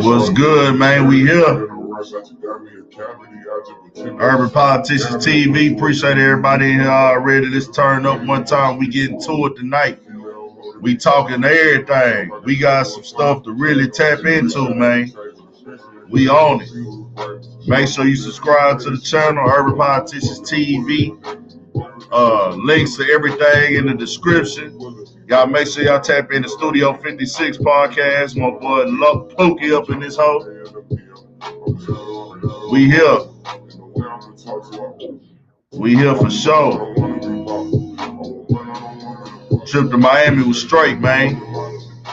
What's good, man? We here. Urban Politicians TV. Appreciate everybody in here already. Let's turn up one time. We getting to it tonight. We talking everything. We got some stuff to really tap into, man. We on it. Make sure you subscribe to the channel, Urban Politicians TV. Links to everything in the description. Y'all make sure y'all tap in the Studio 56 podcast. My boy Pokey up in this hole. We here. We here for sure. Trip to Miami was straight, man.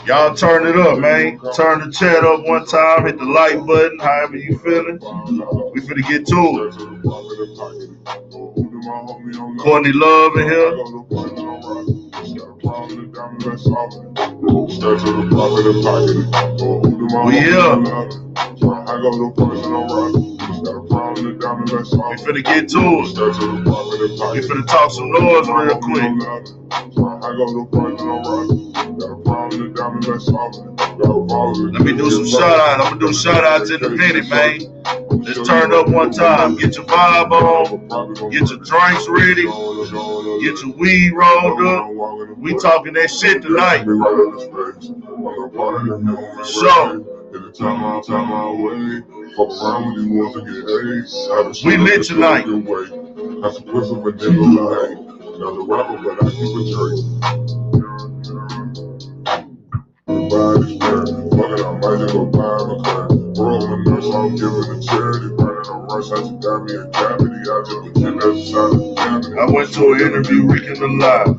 Y'all turn it up, man. Turn the chat up one time. Hit the like button, however you feeling. We finna get to it. Courtney Love in here. We here. We finna get to it. We finna talk some noise real quick. Let me do some shout outs. I'm gonna do shout outs in a minute, man. Let's turn up one time. Get your vibe on. Get your drinks ready. Get your weed rolled up. We talking that shit tonight. For sure. We lit tonight. I went to an interview, Rican Alive.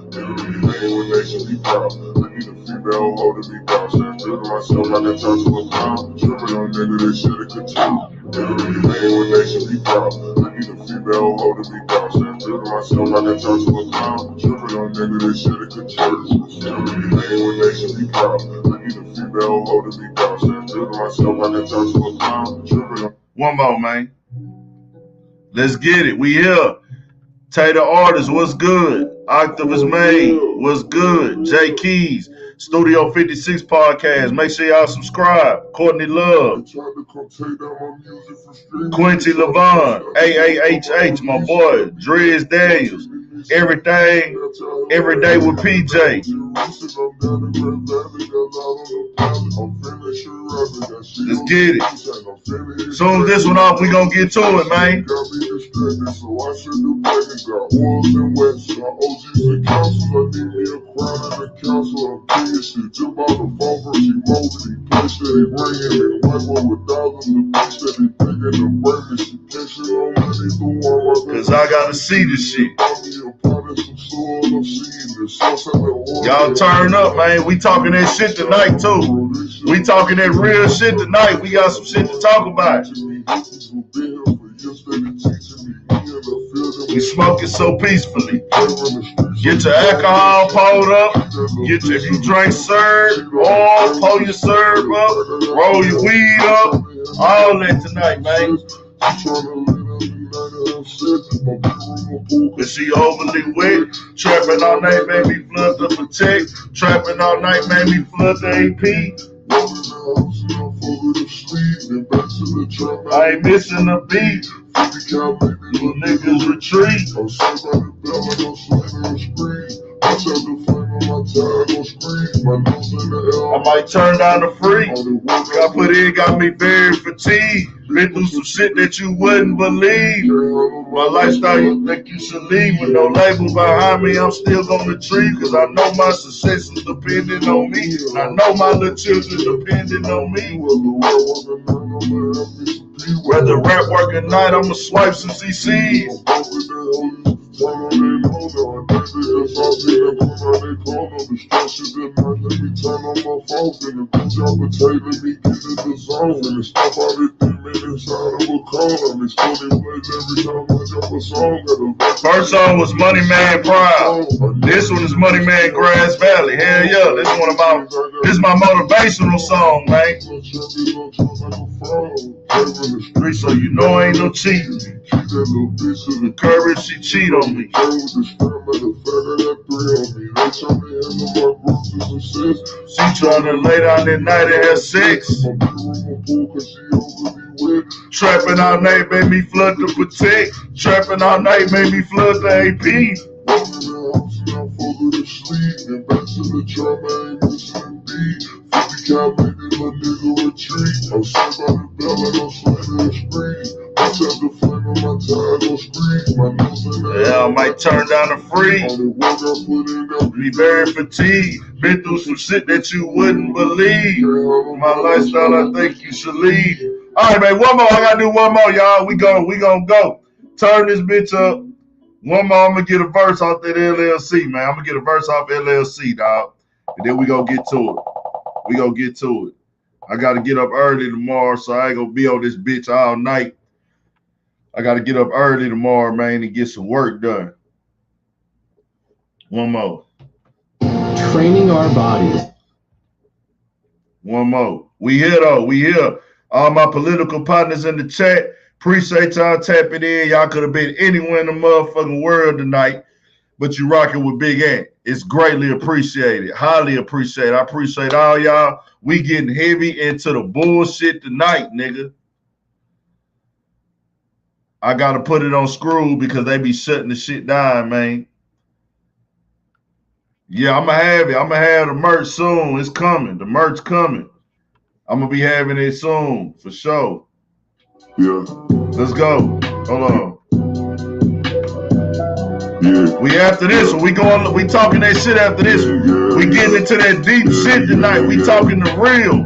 Female hoe to be down, saying to myself I can turn to a clown. Tripping on nigga, they shoulda continued. Every man when they should be proud. I need a female hoe to be down, saying to myself I can turn to a clown. Tripping on nigga, they shoulda continued. Every man when they should be proud. I need a female hoe to be down, saying to myself I can turn to a clown. Tripping on. One more, man. Let's get it. We here. Tater Artist, what's good? Octavus Made, what's good? J Keys. Studio 56 podcast. Make sure y'all subscribe. Courtney Love. Quincy Levon. AAHH, my boy. Driz Daniels. Everything, every day with PJ. Let's get it. Soon as this one off, we gonna get to it, man. Cause I gotta see this shit. Y'all turn up, man. We talking that shit tonight too. We talking that real shit tonight. We got some shit to talk about. We smoking so peacefully. Get your alcohol pulled up. Get your, if you drink syrup, or pull your syrup up. Roll your weed up. All that tonight, man. Cause she overly wet. Trapping all night made me flood the protect. Trapping all night made me flood the AP. I ain't missing a beat. Little niggas retreat. I might turn down the free. Got put in, got me very fatigued. Been through some shit that you wouldn't believe. My lifestyle, you think you should leave. With no label behind me, I'm still gonna retrieve. Cause I know my success is depending on me. I know my little children depending on me. Whether rap work at night, I'ma swipe some CCs. First song was Money Man Proud. This one is Money Man Grass Valley. Hell yeah, this one about, this is my motivational song, man. So you know ain't no cheating. The courage, she cheat on me. real me. They turn me into my group to success. She tryna lay down that night and have sex. My mirror in my pool cause she overly wet. Trapping all night made me flood to protect. Trapping all night made me flood the AP. Walking in the house and I fall to sleep. And back to the drum, I ain't missing beat. 50 cal made this little nigga retreat. I'm sat by the bell like I'm slamming the street. I tap the flame on my tie, go scream. My nose in the Yeah, I might turn down the free. all the work I put in, they'll Be very fatigued. Been through some shit that you wouldn't believe. My lifestyle, I think you should leave. All right, man. One more. I gotta do one more, y'all. We gonna go. Turn this bitch up. One more. I'm gonna get a verse off that LLC, man. I'm gonna get a verse off LLC, dog. And then we gonna get to it. We gonna get to it. I gotta get up early tomorrow, so I ain't gonna be on this bitch all night. I gotta get up early tomorrow, man, and get some work done. One more. Training our bodies. One more. We here though. We here. All my political partners in the chat. Appreciate y'all tapping in. Y'all could have been anywhere in the motherfucking world tonight, but you rocking with Big Ant. It's greatly appreciated. Highly appreciated. I appreciate all y'all. We getting heavy into the bullshit tonight, nigga. I gotta put it on screw because they be shutting the shit down, man. Yeah, I'm gonna have it. I'm gonna have the merch soon. It's coming. The merch coming. I'm gonna be having it soon for sure. Yeah. Let's go. Hold on. Yeah. We after this one. We talking that shit after this one. We getting into that deep shit tonight. We talking the real.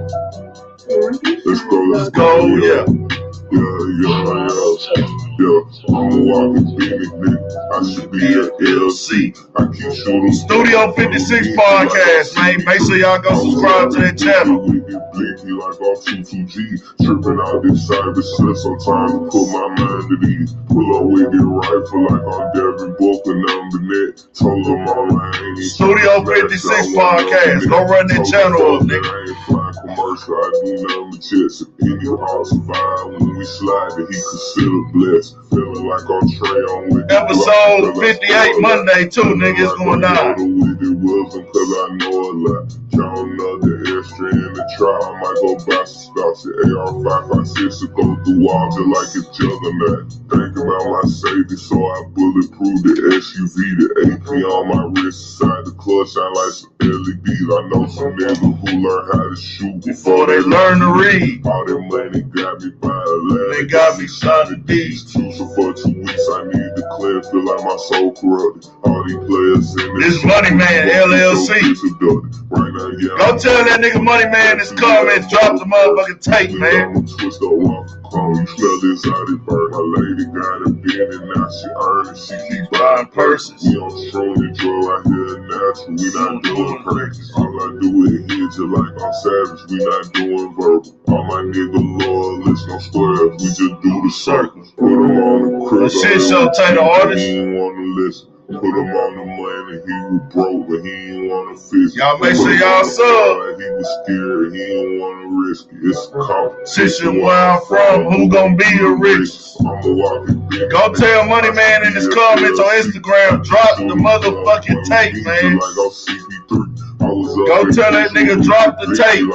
Let's go. Yeah. Yeah, I'm a walking Phoenix, nigga. I should be at LC. I keep shooting. Studio 56 podcast, man. Make sure y'all go subscribe to that channel. Blinky like off 22G. Tripping out this cyber shit. Sometimes to put my mind at ease. Pull up with it rifle like I'm Devin Booker, number net. Told them all I ain't. Studio 56 podcast. Go run that channel up, nigga. I ain't flying commercial. I do number jets. If any heart survive when we slide, that he consider blessed. Feeling like I'm Trey on with episode 58 Monday too, nigga. It's going down. Cause I know a lot. Count another extra in the trial. I might go buy some stocks at AR-556 to go through walls just like a juggernaut. Think about my safety, so I bulletproof the SUV. The AP on my wrist, inside the clutch, shine like some LEDs. I know some niggas who learn how to shoot before they learn to read. All that money got me by a lag. They got me shot D's. So for 2 weeks, I need to clear, feel like my soul corrupted. All these players in this Money Man LLC. Right now, yeah. Go tell that nigga Money Man is coming. Drop the motherfucking tape, man. Twist off the clone. You smell this out it burn. My lady got a bin and now she earning. She keep buying purses. We on strong and draw right here natural. We not doing practice. All I do is hit you like I'm savage. We not doing verbal. All my nigga loyalists, no squares. We just do the circles. Put them on the crib. Shit show take the artist. He ain't wanna listen. Put him on the money, he was broke, but he ain't wanna fix it. Y'all make sure y'all sub. He was scared, he ain't wanna risk it. It's a competition where I'm from, who gon' be the richest? Go tell Money Man in his comments on Instagram, drop the motherfucking tape, man. Go tell that nigga drop the tape.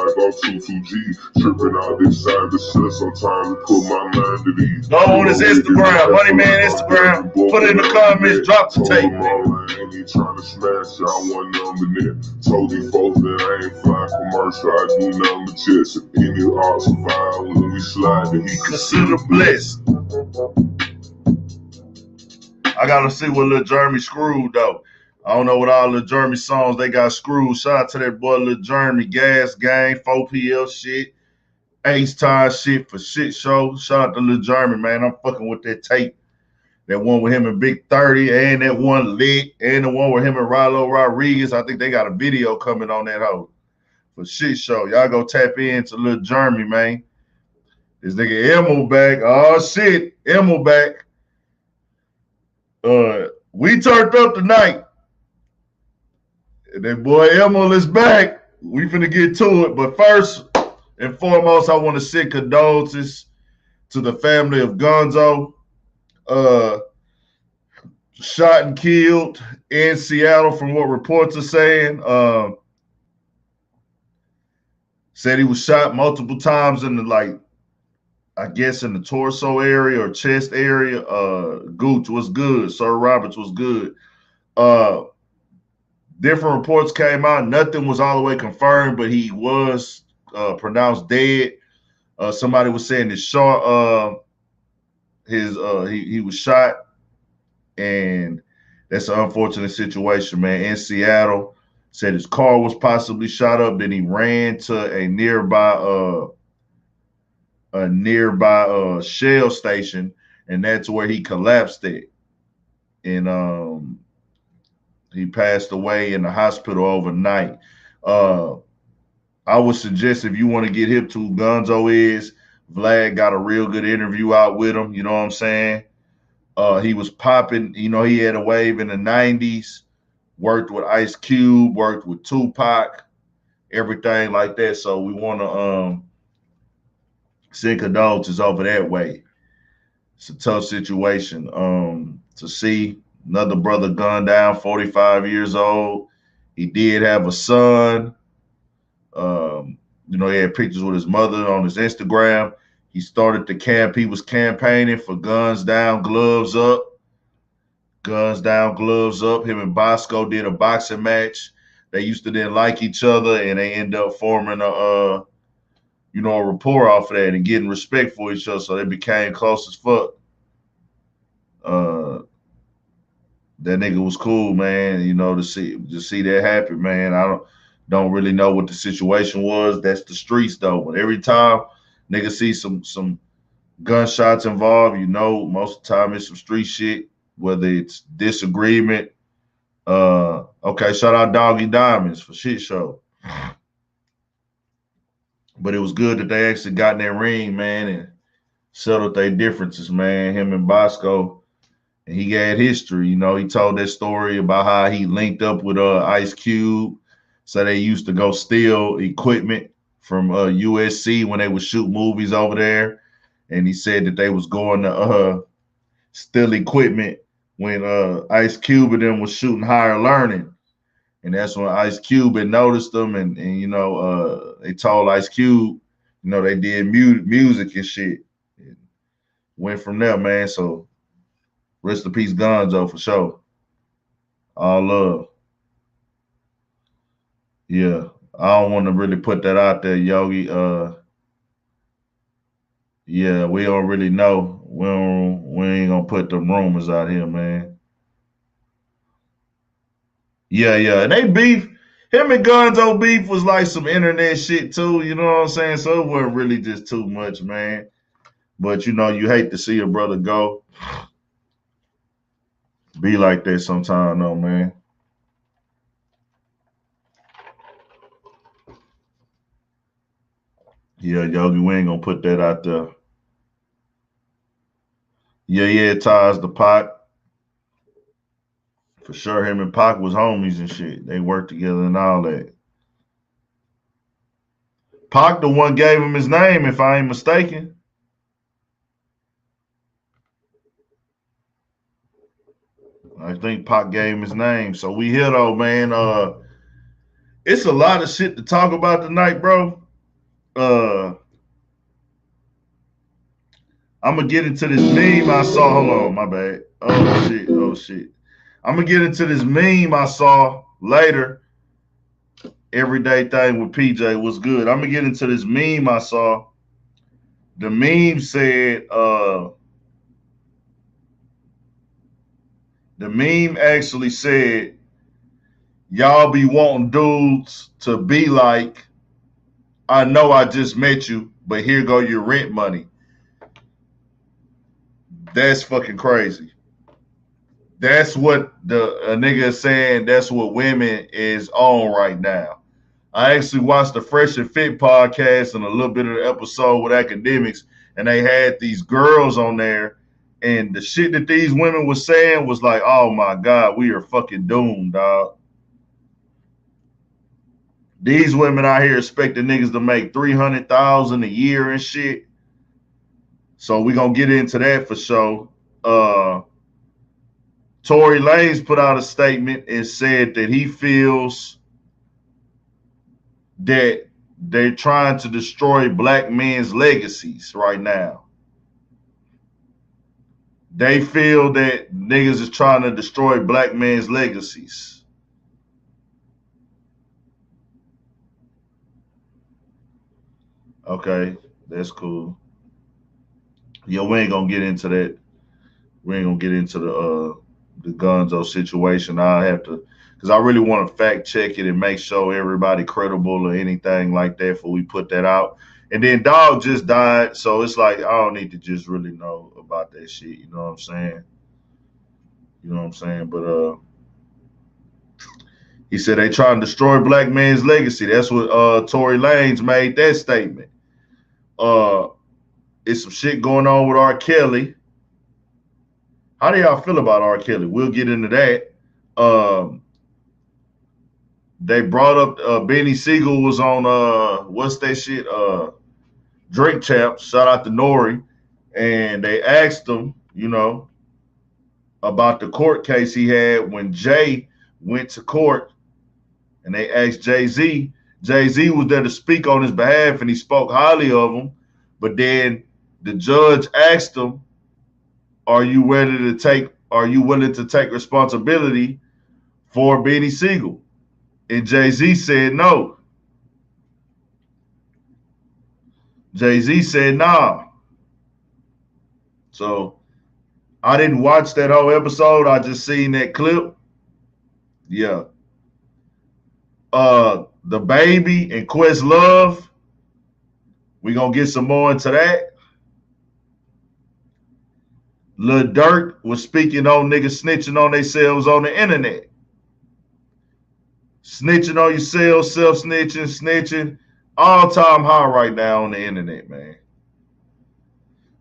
Go on his Instagram, Money Man Instagram. Put it in the comments, drop the tape, man. I ain't trying to smash y'all one number net. Told these folks that I ain't flying commercial. I do number jets. If any heart survive when we slide, then he consider blessed. I gotta see what Lil Jeremy screwed though. I don't know what all the Jeremy songs they got screwed. Shout out to that boy Lil Jeremy, Gas Gang, 4PL shit, H-Time shit for shit show. Shout out to Lil Jeremy, man. I'm fucking with that tape. That one with him and Big 30, and that one Lit, and the one with him and Rilo Rodriguez. I think they got a video coming on that hoe. For shit show. Y'all go tap into Lil Jeremy, man. This nigga Emo back. Oh shit. Emo back. We turned up tonight. And that boy Emil is back. We finna get to it. But first and foremost, I want to send condolences to the family of Gonzoe. shot and killed in Seattle, from what reports are saying. Said he was shot multiple times in the, I guess in the torso area or chest area. Gooch was good. Sir Roberts was good. Different reports came out. Nothing was all the way confirmed, but he was pronounced dead. Somebody was saying his shot, he was shot, and that's an unfortunate situation, man. In Seattle, said his car was possibly shot up. Then he ran to a nearby Shell station, and that's where he collapsed at. And he passed away in the hospital overnight. I would suggest, if you want to get hip to who Gonzoe is, Vlad got a real good interview out with him. You know what I'm saying? He was popping. You know, he had a wave in the 90s, worked with Ice Cube, worked with Tupac, everything like that. So we want to send condolences over that way. It's a tough situation. To see another brother gunned down, 45 years old. He did have a son. You know, he had pictures with his mother on his Instagram. He started the camp. He was campaigning for guns down, gloves up. Guns down, gloves up. Him and Bosco did a boxing match. They used to then like each other, and they end up forming a rapport off of that and getting respect for each other. So they became close as fuck. That nigga was cool, man. You know, to see that happen, man. I don't really know what the situation was. That's the streets, though. But every time nigga see some gunshots involved, you know, most of the time it's some street shit, whether it's disagreement. Okay, shout out Doggy Diamonds for shit show. But it was good that they actually got in that ring, man, and settled their differences, man. Him and Bosco. And he had history, you know. He told that story about how he linked up with Ice Cube. So they used to go steal equipment from USC when they would shoot movies over there. And he said that they was going to steal equipment when Ice Cube and them was shooting Higher Learning. And that's when Ice Cube had noticed them, and you know, they told Ice Cube, you know, they did music and shit. And went from there, man. So rest in peace, Gonzoe, for sure. All love. Yeah, I don't want to really put that out there, Yogi. Yeah, we don't really know. We ain't gonna put the rumors out here, man. Yeah, and they beef. Him and Gonzoe beef was like some internet shit too. You know what I'm saying? So it wasn't really just too much, man. But you know, you hate to see a brother go. Be like that sometime, though, man. Yeah, Yogi, we ain't gonna put that out there. Yeah, ties the Pac. For sure, him and Pac was homies and shit. They worked together and all that. Pac the one gave him his name, if I ain't mistaken. I think Pac gave him his name. So we here though, man. It's a lot of shit to talk about tonight, bro. I'm gonna get into this meme I saw. Hold on, my bad. Oh shit. I'm gonna get into this meme I saw later. Everyday thing with PJ was good. I'm gonna get into this meme I saw. The meme said, the meme actually said, y'all be wanting dudes to be like, I know I just met you, but here go your rent money. That's fucking crazy. That's what a nigga is saying. That's what women is on right now. I actually watched the Fresh and Fit podcast and a little bit of the episode with academics, and they had these girls on there, and the shit that these women were saying was like, oh my God, we are fucking doomed, dog. These women out here expecting niggas to make $300,000 a year and shit. So we gonna get into that for sure. Tory Lanez put out a statement and said that he feels that they're trying to destroy black men's legacies right now. They feel that niggas is trying to destroy black men's legacies. Okay, that's cool. Yeah, we ain't gonna get into that. We ain't gonna get into the Gonzoe situation. I have to, because I really want to fact check it and make sure everybody credible or anything like that before we put that out. And then dog just died, so it's like I don't need to just really know about that shit. You know what I'm saying? You know what I'm saying? But he said they trying to destroy black man's legacy. That's what Tory Lanez made that statement. It's some shit going on with R. Kelly. How do y'all feel about R. Kelly? We'll get into that. They brought up Benny Siegel was on what's that shit? Drink Champs. Shout out to Nori. And they asked him, you know, about the court case he had when Jay went to court, and they asked Jay-Z. Jay-Z was there to speak on his behalf, and he spoke highly of him. But then the judge asked him, are you willing to take responsibility for Benny Siegel? And Jay-Z said no. Jay-Z said nah. So I didn't watch that whole episode. I just seen that clip. Yeah. The Baby and Questlove. We gonna get some more into that. Lil Durk was speaking on niggas snitching on themselves on the internet. Snitching on yourself, self-snitching, snitching. All-time high right now on the internet, man.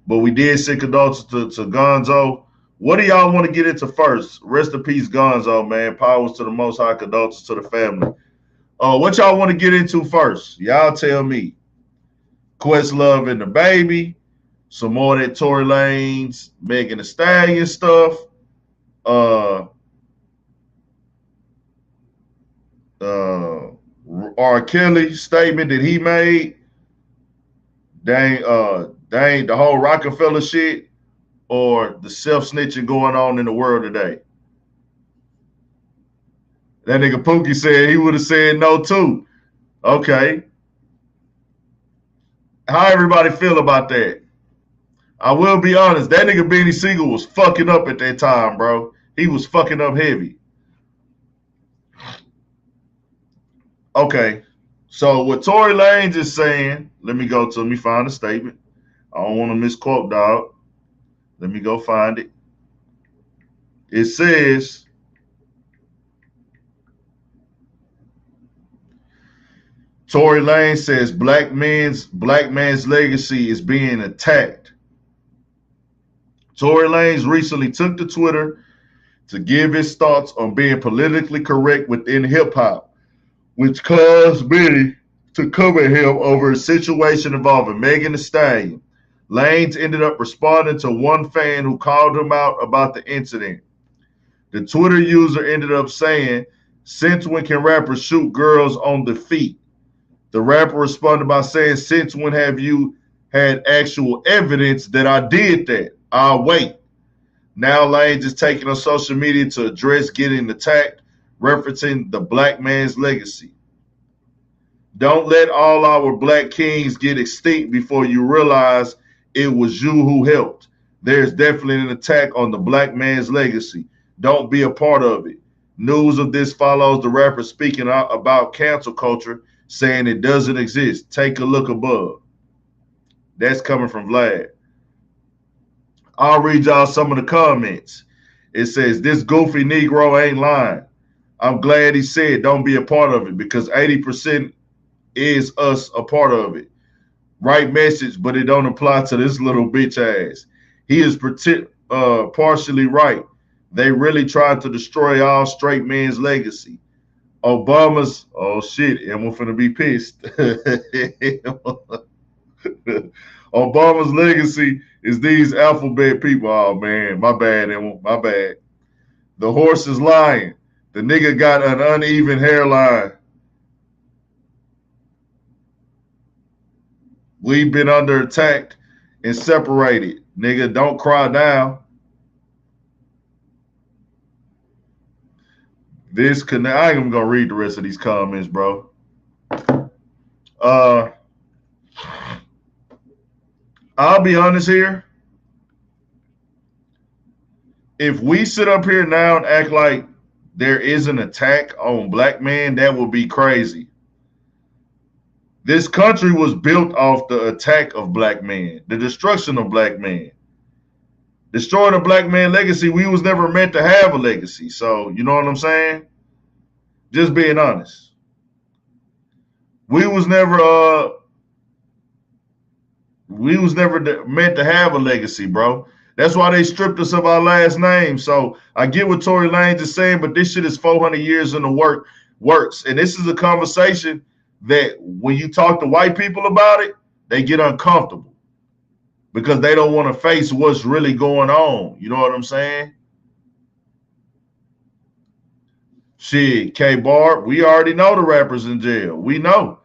But we did send condolences to Gonzoe. What do y'all want to get into first? Rest in peace, Gonzoe, man. Powers to the Most High, condolences to the family. What y'all want to get into first? Y'all tell me. Questlove and the Baby. Some more of that Tory Lanez, Megan Thee Stallion stuff. R. Kelly statement that he made. Dang, the whole Rockefeller shit, or the self-snitching going on in the world today. That nigga Pookie said he would have said no too. Okay. How everybody feel about that? I will be honest, that nigga Benny Siegel was fucking up at that time, bro. He was fucking up heavy. Okay. So what Tory Lanez is saying, let me find a statement. I don't want to misquote, dog. Let me go find it. It says, Tory Lanez says black man's legacy is being attacked. Tory Lanez recently took to Twitter to give his thoughts on being politically correct within hip-hop, which caused many to come at him over a situation involving Megan Thee Stallion. Lanez ended up responding to one fan who called him out about the incident. The Twitter user ended up saying, "Since when can rappers shoot girls on the feet?" The rapper responded by saying, "Since when have you had actual evidence that I did that? I'll wait." Now Lanez is taking on social media to address getting attacked, referencing the black man's legacy. Don't let all our black kings get extinct before you realize it was you who helped. There's definitely an attack on the black man's legacy. Don't be a part of it. News of this follows the rapper speaking out about cancel culture, saying it doesn't exist. Take a look above. That's coming from Vlad. I'll read y'all some of the comments. It says, "This goofy Negro ain't lying. I'm glad he said don't be a part of it because 80% is us a part of it. Right message, but it don't apply to this little bitch ass. He is partially right. They really tried to destroy all straight men's legacy. Obama's, oh shit, Emma finna be pissed. Obama's legacy is these alphabet people. Oh man, my bad, Emma, my bad. The horse is lying. The nigga got an uneven hairline. We've been under attack and separated. Nigga, don't cry now. I ain't even gonna read the rest of these comments, bro. I'll be honest here. If we sit up here now and act like there is an attack on black men, that would be crazy. This country was built off the attack of black men, the destruction of black men. Destroying a black man legacy, we was never meant to have a legacy. So, you know what I'm saying? Just being honest. We was never meant to have a legacy, bro. That's why they stripped us of our last name. So I get what Tory Lanez is saying, but this shit is 400 years in the works. And this is a conversation that when you talk to white people about it, they get uncomfortable because they don't want to face what's really going on. You know what I'm saying? Shit, K-Bar, we already know the rappers in jail. We know.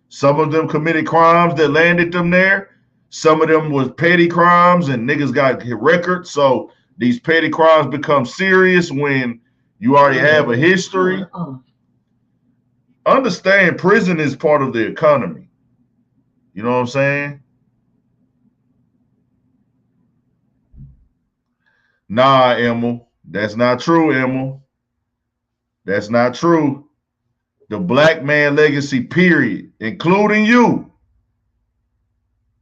Some of them committed crimes that landed them there. Some of them was petty crimes and niggas got records. So these petty crimes become serious when you already have a history. Understand, prison is part of the economy. You know what I'm saying? Nah, Emil. That's not true, Emil. That's not true. The black man legacy, period, including you.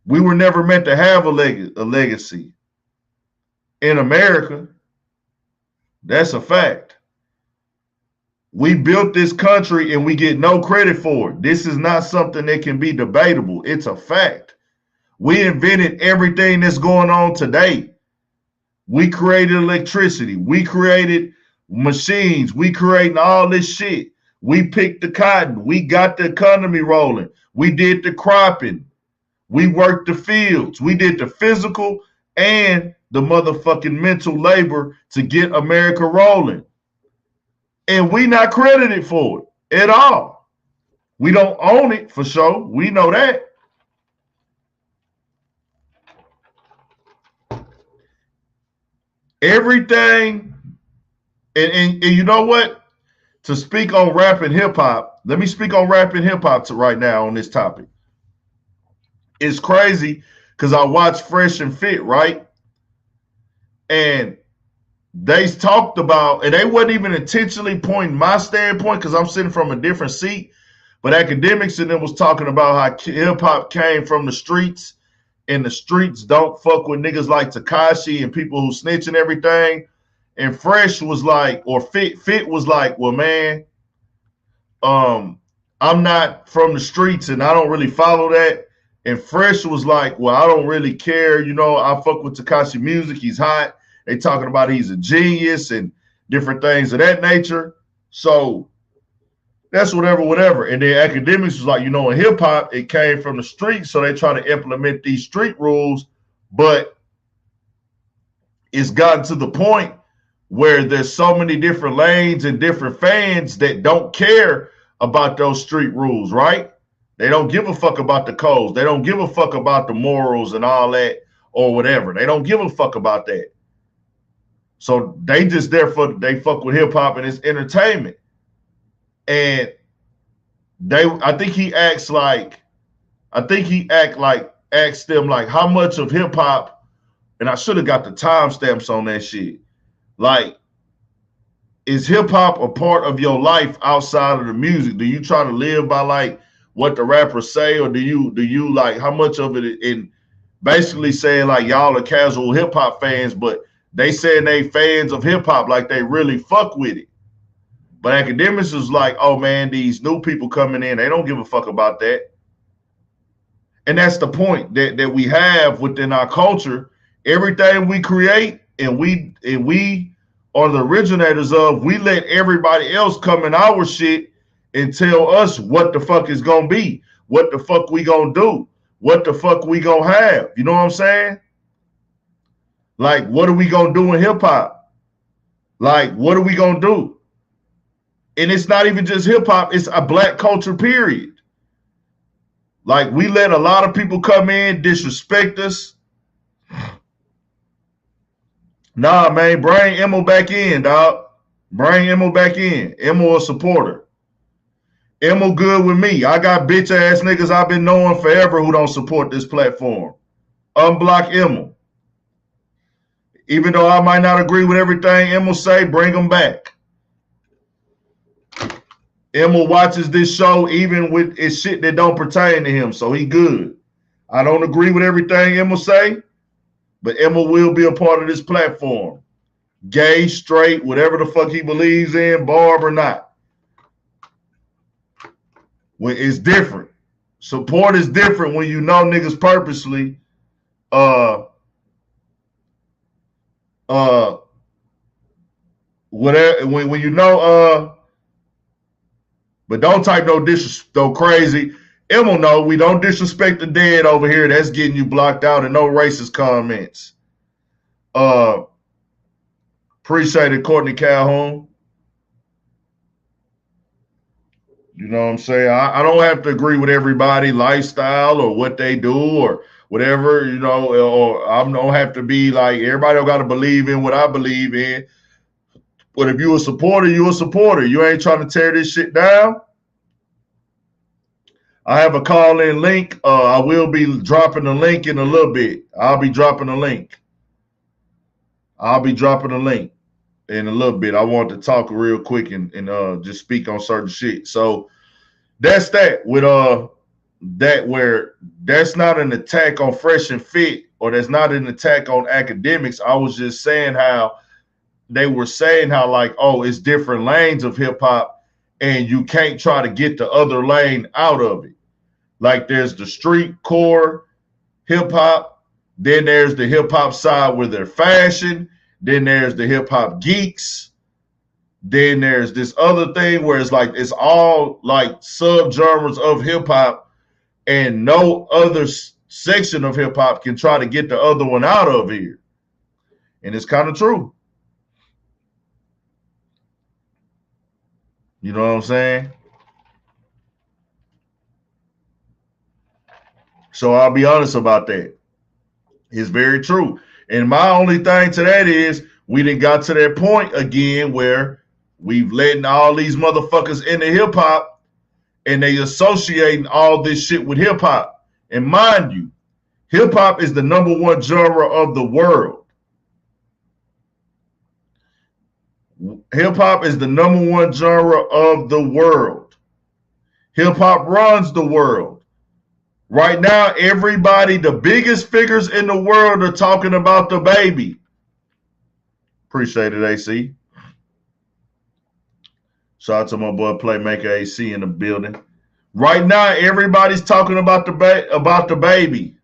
We were never meant to have a legacy in America. That's a fact. We built this country and we get no credit for it. This is not something that can be debatable. It's a fact. We invented everything that's going on today. We created electricity. We created machines. We created all this shit. We picked the cotton. We got the economy rolling. We did the cropping. We worked the fields. We did the physical and the motherfucking mental labor to get America rolling. And we not credited for it at all. We don't own it for sure. We know that. Everything, and you know what? To speak on rap and hip hop, let me speak on rap and hip hop right now on this topic. It's crazy because I watched Fresh and Fit, right? And they talked about, and they wasn't even intentionally pointing my standpoint because I'm sitting from a different seat, but academics and them was talking about how hip hop came from the streets, and the streets don't fuck with niggas like Tekashi and people who snitch and everything. And Fresh was like, or Fit was like, well, man, I'm not from the streets and I don't really follow that. And Fresh was like, well, I don't really care. You know, I fuck with Tekashi music. He's hot. They talking about he's a genius and different things of that nature. So that's whatever. And then academics was like, you know, in hip hop, it came from the streets. So they try to implement these street rules, but it's gotten to the point where there's so many different lanes and different fans that don't care about those street rules, right? They don't give a fuck about the codes. They don't give a fuck about the morals and all that or whatever. They don't give a fuck about that. So they just they fuck with hip hop and it's entertainment. And I think he asked them like how much of hip hop, and I should have got the timestamps on that shit. Like, is hip hop a part of your life outside of the music? Do you try to live by like what the rappers say, or do you like how much of it in basically saying like y'all are casual hip hop fans, but they saying they fans of hip hop like they really fuck with it? But academics is like, oh man, these new people coming in, they don't give a fuck about that. And that's the point that we have within our culture. Everything we create and we are the originators of, we let everybody else come in our shit and tell us what the fuck is gonna be, what the fuck we gonna do, what the fuck we gonna have. You know what I'm saying? Like, what are we gonna do in hip hop? Like, what are we gonna do? And it's not even just hip hop, it's a black culture, period. Like, we let a lot of people come in, disrespect us. Nah, man, bring Emma back in, dog. Bring Emma back in. Emma a supporter. Emma good with me. I got bitch ass niggas I've been knowing forever who don't support this platform. Unblock Emma. Even though I might not agree with everything Emma say, bring them back. Emma watches this show even with it's shit that don't pertain to him, so he good. I don't agree with everything Emma say, but Emma will be a part of this platform. Gay, straight, whatever the fuck he believes in, barb or not. When it's different. Support is different when you know niggas purposely whatever when you know but don't type no crazy. Emma know we don't disrespect the dead over here. That's getting you blocked out and no racist comments. Appreciate it, Courtney Calhoun. You know what I'm saying? I don't have to agree with everybody lifestyle or what they do or whatever, you know, or I don't have to be like everybody don't got to believe in what I believe in. But if you a supporter, you a supporter. You ain't trying to tear this shit down. I have a call-in link. I will be dropping the link in a little bit. I'll be dropping the link. In a little bit. I want to talk real quick and just speak on certain shit. So that's that with that where that's not an attack on Fresh and Fit or that's not an attack on academics. I was just saying how they were saying how like, oh, it's different lanes of hip hop and you can't try to get the other lane out of it. Like there's the street core hip hop, then there's the hip hop side where they're fashion, then there's the hip hop geeks, then there's this other thing where it's like it's all like subgenres of hip hop and no other section of hip hop can try to get the other one out of here. And it's kind of true. You know what I'm saying? So I'll be honest about that. It's very true. And my only thing to that is we done got to that point again where we've letting all these motherfuckers into hip hop and they associating all this shit with hip hop. And mind you, hip hop is the #1 genre of the world. Hip hop is the #1 genre of the world. Hip hop runs the world. Right now, everybody, the biggest figures in the world are talking about the baby. Appreciate it, AC. Shout out to my boy Playmaker AC in the building. Right now, everybody's talking about the baby.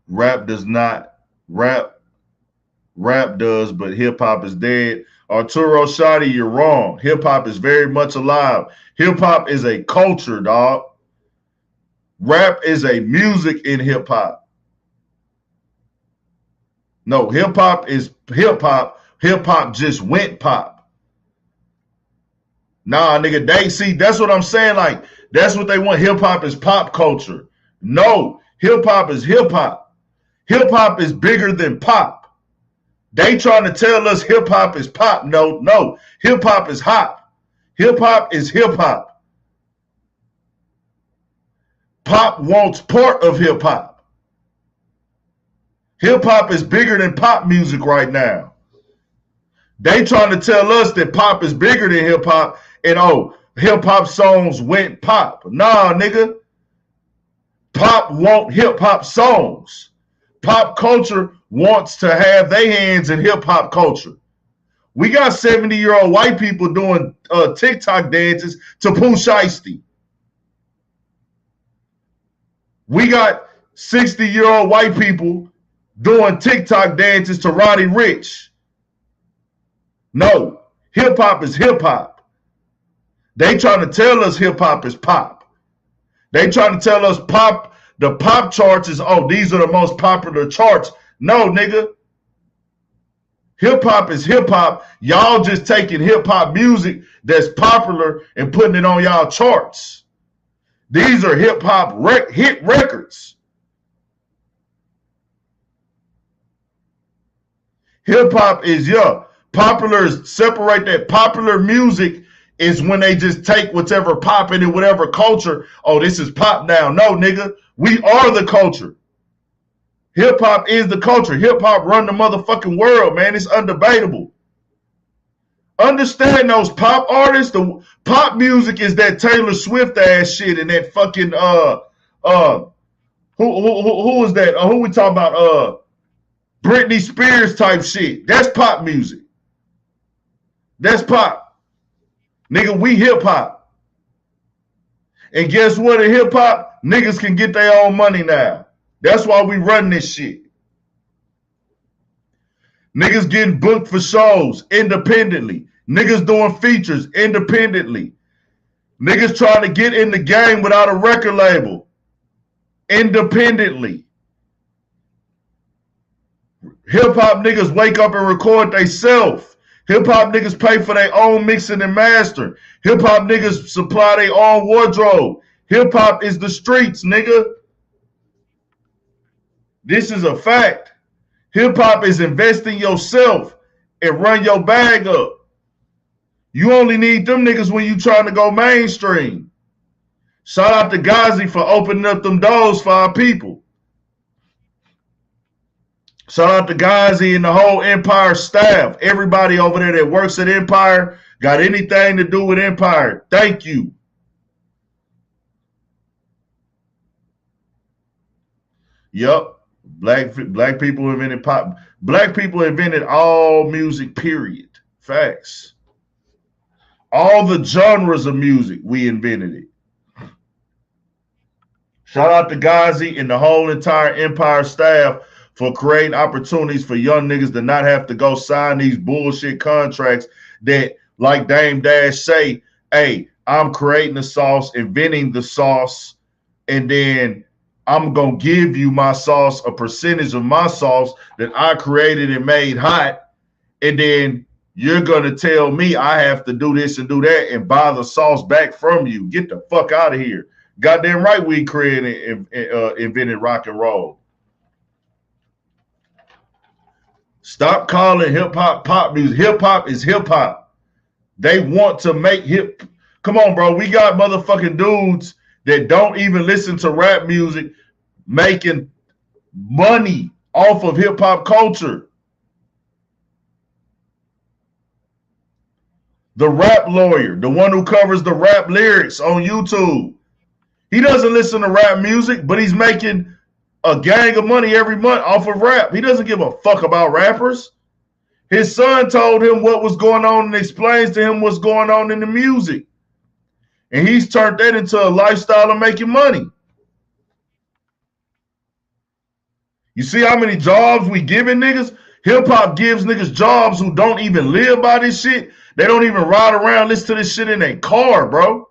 Rap does, but hip hop is dead. Arturo Shadi, you're wrong. Hip hop is very much alive. Hip hop is a culture, dog. Rap is a music in hip hop. No, hip hop is hip hop. Hip hop just went pop. Nah, nigga, that's what I'm saying. Like, that's what they want. Hip hop is pop culture. No, hip hop is hip hop. Hip hop is bigger than pop. They trying to tell us hip hop is pop. No. Hip hop is hop. Hip hop is hip hop. Pop wants part of hip hop. Hip hop is bigger than pop music right now. They trying to tell us that pop is bigger than hip hop and hip hop songs went pop. Nah, nigga. Pop want hip hop songs. Pop culture wants to have their hands in hip hop culture. We got 70-year-old white people doing TikTok dances to Pooh Shiesty. We got 60-year-old white people doing TikTok dances to Roddy Ricch. No, hip hop is hip hop. They trying to tell us hip hop is pop. They trying to tell us the pop charts is, oh, these are the most popular charts. No, nigga. Hip-hop is hip-hop. Y'all just taking hip-hop music that's popular and putting it on y'all charts. These are hip-hop hit records. Hip-hop is, popular is, separate that. Popular music is when they just take whatever popping in whatever culture. Oh, this is pop now. No, nigga. We are the culture. Hip-hop is the culture. Hip-hop run the motherfucking world, man. It's undebatable. Understand those pop artists. The pop music is that Taylor Swift ass shit and that fucking who is that? Who we talking about? Britney Spears type shit. That's pop music. That's pop. Nigga, we hip-hop. And guess what in hip-hop? Niggas can get their own money now. That's why we run this shit. Niggas getting booked for shows independently. Niggas doing features independently. Niggas trying to get in the game without a record label independently. Hip-hop niggas wake up and record themselves. Hip-hop niggas pay for their own mixing and mastering. Hip-hop niggas supply their own wardrobe. Hip-hop is the streets, nigga. This is a fact. Hip-hop is invest in yourself and run your bag up. You only need them niggas when you trying to go mainstream. Shout out to Gonzoe for opening up them doors for our people. Shout out to Gonzoe and the whole Empire staff. Everybody over there that works at Empire, got anything to do with Empire. Thank you. Yup. Black people invented pop. Black people invented all music, period. Facts. All the genres of music, we invented it. Shout out to Gonzoe and the whole entire Empire staff for creating opportunities for young niggas to not have to go sign these bullshit contracts that, like Dame Dash say, hey, I'm creating the sauce, inventing the sauce, and then I'm going to give you my sauce, a percentage of my sauce that I created and made hot, and then you're going to tell me I have to do this and do that and buy the sauce back from you. Get the fuck out of here. Goddamn right we created and invented rock and roll. Stop calling hip-hop pop music. Hip-hop is hip-hop. They want to make hip. Come on, bro. We got motherfucking dudes that don't even listen to rap music making money off of hip-hop culture. The rap lawyer, the one who covers the rap lyrics on YouTube. He doesn't listen to rap music, but he's making a gang of money every month off of rap. He doesn't give a fuck about rappers. His son told him what was going on and explains to him what's going on in the music. And he's turned that into a lifestyle of making money. You see how many jobs we giving niggas? Hip-hop gives niggas jobs who don't even live by this shit. They don't even ride around, listen to this shit in their car, bro.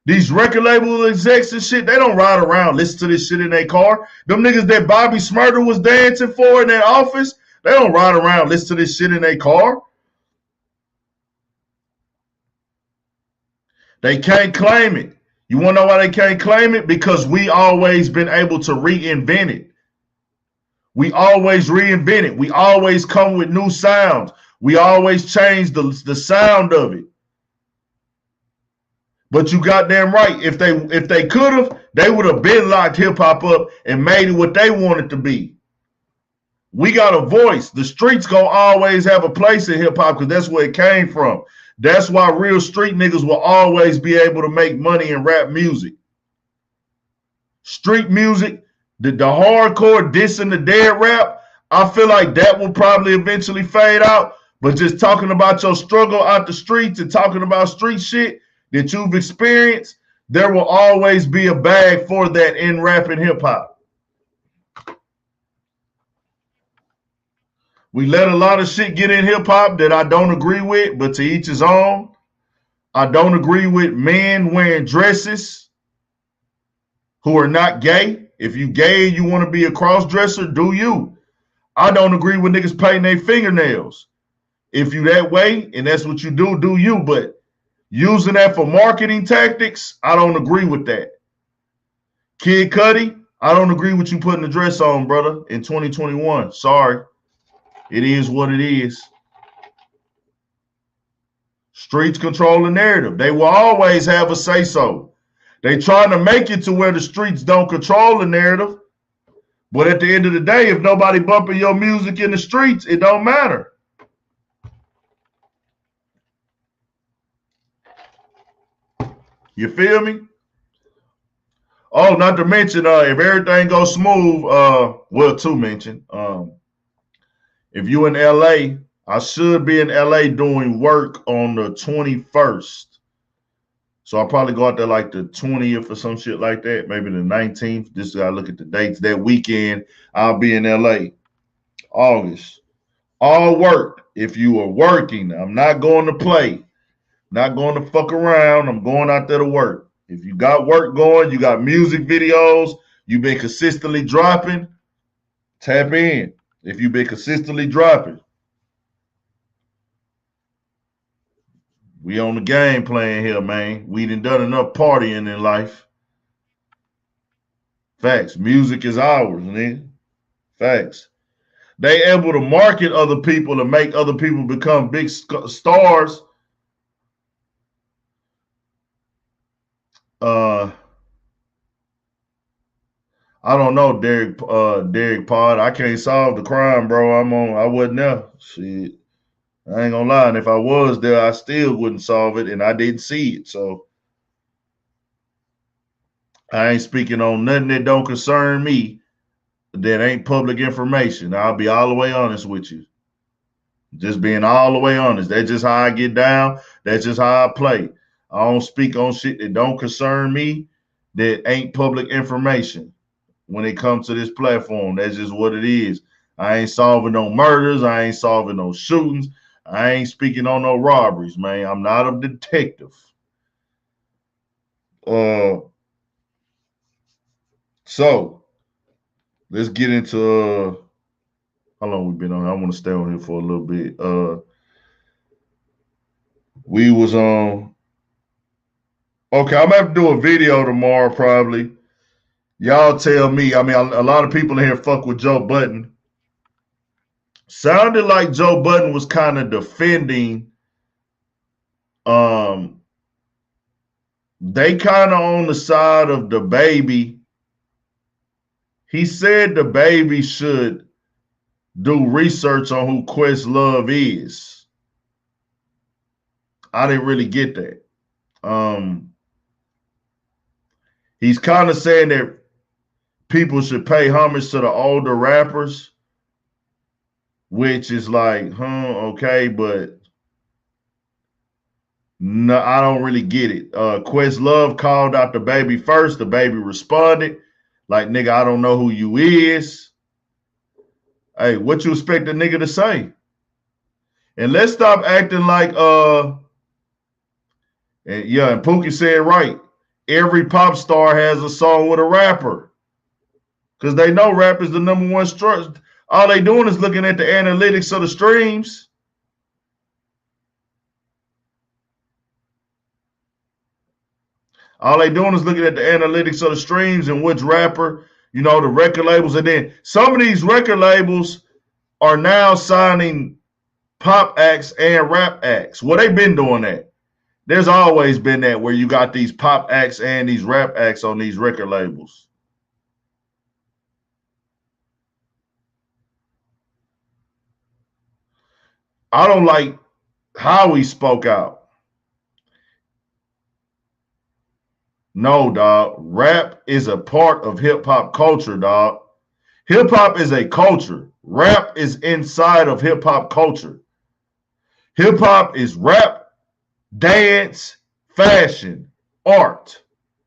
These record label execs and shit, they don't ride around, listen to this shit in their car. Them niggas that Bobby Smurder was dancing for in their office, they don't ride around, listen to this shit in their car. They can't claim it. You want to know why they can't claim it? Because we always been able to reinvent it. We always reinvent it. We always come with new sounds. We always change the sound of it. But you goddamn right. If they could have, they would have been locked hip-hop up and made it what they wanted to be. We got a voice. The streets gonna always have a place in hip-hop because that's where it came from. That's why real street niggas will always be able to make money in rap music. Street music, the hardcore dissing the dead rap, I feel like that will probably eventually fade out. But just talking about your struggle out the streets and talking about street shit that you've experienced, there will always be a bag for that in rap and hip-hop. We let a lot of shit get in hip-hop that I don't agree with, but to each his own. I don't agree with men wearing dresses. who are not gay. If you gay and you want to be a cross-dresser, do you. I don't agree with niggas painting their fingernails. If you that way and that's what you do you. But using that for marketing tactics, I don't agree with that. Kid Cudi, I don't agree with you putting the dress on, brother, in 2021. Sorry. It is what it is. Streets control the narrative. They will always have a say-so. They trying to make it to where the streets don't control the narrative. But at the end of the day, if nobody bumping your music in the streets, it don't matter. You feel me? Oh, not to mention, if everything goes smooth, well, to mention, if you in LA, I should be in LA doing work on the 21st. So I'll probably go out there like the 20th or some shit like that, maybe the 19th. Just gotta look at the dates. That weekend, I'll be in LA. August. All work. If you are working, I'm not going to play. Not going to fuck around. I'm going out there to work. If you got work going, you got music videos, you've been consistently dropping, tap in. If you've been consistently dropping. We on the game plan here, man. We done enough partying in life. Facts. Music is ours, nigga. Facts. They able to market other people and make other people become big stars. I don't know, Derek Pod. I can't solve the crime, bro. I wasn't there. Shit. I ain't gonna lie. And if I was there, I still wouldn't solve it, and I didn't see it. So I ain't speaking on nothing that don't concern me that ain't public information. I'll be all the way honest with you. Just being all the way honest. That's just how I get down. That's just how I play. I don't speak on shit that don't concern me that ain't public information when it comes to this platform. That's just what it is. I ain't solving no murders. I ain't solving no shootings. I ain't speaking on no robberies, man. I'm not a detective. So let's get into how long we been on. I want to stay on here for a little bit. We was on. Okay, I'm gonna have to do a video tomorrow, probably. Y'all tell me. I mean, a lot of people in here fuck with Joe Budden. Sounded like Joe Budden was kind of defending. They kind of on the side of the baby. He said the baby should do research on who Questlove is. I didn't really get that. He's kind of saying that people should pay homage to the older rappers, which is like, okay, but no, I don't really get it. Questlove called out the baby first. The baby responded like, nigga, I don't know who you is. Hey, what you expect a nigga to say? And let's stop acting like, and Pookie said right. Every pop star has a song with a rapper. Because they know rap is the number one structure. All they doing is looking at the analytics of the streams. All they doing is looking at the analytics of the streams and which rapper, the record labels. And then some of these record labels are now signing pop acts and rap acts. Well, they've been doing that. There's always been that where you got these pop acts and these rap acts on these record labels. I don't like how he spoke out. No, dog. Rap is a part of hip-hop culture, dog. Hip-hop is a culture. Rap is inside of hip-hop culture. Hip-hop is rap, dance, fashion, art.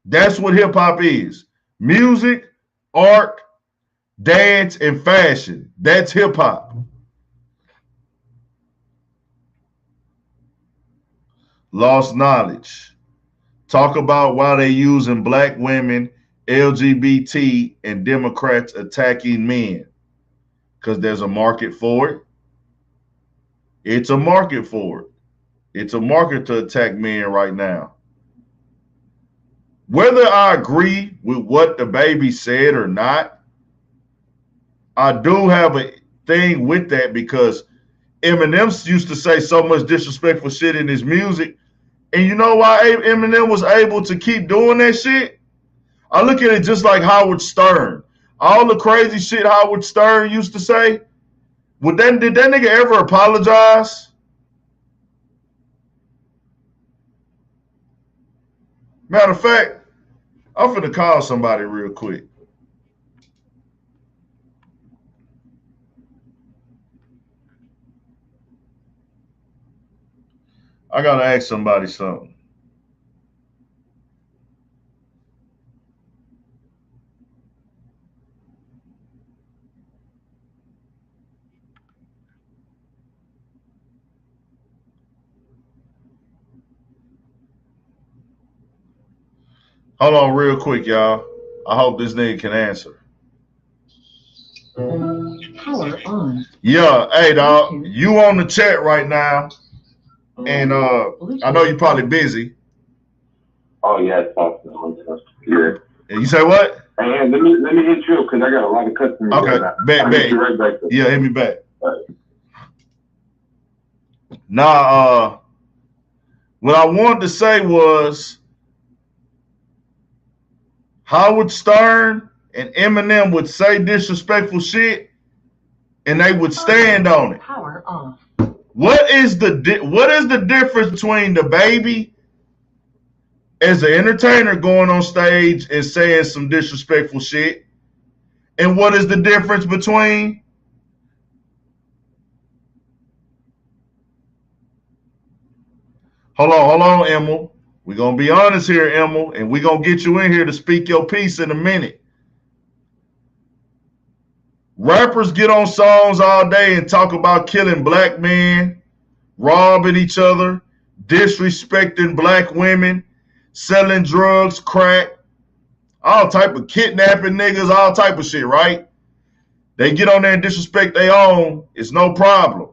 That's what hip-hop is. Music, art, dance, and fashion. That's hip-hop. Lost knowledge. Talk about why they using black women LGBT and Democrats attacking men because there's a market for it. It's a market for it. It's a market to attack men right now. Whether I agree with what the baby said or not, I do have a thing with that because Eminem used to say so much disrespectful shit in his music. And you know why Eminem was able to keep doing that shit? I look at it just like Howard Stern. All the crazy shit Howard Stern used to say, did that nigga ever apologize? Matter of fact, I'm finna call somebody real quick. I gotta ask somebody something. Hold on real quick, y'all. I hope this nigga can answer. Power on. Yeah, hey dog, you on the chat right now, and I know you're probably busy. Oh yeah, it's awesome. Yeah. You say what? Hey, let me hit you because I got a lot of customers. Okay, bet. Right back Yeah, hit me back. Right. Nah, what I wanted to say was Howard Stern and Eminem would say disrespectful shit, and they would stand on it. Power off. What is the difference between the baby as an entertainer going on stage and saying some disrespectful shit, and what is the difference between Hold on, Emil. We're gonna be honest here, Emil, and we're gonna get you in here to speak your piece in a minute. Rappers get on songs all day and talk about killing black men, robbing each other, disrespecting black women, selling drugs, crack, all type of kidnapping niggas, all type of shit, right? They get on there and disrespect their own, it's no problem.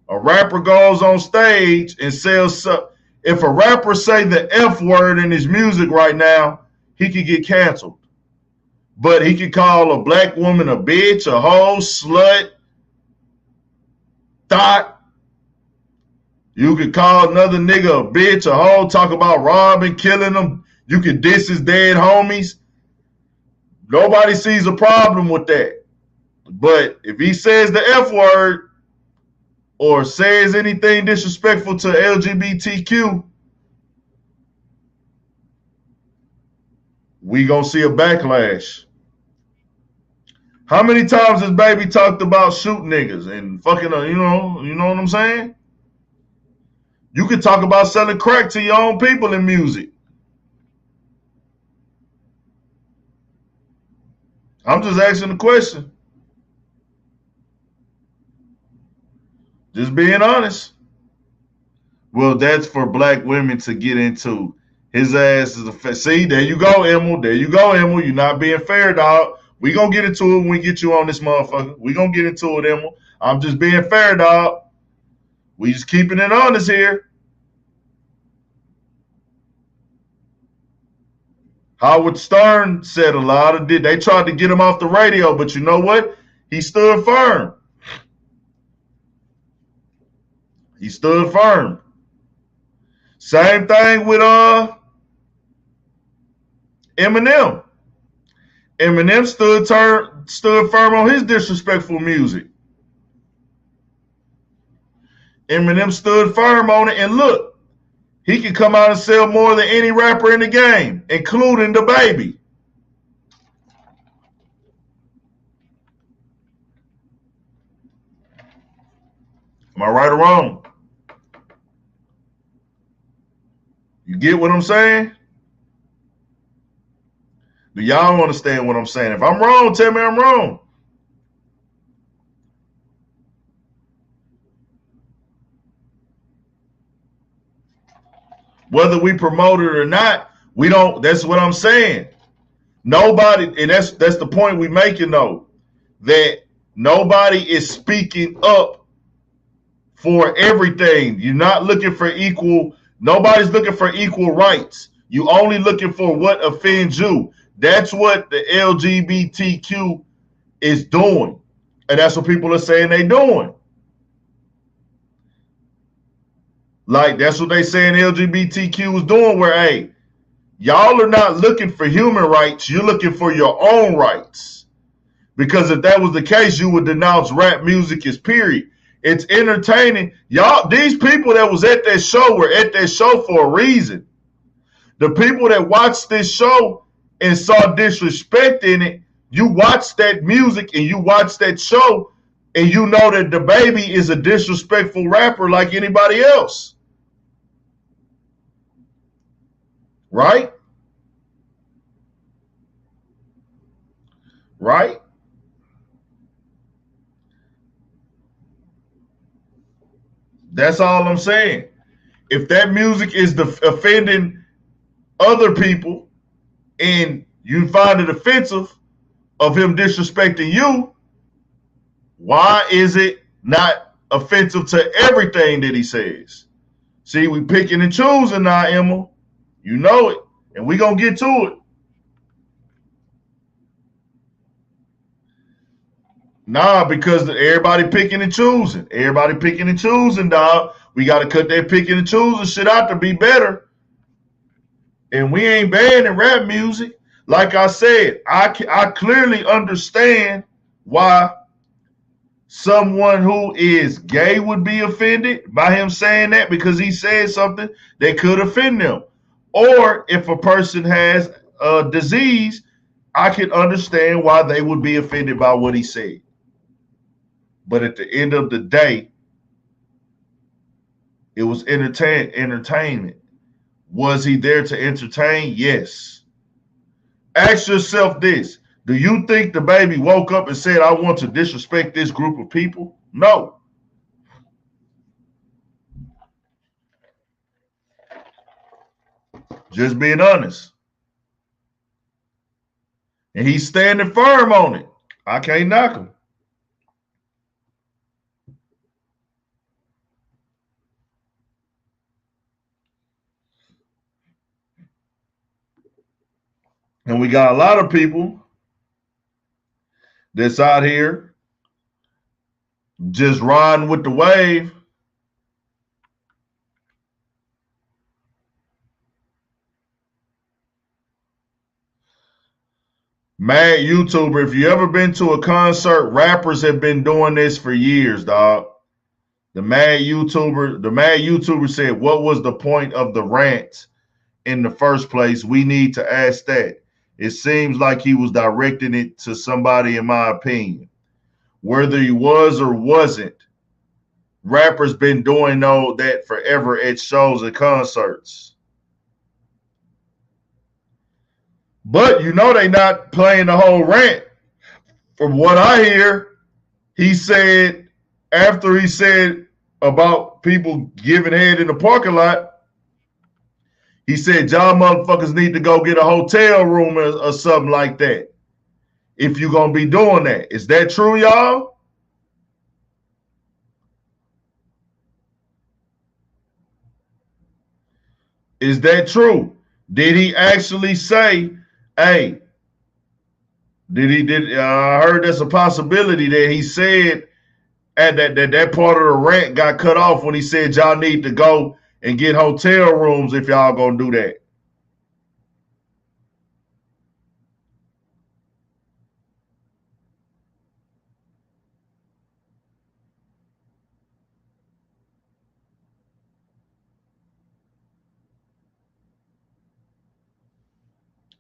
A rapper goes on stage and sells stuff. If a rapper say the F word in his music right now, he could get canceled. But he could call a black woman a bitch, a hoe, slut, thought. You could call another nigga a bitch, a hoe, talk about robbing, killing them. You could diss his dead homies. Nobody sees a problem with that. But if he says the F word or says anything disrespectful to LGBTQ, we gonna see a backlash. How many times has Baby talked about shoot niggas and fucking, you know what I'm saying? You could talk about selling crack to your own people in music. I'm just asking the question. Just being honest. Well, that's for black women to get into. His ass is a see, there you go, Emil. There you go, Emil. You're not being fair, dog. We gonna get into it when we get you on this motherfucker. We gonna get into it, Emil. I'm just being fair, dog. We just keeping it honest here. Howard Stern said a lot of it. They tried to get him off the radio, but you know what? He stood firm. He stood firm. Same thing with Eminem. Eminem stood firm on his disrespectful music. Eminem stood firm on it, and look, he can come out and sell more than any rapper in the game, including the Baby. Am I right or wrong? You get what I'm saying? Do y'all understand what I'm saying? If I'm wrong, tell me I'm wrong. Whether we promote it or not, we don't. That's what I'm saying. Nobody, and that's the point we making though, that nobody is speaking up for everything. You're not looking for equal. Nobody's looking for equal rights. You only looking for what offends you. That's what the LGBTQ is doing, and that's what people are saying they doing. Like that's what they saying LGBTQ is doing. Where hey, y'all are not looking for human rights. You're looking for your own rights. Because if that was the case, you would denounce rap music as period. It's entertaining. Y'all, these people that was at that show were at that show for a reason. The people that watched this show and saw disrespect in it, you watch that music and you watch that show and you know that the baby is a disrespectful rapper like anybody else. Right? Right? That's all I'm saying. If that music is offending other people and you find it offensive of him disrespecting you, why is it not offensive to everything that he says? See, we picking and choosing now, Emma. You know it. And we going to get to it. Nah, because everybody picking and choosing. Everybody picking and choosing, dog. We got to cut that picking and choosing shit out to be better. And we ain't banning rap music. Like I said, I clearly understand why someone who is gay would be offended by him saying that because he said something that could offend them. Or if a person has a disease, I can understand why they would be offended by what he said. But at the end of the day, it was entertainment. Was he there to entertain? Yes. Ask yourself this. Do you think the baby woke up and said, I want to disrespect this group of people? No. Just being honest. And he's standing firm on it. I can't knock him. And we got a lot of people that's out here just riding with the wave. Mad YouTuber, if you ever been to a concert, rappers have been doing this for years, dog. The mad YouTuber said, what was the point of the rant in the first place? We need to ask that. It seems like he was directing it to somebody, in my opinion. Whether he was or wasn't, rappers been doing all that forever at shows and concerts. But you know they not playing the whole rant. From what I hear, he said, after he said about people giving head in the parking lot, he said, y'all motherfuckers need to go get a hotel room or something like that if you're going to be doing that. Is that true, y'all? Is that true? Did he actually say, hey, I heard that's a possibility that he said that part of the rant got cut off when he said y'all need to go and get hotel rooms if y'all gonna do that.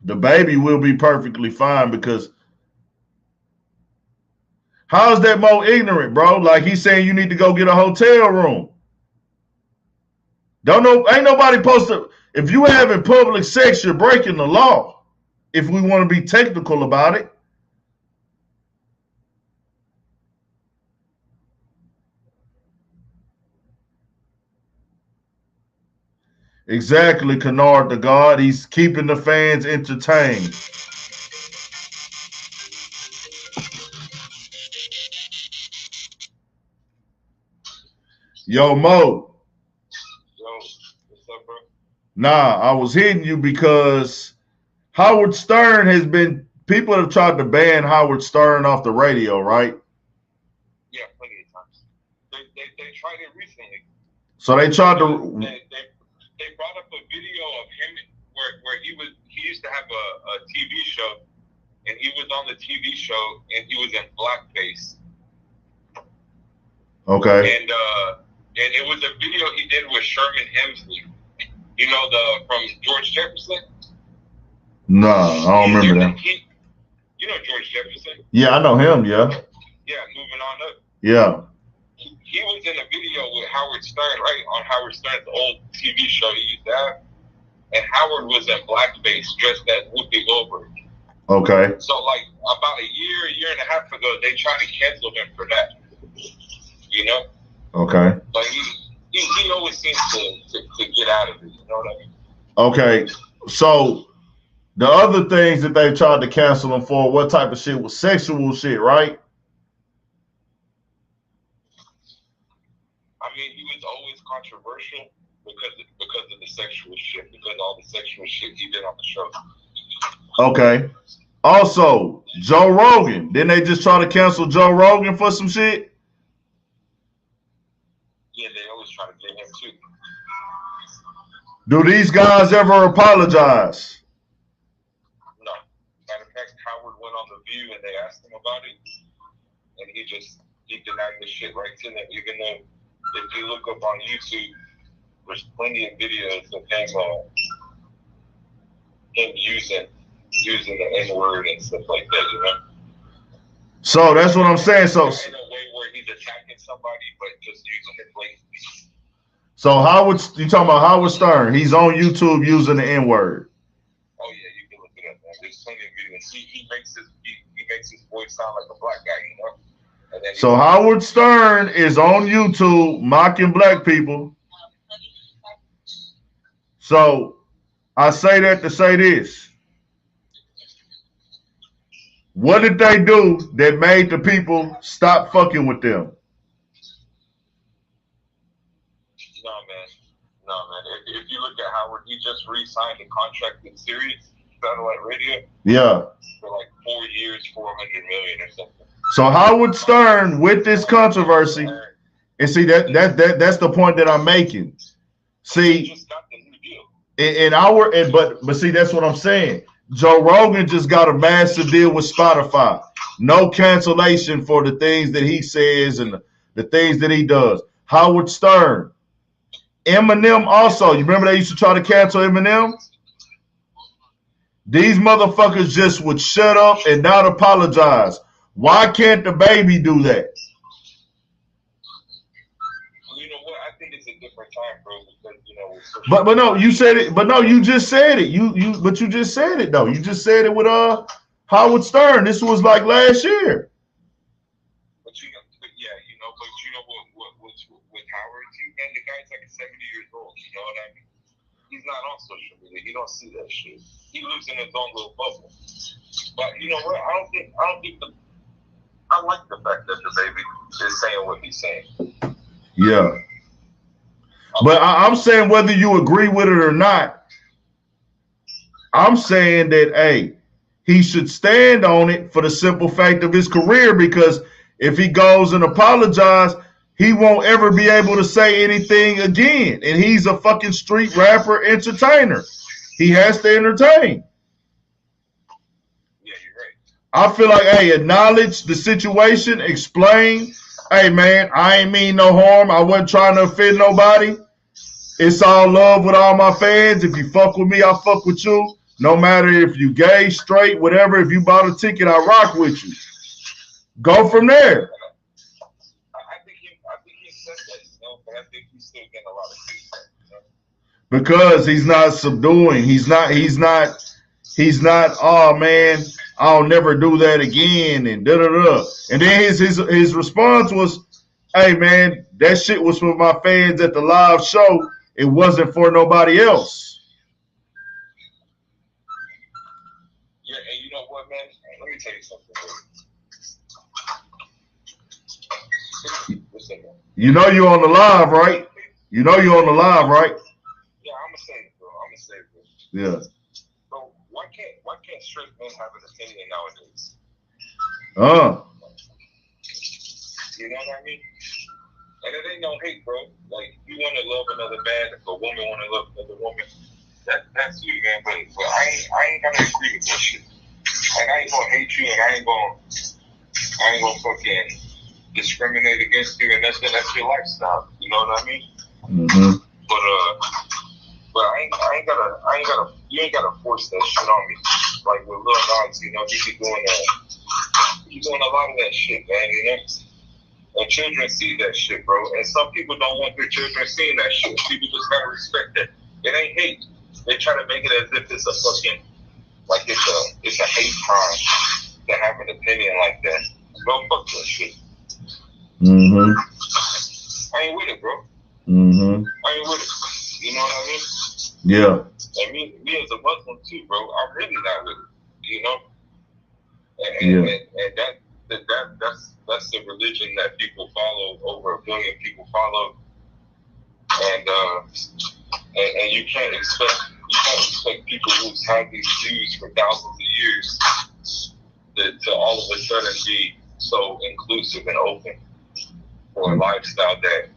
The baby will be perfectly fine because how is that more ignorant, bro? Like he's saying you need to go get a hotel room. Don't know, ain't nobody supposed to. If you having public sex, you're breaking the law. If we want to be technical about it. Exactly, Kennard the God. He's keeping the fans entertained. Yo, Mo. Yo, what's up, bro? Nah, I was hitting you because Howard Stern has been. People have tried to ban Howard Stern off the radio, right? Yeah, plenty of times. They tried it recently. So they tried to. They brought up a video of him where he used to have a TV show, and he was on the TV show, and he was in blackface. Okay. And it was a video he did with Sherman Hemsley. You know, from George Jefferson? No, I don't remember that. You know George Jefferson? Yeah, I know him, yeah. Yeah, moving on up. Yeah. He was in a video with Howard Stern, right? On Howard Stern's old TV show he used to have. And Howard was in blackface, dressed as Whoopi Goldberg. Okay. So, like, about a year and a half ago, they tried to cancel him for that. You know? Okay. But he always seems to get out of it. You know what I mean? Okay. So the other things that they tried to cancel him for, what type of shit was sexual shit, right? I mean, he was always controversial because of the sexual shit, because all the sexual shit he did on the show. Okay. Also, Joe Rogan. Didn't they just try to cancel Joe Rogan for some shit? Yeah, they always try to get him too. Do these guys ever apologize? No. Matter of fact, Howard went on The View and they asked him about it, and he denied the shit right to them, even though if you look up on YouTube, there's plenty of videos of him using the N-word and stuff like that, you know? So that's what I'm saying. So in a way where he's attacking somebody, but just using it blatantly. So you talking about Howard Stern? He's on YouTube using the N-word. Oh yeah, you can look it up, man. There's plenty of videos. He makes his voice sound like a black guy, you know? And then So Howard Stern is on YouTube mocking black people. So I say that to say this. What did they do that made the people stop fucking with them? No, man. If you look at Howard, he just re-signed a contract with Sirius Satellite Radio. Yeah. For like 4 years, $400 million or something. So Howard Stern, with this controversy, and see that's the point that I'm making. See, he just got the new deal. but see, that's what I'm saying. Joe Rogan just got a massive deal with Spotify. No cancellation for the things that he says and the things that he does. Howard Stern. Eminem also. You remember they used to try to cancel Eminem? These motherfuckers just would shut up and not apologize. Why can't the baby do that? You know what? I think it's a different time, bro. Because But no, you said it. But no, you just said it. You just said it though. You just said it with Howard Stern. This was like last year. But you know what's with Howard? Man, the guy's like 70 years old. You know what I mean? He's not on social media. You don't see that shit. He lives in his own little bubble. But you know what? I like the fact that the baby is saying what he's saying. Yeah. But I'm saying whether you agree with it or not, I'm saying that, hey, he should stand on it for the simple fact of his career, because if he goes and apologizes, he won't ever be able to say anything again. And he's a fucking street rapper entertainer. He has to entertain. Yeah, you're right. I feel like, hey, acknowledge the situation, explain, hey, man, I ain't mean no harm. I wasn't trying to offend nobody. It's all love with all my fans. If you fuck with me, I fuck with you. No matter if you gay, straight, whatever. If you bought a ticket, I rock with you. Go from there. I think he said that, but I think he's still getting a lot of feedback. Because he's not subduing. He's not, oh man, I'll never do that again and da-da-da. And then his response was, hey man, that shit was for my fans at the live show. It wasn't for nobody else. Yeah, and you know what, man? Let me tell you something. Listen, man. You know you're on the live, right? You know you're on the live, right? Yeah, I'm gonna say it, bro. I'm gonna say it, bro. Yeah. So why can't straight men have an opinion nowadays? You know what I mean? And it ain't no hate, bro. Like, you want to love another man, if a woman want to love another woman, that's you, man. But I ain't gonna agree with that shit. Like, I ain't gonna hate you, and I ain't gonna fucking discriminate against you, and that's your lifestyle. You know what I mean? Mm-hmm. But I ain't gotta. You ain't gotta force that shit on me. Like with Lil Nas, you know, he be doing a lot of that shit, man. You know. And children see that shit, bro. And some people don't want their children seeing that shit. People just gotta respect that. It ain't hate. They try to make it as if it's a fucking, like it's a hate crime to have an opinion like that. Bro, fuck that shit. Mm-hmm. I ain't with it, bro. Mm-hmm. I ain't with it. You know what I mean? Yeah. And me as a Muslim too, bro. I'm really not with it. You know? And that's the religion that people follow. Over 1 billion people follow, and you can't expect people who's had these views for thousands of years to all of a sudden be so inclusive and open for a lifestyle that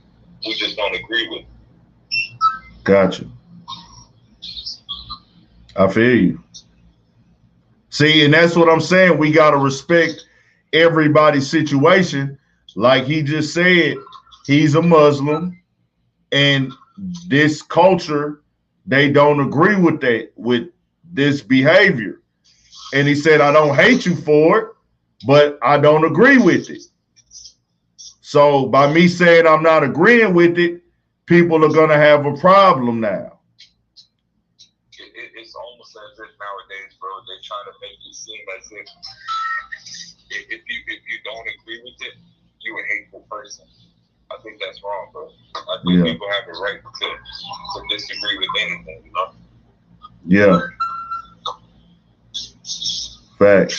we just don't agree with. Gotcha. I feel you. See, and that's what I'm saying. We got to respect everybody's situation. Like he just said, he's a Muslim, and this culture, they don't agree with that, with this behavior. And he said, I don't hate you for it, but I don't agree with it. So by me saying I'm not agreeing with it, people are going to have a problem now. It's almost as if nowadays, bro, they're trying to make you seem as if you don't agree with it, you're a hateful person. I think that's wrong, bro. I think people have a right to disagree with anything, you know? Yeah. Facts.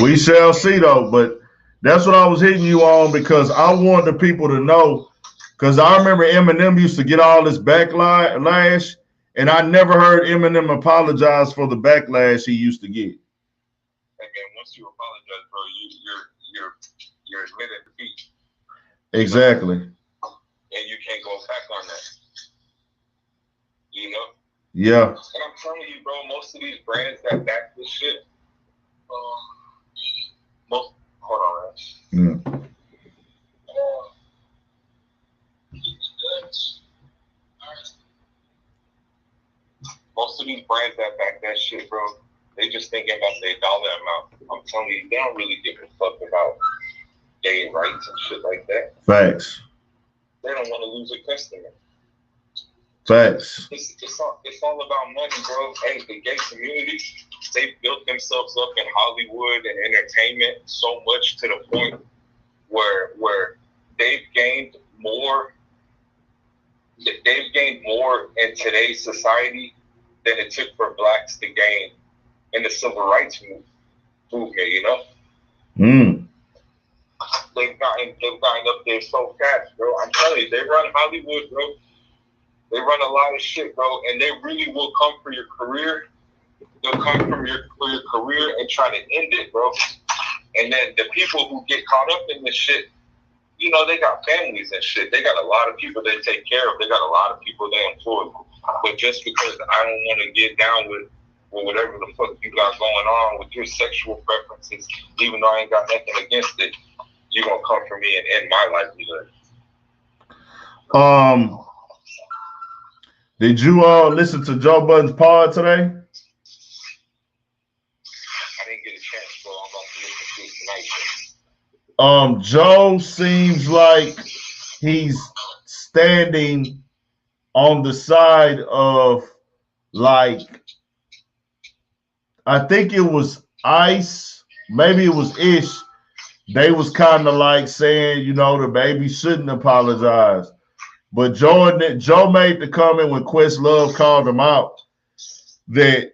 We shall see, though, but that's what I was hitting you on because I want the people to know, because I remember Eminem used to get all this backlash, and I never heard Eminem apologize for the backlash he used to get. Hey, man, once you apologize, bro, you're admitting defeat. Exactly. And you can't go back on that. You know? Yeah. And I'm telling you, bro, most of these brands that back this shit, hold on, man. Yeah. Most of these brands that back that shit, bro, they just thinking about their dollar amount. I'm telling you, they don't really give a fuck about gay rights and shit like that. Facts. They don't want to lose a customer. Facts. It's all about money, bro. Hey, the gay community, they built themselves up in Hollywood and entertainment so much to the point where they've gained more in today's society than it took for blacks to gain in the civil rights movement, you know? Mm. They've gotten up there so fast, bro. I'm telling you, they run Hollywood, bro. They run a lot of shit, bro, and they really will come for your career. They'll come for your career and try to end it, bro. And then the people who get caught up in this shit, you know, they got families and shit. They got a lot of people they take care of. They got a lot of people they employ. But just because I don't want to get down with whatever the fuck you got going on with your sexual preferences, even though I ain't got nothing against it, you're going to come for me and end my livelihood. Did you listen to Joe Budden's pod today? I didn't get a chance, bro. I'm about to listen to it tonight. Joe seems like he's standing on the side of, like, I think it was Ice, maybe it was Ish. They was kind of like saying, you know, the baby shouldn't apologize. But Joe made the comment when Questlove called him out that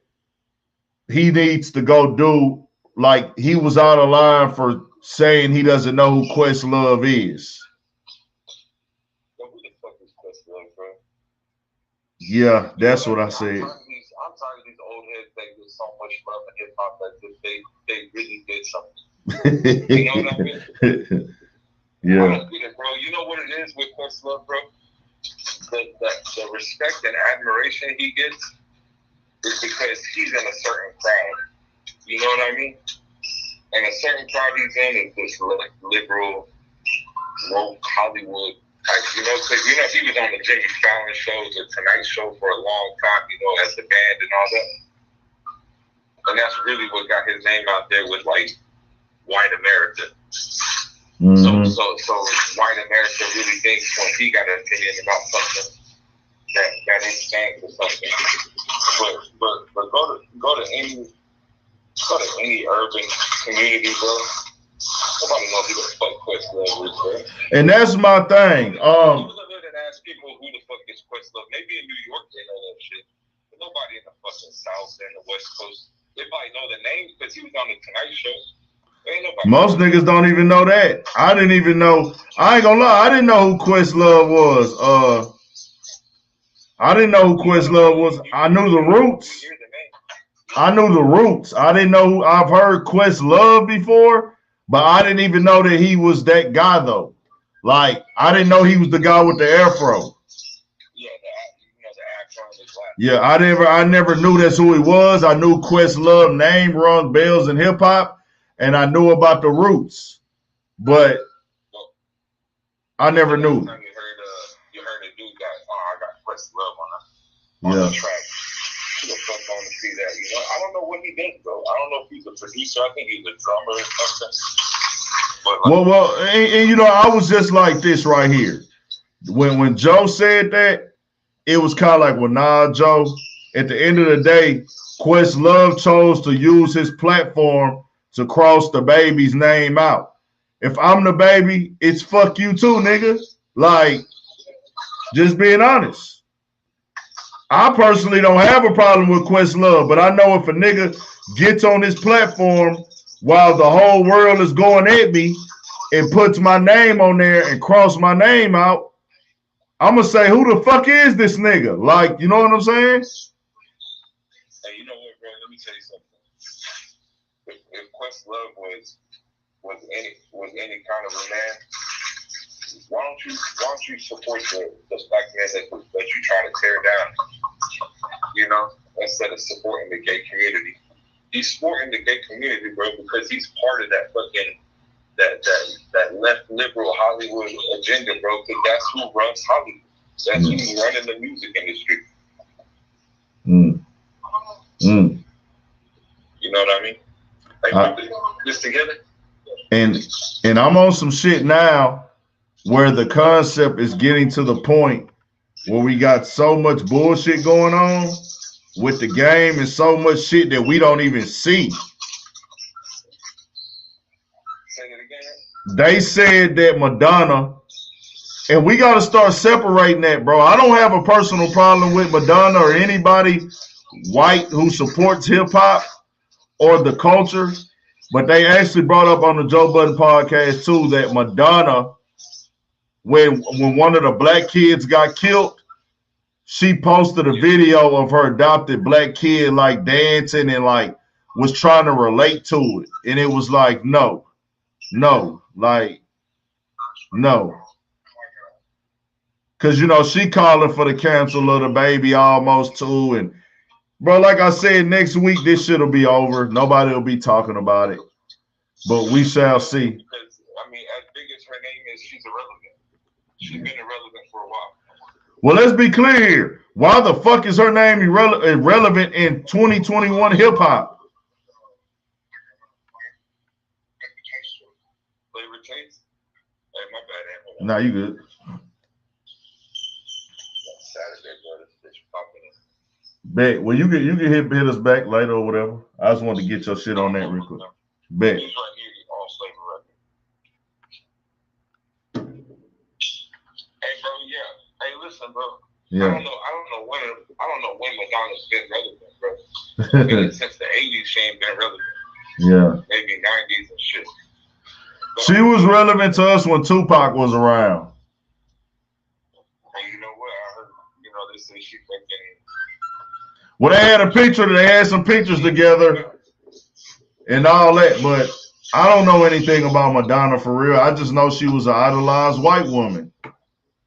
he needs to go do, like, he was out of line for saying he doesn't know who Questlove is. So who the fuck is Questlove, bro? Yeah, that's what I said. I'm tired of these old heads that get so much love in hip hop as if they really did something. You know what I mean? Yeah. I don't get it, bro. You know what it is with Questlove, bro? The respect and admiration he gets is because he's in a certain crowd. You know what I mean? And a certain crowd he's in is this liberal, woke Hollywood type. You know, because he was on the Jimmy Fallon show, the Tonight Show for a long time. You know, as the band and all that. And that's really what got his name out there with like white America. Mm-hmm. So white America really thinks when he got an opinion about something that ain't stands for something. But go to any urban community, bro. Nobody knows who the fuck Questlove is, bro. And that's my thing. Go to the hood and ask people who the fuck is Questlove. Maybe in New York they know that shit. But nobody in the fucking South and the West Coast. They probably know the name because he was on the Tonight Show. Most niggas don't even know that. I didn't even know. I ain't gonna lie. I didn't know who Questlove was. I didn't know who Questlove was. I knew the Roots. I didn't know who. I've heard Questlove before, but I didn't even know that he was that guy though. Like I didn't know he was the guy with the afro. Yeah, I never knew that's who he was. I knew Questlove name rung bells in hip hop. And I knew about the Roots, but I never knew. You heard a dude I got Questlove on the track. Who the fuck going to see that? You know, I don't know what he did, bro. I don't know if he's a producer. I think he's a drummer or something. But well, and you know, I was just like this right here. When Joe said that, it was kind of like, well, nah, Joe. At the end of the day, Questlove chose to use his platform to cross the baby's name out. If I'm the baby, it's fuck you too, nigga. Like, just being honest. I personally don't have a problem with Questlove, but I know if a nigga gets on his platform while the whole world is going at me and puts my name on there and cross my name out, I'm going to say, who the fuck is this nigga? Like, you know what I'm saying? Hey, you know what, bro? Let me tell you something. If Questlove was any kind of a man, why don't you support the black man that you try to tear down? You know, instead of supporting the gay community. He's supporting the gay community, bro, because he's part of that fucking that left liberal Hollywood agenda, bro. Because that's who runs Hollywood. That's who's running the music industry. You know what I mean? Like, put this together. And I'm on some shit now where the concept is getting to the point where we got so much bullshit going on with the game and so much shit that we don't even see. Say that again. They said that Madonna, and we got to start separating that, bro. I don't have a personal problem with Madonna or anybody white who supports hip hop or the culture, but they actually brought up on the Joe Budden podcast too that Madonna, when one of the black kids got killed, she posted a video of her adopted black kid like dancing and like was trying to relate to it. And it was like, no. Cause you know, she calling for the cancel of the baby almost too. And bro, like I said, next week this shit'll be over. Nobody will be talking about it. But we shall see. Because, I mean, as big as her name is, she's irrelevant. She's been irrelevant for a while. Well, let's be clear here. Why the fuck is her name irrelevant in 2021 hip hop? Flavor Chase? Hey, my bad. Nah, you good. Saturday, bro. This bitch popping in. Bet. Well, you can hit us back later or whatever. I just wanted to get your shit on that real quick. Bet. He's right here on Flavor Record. Hey, bro, yeah. Hey, listen, bro. Yeah. I don't know when Madonna's been relevant, bro. Since the 80s, she ain't been relevant. Yeah. Maybe 90s and shit. She was relevant to us when Tupac was around. And you know what? I heard, they say she fucking. Well, they had a picture. They had some pictures together and all that, but I don't know anything about Madonna for real. I just know she was an idolized white woman.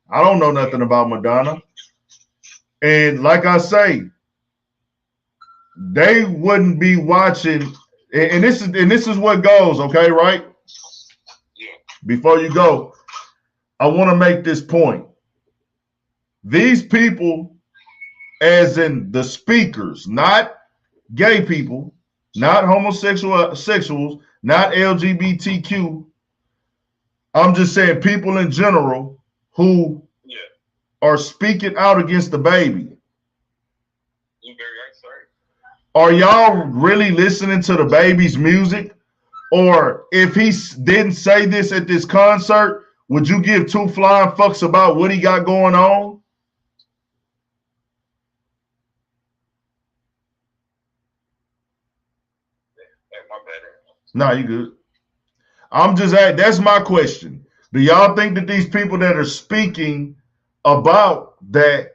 I don't know nothing about Madonna. And like I say, they wouldn't be watching. And this is what goes, okay, right? Yeah. Before you go, I want to make this point. These people, as in the speakers, not gay people, not homosexuals, not LGBTQ. I'm just saying people in general who are speaking out against the baby. Are y'all really listening to the baby's music? Or if he didn't say this at this concert, would you give two flying fucks about what he got going on? No, you good. I'm just at, that's my question. Do y'all think that these people that are speaking about that,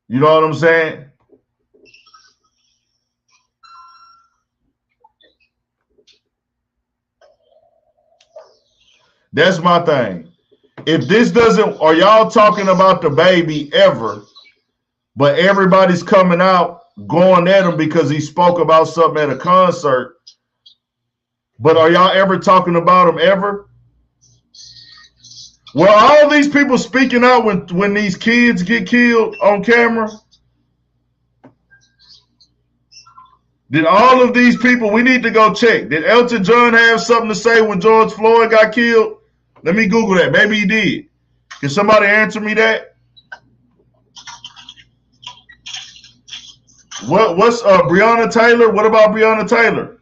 you know what I'm saying? That's my thing. If this doesn't, are y'all talking about the baby ever, but everybody's coming out going at him because he spoke about something at a concert, but are y'all ever talking about him ever? Well, all these people speaking out when these kids get killed on camera, did all of these people, we need to go check. Did Elton John have something to say when George Floyd got killed? Let me Google that. Maybe he did. Can somebody answer me that? What's Breonna Taylor? What about Breonna Taylor?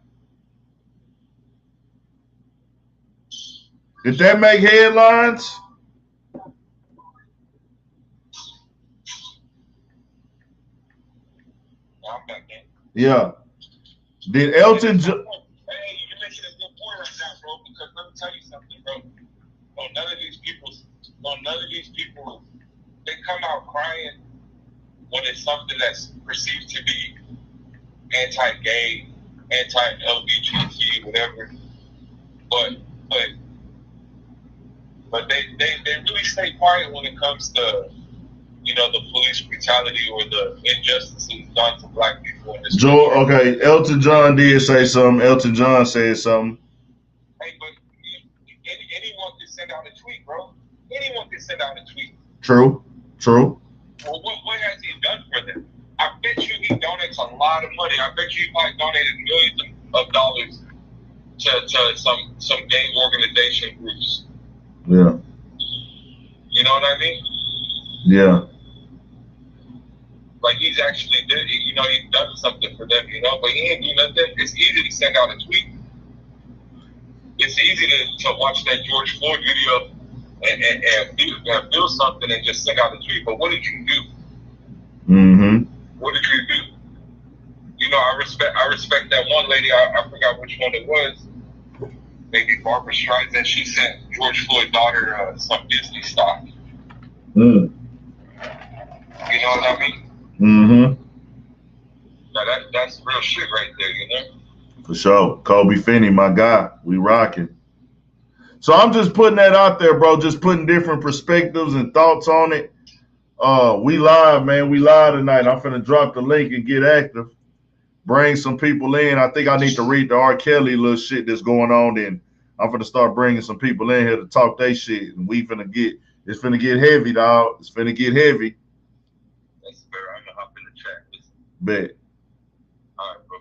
Did that make headlines? Yeah. Did Elton John? Hey, you're making a good point right now, bro. Because let me tell you something, bro. None of these people, they come out crying when it's something that's perceived to be anti-gay, anti-LGBT, whatever. But they really stay quiet when it comes to, the police brutality or the injustices done to black people in this country. Okay, Elton John did say something. Elton John said something. Hey, but anyone can send out a tweet, bro. Anyone can send out a tweet. True. Well, what has he done for them? I bet you he donates a lot of money. I bet you he probably donated millions of dollars to some gay organization groups. Yeah. You know what I mean? Yeah. Like he's actually did, he's done something for them, but he ain't do nothing. It's easy to send out a tweet. It's easy to watch that George Floyd video and feel something and just send out a tweet. But what did you do? Mm-hmm. What did you do? I respect that one lady. I forgot which one it was. Maybe Barbara Streisand. She sent George Floyd's daughter some Disney stock. Mm. You know what I mean? Mm-hmm. Now that's real shit right there, For sure. Kobe Finney, my guy. We rocking. So I'm just putting that out there, bro. Just putting different perspectives and thoughts on it. We live, man. We live tonight. I'm finna drop the link and get active. Bring some people in. I think I need to read the R. Kelly little shit that's going on. Then I'm finna start bringing some people in here to talk they shit. And it's finna get heavy, dog. It's finna get heavy. That's fair. I'm gonna hop in the chat. Bet. All right, bro.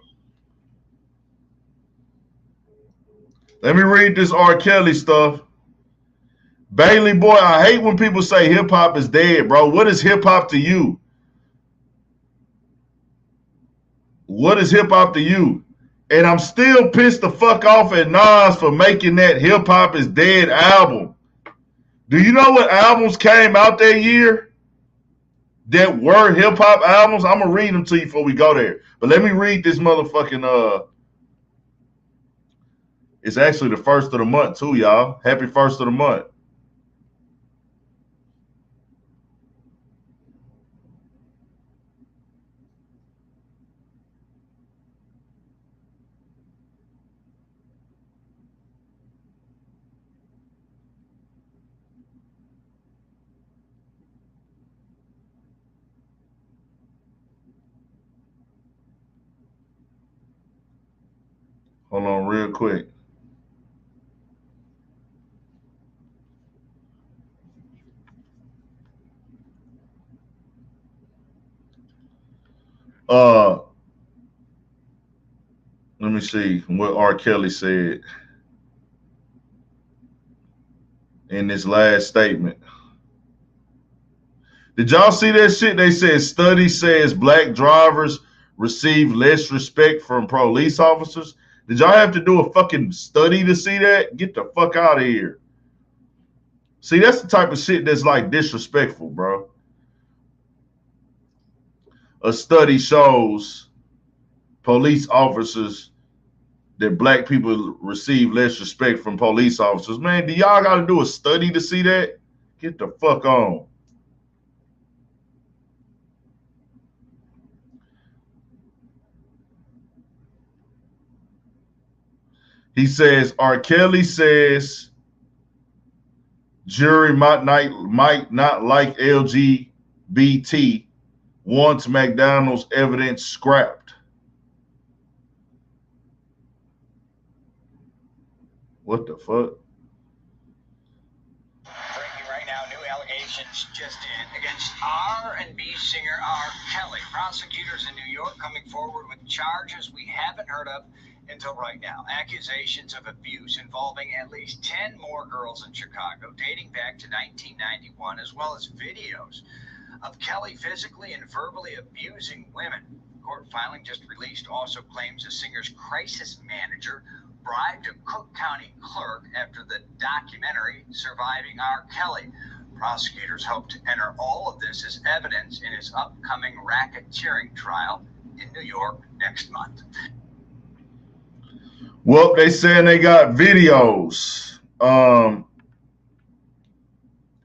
Let me read this R. Kelly stuff. Bailey boy, I hate when people say hip hop is dead, bro. What is hip hop to you? What is hip hop to you? And I'm still pissed the fuck off at Nas for making that hip hop is dead album. Do you know what albums came out that year that were hip hop albums? I'm gonna read them to you before we go there. But let me read this motherfucking It's actually the first of the month too, y'all. Happy first of the month. Hold on real quick. Let me see what R. Kelly said in this last statement. Did y'all see that shit? They said study says black drivers receive less respect from police officers. Did y'all have to do a fucking study to see that? Get the fuck out of here. See, that's the type of shit that's like disrespectful, bro. A study shows police officers that black people receive less respect from police officers. Man, do y'all got to do a study to see that? Get the fuck on. He says, R. Kelly says jury might not like LGBT, wants McDonald's evidence scrapped. What the fuck? Breaking right now, new allegations just in against R&B singer R. Kelly. Prosecutors in New York coming forward with charges we haven't heard of until right now. Accusations of abuse involving at least 10 more girls in Chicago dating back to 1991, as well as videos of Kelly physically and verbally abusing women. Court filing just released also claims the singer's crisis manager bribed a Cook County clerk after the documentary Surviving R. Kelly. Prosecutors hope to enter all of this as evidence in his upcoming racketeering trial in New York next month. Well, they saying they got videos.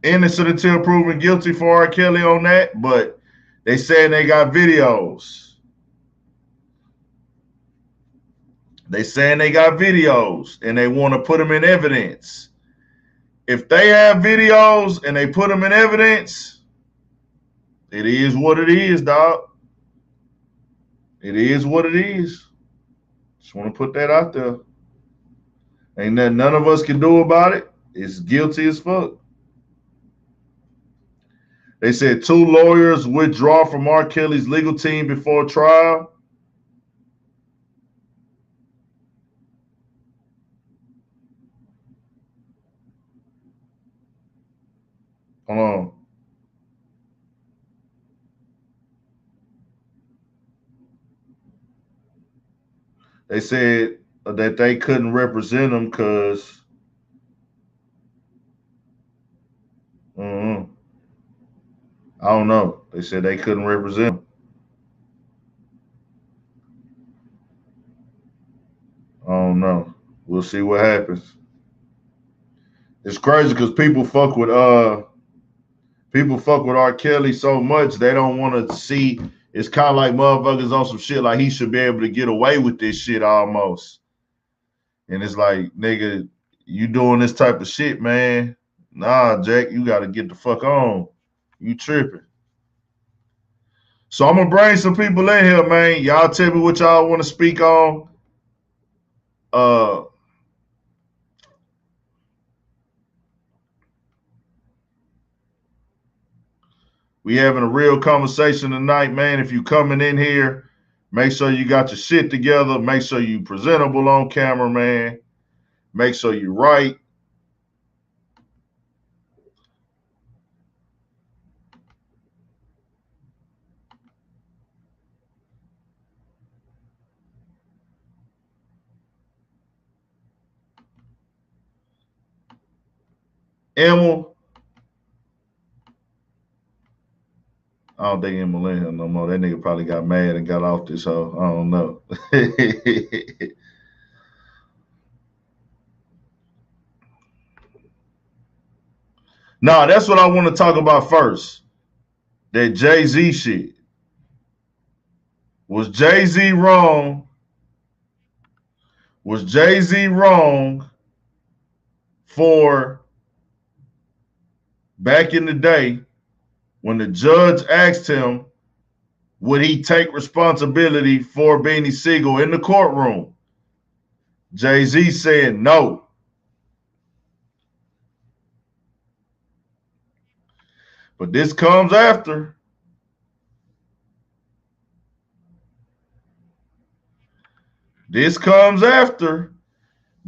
Innocent until proven guilty for R. Kelly on that, but they saying they got videos. They saying they got videos and they want to put them in evidence. If they have videos and they put them in evidence, it is what it is, dog. It is what it is. Just want to put that out there. Ain't nothing none of us can do about it. It's guilty as fuck. They said 2 lawyers withdraw from R. Kelly's legal team before trial. Hold on. They said that they couldn't represent him because I don't know. They said they couldn't represent him. I don't know. We'll see what happens. It's crazy because people fuck with R. Kelly so much they don't want to see. It's kind of like motherfuckers on some shit like he should be able to get away with this shit almost. And it's like, nigga, you doing this type of shit, man. Nah, Jack, you got to get the fuck on. You tripping. So I'm going to bring some people in here, man. Y'all tell me what y'all want to speak on. We having a real conversation tonight, man. If you coming in here, make sure you got your shit together. Make sure you presentable on camera, man. Make sure you right. Emil. I don't think Emil in here no more. That nigga probably got mad and got off this hoe. I don't know. Nah, that's what I want to talk about first. That Jay-Z shit. Was Jay-Z wrong? Was Jay-Z wrong for back in the day when the judge asked him, would he take responsibility for Beanie Siegel in the courtroom? Jay-Z said no. But this comes after. This comes after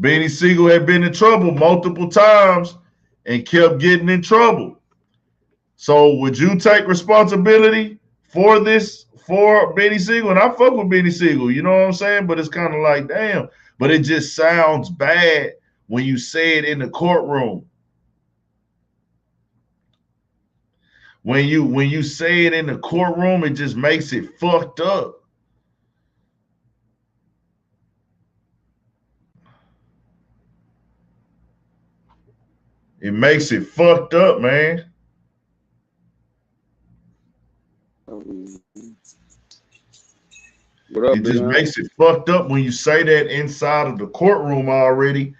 Beanie Siegel had been in trouble multiple times and kept getting in trouble. So would you take responsibility for this, for Beanie Siegel? And I fuck with Beanie Siegel, you know what I'm saying? But it's kind of like, damn. But it just sounds bad when you say it in the courtroom. When you say it in the courtroom, it just makes it fucked up. It makes it fucked up, man. What up, it just man? makes it fucked up when you say that inside of the courtroom already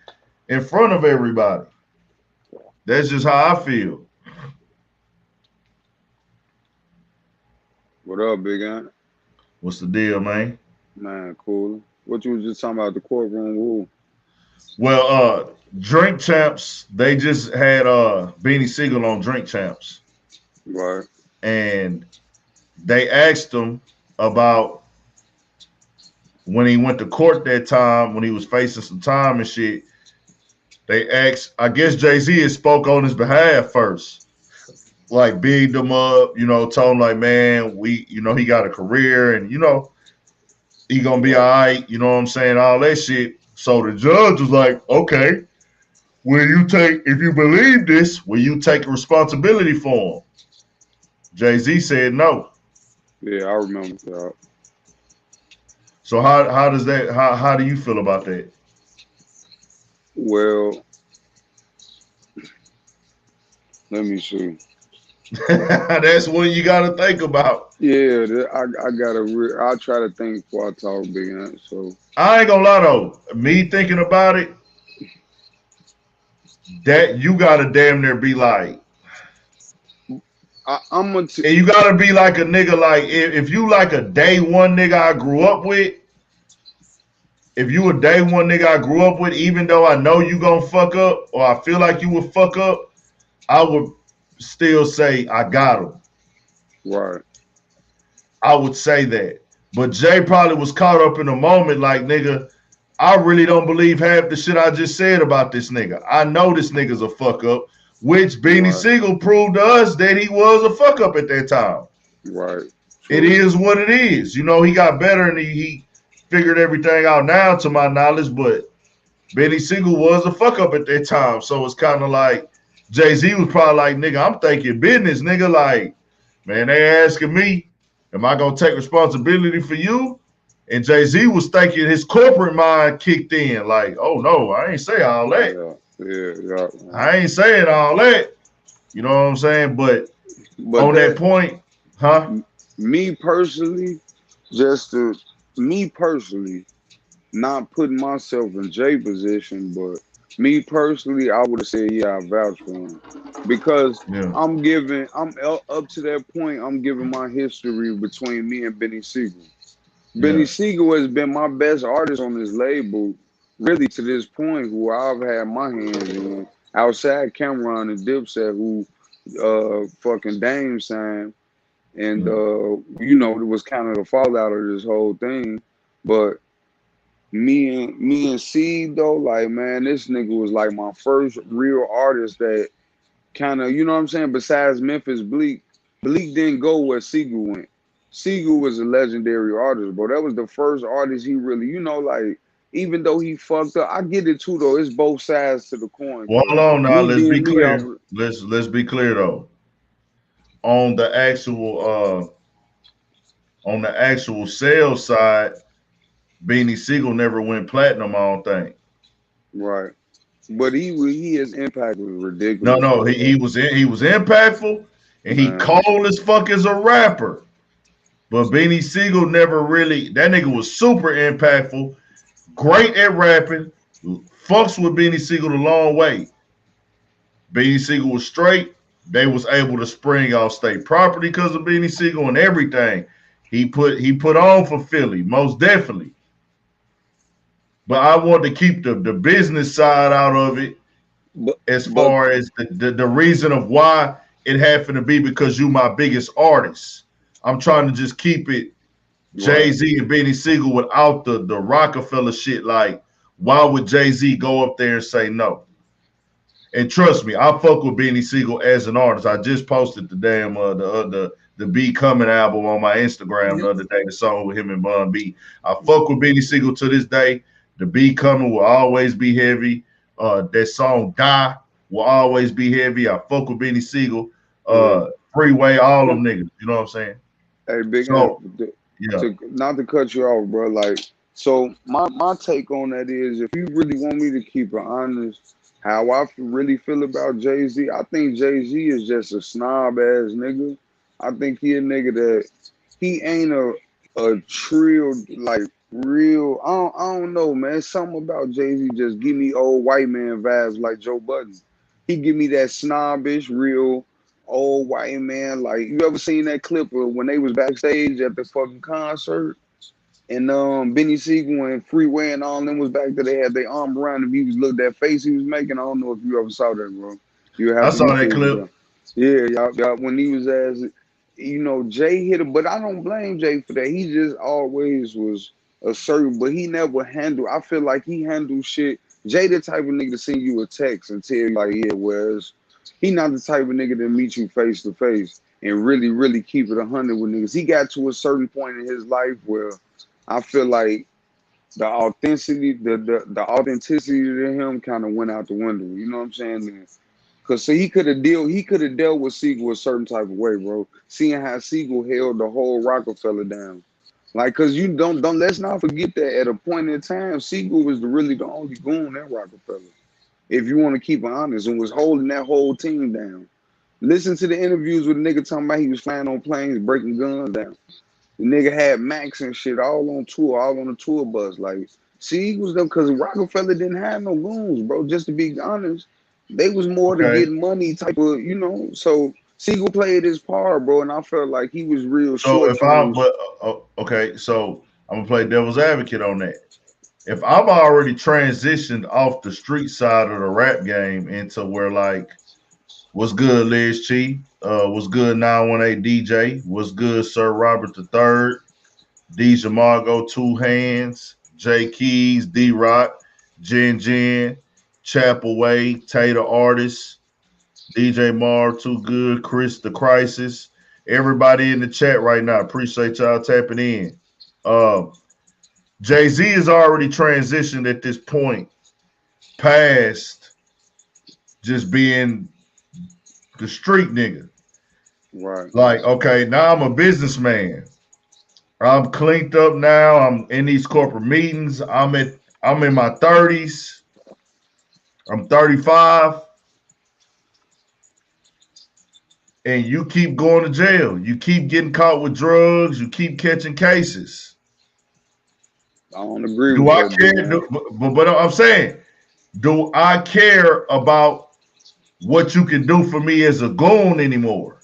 in front of everybody. That's just how I feel. What up, big aunt? What's the deal, man? Man, cool. What you was just talking about the courtroom? Who? Well, Drink Champs, they just had Beanie Siegel on Drink Champs. Right. And they asked him about when he went to court that time, when he was facing some time and shit. They asked, I guess Jay-Z had spoke on his behalf first. Like bigged him up, you know, told him like, man, he got a career and, he gonna be all right, you know what I'm saying, all that shit. So the judge was like, okay, if you believe this, will you take responsibility for him? Jay-Z said no. Yeah, I remember that. So how do you feel about that? Well, let me see. That's what you got to think about. Yeah, I try to think before I talk, big aunt. So I ain't gonna lie though, me thinking about it, that you gotta damn near be like, I'm gonna. And you gotta be like a nigga, like if you like a day one nigga I grew up with, if you a day one nigga I grew up with, even though I know you gonna fuck up or I feel like you would fuck up, I would still say I got him. Right. I would say that. But Jay probably was caught up in the moment like, nigga, I really don't believe half the shit I just said about this nigga. I know this nigga's a fuck up, which Beanie Siegel proved to us that he was a fuck up at that time. Right. It is what it is. You know, he got better and he figured everything out now, to my knowledge, but Beanie Siegel was a fuck up at that time. So it's kind of like Jay-Z was probably like, nigga, I'm thinking business, nigga. Like, man, they asking me, am I going to take responsibility for you? And Jay-Z was thinking his corporate mind kicked in. Like, oh, no, I ain't say all that. Yeah. I ain't saying all that. You know what I'm saying? But on that point, huh? Me personally, not putting myself in Jay's position, but me personally, I would have said, yeah, I vouch for him. Because I'm up to that point, I'm giving my history between me and Beanie Siegel. Beanie Siegel has been my best artist on this label, really to this point, who I've had my hands in. Outside Cameron and Dipset, who fucking Dame signed. And, it was kind of the fallout of this whole thing. But me and Seed, though, like, man, this nigga was like my first real artist that kind of, you know what I'm saying, besides Memphis Bleak. Bleak didn't go where Siegel went. Siegel was a legendary artist, but that was the first artist he really, like, even though he fucked up, I get it too, though. It's both sides to the coin. Well, hold on now. Let's be clear. Let's be clear though. On the actual sales side, Beanie Siegel never went platinum, I don't think. Right. But his impact was No, ridiculous, no, bro. he was impactful and he Man, cold as fuck as a rapper. But Beanie Siegel never really. That nigga was super impactful, great at rapping. Fucks with Beanie Siegel the long way. Beanie Siegel was straight. They was able to spring off state property because of Beanie Siegel and everything. He put on for Philly, most definitely. But I want to keep the business side out of it but as but far as the reason of why it happened to be because you my biggest artist. I'm trying to just keep it right. Jay-Z and Beanie Siegel without the Rockefeller shit. Like, why would Jay-Z go up there and say no? And trust me, I fuck with Beanie Siegel as an artist. I just posted the damn the B Coming album on my Instagram the other day, the song with him and Bun B. I fuck with Beanie Siegel to this day. The B Coming will always be heavy. That song Die will always be heavy. I fuck with Beanie Siegel. Yeah. Freeway, all them niggas. You know what I'm saying? Hey, Big Amp, So yeah. to not to cut you off, bro. Like, so my take on that is, if you really want me to keep it honest, how I really feel about Jay-Z, I think Jay-Z is just a snob ass nigga. I think he a nigga that he ain't a trill like real. I don't know, man. Something about Jay-Z just give me old white man vibes like Joe Budden. He give me that snobbish, real old white man. Like, you ever seen that clip of when they was backstage at the fucking concert and Benny Siegel and Freeway and all them was back there? They had their arm around him. He was look that face he was making. I don't know if you ever saw that, bro. You I have to saw that YouTube it, clip. though. Yeah, y'all, when he was as Jay hit him, but I don't blame Jay for that. He just always was assertive, but he never handled. I feel like he handled shit. Jay the type of nigga to send you a text and tell you like, yeah, whereas he not the type of nigga to meet you face to face and really, really keep it 100 with niggas. He got to a certain point in his life where I feel like the authenticity to him kind of went out the window. You know what I'm saying? Cause so he could have dealt with Siegel a certain type of way, bro. Seeing how Siegel held the whole Rockefeller down. Like, cause you don't let's not forget that at a point in time, Siegel was really the only goon at Rockefeller. If you want to keep it honest, and was holding that whole team down. Listen to the interviews with the nigga talking about he was flying on planes, breaking guns down. The nigga had Max and shit all on tour, all on the tour bus. Like, see, he was them because Rockefeller didn't have no goons, bro. Just to be honest, they was more to Okay. get money type of, So Siegel played his part, bro, and I felt like he was real So if I'm, shortchanged. but okay, so I'm gonna play devil's advocate on that. If I'm already transitioned off the street side of the rap game into where like, what's good, Liz Chi? What's good, 918 DJ? What's good, Sir Robert the Third? DJ Margo, Two Hands, J Keys, D Rock, Jen, Chapel Way, Tater Artist, DJ Mar, Too Good, Chris the Crisis. Everybody in the chat right now, appreciate y'all tapping in. Jay-Z is already transitioned at this point past just being the street nigga. Right. Like, okay, now I'm a businessman. I'm cleaned up now. I'm in these corporate meetings. I'm in my 30s. I'm 35. And you keep going to jail. You keep getting caught with drugs. You keep catching cases. I don't agree Do with I that, big care? man. But I'm saying, do I care about what you can do for me as a goon anymore?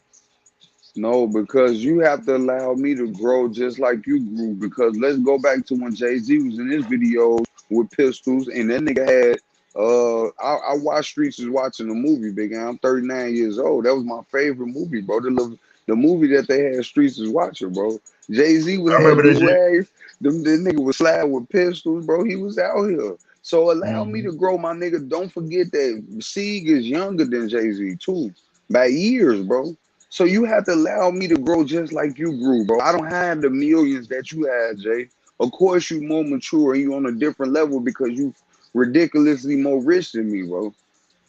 No, because you have to allow me to grow just like you grew. Because let's go back to when Jay-Z was in his videos with pistols, and that nigga had I watched Streets is watching the movie, big guy. I'm 39 years old. That was my favorite movie, bro. The movie that they had Streets is watching, bro. Jay-Z would I have remember that do shit. rags. The nigga was slide with pistols, bro. He was out here. So allow me Mm-hmm. to grow, my nigga. Don't forget that Sieg is younger than Jay-Z too, by years, bro. So you have to allow me to grow just like you grew, bro. I don't have the millions that you had, Jay. Of course, you more mature and you on a different level because you ridiculously more rich than me, bro.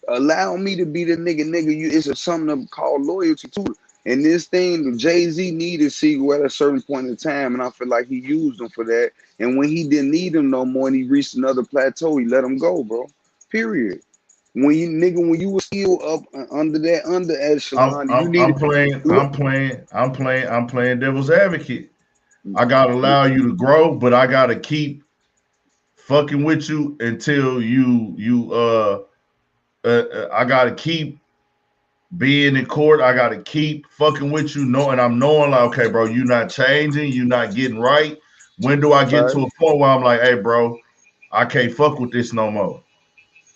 Allow me to be the nigga. It's something called loyalty too. And this thing, the Jay-Z needed Siegel at a certain point in time, and I feel like he used him for that. And when he didn't need him no more and he reached another plateau, he let him go, bro. Period. when you were still up under that under echelon, you needed. I'm playing devil's advocate. I gotta allow you to grow, but I gotta keep fucking with you until I gotta keep being in court. I gotta keep fucking with you, knowing I'm knowing like, okay, bro, you not changing, you not getting right. When do I get to a point where I'm like, hey, bro, I can't fuck with this no more?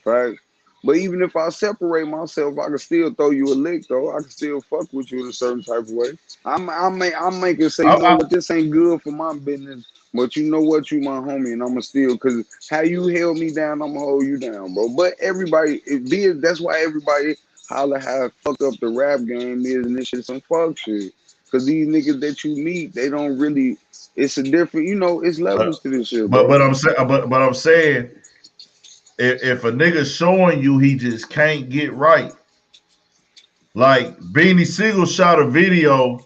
Right. But even if I separate myself, I can still throw you a lick, though. I can still fuck with you in a certain type of way. I'm making say, you know what, this ain't good for my business, but you know what, you my homie, and I'ma still, because how you held me down, I'ma hold you down, bro. But everybody, that's why everybody holler how fucked up the rap game is, and this shit some fuck shit. Because these niggas that you meet, they don't really, it's a different, it's levels to this shit, bro. But I'm saying, if a nigga showing you he just can't get right, like Beanie Siegel shot a video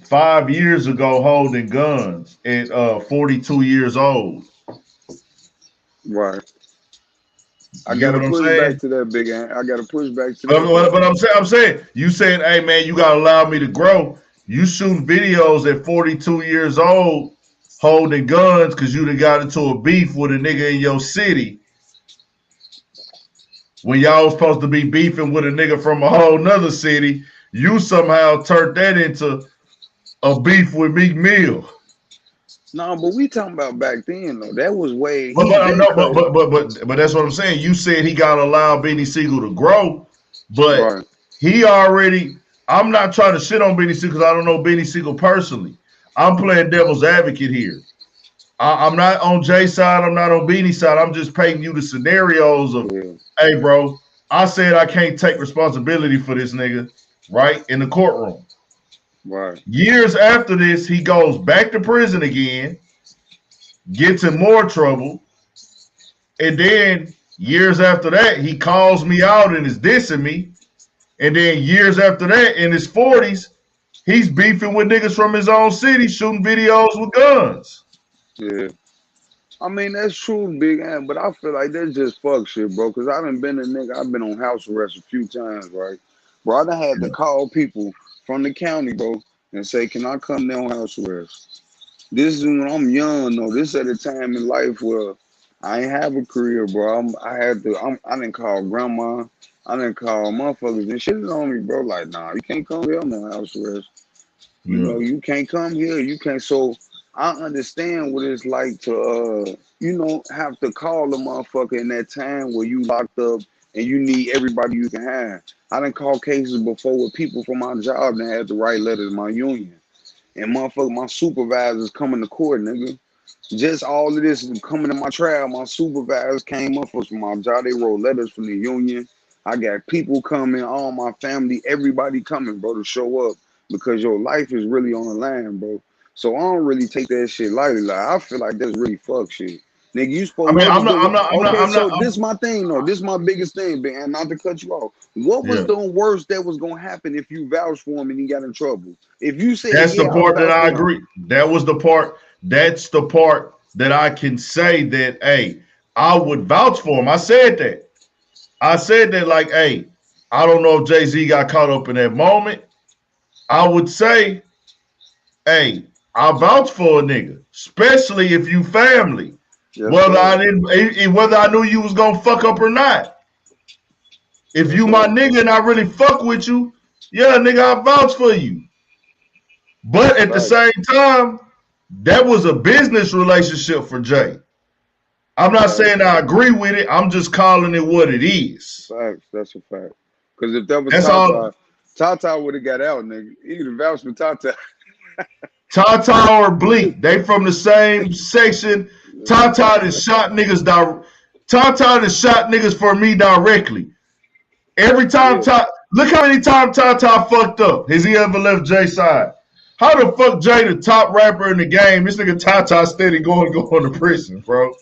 5 years ago holding guns at 42 years old. Right. I gotta push back to that big ant. I gotta push back to that. But I'm saying, you saying, hey man, you gotta allow me to grow. You shooting videos at 42 years old holding guns because you done got into a beef with a nigga in your city. When y'all was supposed to be beefing with a nigga from a whole nother city, you somehow turned that into a beef with Meek Mill. No, but we talking about back then though. That was way. But that's what I'm saying. You said he gotta allow Beanie Siegel to grow, but he already. I'm not trying to shit on Beanie Siegel because I don't know Beanie Siegel personally. I'm playing devil's advocate here. I'm not on Jay's side. I'm not on Beanie's side. I'm just painting you the scenarios of, hey, bro, I said I can't take responsibility for this nigga, right, in the courtroom. Right. Years after this, he goes back to prison again, gets in more trouble, and then years after that, he calls me out and is dissing me. And then years after that, in his 40s, he's beefing with niggas from his own city, shooting videos with guns. Yeah. I mean, that's true, big ant, but I feel like that's just fuck shit, bro, because I done been a nigga, I've been on house arrest a few times, right? Bro, I done had to call people from the county, bro, and say, can I come down on house arrest? This is when I'm young, though. This at a time in life where I ain't have a career, bro. I didn't call grandma. I didn't call motherfuckers and shit on me, bro. Like, nah, you can't come here on no house arrest. You know, you can't come here. You can't. So I understand what it's like to, have to call a motherfucker in that time where you locked up and you need everybody you can have. I done called cases before with people from my job that had to write letters to my union. And motherfucker, my supervisors coming to court, nigga. Just all of this coming to my trial, my supervisors came up from my job. They wrote letters from the union. I got people coming, all my family, everybody coming, bro, to show up because your life is really on the line, bro. So I don't really take that shit lightly. Like, I feel like that's really fuck shit. Nigga, you supposed to. This is my thing, though. This is my biggest thing, man. Not to cut you off. What was the worst that was gonna happen if you vouched for him and he got in trouble? If you said that's the part that I agree. That was the part. That's the part that I can say that, hey, I would vouch for him. I said that. I said that, like, hey, I don't know if Jay-Z got caught up in that moment. I would say, hey, I vouch for a nigga, especially if you family. Yes, whether I knew you was gonna fuck up or not. If you my nigga and I really fuck with you, yeah, nigga, I vouch for you. But at the same time, that was a business relationship for Jay. I'm not saying I agree with it. I'm just calling it what it is. Facts. That's a fact. Because if that was Tata would have got out, nigga. He could have vouched for Tata. Tata or Bleak, they from the same section. Tata has shot niggas. Tata has shot niggas for me directly. Every time look how many times Tata fucked up. Has he ever left Jay's side? How the fuck Jay the top rapper in the game? This nigga Tata steady going to prison, bro.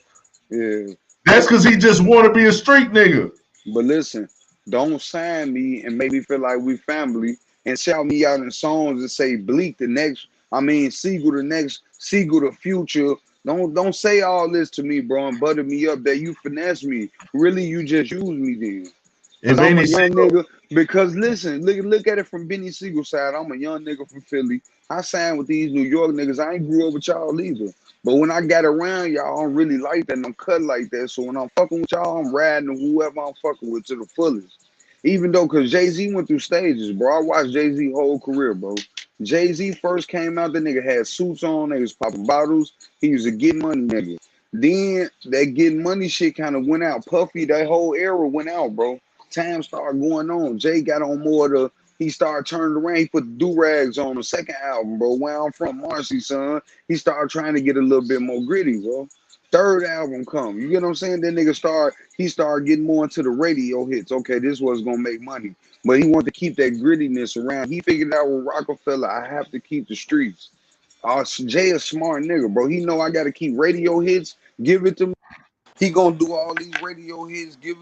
Yeah. That's because he just want to be a street nigga. But listen, don't sign me and make me feel like we family and shout me out in songs and say Bleak the next. I mean, Siegel the next, Siegel the future, Don't say all this to me, bro, and butter me up that you finesse me. Really, you just use me then. And Cause I'm a Benny young Siegel, nigga. Because listen, look at it from Benny Siegel side. I'm a young nigga from Philly. I signed with these New York niggas. I ain't grew up with y'all either. But when I got around y'all, I'm really like that and I'm cut like that. So when I'm fucking with y'all, I'm riding whoever I'm fucking with to the fullest. Even though, cause Jay-Z went through stages, bro. I watched Jay-Z whole career, bro. Jay-Z first came out, the nigga had suits on, they was popping bottles. He was a get money nigga. Then that getting money shit kind of went out. Puffy, that whole era went out, bro. Time started going on. Jay got on more of the, he started turning around. He put the do-rags on the second album, bro. Where I'm from, Marcy, son. He started trying to get a little bit more gritty, bro. Third album come. You get what I'm saying? That nigga he started getting more into the radio hits. Okay, this was gonna make money. But he wanted to keep that grittiness around. He figured out with Rockefeller, I have to keep the streets. Jay a smart nigga, bro. He know I gotta keep radio hits, give it to me. He gonna do all these radio hits, give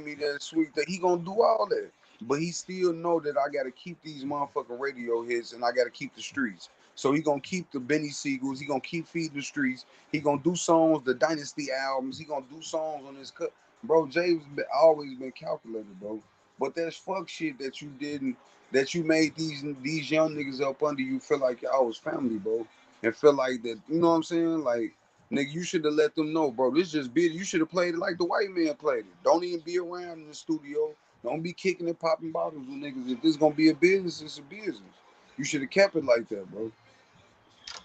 me that sweet thing. He gonna do all that. But he still know that I gotta keep these motherfucking radio hits and I gotta keep the streets. So he gonna keep the Benny Siegels, he gonna keep feeding the streets, he gonna do songs, the Dynasty albums, he gonna do songs on his cut. Bro, Jay's always been calculated, bro. But that's fuck shit that you didn't, that you made these young niggas up under you feel like y'all was family, bro. And feel like that, you know what I'm saying? Like, nigga, you should have let them know, bro. This just be. You should have played it like the white man played it. Don't even be around in the studio. Don't be kicking and popping bottles with niggas. If this gonna be a business, it's a business. You should have kept it like that, bro.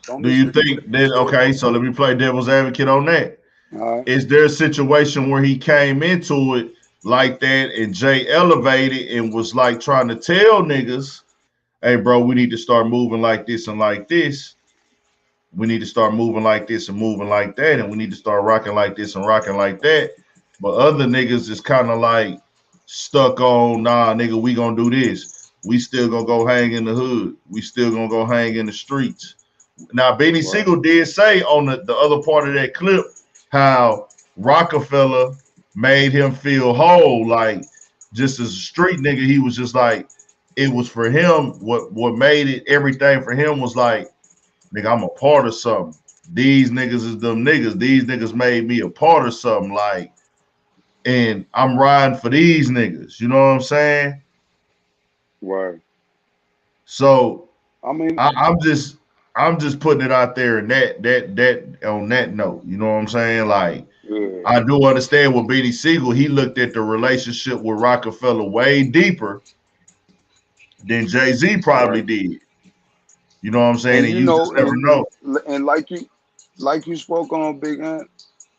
Don't do you think that? Okay, so let me play devil's advocate on that. All right. Is there a situation where he came into it like that and Jay elevated and was like trying to tell niggas, hey, bro, we need to start moving like this and like this. We need to start moving like this and moving like that. And we need to start rocking like this and rocking like that. But other niggas is kind of like stuck on, nah, nigga, we gonna do this. We still gonna go hang in the hood. We still gonna go hang in the streets. Now, Benny Siegel did say on the other part of that clip how Rockefeller made him feel whole, like just as a street nigga, he was just like, it was for him, what made it everything for him was like, nigga, I'm a part of something. These niggas is them niggas. These niggas made me a part of something, like, and I'm riding for these niggas. You know what I'm saying? Right. So I mean, I'm just putting it out there, and that on that note, you know what I'm saying? Like, yeah. I do understand with Benny Siegel, he looked at the relationship with Rockefeller way deeper than Jay-Z probably did. You know what I'm saying? And you you know, just never know. And like you spoke on, Big Ant,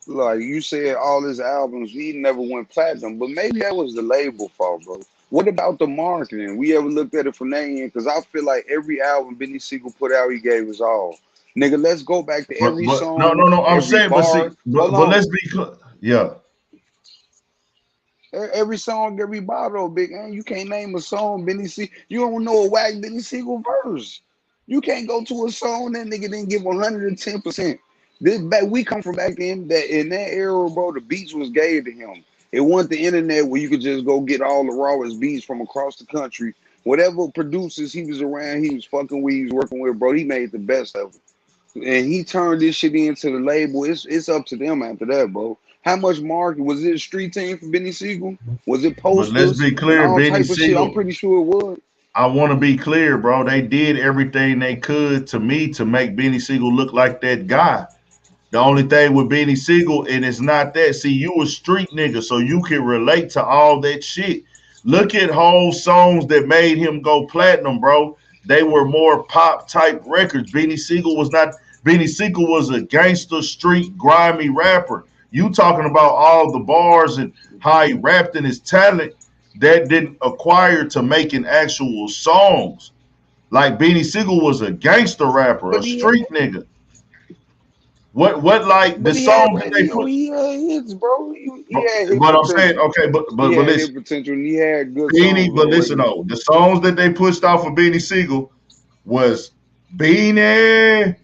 like you said, all his albums, he never went platinum, but maybe that was the label fault, bro. What about the marketing? We ever looked at it from that end? Because I feel like every album Benny Siegel put out, he gave his all. Nigga, let's go back to every But no, song, I'm every saying, but see, bar. Hold but on. let's be clear. Yeah. Every song, every bottle, Big Ant. You can't name a song, Benny Siegel. You don't know a whack Benny Siegel verse. You can't go to a song that nigga didn't give 110%. We come from back in that era, bro. The beats was gave to him. It wasn't the internet where you could just go get all the rawest beats from across the country. Whatever producers he was around, he was fucking with, he was working with, bro. He made the best of it. And he turned this shit into the label. It's up to them after that, bro. How much market was it? A street team for Benny Siegel? Was it But let's posters be and clear, all Benny type of shit? I'm Siegel. pretty sure it was. I want to be clear, bro. They did everything they could to me to make Benny Siegel look like that guy. The only thing with Benny Siegel, and it's not that. See, you a street nigga, so you can relate to all that shit. Look at whole songs that made him go platinum, bro. They were more pop type records. Benny Siegel was not. Benny Siegel was a gangster, street, grimy rapper. You talking about all the bars and how he rapped and his talent that didn't acquire to making actual songs. Like Benny Siegel was a gangster rapper, a street nigga. What like the But he had songs that they radio, put? he had hits, bro. He had hit But I'm saying, potential. okay, but He had listen, hit potential and he had good Beanie, songs but on listen radio. though, the songs that they pushed off of Benny Siegel was Beanie,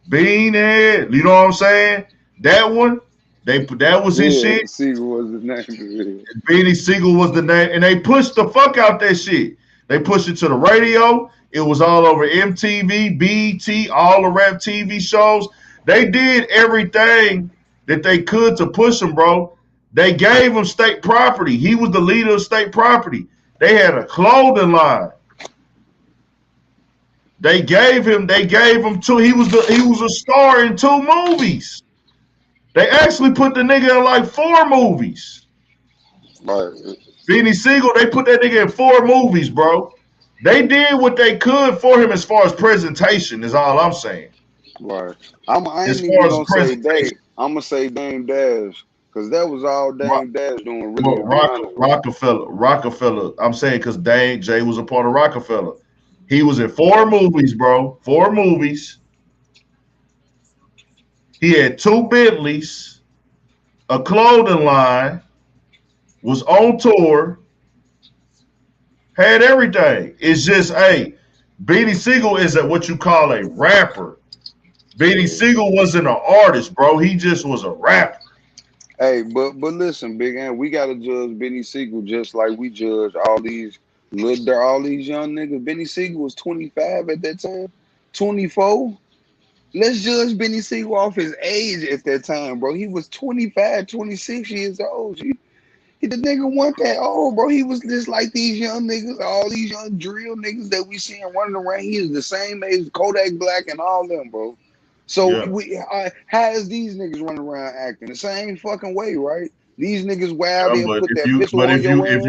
Beanie. You know what I'm saying? That one, that was his shit. Siegel was the name. Beanie Siegel was the name, and they pushed the fuck out that shit. They pushed it to the radio. It was all over MTV, BET, all the rap TV shows. They did everything that they could to push him, bro. They gave him state property. He was the leader of state property. They had a clothing line. They gave him two. He was a star in 2 movies. They actually put the nigga in like 4 movies. Right. Beanie Siegel, they put that nigga in 4 movies, bro. They did what they could for him as far as presentation, is all I'm saying. Right. I ain't even gonna say Dame. I'm gonna say Dame Dash, because that was all Dame Dash doing. Really, Rockefeller. I'm saying because Dame Jay was a part of Rockefeller. He was in 4 movies, bro. 4 movies. He had 2 Bentleys, a clothing line, was on tour, had everything. It's just, hey, Beanie Siegel is what you call a rapper. Beanie Siegel wasn't an artist, bro. He just was a rapper. Hey, but listen, Big Ant, we gotta judge Beanie Siegel just like we judge all these young niggas. Beanie Siegel was 25 at that time, 24. Let's judge Beanie Siegel off his age at that time, bro. He was 25, 26 years old. The nigga wasn't that old, bro. He was just like these young niggas, all these young drill niggas that we seeing running around. He is the same age, Kodak Black and all them, bro. So how is these niggas running around acting the same fucking way, right? These niggas wild and put that pistol on your ass.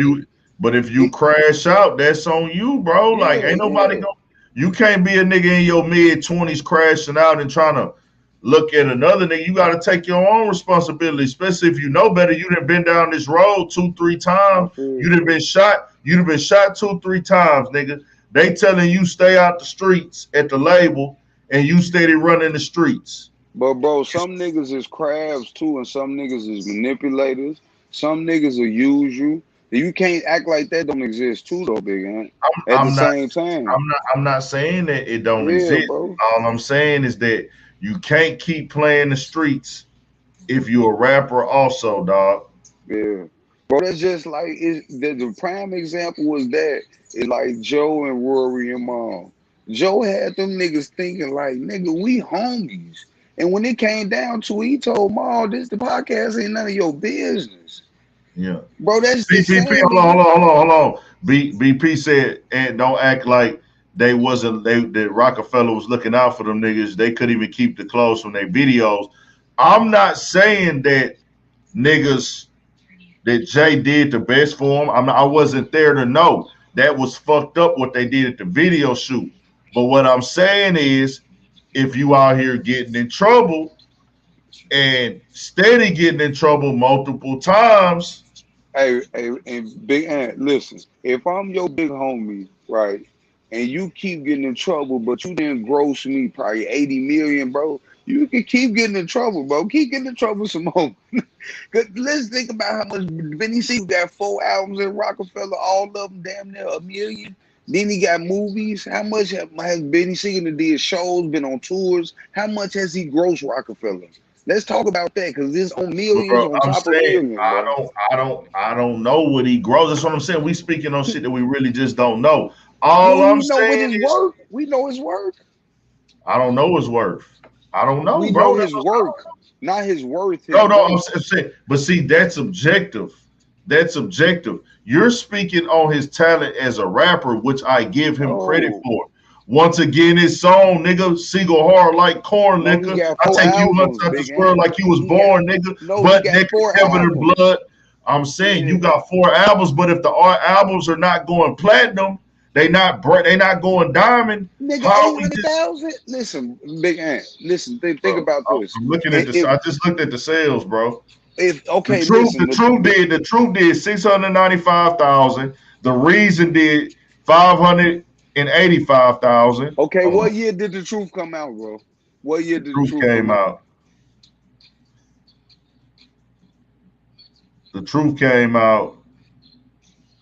But if you crash out, that's on you, bro. Like ain't nobody gonna. You can't be a nigga in your mid-20s crashing out and trying to look at another nigga. You got to take your own responsibility, especially if you know better. You done been down this road 2-3 times. You done been shot. You done been shot 2-3 times, nigga. They telling you stay out the streets at the label, and you steady running the streets. But bro, some niggas is crabs too, and some niggas is manipulators. Some niggas will use you. You can't act like that don't exist too, though, Big Ant. At the same time, I'm not saying that it don't exist. Bro. All I'm saying is that you can't keep playing the streets if you're a rapper, also, dog. Yeah, bro. That's just like the prime example was that it's like Joe and Rory and Mom. Joe had them niggas thinking like, nigga, we homies. And when it came down to it, he told Mom, the podcast ain't none of your business. Yeah, bro, that's BPP. Hold on. BP said, and don't act like they wasn't. The Rockefeller was looking out for them niggas. They couldn't even keep the clothes from their videos. I'm not saying that niggas that Jay did the best for him. I wasn't there to know. That was fucked up what they did at the video shoot. But what I'm saying is, if you out here getting in trouble and steady getting in trouble multiple times. Hey, and Big Ant, listen, if I'm your big homie, right, and you keep getting in trouble, but you didn't gross me probably 80 million, bro, you can keep getting in trouble, bro. Keep getting in trouble some more. Let's think about how much Beanie Siegel got 4 albums in Rockefeller, all of them damn near $1 million. Then he got movies. How much has Beanie Siegel did shows, been on tours? How much has he grossed Rockefeller? Let's talk about that, because this on millions, bro, on top of millions. Bro. I don't know what he grows. That's what I'm saying. We speaking on shit that we really just don't know. All I'm saying is we know his work. I don't know his worth. I don't know, we bro. Know his work, not his worth. No, I'm saying, but see, that's objective. That's objective. You're speaking on his talent as a rapper, which I give him credit for. Once again, his song, nigga, Siegel hard like corn, nigga. I take you outside this world like you was born, nigga. But nigga, covered in blood. I'm saying you got 4 albums, but if the albums are not going platinum, they not going diamond. Nigga, 800,000. Listen, Big Ant. Listen, think about this. I'm looking at this. I just looked at the sales, bro. The truth did 695,000. The Reason did 585,000. Okay, what year did The Truth come out, bro? What year did The Truth came out? The Truth came out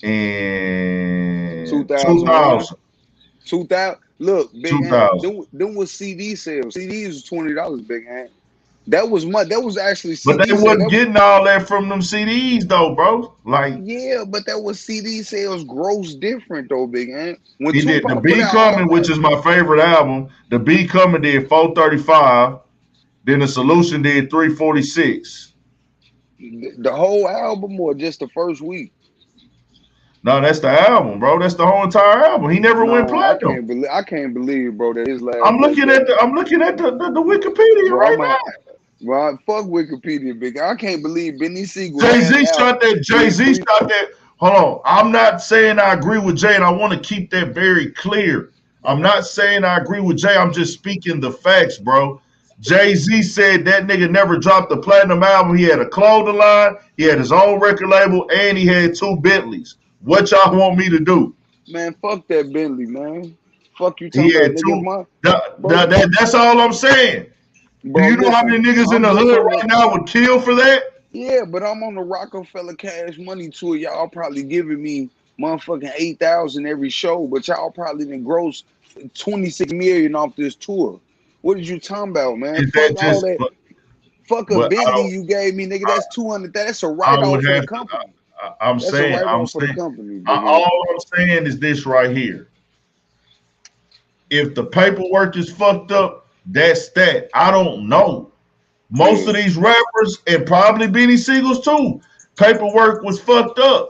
in 2000. 2000. Look, Big Ant. Them was CD sales. CDs was $20, Big Ant. That was actually CD. But they wasn't getting all that from them CDs though, bro. Like, yeah, but that was CD sales gross different though, Big Ant. When he did The Be Coming, which is my favorite album. The Be Coming did 435. Then the Solution did 346. The whole album or just the first week? No, that's the album, bro. That's the whole entire album. He never went Nah, platinum. I can't believe, bro, that his last. I'm looking at the Wikipedia bro, right now. Well, fuck Wikipedia, big. I can't believe Benny Siegel. Jay-Z shot that. Jay-Z shot that. Hold on. I'm not saying I agree with Jay, and I want to keep that very clear. I'm not saying I agree with Jay. I'm just speaking the facts, bro. Jay-Z said that nigga never dropped the platinum album. He had a clothing line, he had his own record label, and he had 2 Bentleys. What y'all want me to do? Man, fuck that Bentley, man. Fuck you talking about, nigga. That's all I'm saying. Bro, do you know how many niggas in the hood right now would kill for that? Yeah, but I'm on the Rockefeller Cash Money tour. Y'all probably giving me motherfucking 8,000 every show, but y'all probably done gross 26 million off this tour. What did you talking about, man? Fuck all that. Fuck a Bentley you gave me, nigga. That's 200. That's a write-off for the company. I'm saying, all I'm saying is this right here. If the paperwork is fucked up, that's that. I don't know. Most of these rappers, and probably Benny Siegel's too, paperwork was fucked up.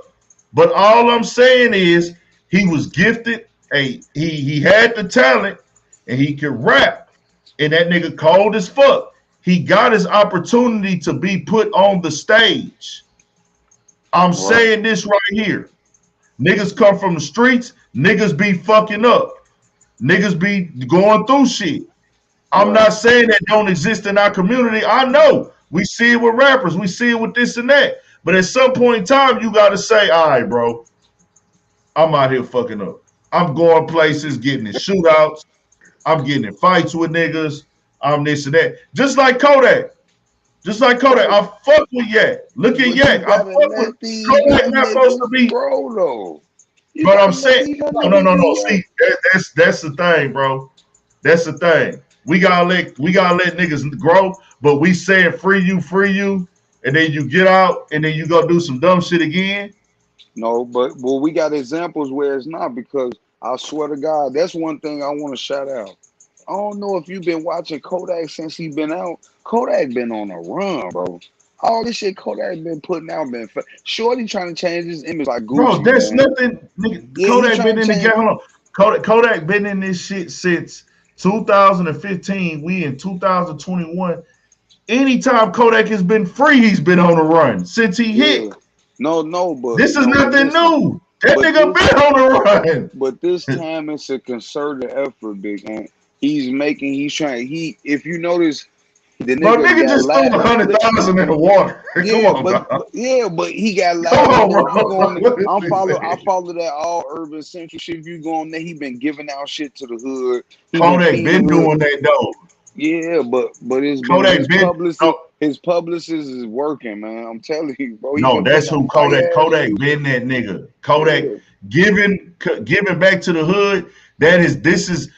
But all I'm saying is he was gifted. He had the talent, and he could rap. And that nigga cold as fuck. He got his opportunity to be put on the stage. I'm saying this right here. Niggas come from the streets. Niggas be fucking up. Niggas be going through shit. I'm not saying that don't exist in our community. I know. We see it with rappers. We see it with this and that. But at some point in time, you got to say, all right, bro, I'm out here fucking up. I'm going places, getting in shootouts. I'm getting in fights with niggas. I'm this and that. Just like Kodak. I fuck with Yak. Look at Yak. I fuck with Kodak. Not supposed to be. Bro, though. But I'm saying, no. See, that's the thing, bro. That's the thing. We gotta let niggas grow, but we saying free you, and then you get out, and then you go do some dumb shit again. No, but we got examples where it's not, because I swear to God, that's one thing I want to shout out. I don't know if you've been watching Kodak since he been out. Kodak been on a run, bro. All this shit Kodak been putting out been Shorty trying to change his image like Gucci. Bro, that's nothing. Nigga, yeah, Kodak been in the game. Hold on. Kodak been in this shit since 2015. We in 2021. Anytime Kodak has been free, he's been on a run since he hit. No, but this is nothing new. That nigga been on a run. But this time it's a concerted effort, big man. He's trying. If you notice, the nigga just threw 100,000 in the water. But he got loud. I follow that all urban central shit. If you go on there, he been giving out shit to the hood. Kodak been doing that though. Yeah, but his publicist is working, man. I'm telling you, bro. No, that's who Kodak. Kodak been that nigga. Kodak giving back to the hood. This is.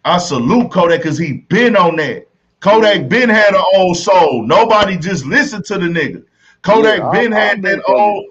I salute Kodak because he been on that. Kodak been had an old soul. Nobody just listened to the nigga. Kodak been had that old.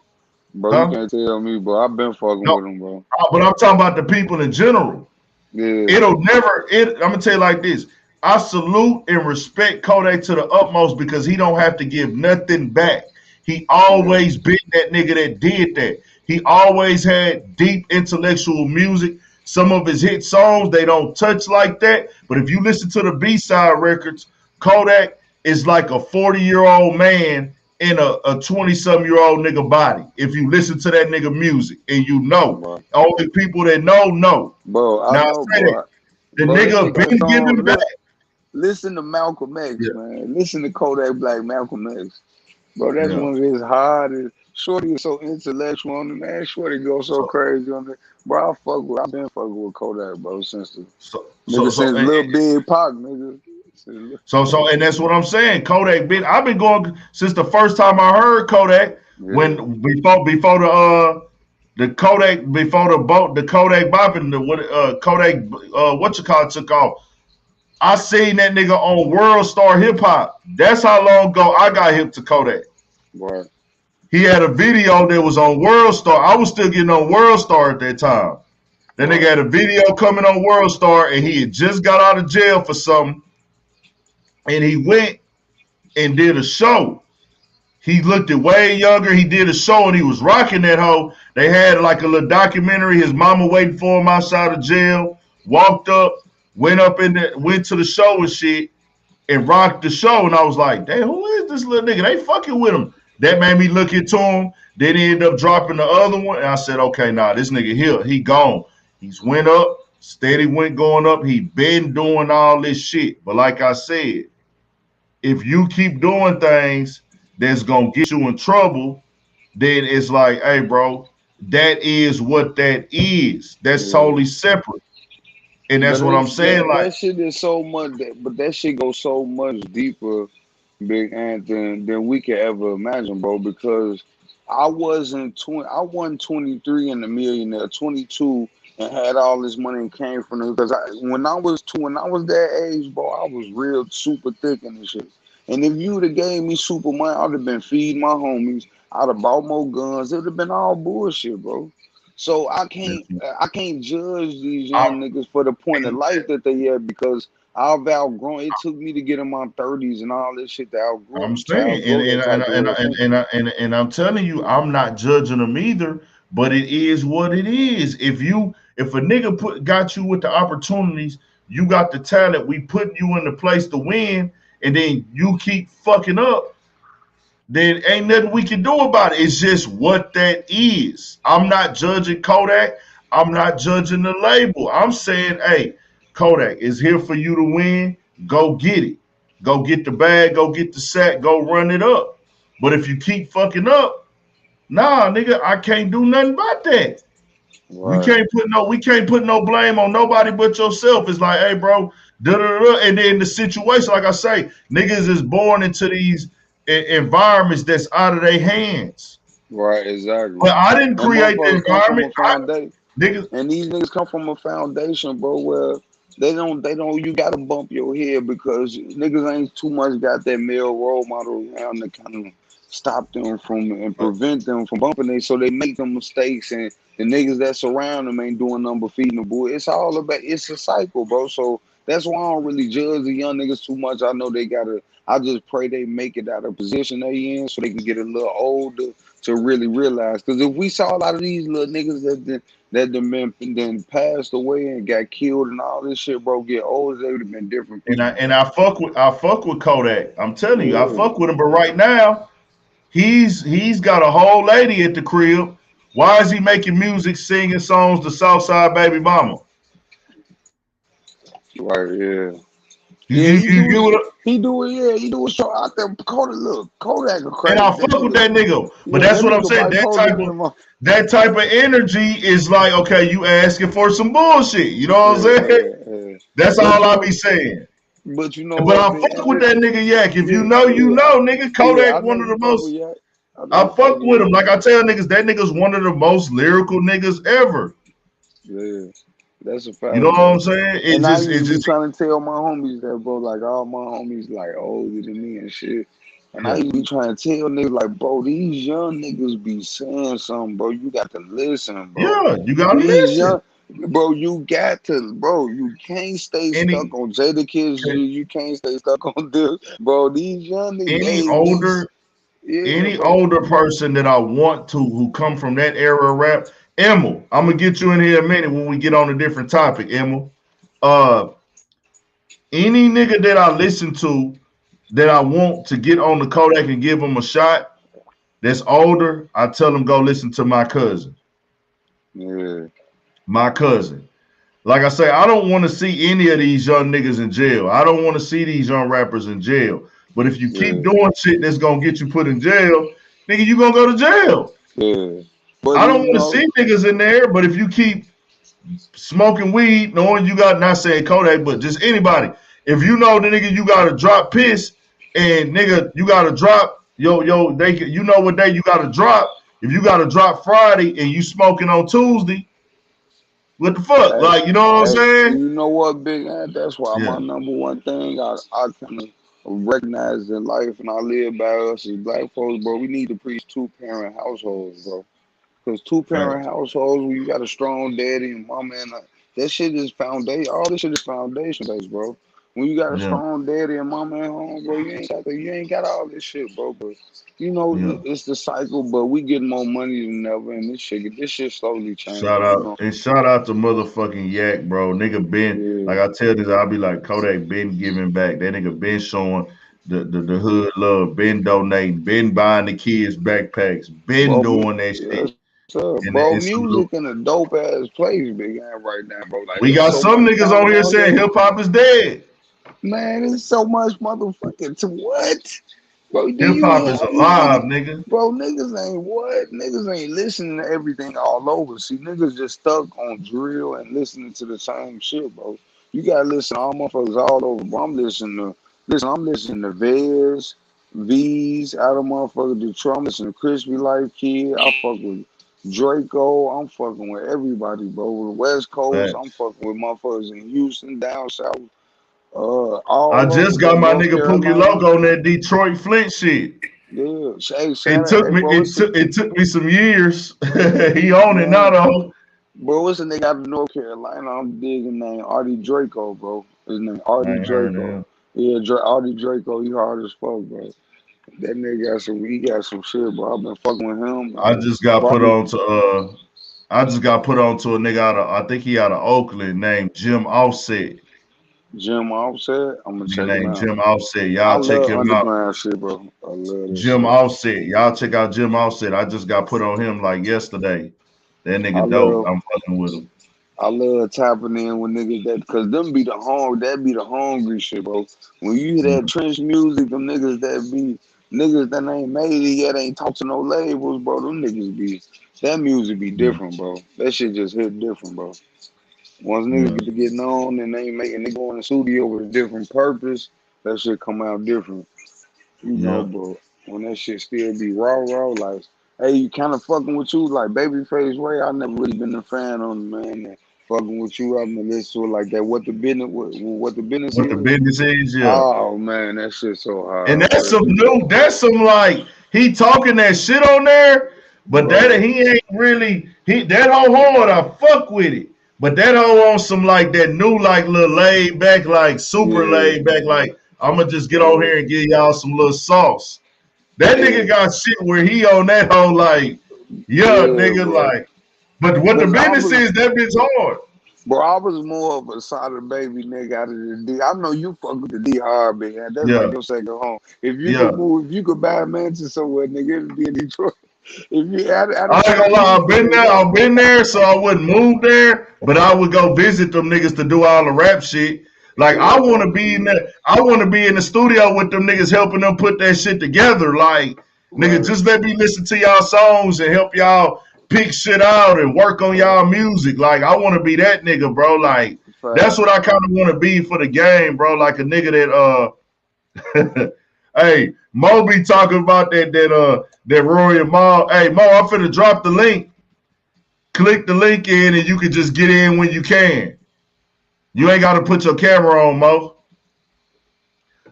Bro, you can't tell me, bro. I've been fucking with him, bro. But I'm talking about the people in general. Yeah. I'm gonna tell you like this. I salute and respect Kodak to the utmost because he don't have to give nothing back. He always been that nigga that did that. He always had deep intellectual music. Some of his hit songs, they don't touch like that. But if you listen to the B-side records, Kodak is like a 40-year-old man in a 20-something-year-old nigga body. If you listen to that nigga music, and you know, bro. Only people that know. Bro, I know, bro. The nigga been giving back. Listen to Malcolm X, man. Listen to Kodak Black, Malcolm X. Bro, that's one of his hardest. Shorty is so intellectual on the man. Shorty goes so crazy on it. Bro, I've been fucking with Kodak, bro, since Lil Big Pac, nigga. So, and that's what I'm saying. Kodak I've been going since the first time I heard Kodak. When before the Kodak bopping Kodak took off. I seen that nigga on World Star Hip Hop. That's how long ago I got hip to Kodak. Right. He had a video that was on World Star. I was still getting on World Star at that time. That nigga had a video coming on World Star, and he had just got out of jail for something. and he went and did a show. He looked at way younger. He did a show and he was rocking that hoe. They had like a little documentary. His mama waiting for him outside of jail. Walked up, went to the show and shit, and rocked the show. And I was like, damn, who is this little nigga? They fucking with him. That made me look into him. Then he ended up dropping the other one. And I said, okay, nah, this nigga here, he gone. He's went up, steady went going up. He been doing all this shit. But like I said, if you keep doing things that's gonna get you in trouble, then it's like, hey, bro, that is what that is. That's totally separate. And that's what I'm saying. That shit is so much, but that shit goes so much deeper, Big Ant, than we could ever imagine, bro. Because I wasn't 20, I won 23 in the millionaire, 22, and had all this money and came from it. Because when I was that age, bro, I was real super thick in this shit. And if you would have gave me super money, I'd have been feeding my homies. I'd have bought more guns. It would have been all bullshit, bro. So I can't judge these young niggas for the point of life that they had because I've outgrown. It took me to get in my 30s and all this shit to outgrow. I'm saying, and I'm telling you, I'm not judging them either. But it is what it is. If a nigga got you with the opportunities, you got the talent, we put you in the place to win, and then you keep fucking up, then ain't nothing we can do about it. It's just what that is. I'm not judging Kodak. I'm not judging the label. I'm saying, hey, Kodak is here for you to win. Go get it. Go get the bag. Go get the sack. Go run it up. But if you keep fucking up, nah, nigga, I can't do nothing about that. Right. We can't put no blame on nobody but yourself. It's like, hey, bro, and then the situation, like I say, niggas is born into these environments that's out of their hands. Right, exactly. But I didn't create the environment. And these niggas come from a foundation, bro, where they don't you gotta bump your head because niggas ain't too much got that male role model around to kind of stop them from and prevent them from bumping it, so they make them mistakes, and the niggas that surround them ain't doing nothing but feeding the bull. It's a cycle, bro. So that's why I don't really judge the young niggas too much. I know I just pray they make it out of position they in so they can get a little older to really realize. Because if we saw a lot of these little niggas that passed away and got killed and all this shit, bro, get older, they would have been different people. And I fuck with Kodak. I'm telling you, I fuck with him. But right now, he's got a whole lady at the crib. Why is he making music, singing songs to Southside Baby Mama? Right, yeah. He do a show out there. Kodak a crazy. And I fuck with that nigga. But that's what I'm saying. That type of energy is like, okay, you asking for some bullshit. You know what I'm saying? Yeah. That's all I be saying. But you know, I fuck with that nigga Yak. If you know, nigga. Kodak, one of the most. I fuck with him. Like I tell niggas, that nigga's one of the most lyrical niggas ever. Yeah. That's a fact. You know what I'm saying? It's just trying to tell my homies that, bro, like all my homies like older than me and shit. And I be trying to tell niggas like, bro, these young niggas be saying something, bro. You got to listen, bro. Yeah, you gotta listen. Bro, you can't stay stuck on Jadakiss. You can't stay stuck on this. Bro, these young niggas. Any older person that I want to who come from that era of rap, Emil, I'm gonna get you in here in a minute when we get on a different topic, Emil. Any nigga that I listen to that I want to get on the Kodak and give him a shot that's older, I tell him go listen to my cousin. Yeah. My cousin. Like I say, I don't want to see any of these young niggas in jail. I don't want to see these young rappers in jail. But if you keep doing shit that's gonna get you put in jail, nigga, you gonna go to jail. Yeah. But I don't want to see niggas in there, but if you keep smoking weed, knowing you got, not saying Kodak, but just anybody, if you know the nigga you gotta drop piss and nigga you gotta drop you know what day you gotta drop. If you gotta drop Friday and you smoking on Tuesday, what the fuck? Hey, like, you know what I'm saying? You know what, Big Ant? That's why my number one thing I kind of recognize in life and I live by us as black folks, bro. We need to preach 2-parent households, bro. Because 2-parent households where you got a strong daddy and mama and that shit is foundation. All this shit is foundation based, bro. When you got a strong daddy and mama at home, bro, you ain't got all this shit, bro. But you know, it's the cycle. But we get more money than ever, and this shit slowly changing. Shout out to motherfucking Yak, bro. Nigga been like I tell this, I'll be like Kodak been giving back. That nigga been showing the hood love, been donating, been buying the kids backpacks, been doing that shit. Bro, music in a dope ass place, big man, right now, bro. Like, we got some niggas on here saying hip hop is dead. Man, it's so much motherfucking to what? Bro, hip hop is alive, nigga. Bro, niggas ain't what? Niggas ain't listening to everything all over. See, niggas just stuck on drill and listening to the same shit, bro. You gotta listen to all motherfuckers all over, bro. I'm listening to Vez, V's, out of motherfucker Detroit. I'm listening to Crispy Life Kid. I fuck with Draco. I'm fucking with everybody, bro. The West Coast, I'm fucking with motherfuckers in Houston, down south. I just got my nigga Pookie Loco on that Detroit Flint shit. Yeah, it took me some years. He on it now though. Bro, what's a nigga out of North Carolina? I'm digging name Artie Draco, bro. His name Artie Draco. Yeah, Artie Draco. He hard as fuck, bro. That nigga got some shit, bro. I've been fucking with him. I just got put on to a nigga out of, I think he out of Oakland, named Jim Offset. Jim Offset, I'm gonna check him out. Jim Offset, y'all check him out. Shit, bro. I love Jim Offset, y'all check out Jim Offset. I just got put on him like yesterday. That nigga dope. I'm fucking with him. I love tapping in with niggas cause them be the hungry shit, bro. When you hear that trench music, them niggas that ain't made it yet, ain't talk to no labels, bro. Them niggas that music be different, bro. That shit just hit different, bro. Once niggas get to get known and they go in the studio with a different purpose, that shit come out different. You know, but when that shit still be raw, like, hey, you kind of fucking with you, like Babyface Ray, I never really been a fan of him, man. And fucking with you, I've been listening to it like that. What the business is, yeah. Oh man, that shit so hard. And that's some like he talking that shit on there, but that he ain't really that whole hard. I fuck with it. But that whole on some like that new like little laid back, like super laid back, like I'ma just get on here and give y'all some little sauce. That nigga got shit where he on that whole like, nigga, bro. Like, but what the business is, that bitch hard. Bro, I was more of a solid baby nigga out of the D. I know you fuck with the D hard, big man. That's like your second home. If you could move, if you could buy a mansion somewhere, nigga, it'd be in Detroit. I ain't gonna lie, I've been there, so I wouldn't move there, but I would go visit them niggas to do all the rap shit. Like I want to be in the studio with them niggas, helping them put that shit together. Like, nigga, just let me listen to y'all songs and help y'all pick shit out and work on y'all music. Like, I want to be that nigga, bro. Like, that's what I kind of want to be for the game, bro. Like a nigga that hey, Mo be talking about that Rory and Mo. Hey, Mo, I'm finna drop the link. Click the link in and you can just get in when you can. You ain't got to put your camera on, Mo.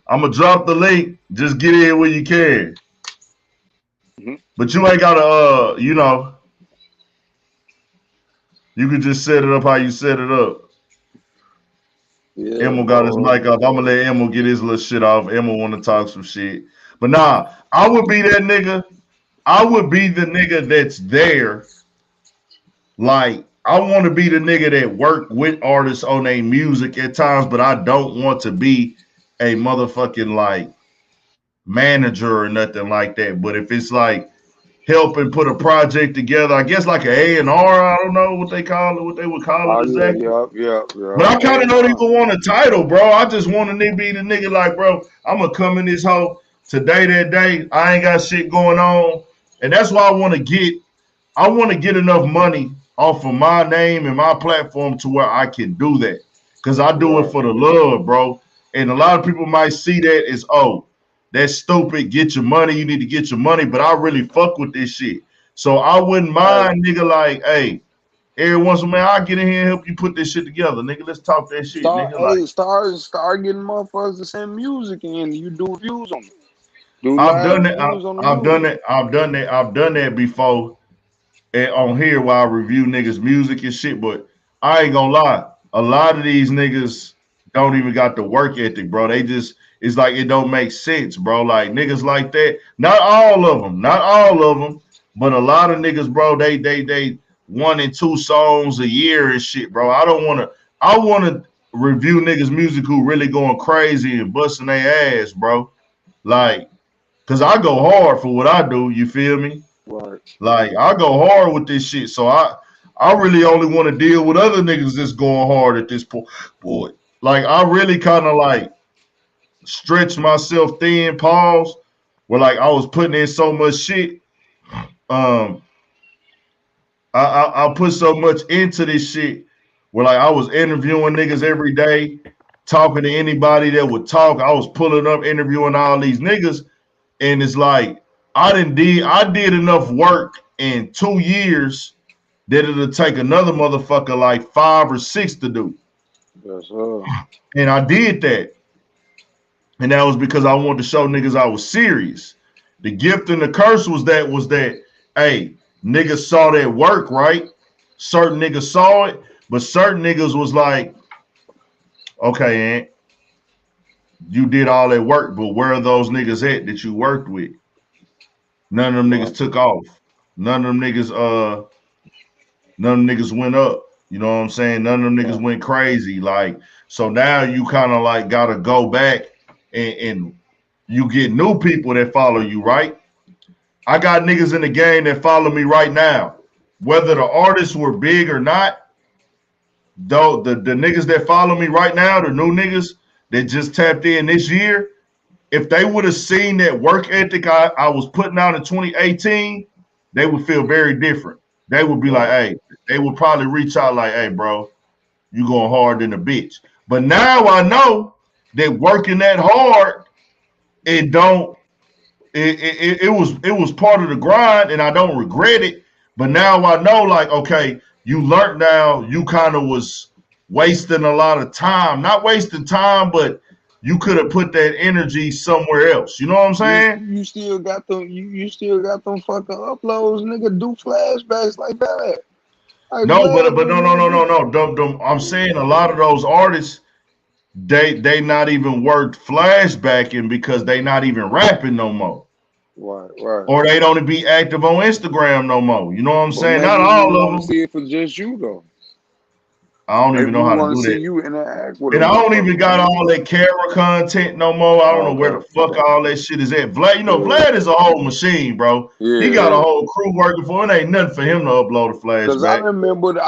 I'm going to drop the link. Just get in when you can. But you ain't got to, you can just set it up how you set it up. Emma got his mic up. I'm going to let Emma get his little shit off. Emma want to talk some shit. But nah, I would be that nigga. I would be the nigga that's there. Like, I want to be the nigga that work with artists on their music at times, but I don't want to be a motherfucking like manager or nothing like that. But if it's like helping put a project together, I guess like an A&R, I don't know what they call it, what they would call it exactly. Yeah. But I kind of don't even want a title, bro. I just want to be the nigga like, bro, I'm going to come in this hoe today, that day. I ain't got shit going on. And that's why I want to get enough money off of my name and my platform to where I can do that. Because I do it for the love, bro. And a lot of people might see that as, oh, that's stupid. Get your money. You need to get your money. But I really fuck with this shit. So I wouldn't mind, nigga, like, hey, every once in a while, I'll get in here and help you put this shit together. Nigga, let's talk that shit. Start getting motherfuckers to send music in. You do reviews on it. I've done that before. And on here while I review niggas' music and shit, but I ain't gonna lie, a lot of these niggas don't even got the work ethic, bro. They just, it's like it don't make sense, bro. Like niggas like that, not all of them, but a lot of niggas, bro. They 1 and 2 songs a year and shit, bro. I want to review niggas' music who really going crazy and busting their ass, bro. Like, cause I go hard for what I do. You feel me? Right. Like I go hard with this shit, so I really only want to deal with other niggas that's going hard at this point. Boy, like I really kind of like stretched myself thin, pause, where like I was putting in so much shit. I put so much into this shit where like I was interviewing niggas every day, talking to anybody that would talk. I was pulling up, interviewing all these niggas, and it's like I did enough work in 2 years that it'll take another motherfucker like 5 or 6 to do. Yes, sir. And I did that. And that was because I wanted to show niggas I was serious. The gift and the curse was that, hey, niggas saw that work, right? Certain niggas saw it, but certain niggas was like, okay, Aunt, you did all that work, but where are those niggas at that you worked with? None of them niggas took off. None of them niggas went up. You know what I'm saying? None of them niggas went crazy. Like, so now you kind of like gotta go back and you get new people that follow you, right? I got niggas in the game that follow me right now. Whether the artists were big or not, though the niggas that follow me right now, the new niggas that just tapped in this year, if they would have seen that work ethic I was putting out in 2018, they would feel very different. They would be like, hey, they would probably reach out like, hey, bro, you going hard than a bitch. But now I know that working that hard, it was part of the grind, and I don't regret it. But now I know, like, okay, you learned now. You kind of was wasting a lot of time, not wasting time, but you could have put that energy somewhere else. You know what I'm saying? You still got them. You still got them fucking uploads, nigga. Do flashbacks like that. Like, no, but no. I'm saying a lot of those artists, they not even worth flashbacking because they not even rapping no more. Right. Or they don't be active on Instagram no more. You know what I'm saying? Not all of them. See it for just you though. I don't even know how to do that. You interact with and I don't even got all that camera content no more. I don't know where the fuck all that shit is at. Vlad, Vlad is a whole machine, bro. Yeah, he got a whole crew working for him. It ain't nothing for him to upload a flashback. Because I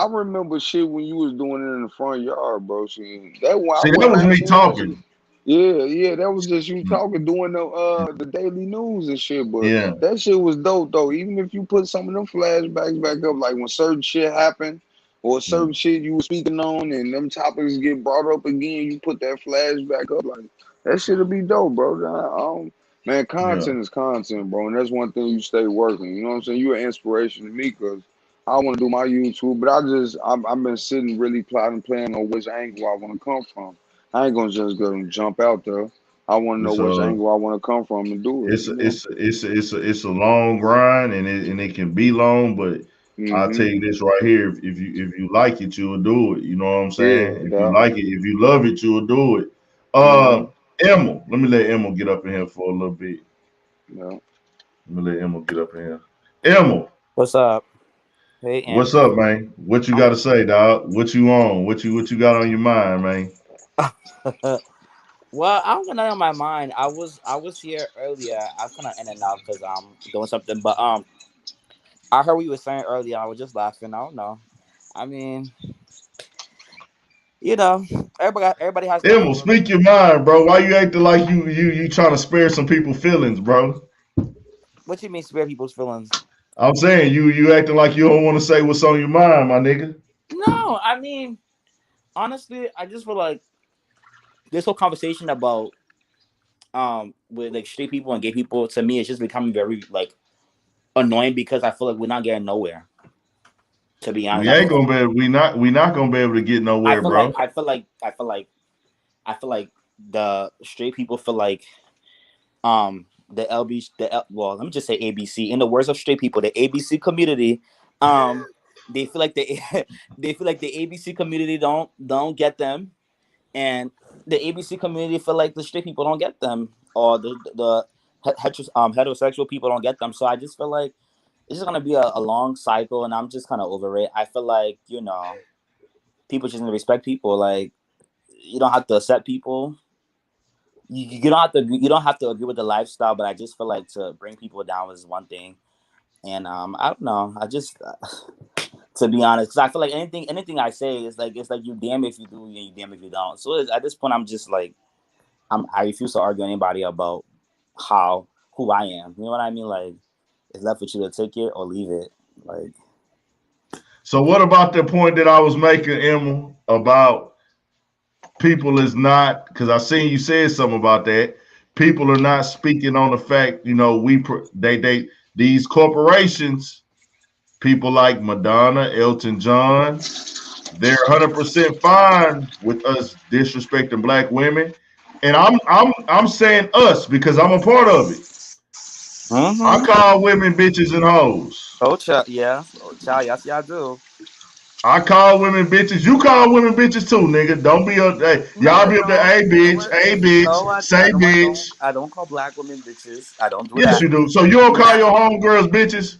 remember shit when you was doing it in the front yard, bro. That was me talking. Yeah, that was just you talking, doing the daily news and shit. But that shit was dope though. Even if you put some of them flashbacks back up, like when certain shit happened, or certain shit you were speaking on, and them topics get brought up again, you put that flashback up, like that shit'll be dope, bro. Man, content is content, bro, and that's one thing you stay working. You know what I'm saying? You're an inspiration to me because I want to do my YouTube, but I've been sitting really plotting, planning on which angle I want to come from. I ain't gonna just go and jump out there. I want to know which angle I want to come from and do it. It's a long grind, and it can be long, but I'll tell you this right here: if you like it, you'll do it. You know what I'm saying? If you like it, if you love it, you'll do it. Emma, let me let Emma get up in here for a little bit. Let me let Emma get up in here. Emma, what's up? Hey, Emma. What's up, man? What you got to say, dog? What you on? What you got on your mind, man? Well, I'm gonna on my mind. I was here earlier. I was kind of in and out because I'm doing something, but I heard what you were saying earlier. I was just laughing. I don't know. I mean, everybody has. Emma, speak your mind, bro. Why you acting like you trying to spare some people's feelings, bro? What you mean spare people's feelings? I'm saying you acting like you don't want to say what's on your mind, my nigga. No, I mean, honestly, I just feel like this whole conversation about with like straight people and gay people, to me, it's just becoming very like annoying because I feel like we're not getting nowhere. To be honest, we not gonna be able to get nowhere, bro. I feel like the straight people feel like well, let me just say ABC. In the words of straight people, the ABC community, they feel like they feel like the ABC community don't get them, and the ABC community feel like the straight people don't get them, or the heterosexual people don't get them. So I just feel like it's just gonna be a long cycle, and I'm just kind of over it. I feel like people just need to respect people. Like you don't have to accept people. You don't have to agree with the lifestyle, but I just feel like to bring people down is one thing. And I don't know. I just to be honest, because I feel like anything I say is like it's like you damn if you do and you damn if you don't. So at this point, I'm just like I refuse to argue with anybody about who I am. You know what I mean? Like it's left with you to take it or leave it. Like. So what about the point that I was making, Emma, about people is not, because I seen you said something about that. People are not speaking on the fact, these corporations, people like Madonna, Elton John, they're 100% fine with us disrespecting black women, and I'm saying us because I'm a part of it. Mm-hmm. I call women bitches and hoes. Oh, child, yeah. Oh, child, yes, y'all do. I call women bitches. You call women bitches too, nigga. Don't be up there. No, Y'all I be up there. don't. Hey, bitch. Hey, bitch. No, Say, bitch. I don't call black women bitches. I don't do Yes, that. you do. So you don't call Now, your homegirls bitches?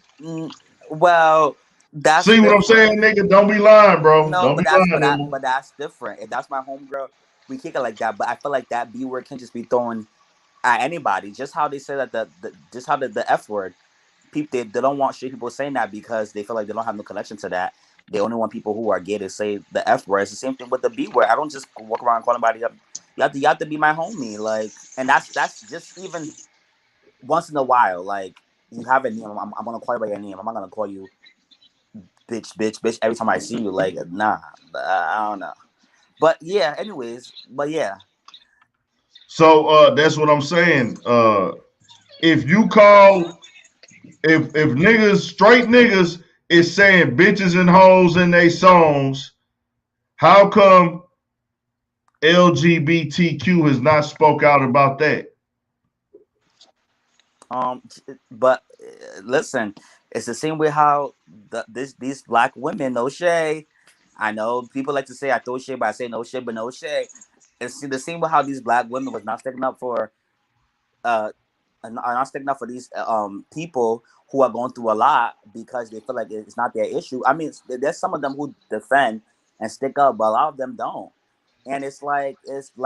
well, that's See what I'm different. saying, nigga? Don't be lying, bro. No, Don't be lying, Emma. but that's different. If that's my homegirl, we kick it like that. But I feel like that B word can just be thrown at anybody. Just how they say that just how the F word. People they don't want straight people saying that because they feel like they don't have no connection to that. They only want people who are gay to say the F word. It's the same thing with the B word. I don't just walk around calling anybody up. You have to be my homie. Like, and that's just even once in a while. Like, you have a name. I'm gonna call you by your name. I'm not gonna call you bitch every time I see you. Like, nah, I don't know. But yeah, anyways, but yeah. So that's what I'm saying. If you call if niggas, straight niggas, is saying bitches and hoes in their songs, how come LGBTQ has not spoke out about that? But listen, it's the same way how these black women, no shade. I know people like to say I throw shade, but I say no shade, but no shade. It's the same way how these black women was not sticking up for are not sticking up for these people who are going through a lot because they feel like it's not their issue. I mean, there's some of them who defend and stick up, but a lot of them don't. And it's like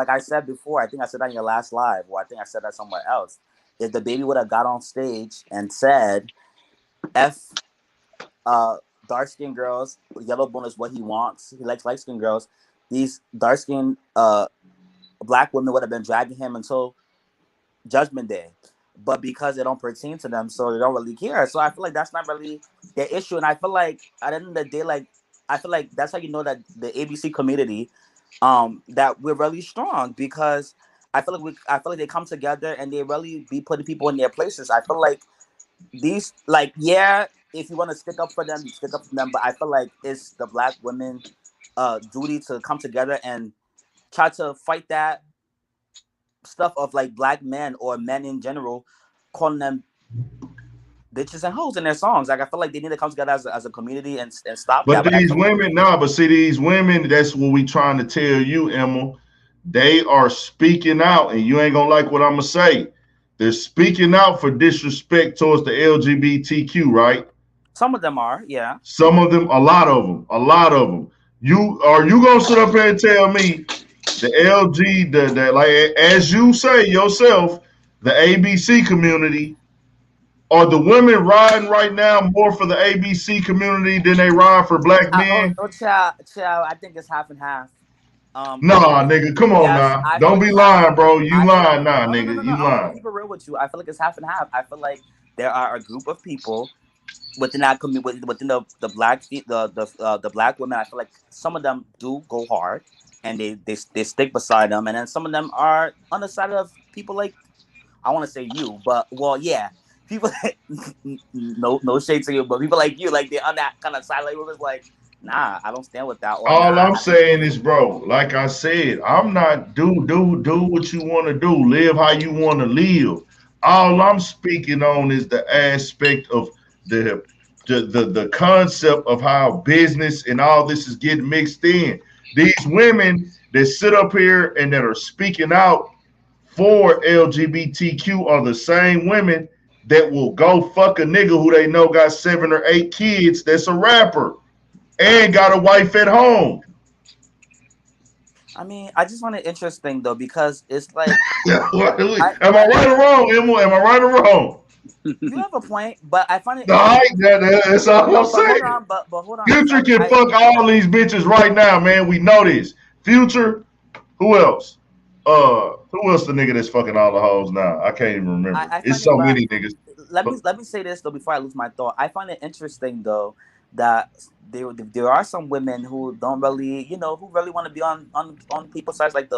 I said before. I think I said that in your last live, or I think I said that somewhere else. If the baby would have got on stage and said, "F dark skinned girls, yellow bone is what he wants. He likes light skinned girls." These dark skinned black women would have been dragging him until Judgment Day, but because they don't pertain to them, so they don't really care. So I feel like that's not really their issue, and I feel like at the end of the day, like I feel like that's how you know that the ABC community, that we're really strong because I feel like they come together and they really be putting people in their places. I feel like these, like, yeah, if you want to stick up for them, you stick up for them, but I feel like it's the black women, duty to come together and try to fight that stuff of like black men or men in general calling them bitches and hoes in their songs. Like I feel like they need to come together as a community and stop But that. But I these feel women, nah, but see, these women, that's what we trying to tell you, Emma. They are speaking out, and you ain't gonna like what I'm gonna say. They're speaking out for disrespect towards the LGBTQ, right? some of them are, yeah. Some of them, a lot of them, a lot of them. You gonna sit up here and tell me the LG, the like as you say yourself, the ABC community, are the women riding right now more for the ABC community than they ride for black men? Child, I think it's half and half. I think Nah, nigga, come on yes, now. I feel Don't like be it's half. lying, bro. You I feel like lying now, no. nigga. You I'm gonna lying. keep it real with you. I feel like it's half and half. I feel like there are a group of people within that community, within the black women. I feel like some of them do go hard and they stick beside them, and then some of them are on the side of people like, I want to say you, but well, yeah, people. No shade to you, but people like you, like they're on that kind of side. Like, it's like, nah, I don't stand with that, or All nah. I'm saying is, bro, like I said, I'm not do what you want to do, live how you want to live. All I'm speaking on is the aspect of the the concept of how business and all this is getting mixed in. These women, that sit up here and that are speaking out for LGBTQ are the same women that will go fuck a nigga who they know got 7 or 8 kids that's a rapper and got a wife at home. I mean, I just find it interesting though because it's like, am I right or wrong, Emma? Am I right or wrong? You have a point, but I find it. That's all I'm saying. But hold on. Future can fuck all these bitches right now, man. We know this. Future. Who else? Who else the nigga that's fucking all the hoes now? I can't even remember. It's so many niggas. Let me say this though before I lose my thought. I find it interesting though that there are some women who don't really, who really want to be on people's sides, like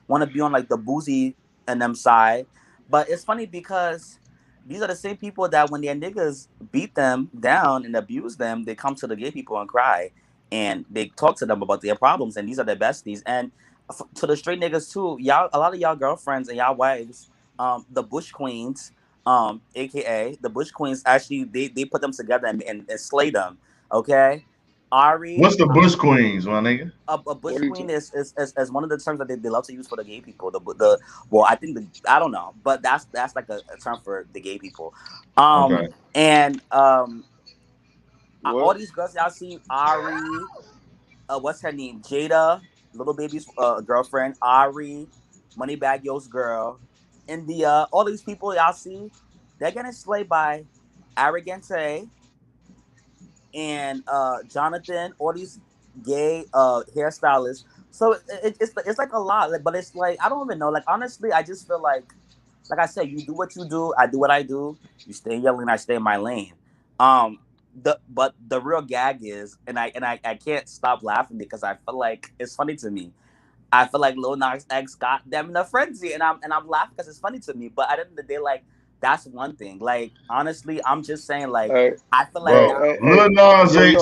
want to be on like the boozy and them side. But it's funny because these are the same people that when their niggas beat them down and abuse them, they come to the gay people and cry and they talk to them about their problems, and these are their besties. And to the straight niggas too, y'all, a lot of y'all girlfriends and y'all wives, the Bush Queens, aka the Bush Queens, actually they put them together and slay them. Okay, Ari. What's the Bush Queens, my nigga? A Bush Queen is one of the terms that they love to use for the gay people. I think I don't know, but that's like a term for the gay people. Okay. And all these girls y'all see, Ari, what's her name? Jada, Little Baby's girlfriend, Ari, Moneybagg Yo's girl, India, all these people y'all see, they're getting slayed by Arrogante and Jonathan, all these gay hairstylists. So it's like a lot, but it's like I don't even know. Like honestly, I just feel like I said, you do what you do, I do what I do. You stay in your lane, I stay in my lane. But the real gag is, and I can't stop laughing because I feel like it's funny to me. I feel like Lil Nas X got them in a frenzy, and I'm laughing because it's funny to me. But at the end of the day, like that's one thing. Like honestly, I'm just saying, like I feel like Lil Nas X.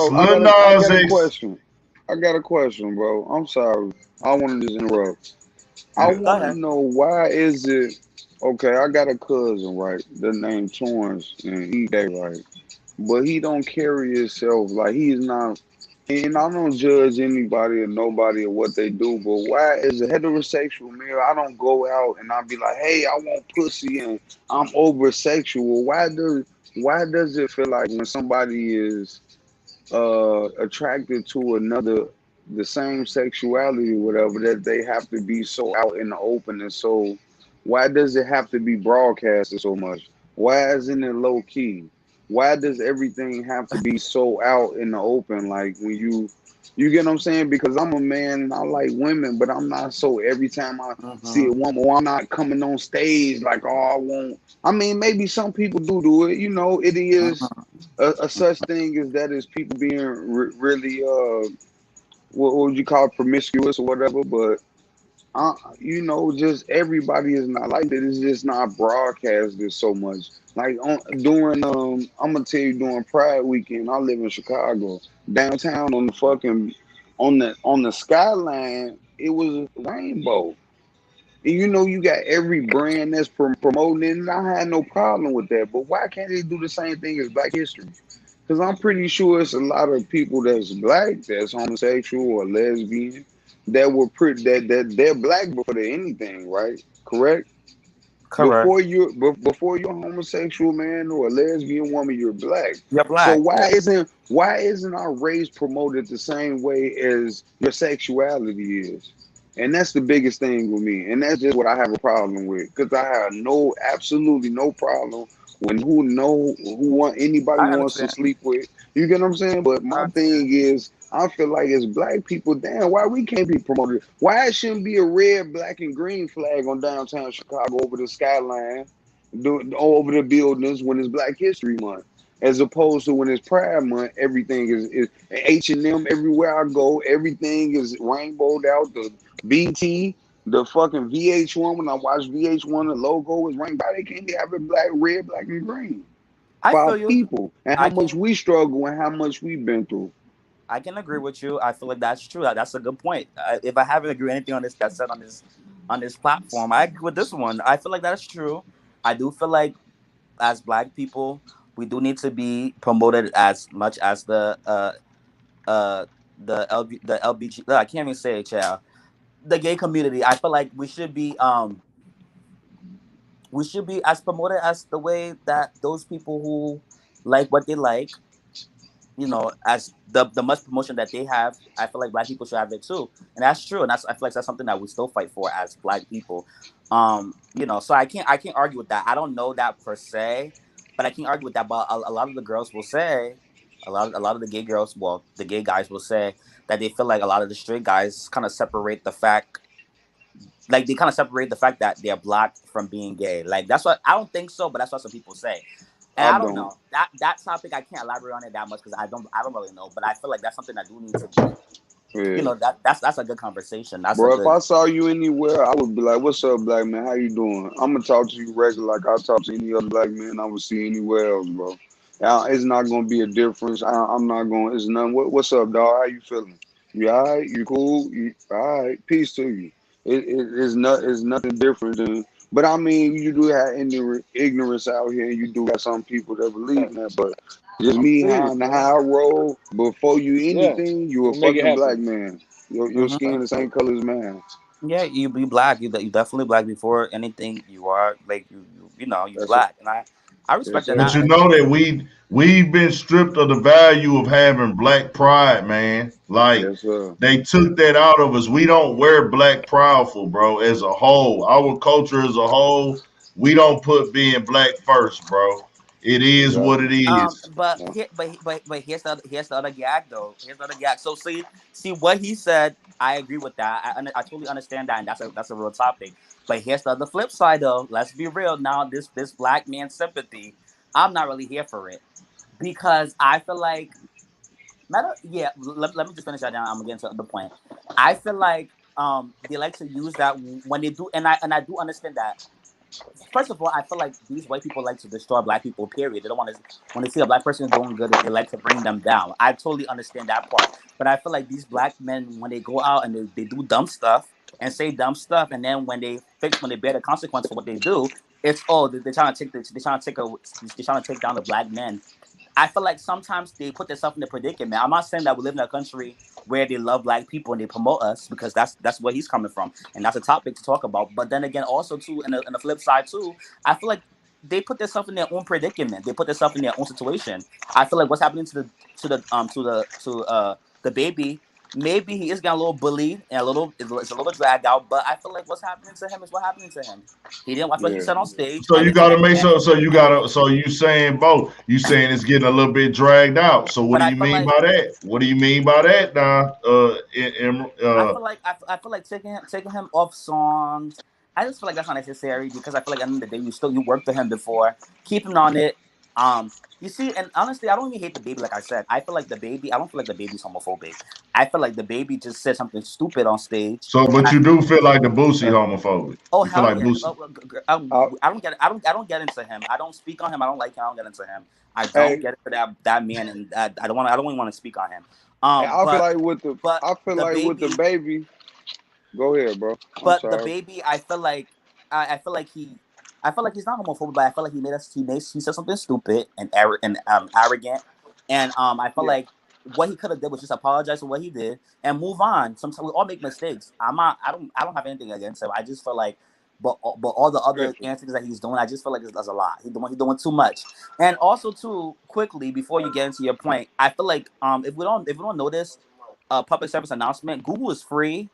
I got a question, bro. I'm sorry. I want to just interrupt. I want to know why is it okay? I got a cousin, right? The name Torrance, and he gay, right? But he don't carry himself like he's not. And I don't judge anybody or nobody or what they do, but why as a heterosexual male, I don't go out and I'll be like, hey, I want pussy and I'm over sexual. Why does it feel like when somebody is attracted to another, the same sexuality or whatever, that they have to be so out in the open? And so why does it have to be broadcasted so much? Why isn't it low key? Why does everything have to be so out in the open? Like when you get what I'm saying? Because I'm a man and I like women, but I'm not so every time I see a woman, or I'm not coming on stage like, oh, I won't. I mean, maybe some people do it. You know, it is a such thing as that is people being really, what would you call it, promiscuous or whatever. But just everybody is not like that. It's just not broadcasted so much. Like during I'm gonna tell you, during Pride weekend, I live in Chicago. Downtown on the fucking on the skyline, it was a rainbow. And you got every brand that's promoting it, and I had no problem with that. But why can't they do the same thing as Black History? Because I'm pretty sure it's a lot of people that's black, that's homosexual or lesbian, that were that they're black before they're anything, right? Correct. Before you're homosexual man or a lesbian woman, you're black. You're black. So why isn't our race promoted the same way as your sexuality is? And that's the biggest thing with me. And that's just what I have a problem with. Because I have absolutely no problem when who anybody wants to sleep with. You get what I'm saying? But my thing is, I feel like as black people, damn, why we can't be promoted? Why it shouldn't be a red, black, and green flag on downtown Chicago over the skyline, over the buildings when it's Black History Month? As opposed to when it's Pride Month, everything is H&M everywhere I go. Everything is rainbowed out. The BT, the fucking VH1. When I watch VH1, the logo is rainbow. They can't have it black, red, black, and green. For people, and how much we struggle and how much we've been through. I can agree with you. I feel like that's true. That's a good point. If I haven't agreed with anything on this that's said on this platform, I agree with this one. I feel like that's true. I do feel like as Black people, we do need to be promoted as much as the LBG. I can't even say it, child. the gay community. I feel like we should be as promoted as the way that those people who like what they like, as the much promotion that they have. I feel like black people should have it too, and that's true. And I feel like that's something that we still fight for as black people. So I can't argue with that. I don't know that per se, but I can't argue with that. But a lot of the girls will say, a lot of the gay girls, well, the gay guys will say that they feel like a lot of the straight guys kind of separate the fact. Like they kind of separate the fact that they're black from being gay. Like that's what I don't think so, but that's what some people say. And I don't know that topic. I can't elaborate on it that much because I don't really know. But I feel like that's something that do need to be. Yeah. That's a good conversation. Bro, if I saw you anywhere, I would be like, "What's up, black man? How you doing?" I'm gonna talk to you regular, like I talk to any other black man I would see anywhere else, bro. It's not gonna be a difference. I'm not going. It's none. What's up, dog? How you feeling? You alright? You cool? You alright? Peace to you. It's nothing different than. But I mean, you do have ignorance out here, and you do have some people that believe in that. But just me, how I roll. Before you anything, you a fucking black man. Your skin the same color as mine. Yeah, you be black. You definitely black before anything. You are like you black, and I respect that. But you know that we've been stripped of the value of having black pride, man. Like they took that out of us. We don't wear black proudful, bro. As a whole, our culture as a whole, we don't put being black first, bro. It is what it is. But here's the other gag though. Here's the other gag. So see what he said. I agree with that. I totally understand that, and that's a real topic. But here's the other flip side though. Let's be real now. This black man sympathy, I'm not really here for it because I feel like let me just finish that down. I'm gonna get into the point. I feel like they like to use that when they do, and I do understand that. First of all, I feel like these white people like to destroy black people, period. They don't want to, when they see a black person doing good, they like to bring them down. I totally understand that part. But I feel like these black men, when they go out and they do dumb stuff and say dumb stuff, and then when they bear the consequence for what they do, it's they're trying to take down the black men. I feel like sometimes they put themselves in a predicament. I'm not saying that we live in a country where they love black people and they promote us because that's where he's coming from, and that's a topic to talk about. But then again, also too, in the flip side too, I feel like they put themselves in their own predicament. They put themselves in their own situation. I feel like what's happening to the baby. Maybe he is getting a little bullied and it's a little dragged out, but I feel like what's happening to him is what's happening to him. He didn't watch what he said on stage. So you gotta make sure. So you saying both. You saying it's getting a little bit dragged out. So what do you mean by that? What do you mean by that, now? I feel like taking him off songs. I just feel like that's not necessary because I feel like at the end of the day you worked with him before. Keep him on it. You see, and honestly, I don't even hate the baby. Like I said, I don't feel like the baby's homophobic. I feel like the baby just said something stupid on stage. So, but you do feel like the Boosie homophobic. Oh, hell like yeah. I don't get into him. I don't speak on him. I don't like him. I don't get into him. I don't get into that man, and I don't even want to speak on him. I feel like with the baby. Go ahead, bro. The baby, I feel like he's not homophobic, but I feel like he said something stupid and arrogant, and I feel like what he could have did was just apologize for what he did and move on. Sometimes we all make mistakes. I don't have anything against him. I just feel like, but all the other antics that he's doing, I just feel like that's a lot. He's doing too much. And also too quickly before you get into your point, I feel like if we don't notice, public service announcement, Google is free.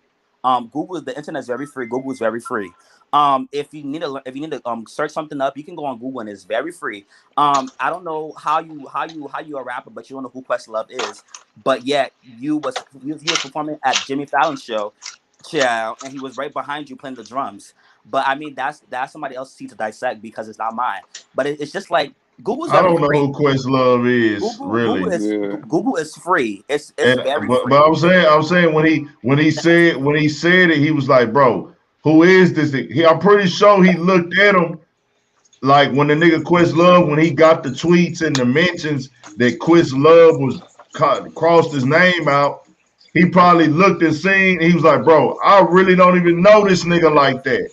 The internet is very free. Google is very free. If you need to search something up, you can go on Google and it's very free. I don't know how you a rapper, but you don't know who Questlove is. But yet you was performing at Jimmy Fallon's show, and he was right behind you playing the drums. But I mean that's somebody else's seat to dissect because it's not mine. But it's just like Google's. I don't know who Questlove is. Google is free. It's very free. But I'm saying when he said it, he was like, bro, who is this? I'm pretty sure he looked at him like when the nigga Questlove, when he got the tweets and the mentions that Questlove was crossed his name out, he probably looked and seen. And he was like, bro, I really don't even know this nigga like that.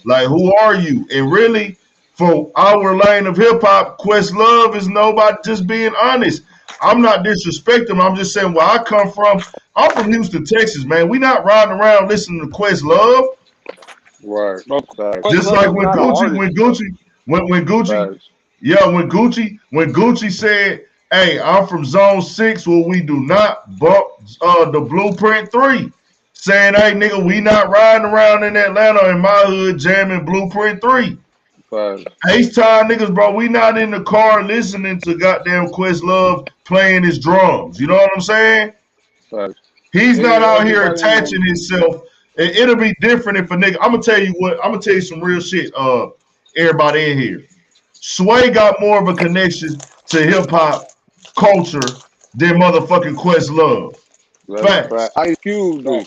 Like, who are you? And really, for our lane of hip hop, Questlove is nobody. Just being honest, I'm not disrespecting him. I'm just saying where I come from. I'm from Houston, Texas, man. We not riding around listening to Questlove. Right. Just like when Gucci said, "Hey, I'm from Zone 6 where we do not bump the Blueprint 3." Saying, "Hey, nigga, we not riding around in Atlanta in my hood jamming Blueprint 3." H-Time niggas, bro, we not in the car listening to goddamn Questlove playing his drums. You know what I'm saying? He's not out here attaching himself. It'll be different if a nigga. I'm gonna tell you what. I'm gonna tell you some real shit. Everybody in here, Sway got more of a connection to hip hop culture than motherfucking Questlove. Facts. Ice Cube do.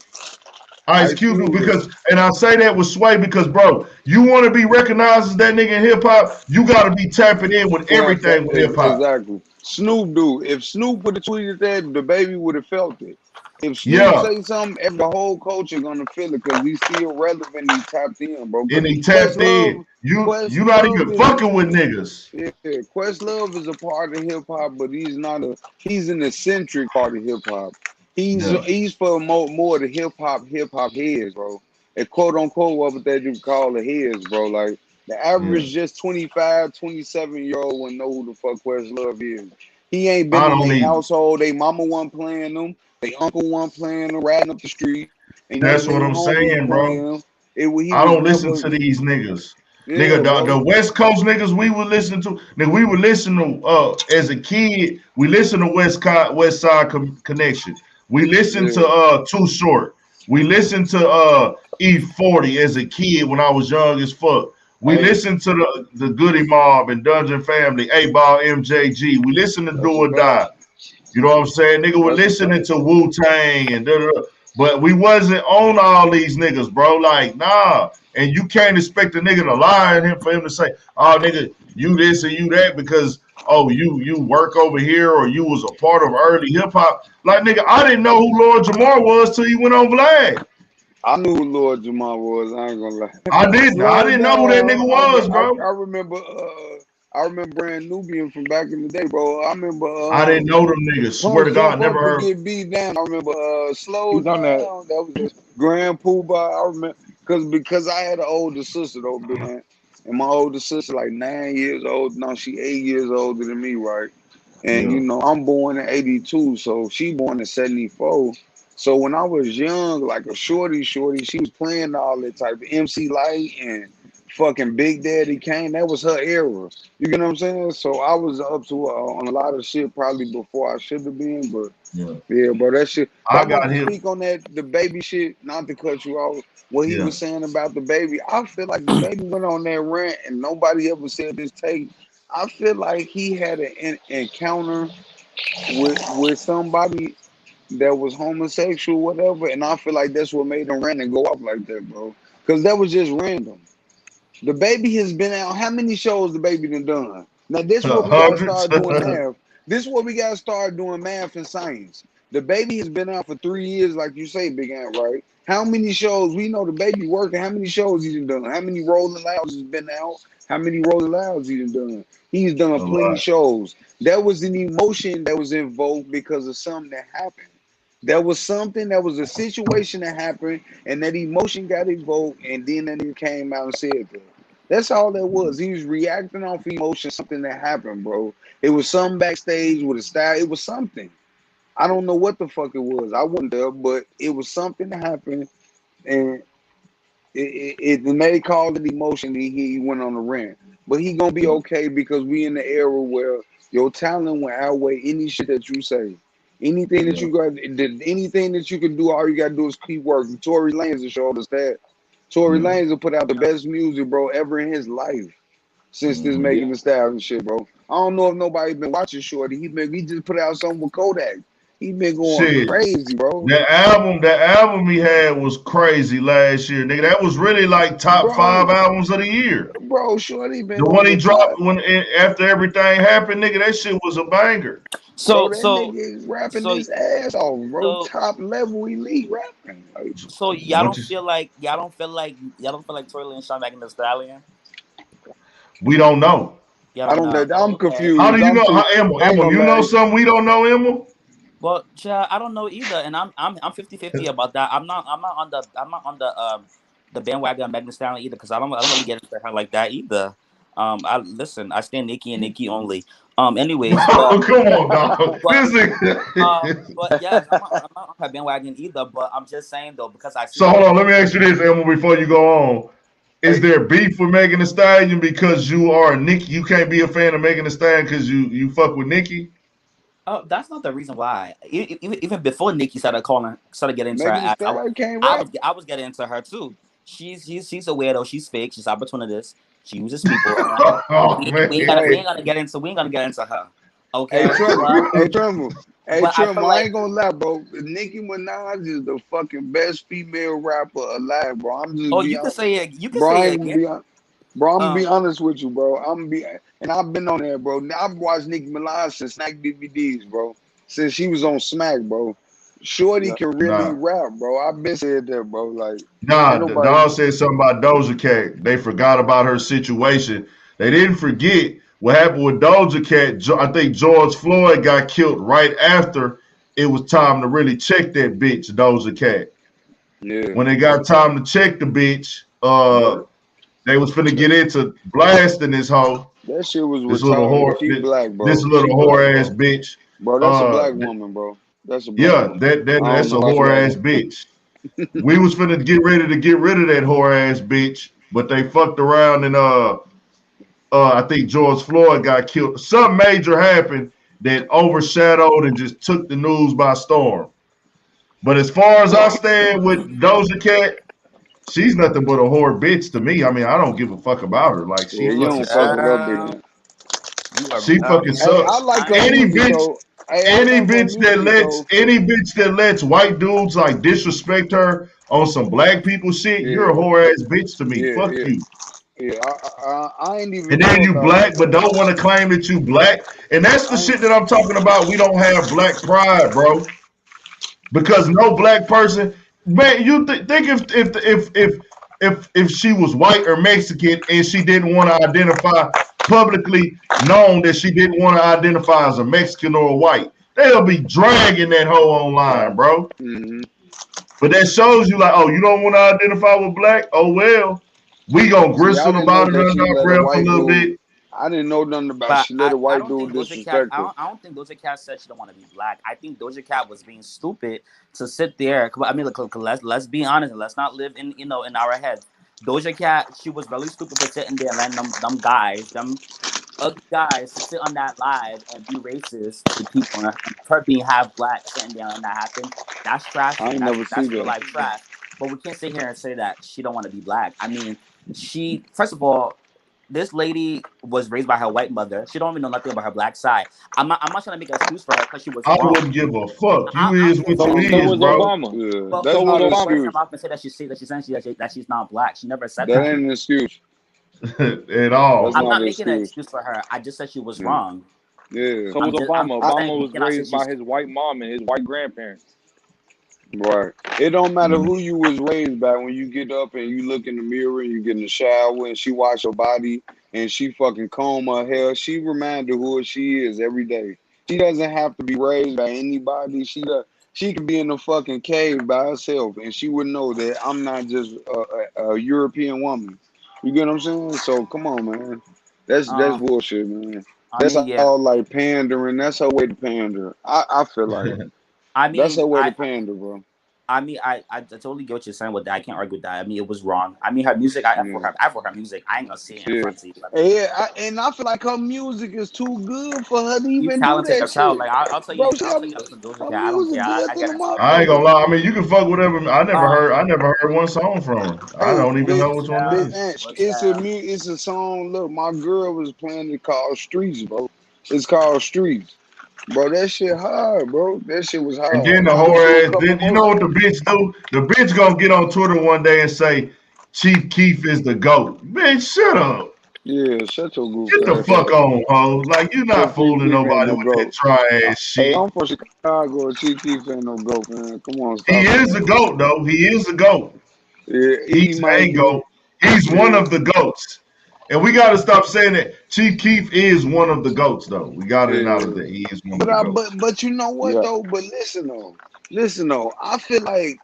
Ice Cube do because, and I say that with Sway because, bro, you want to be recognized as that nigga in hip hop, you got to be tapping in with everything with hip hop. Exactly. Snoop do. If Snoop would have tweeted that, the baby would have felt it. If Snoop say something, the whole culture gonna feel it because he's still relevant. He tapped in, bro. And he tapped in. You not even fucking with niggas. Yeah, Questlove is a part of hip hop, but he's not a. He's an eccentric part of hip hop. He's for more the hip hop heads, bro. And quote unquote what they do call the heads, bro. Like the average just 25, 27-year-old wouldn't know who the fuck Questlove is. He ain't been in their household. They mama wasn't playing them. They uncle wasn't playing them, riding up the street. That's what I'm saying, bro. I don't listen to these niggas. Yeah, nigga, the West Coast niggas we would listen to, nigga, we would listen to as a kid, we listened to West Side Connection. We listened to Too Short. We listened to E40 as a kid when I was young as fuck. We listened to the Goody Mob and Dungeon Family, A-Ball, MJG. We listened to Do or Die. You know what I'm saying? Nigga, we're listening to Wu-Tang and da-da-da. But we wasn't on all these niggas, bro. Like, nah. And you can't expect a nigga to lie on him for him to say, oh, nigga, you this and you that because, oh, you work over here or you was a part of early hip-hop. Like, nigga, I didn't know who Lord Jamar was till he went on Vlad. I knew who Lord Jamar was. I ain't gonna lie. I didn't know who that nigga was, bro. I remember Brand Nubian from back in the day, bro. I remember. I didn't know them niggas. Swear to God, never heard. Get beat down. I remember Slow Down. That was just Grand Poobah. I remember because I had an older sister though, man. And my older sister like 9 years old. Now she 8 years older than me, right? And you know, I'm born in 82, so she born in 74. So when I was young, like a shorty, she was playing all that type of MC Light and fucking Big Daddy Kane. That was her era. You get what I'm saying? So I was up to on a lot of shit probably before I should have been, but yeah, bro, that shit. I got to speak on that, the baby shit, not to cut you off. What he was saying about the baby, I feel like the baby went on that rant and nobody ever said this take. I feel like he had an encounter with somebody that was homosexual, whatever, and I feel like that's what made him rant and go off like that, bro. Because that was just random. The baby has been out. How many shows the baby done? Now this is what we gotta start doing math. This is what we gotta start doing math and science. The baby has been out for 3 years, like you say, Big Ant, right? How many shows? We know the baby working. How many shows he done? How many Rolling Louds has been out? How many Rolling Louds he done? He's done plenty of shows. That was an emotion that was invoked because of something that happened. That was something, that was a situation that happened, and that emotion got invoked, and then that nigga came out and said that. That's all that was. He was reacting off emotion, something that happened, bro. It was something backstage with a style. It was something. I don't know what the fuck it was. I wasn't there, but it was something that happened, and it made call it emotion. He went on a rant. But he gonna be okay because we in the era where your talent will outweigh any shit that you say. Anything that you got, anything that you can do, all you gotta do is keep working. Tory Lanez has showed us that. Tory Lanez will put out the best music, bro, ever in his life since this Making the Style and shit, bro. I don't know if nobody been watching Shorty. He just put out something with Kodak. He been going crazy, bro. That album he had was crazy last year, nigga. That was really like top 5 albums of the year. Bro, Shorty been the one he dropped after everything happened, nigga. That shit was a banger. So that nigga is rapping his ass off, bro. Top level elite rapping. Like, so y'all don't feel like Tory Lanez shot Megan Thee Stallion? We don't know. I don't know. I'm confused. How do you know? Emma, you know something we don't know, Emma? Well, child, I don't know either, and I'm 50-50 about that. I'm not on the bandwagon of Megan Thee Stallion either, because I don't really get into her like that either. I stand Nicki and Nicki only. Anyways, Oh, come on, dog. but yes, I'm not on her bandwagon either. But I'm just saying though, because I see. So hold on, let me ask you this, Emma, before you go on. Is there beef with Megan Thee Stallion because you are a Nicki? You can't be a fan of Megan Thee Stallion because you fuck with Nicki? Oh, that's not the reason why. Even before Nicki started getting into her Megan Thee ass, Stallion can't rap. I was getting into her too. She's a weirdo. She's fake. She's opportunist. She uses people. Oh, we man. ain't gonna get into her. Okay. Hey, Trumbo. Hey, But I feel Trumbo, I like- ain't gonna lie, bro. Nicki Minaj is the fucking best female rapper alive, bro. I'm just Oh, be you can honest. say it. You can Bro, say I it ain't gonna again. be honest. Bro, I'm gonna be honest with you, bro. And I've been on there, bro. I've watched Nicki Minaj since Snack DVDs, bro. Since she was on Smack, bro. Shorty can really rap, bro. I've been said that, bro. Like, the dog said something about Doja Cat. They forgot about her situation. They didn't forget what happened with Doja Cat. I think George Floyd got killed right after it was time to really check that bitch, Doja Cat. Yeah. When they got time to check the bitch, they was finna get into blasting this hoe. That shit was this little whore. She black, bro. This little whore ass bitch. Bro, that's a black woman, bro. That's a black woman. That's a whore ass bitch. We was finna get ready to get rid of that whore ass bitch, but they fucked around and I think George Floyd got killed. Something major happened that overshadowed and just took the news by storm. But as far as I stand with Doja Cat, she's nothing but a whore bitch to me. I mean, I don't give a fuck about her. Like she fucking sucks. She fucking sucks. I like her any music, bitch, though. any bitch that lets white dudes like disrespect her on some black people shit, you're a whore ass bitch to me. Fuck you. Yeah, I ain't even. And then you black, but don't want to claim that you black. And that's the shit that I'm talking about. We don't have black pride, bro. Because no black person, man. You think if she was white or Mexican and she didn't want to identify publicly known that she didn't want to identify as a Mexican or a white, they'll be dragging that hoe online, bro. Mm-hmm. But that shows you like, oh, you don't want to identify with black? Oh well, we gonna gristle about it under our breath a little bit. I didn't know nothing about she let a white dude disrespect her. I don't think Doja Cat said she don't want to be black. I think Doja Cat was being stupid to sit there. I mean, let's be honest and let's not live in our heads. Doja Cat, she was really stupid for sitting there and letting them guys, them ugly guys, to sit on that live and be racist to people. And her being half black sitting there and that happened. That's trash. That's real life trash. But we can't sit here and say that she don't want to be black. I mean, first of all, this lady was raised by her white mother. She don't even know nothing about her black side. I'm not trying to make an excuse for her because she was wrong. I wouldn't give a fuck. You is what you is, bro. Yeah, that's not an excuse. That she's not black. She never said that. That ain't an excuse at all. I'm not making an excuse for her. I just said she was wrong. Yeah. So was Obama. Obama was raised by his white mom and his white grandparents. Right. It don't matter who you was raised by. When you get up and you look in the mirror and you get in the shower and she wash her body and she fucking comb her hair, she reminded who she is every day. She doesn't have to be raised by anybody. She could be in a fucking cave by herself and she would know that I'm not just a European woman. You get what I'm saying? So come on, man. That's bullshit, man. That's all like pandering. That's her way to pander. I feel like that's her way to pander, bro. I mean, I totally get what you're saying with that. I can't argue with that. I mean, it was wrong. I mean, her music, I for her music. I ain't gonna say it in front of you. And I feel like her music is too good for her to even do that shit. Like, I'll tell you, I'll tell you some Doja Cat. I don't care. I ain't gonna lie. I mean, you can fuck whatever. I never heard one song from her. I don't even know which one it is. It's a song. Look, my girl was playing it called Streets, bro. It's called Streets. Bro, that shit hard, bro. That shit was hard. And then the whore ass, then you know what the bitch do? The bitch gonna get on Twitter one day and say, Chief Keef is the GOAT. Bitch, shut up. Yeah, shut your goof. Get the fuck on, ho. Like, you're not fooling nobody with that try ass shit. Hey, I'm from Chicago. Chief Keef ain't no GOAT, man. Come on, stop. He is a GOAT, though. He is a GOAT. Yeah, He's a GOAT. He's one of the GOATs. And we got to stop saying that Chief Keef is one of the GOATs, though. We got to acknowledge that he is one of the GOATs. But you know what though? But listen though. I feel like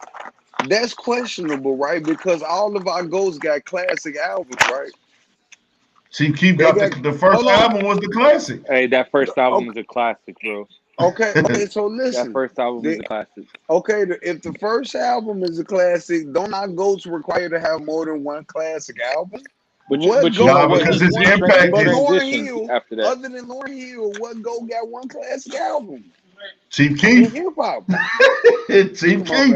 that's questionable, right? Because all of our GOATs got classic albums, right? Chief Keef got the first album was the classic. Hey, that first album is a classic, bro. Okay, so listen. That first album is a classic. Okay, if the first album is a classic, don't our GOATs require to have more than one classic album? Because his impact is after that. Other than Lauryn Hill, what GOAT got one classic album? Chief Keef. Hip hop. Chief Keef.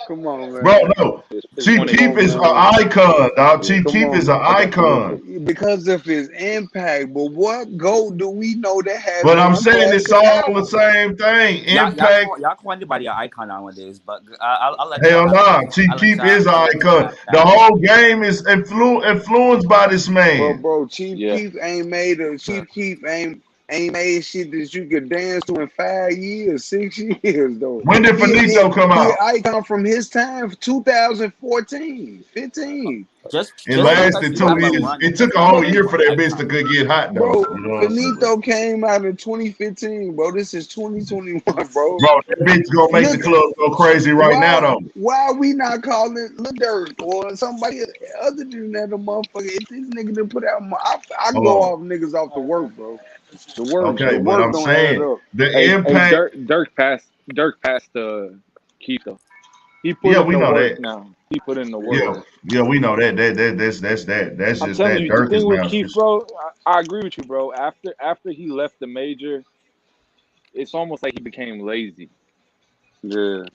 Come on, man. Bro, no. Chief Keef is an icon, dog. Chief Keef is an icon. Because of his impact. But what GOAT do we know that has? But I'm saying it's all the same thing. Impact. Y'all call anybody an icon nowadays, but I'll let hell nah. Chief Keef is an icon. The whole game is influenced by this man. Bro, Chief Keef ain't made shit that you could dance to in 5 years, 6 years though. When did Finito come out? He icon from his time, 2014, 15. It lasted 2 years. It took a whole year for that bitch to get hot though. Bro, you know Finito came out in 2015, bro. This is 2021, bro. Bro, that bitch gonna make the club go crazy now though. Why are we not calling Lil Durk or somebody other than that a motherfucker? If this nigga didn't put out I go off niggas off the work, bro. The work, okay, but I'm saying the impact. Dirk passed Keith though. He put we know that now. He put in the work. Yeah, we know that. That's just that. The thing with Keith, bro, I agree with you, bro. After he left the major, it's almost like he became lazy. Yeah,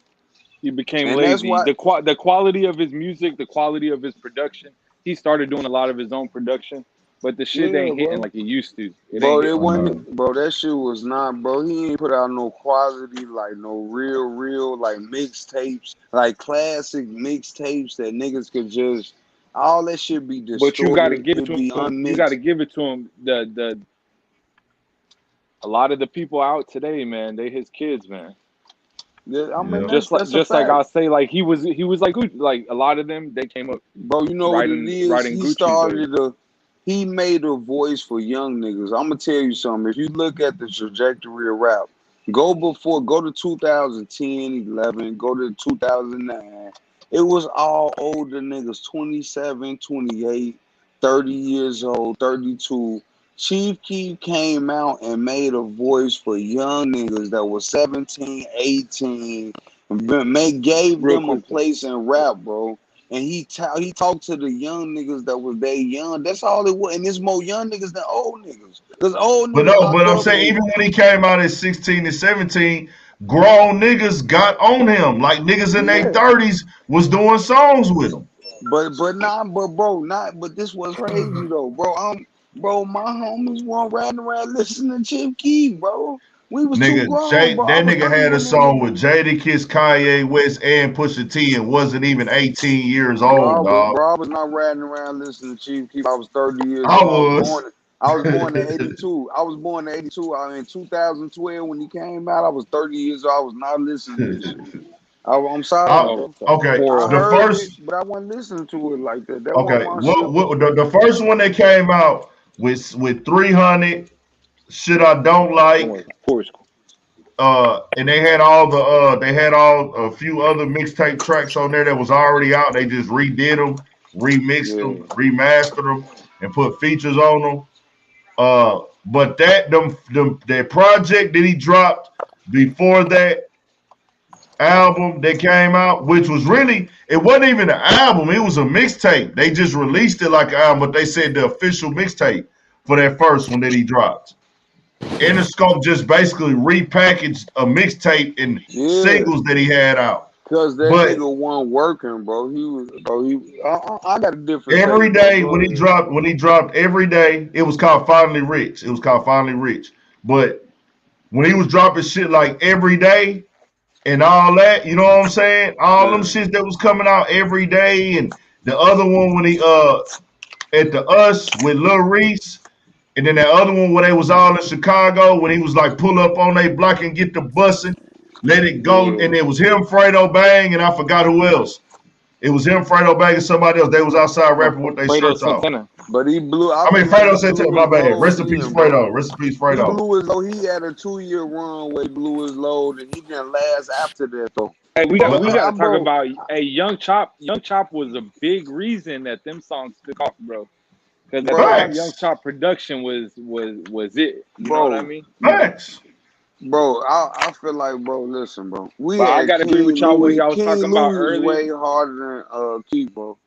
he became lazy. The quality of his music, the quality of his production. He started doing a lot of his own production. But the shit ain't hitting like it used to. Bro, that shit was not, bro. He ain't put out no quality, like no real, like mixtapes, like classic mixtapes that niggas could just, all that shit be distorted. But you gotta give it to him. You gotta give it to him. A lot of the people out today, man, they his kids, man. Yeah, I mean, just like I say, like he was like Gucci. Like a lot of them, they came up. Bro, you know what it is? He made a voice for young niggas. I'm gonna tell you something. If you look at the trajectory of rap, go to 2010, 11, go to 2009. It was all older niggas, 27, 28, 30 years old, 32. Chief Keef came out and made a voice for young niggas that was 17, 18, gave them a place in rap, bro. And he talked to the young niggas that was they young. That's all it was. And there's more young niggas than old niggas. Because old niggas. But I'm saying even when he came out at 16 and 17, grown niggas got on him. Like niggas in their 30s was doing songs with him. But this was crazy though, bro. My homies weren't riding around listening to Chief Keef, bro. We was too grown, bro. That nigga had a song with Jadakiss, Kanye West, and Pusha T, and wasn't even 18 years old, dog. Bro, I was not riding around listening to Chief Keef. I was 30 years old. I was born in 82. I was born in 82. In 2012 when he came out, I was 30 years old. I was not listening to this shit. I'm sorry. Okay, but I wasn't listening to it like that. The first one that came out with 300. Shit I don't like. Of course. And they had a few other mixtape tracks on there that was already out. They just redid them, remixed them, remastered them, and put features on them. But that project that he dropped before that album that came out, which was really, it wasn't even an album, it was a mixtape. They just released it like an album, but they said the official mixtape for that first one that he dropped. Interscope just basically repackaged a mixtape and singles that he had out. Because that nigga wasn't working, bro. I got a different. Every day when he dropped every day, it was called Finally Rich. But when he was dropping shit like every day and all that, you know what I'm saying? All them shit that was coming out every day, and the other one when he at the Us with Lil Reese. And then that other one where they was all in Chicago when he was like pull up on they block and get the bussing, let it go. And it was him, Fredo Bang, and I forgot who else. It was him, Fredo Bang, and somebody else. They was outside rapping with their Fredo shirts off. Santana. But he blew. I mean, Fredo Santana. My bad. Rest in peace, Fredo. Rest in peace, Fredo. He blew his load. He had a 2-year run where he blew his load, and he didn't last after that though. Hey, we got to talk about. Hey, Young Chop. Young Chop was a big reason that them songs took off, bro. Because at the time, Young Chop production was it. You know what I mean? Facts. Bro, I feel like, bro, listen, bro. I gotta agree with y'all what y'all was talking about earlier. Way harder than Keith, bro.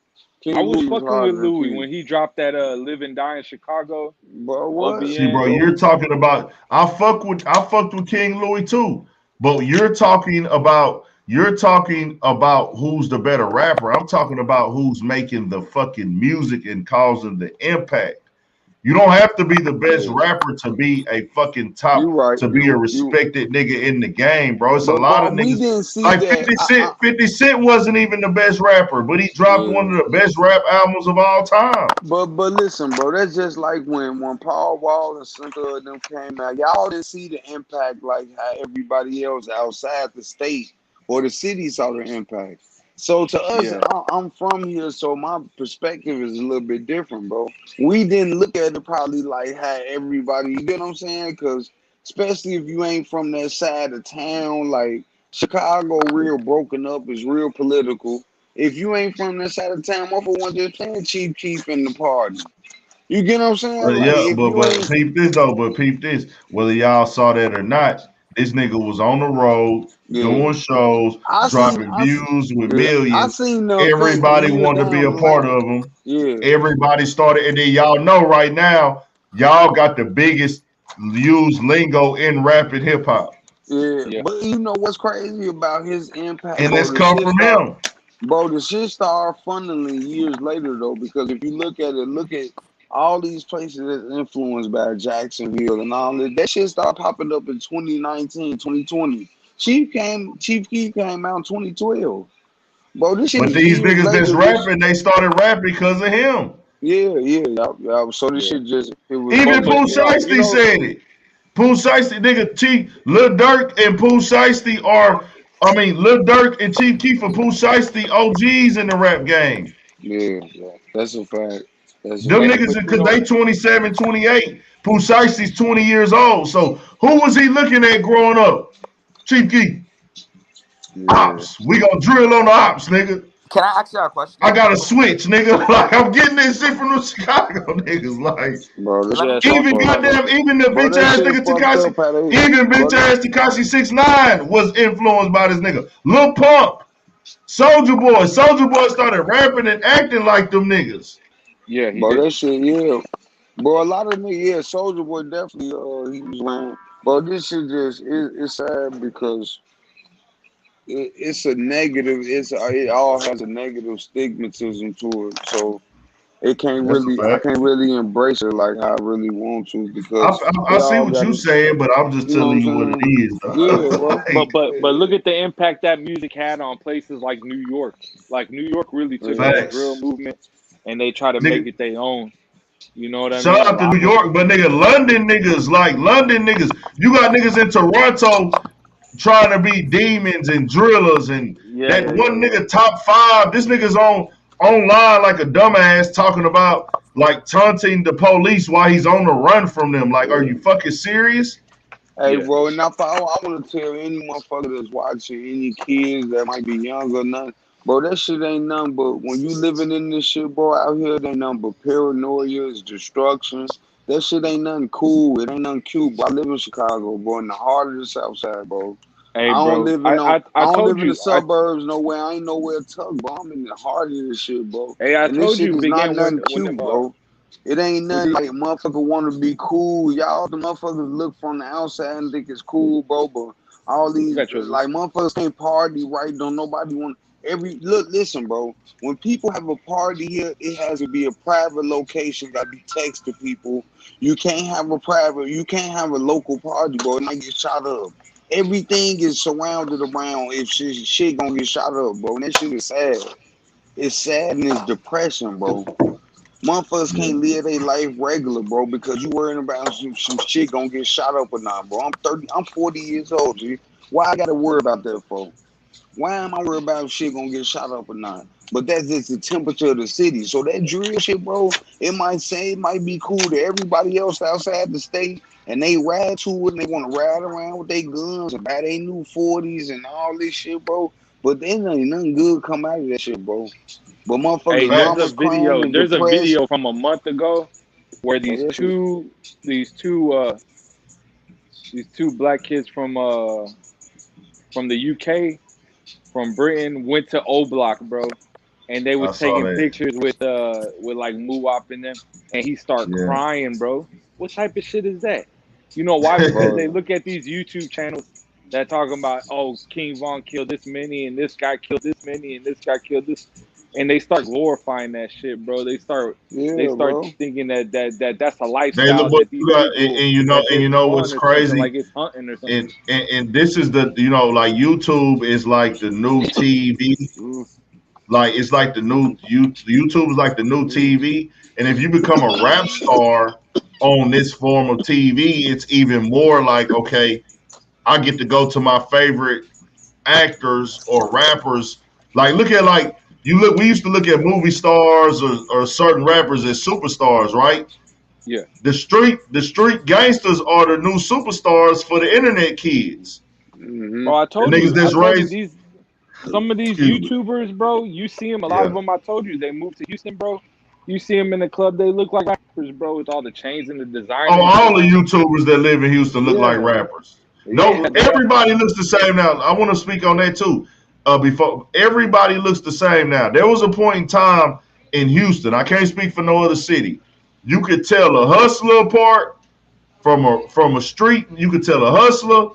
I was fucking with Louis when he dropped that "Live and Die in Chicago." Bro, what? See, bro, you're talking about. I fucked with King Louis too, but you're talking about who's the better rapper. I'm talking about who's making the fucking music and causing the impact. You don't have to be the best rapper to be a fucking top, to be a respected nigga in the game, bro. It's a lot of niggas. Like 50 Cent, 50 Cent wasn't even the best rapper, but he dropped one of the best rap albums of all time. But listen, bro, that's just like when Paul Wall and Cynthia and them came out. Y'all didn't see the impact like how everybody else outside the state or the city saw the impact. So to us, I'm from here, so my perspective is a little bit different, bro. We didn't look at it probably like how everybody, you get what I'm saying? Because especially if you ain't from that side of town, like Chicago, real broken up, is real political. If you ain't from that side of town, motherfucker want just playing Chief Keef in the party. You get what I'm saying? But peep this though. But peep this. Whether y'all saw that or not, this nigga was on the road doing shows, dropping views with millions. I seen everybody wanted to be a part of them. Yeah. Everybody started, and then y'all know right now, y'all got the biggest used lingo in rap and hip hop. Yeah, but you know what's crazy about his impact? And it's come from him. Bro, the shit started funneling years later though, because if you look at all these places that's influenced by Jacksonville and all that shit started popping up in 2019, 2020. Chief Keef came out in 2012. Bro, this shit. But these niggas that's rapping, they started rapping because of him. Yeah. So this shit just even Pooh Shiesty said it. Pooh Shiesty, nigga, Lil Durk and Pooh Shiesty Lil Durk and Chief Keef and Pooh Shiesty OGs in the rap game. Yeah, that's a fact. Them niggas, because they 27, 28. Pooh Shiesty's 20 years old. So who was he looking at growing up? Chief Keef. Ops. We gonna drill on the ops, nigga. Can I ask you a question? I got to switch, nigga. Like, I'm getting this shit from the Chicago niggas. Like, even the bitch ass nigga Tekashi, even bitch ass Tekashi 6ix9ine was influenced by this nigga. Lil Pump, Soulja Boy started rapping and acting like them niggas. Yeah, that shit, Bro, a lot of niggas, Soulja Boy definitely, he was lying. But this shit it's sad because it's a negative. It all has a negative stigmatism to it. So I can't really embrace it like I really want to because I see what you're saying, but I'm just telling you what it is. Yeah, but look at the impact that music had on places like New York. Like New York really took that real movement, and they try to make it their own. You know what I mean? Shout out to New York, but nigga, London niggas, you got niggas in Toronto trying to be demons and drillers and nigga top 5. This nigga's online like a dumbass talking about like taunting the police while he's on the run from them. Like, are you fucking serious? Hey, bro, and I want to tell any motherfucker that's watching, any kids that might be young or nothing, bro, that shit ain't nothing but when you living in this shit, bro, out here, it ain't nothing but paranoia, it's destruction. That shit ain't nothing cool. It ain't nothing cute. Bro, I live in Chicago, bro, in the heart of the South Side, bro. Hey, I don't live in I don't live in the suburbs nowhere. I ain't nowhere tucked, bro. I'm in the heart of this shit, bro. Hey, I told you, it's not nothing cute, bro. It ain't nothing like motherfucker want to be cool. Y'all, the motherfuckers look from the outside and think it's cool, bro. But all these like motherfuckers can't party right. Don't nobody want listen, bro. When people have a party here, it has to be a private location. Got to be text to people. You can't have a local party, bro. It might get shot up. Everything is surrounded around if shit gonna get shot up, bro. And that shit is sad. It's sad and it's depression, bro. Motherfuckers can't live their life regular, bro, because you worrying about some shit gonna get shot up or not, bro. I'm 40 years old, G. Why I gotta worry about that, for? Why am I worried about shit gonna get shot up or not? but that's just the temperature of the city. So that drill shit, bro, it might be cool to everybody else outside the state, and they ride to it, and they want to ride around with their guns and buy their new 40s and all this shit, bro. But then ain't nothing good come out of that shit, bro. But Hey, motherfuckers' there's a mamas crying video. and There's a depressed. video from a month ago where these two black kids from the UK, from Britain, went to O Block, bro, and they I was saw taking that. pictures with like Muwop in them, and he started Yeah. crying, bro. What type of shit is that? You know why? Because they Bro, look at these YouTube channels that talking about, oh, King Von killed this many, and this guy killed this many, and this guy killed this, and they start glorifying that shit, bro. They yeah, start bro. thinking that's a They look, lifestyle but that these people and that you this know fun what's or something, crazy? like it's hunting or something. And this is the like YouTube is like the new TV. Mm, Like it's like the new YouTube is like the new mm, TV. And if you become a rap star on this form of TV, it's even more like, okay, I get to go to my favorite actors or rappers. Like look at like we used to look at movie stars or certain rappers as superstars, right? Yeah. The street gangsters are the new superstars for the internet kids. mm-hmm. Bro, The niggas I that's told you raised, these some of these excuse me. YouTubers, bro. You see them, a lot of Yeah. them. I told you they moved to Houston, bro. You see them in the club, they look like rappers, bro, with all the chains and the Oh, designer all shit the on. YouTubers that live in Houston look like Yeah, rappers. No, yeah, bro. everybody looks the same now. I want to speak on that too. Before everybody looks the same now. There was a point in time in Houston. I can't speak for no other city. You could tell a hustler apart from a street. You could tell a hustler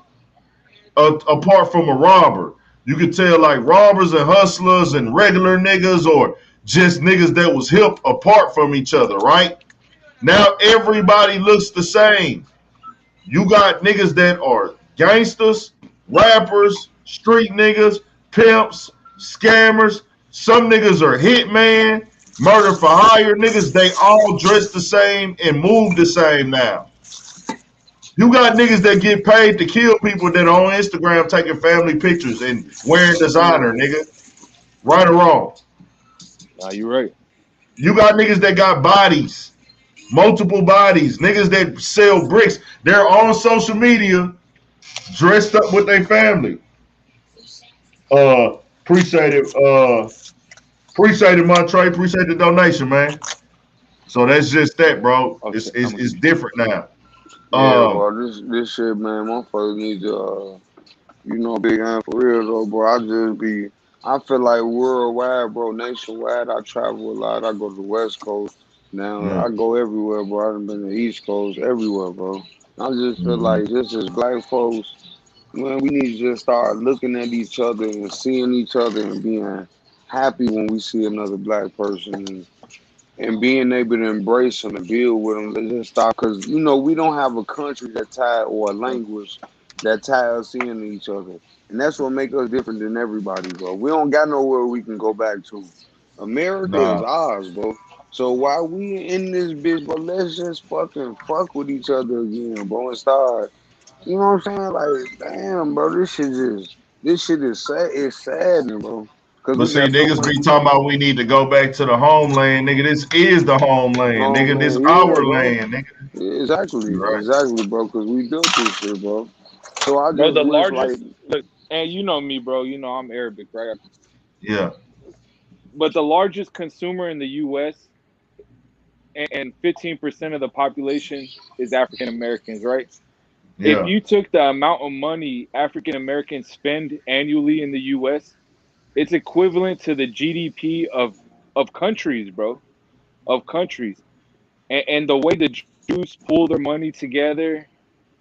apart from a robber. You could tell like robbers and hustlers and regular niggas or just niggas that was hip apart from each other, right? Now everybody looks the same. You got niggas that are gangsters, rappers, street niggas, pimps, scammers. Some niggas are hitman, murder for hire niggas. They all dress the same and move the same now. You got niggas that get paid to kill people that are on Instagram taking family pictures and wearing designer, nigga. Right or wrong. Nah, you right. You got niggas that got bodies, multiple bodies, niggas that sell bricks. They're on social media dressed up with their family. Appreciate it. Appreciate it, Montre. Appreciate the donation, man. So that's just that, bro. Okay, It's different now. Yeah, bro. This shit, man. Motherfuckers need to, big hand for real though, bro. I feel like worldwide, bro, nationwide. I travel a lot. I go to the West Coast now. Yeah. I go everywhere, bro. I've been to the East Coast, everywhere, bro. I just feel Mm-hmm. like just as black folks, man, we need to just start looking at each other and seeing each other and being happy when we see another black person and being able to embrace them and build with them. Let's just start because we don't have a country that tie or a language that tie us into each other, and that's what make us different than everybody, bro. We don't got nowhere we can go back to. America is Nah. ours, bro. So while we in this bitch, bro, let's just fucking fuck with each other again, bro, and start. You know what I'm saying? Like, damn, bro, this shit is sad. It's saddening, bro. Cause But we see, got so niggas much be talking about we need to go back to the homeland, nigga. This is the homeland, nigga. This homeland. Yeah, our bro. land, nigga. Yeah, exactly, You're right. exactly, bro. Cause we built this shit, bro. So I bro. just The wish, like, largest look, and you know me, bro. You know I'm Arabic, right? Yeah. But the largest consumer in the U.S. and 15% of the population is African Americans, right? If Yeah. you took the amount of money African Americans spend annually in the U.S., it's equivalent to the GDP of countries, bro, of countries. And the way the Jews pull their money together,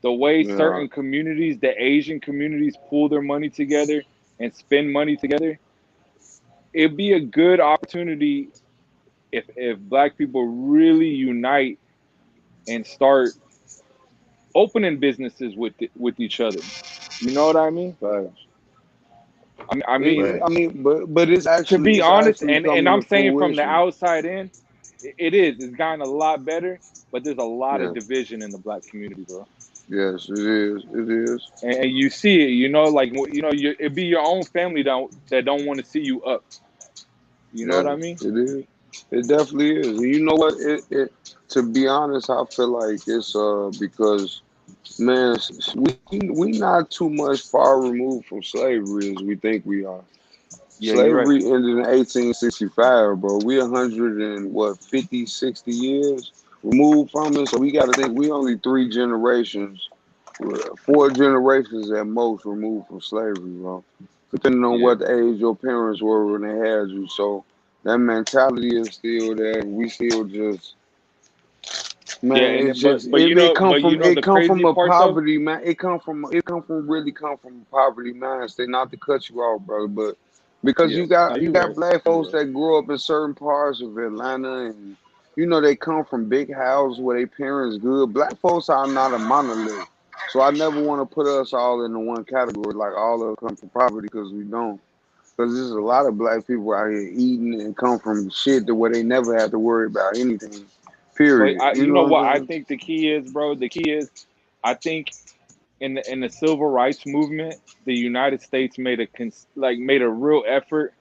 the way yeah, certain communities, the Asian communities, pull their money together and spend money together, it'd be a good opportunity if black people really unite and start opening businesses with each other. You know what I mean? but I mean, Right. but to be it's honest, actually and coming I'm to saying from the fruition. outside in, it is. It's gotten a lot better, but there's a lot of Yes, division in the black community, bro. yes, it is, it is. And you see it, like it'd be your own family that don't want to see you up. You know what I mean? It is. It definitely is. And you know what? To be honest, I feel like it's because man, we not too much far removed from slavery as we think we are. Yeah, you're right. Slavery ended in 1865, bro. We 100 and what 50, 60 years removed from it. So we got to think we only 3 generations, 4 generations at most removed from slavery, bro. Depending on Yeah. what age your parents were when they had you. So that mentality is still there. We still just man, Yeah, it's and just but you know, it the come from crazy a part though. poverty man. Really come from a poverty mindset. Not to cut you off, brother, but because Yeah, no, you you're got right. black You're folks right. that grew up in certain parts of Atlanta, and you know they come from big houses where their parents good. Black folks are not a monolith, so I never want to put us all into one category. Like all of us come from poverty because we don't. Because there's a lot of black people out here eating and come from shit to where they never have to worry about anything. But Period. You you know know what what I I'm saying? think the key is, bro. The key is, I think in the civil rights movement, the United States made a real effort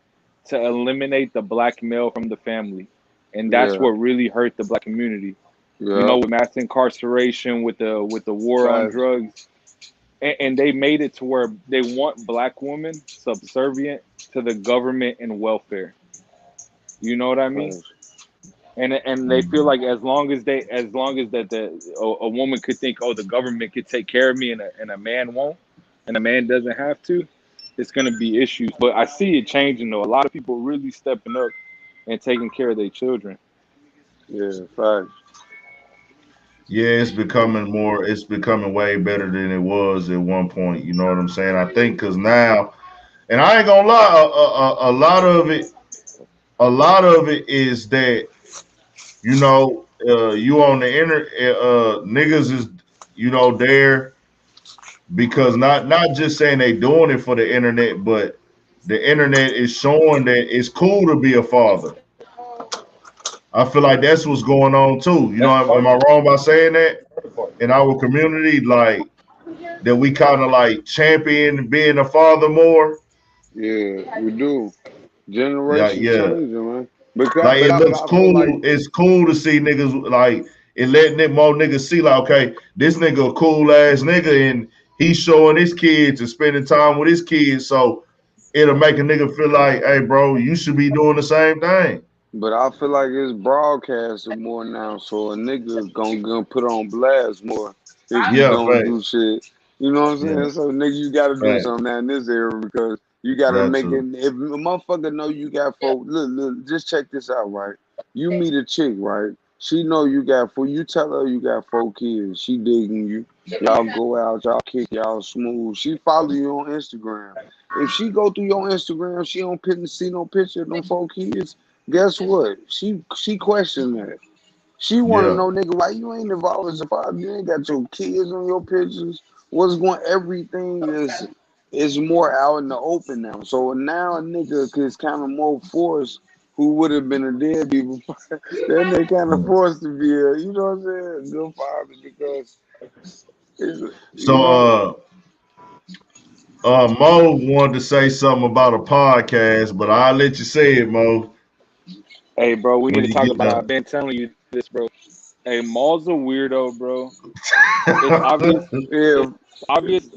to eliminate the black male from the family, and that's Yeah, what really hurt the black community. You yeah, know, with mass incarceration, with the war on facts, drugs, and they made it to where they want black women subservient to the government and welfare. You know what I mean? facts. And they feel like as long as that a woman could think, oh, the government could take care of me, and a man won't, and a man doesn't have to, it's gonna be issues. But I see it changing though. A lot of people really stepping up and taking care of their children. Yeah, facts. Yeah, it's becoming way better than it was at one point. You know what I'm saying? I think because now, and I ain't gonna lie, a lot of it is that you on the internet, niggas is there because not just saying they doing it for the internet, but the internet is showing that it's cool to be a father. I feel like that's what's going on too. Am I wrong by saying that? In our community, like that we kind of like champion being a father more. Yeah, we do. Yeah, Generation yeah. changing, man. Because, Like it but looks I feel like, cool. It's cool to see niggas like it letting more niggas see like, okay, this nigga a cool ass nigga and he's showing his kids and spending time with his kids. So it'll make a nigga feel like, hey, bro, you should be doing the same thing. I feel like it's broadcasted more now, so a nigga gonna put on blast more if you Yeah, don't do facts. shit. You know what I'm Yeah, saying? So nigga, you gotta do facts. something now in this era because you gotta Got make it. to. If a motherfucker know you got folk, look, just check this out, right? You meet a chick, right? She know you got four. You tell her you got 4 kids. She digging you. Y'all go out, y'all kick, y'all smooth. She follow you on Instagram. If she go through your Instagram, she don't see no picture of them 4 kids. Guess what? She questioned that. She want to Yeah, know, nigga, why you ain't involved as a father? You ain't got your kids on your pictures. What's going? Everything is more out in the open now. So now a nigga is kind of more forced. Who would have been a deadbeat before? Then they kind of forced to be a, you know what I'm saying, good father because you so know. Mo wanted to say something about a podcast, but I'll let you say it, Mo, Hey, bro, we need when to you talk get about it. done. I've been telling you this, bro. Hey, Maul's a weirdo, bro. It's obvious. Yeah, It's obvious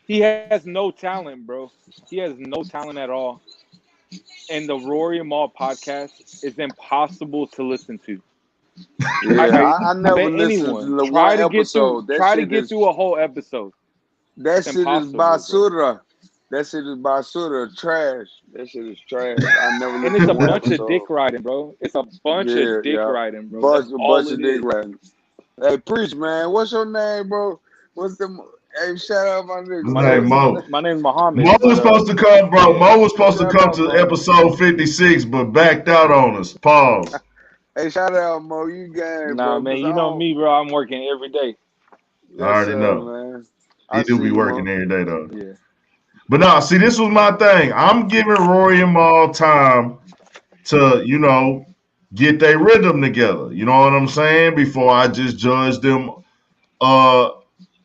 he has no talent, bro. He has no talent at all. And the Rory and Maul podcast is impossible to listen to. I, yeah. I I I never bet listened anyone to the one episode. try to get through a whole episode. That It's shit is impossible, bro. basura. That shit is basura. Trash. That shit is trash. I never And listened it's to a one bunch of episode. dick riding, bro. It's a bunch Yeah, of dick yeah. riding, bro. That's Bunch all of it dick is. riding. Hey, preach, man. What's your name, bro? What's the? Hey, shout out my nigga, His My man. name What's name his Mo. name? my name's Muhammad, Mo but was supposed to come, bro. yeah. Mo was supposed to Shout come out, to Mo. episode 56, but backed out on us. Pause. Hey, shout out, Mo. You gang, Nah, bro. man, Cause I you know don't. me, bro. I'm working every day. I Yes, already sir, know. man. He I do see be you, working Mo. every day, though. Yeah. But no, see, this was my thing. I'm giving Rory and Maul time to, get their rhythm together. You know what I'm saying? Before I just judge them uh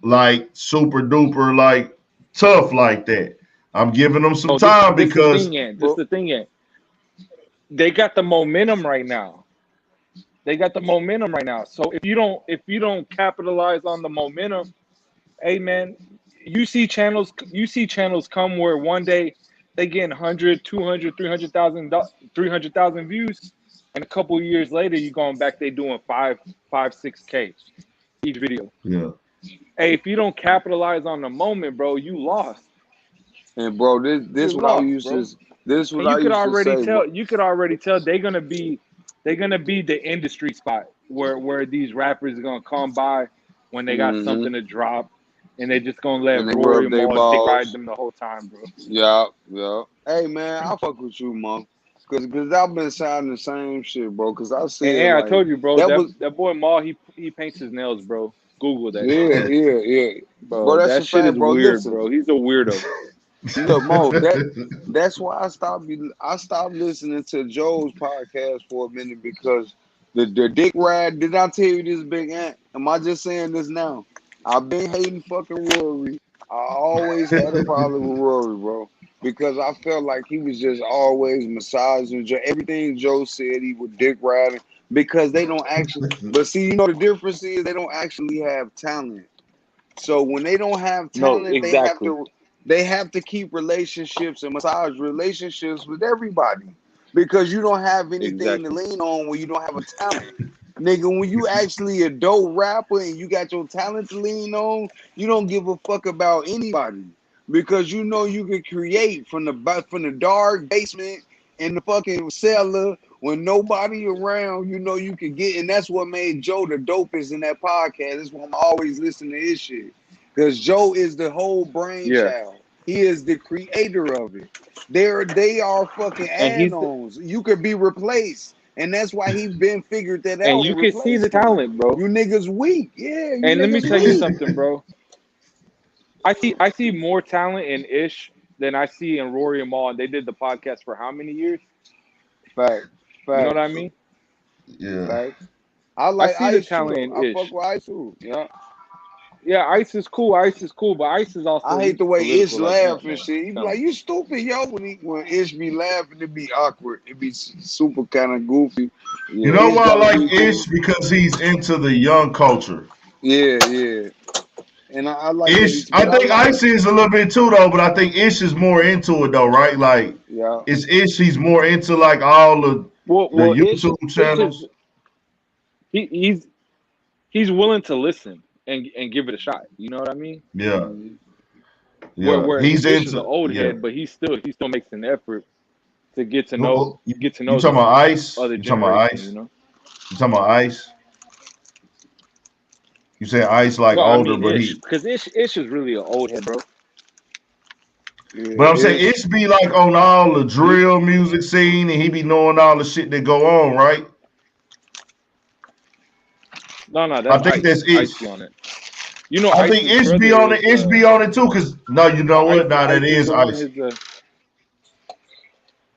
like super duper like tough like that. I'm giving them some No, this time this the because thing, Ant. This But the thing, Ant. they got the momentum right now. They got the momentum right now. So if you don't capitalize on the momentum, hey man, you see channels come where one day they get 100, 200, 300,000 views, and a couple of years later you going back they doing 6K each video. Yeah. Hey, if you don't capitalize on the moment, bro, you lost. And bro, this You what I lost, used bro. to this what And I used to say. you could already tell they're gonna be the industry spot where these rappers are gonna come by when they got Mm-hmm. something to drop, and they're just gonna let And they Rory rub and their Maul dick ride balls. them the whole time, bro. Yeah, yeah. Hey man, I fuck with you, man. Cause I've been saying the same shit, bro. Cause I said And I like told you, bro, that was that boy Maul, he paints his nails, bro. Google that shit, yeah. Bro, bro. that's That a shit is fact, bro. weird, Listen, bro. He's a weirdo. look, Mo, that's why I stopped listening to Joe's podcast for a minute because the dick ride. Did I tell you this, Big Ant? Am I just saying this now? I've been hating fucking Rory. I always had a problem with Rory, bro, because I felt like he was just always massaging everything Joe said. He was dick riding because they don't actually. But see, you know the difference is they don't actually have talent. So when they don't have No, talent, exactly. they have to keep relationships and massage relationships with everybody because you don't have anything to Exactly. lean on when you don't have a talent. Nigga, when you actually a dope rapper and you got your talent to lean on, you don't give a fuck about anybody because you know you can create from the dark basement in the fucking cellar when nobody around. You know you can get, and that's what made Joe the dopest in that podcast. That's why I'm always listening to his shit because Joe is the whole Yeah, brainchild. He is the creator of it. They are fucking and add-ons. You could be replaced. And that's why he been figured that and out you and can see the replaced them. talent, bro. You niggas weak. Yeah, you And let me niggas tell you weak. something, bro. I see more talent in Ish than I see in Rory and Maul. And they did the podcast for how many years? Facts. You know what I Facts. mean? Yeah. Facts. I I like see the Ice too talent though. in I fuck Ish. with Ice too. Yeah. Yeah, Ice is cool. Ice is cool, but Ice is also I hate he's the way Ish political like laugh Ant and Man. shit. He be Telling like, "You stupid, yo." When Ish be laughing, it be awkward. It be super kind of goofy. You Yeah, know Ish why I gotta like be cool. Ish? Because he's into the young culture. Yeah. And I like that. Ish, I But I think like, Ice is a little bit too though, but I think Ish is more into it though, right? Like yeah. it's Ish. He's more into like all the well, YouTube Ish is channels. he, he's willing to listen and give it a shot. You know what I mean? Yeah, Mhm. yeah. Where He's Ish is an into old yeah. head, but he still makes an effort to You get to you know talking this about Ice? other You talking about generation. Ice? You know? You talking about Ice? You say Ice like No, I older, mean but Ish, he. because Ish is really an old head, bro. Yeah, But I'm saying Ish. Ish be like on all the He, drill music scene, and he be knowing all the shit that go on, right? No, I that's think Ice. that's Ice Ish. be on it. You know, I think Ice's Ish be brother on it. is Ish be on it too. Cause no, you no know what? Nah, that Ice is is the one. Ice. His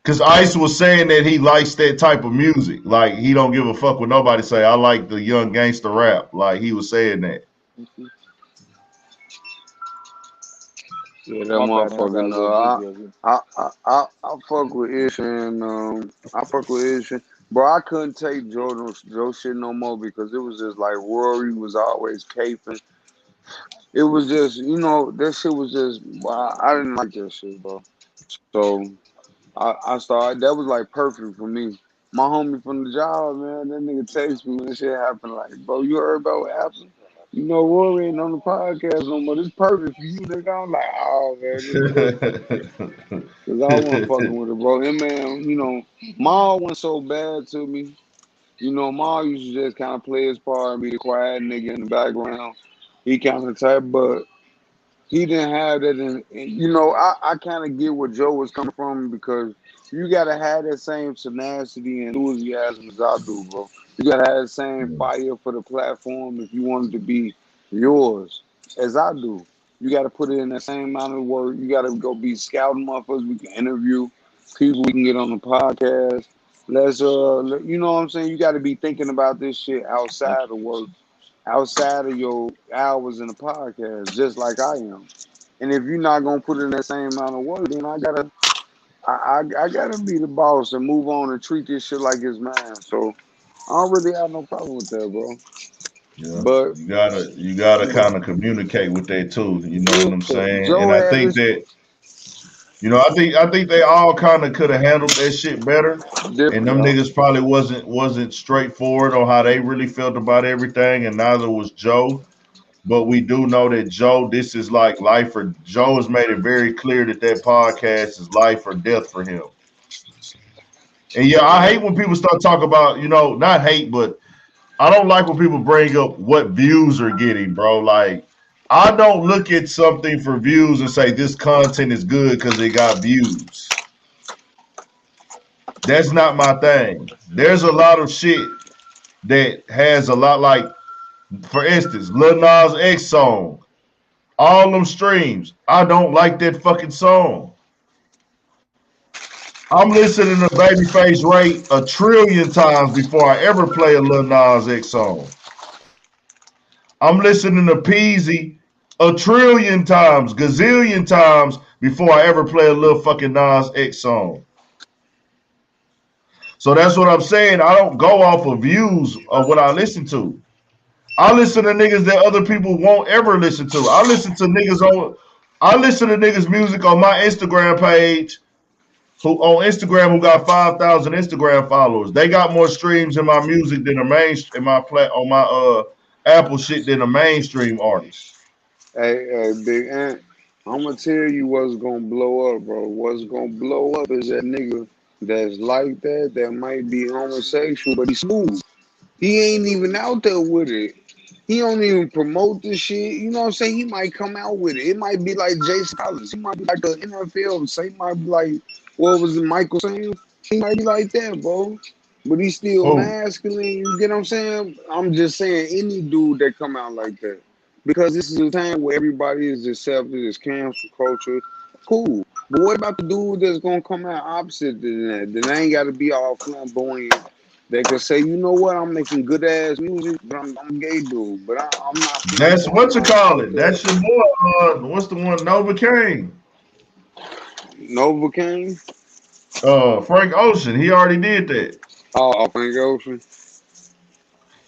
Cause Ice was saying that he likes that type of music. Like he don't give a fuck what nobody say. I like the young gangster rap. Like he was saying that. yeah, that my bad, man. I got a motherfucker. little No, busy over here. I fuck with Ish and I fuck with Ish. Bro, I couldn't take Joe shit no more because it was just like Rory was always caping. It was just, that shit was just, I didn't like that shit, bro. So I started, that was like perfect for me. My homie from the job, man, that nigga text me when this shit happened. Like, bro, you heard about what happened? You know, Rory ain't on the podcast no more. This perfect for you, nigga. I'm like, oh, man, this perfect. Because I wasn't fucking with it, bro. Him, man, Ma went so bad to me. Ma used to just kind of play his part and be the quiet nigga in the background. He kind of type, but he didn't have that. I kind of get where Joe was coming from because you got to have that same tenacity and enthusiasm as I do, bro. You got to have the same fire for the platform if you want it to be yours as I do. You got to put it in that same amount of work. You got to go be scouting motherfuckers. We can interview people. We can get on the podcast. Let's, you know what I'm saying? You got to be thinking about this shit outside of work, outside of your hours in the podcast, just like I am. And if you're not gonna put in that same amount of work, then I gotta be the boss and move on and treat this shit like it's mine. So I don't really have no problem with that, bro. Yeah, But you gotta kind of communicate with that too. You know yeah, what I'm saying? Joe And I had think his that I think they all kind of could have handled that shit better. And different, them y'all. niggas probably wasn't straightforward on how they really felt about everything, and neither was Joe. But we do know that Joe, this is like life or Joe has made it very clear that that podcast is life or death for him. And yeah, I hate when people start talking about, not hate, but I don't like when people bring up what views are getting, bro. Like, I don't look at something for views and say this content is good because it got views. That's not my thing. There's a lot of shit that has a lot, like, for instance, Lil Nas X song, all them streams. I don't like that fucking song. I'm listening to Babyface Ray a trillion times before I ever play a Lil Nas X song. I'm listening to Peasy a trillion times, gazillion times before I ever play a little fucking Nas X song. So that's what I'm saying. I don't go off of views of what I listen to. I listen to niggas that other people won't ever listen to. I listen to niggas music on my Instagram page who got 5,000 Instagram followers. They got more streams in my music than the main in my on my Apple shit than a mainstream artist. Hey, Big Ant, I'm gonna tell you what's gonna blow up, bro. What's gonna blow up is that nigga that's like that, that might be homosexual, but he's smooth. He ain't even out there with it. He don't even promote this shit. You know what I'm saying? He might come out with it. It might be like Jason Collins. He might be like the NFL. Say he might be like, what was it, Michael saying? He might be like that, bro. But he's still Oh, masculine. You get what I'm saying? I'm just saying any dude that come out like that. Because this is a time where everybody is accepted, it's cancel culture. Cool. But what about the dude that's gonna come out opposite than that? Then I ain't gotta be all flamboyant. They could say, you know what, I'm making good ass music, but I'm a gay dude. But I'm not that's what flamboyant you on call out it. there. That's your boy. What's the one? Nova King. Novocaine? Frank Ocean. He already did that. Oh, Frank Ocean.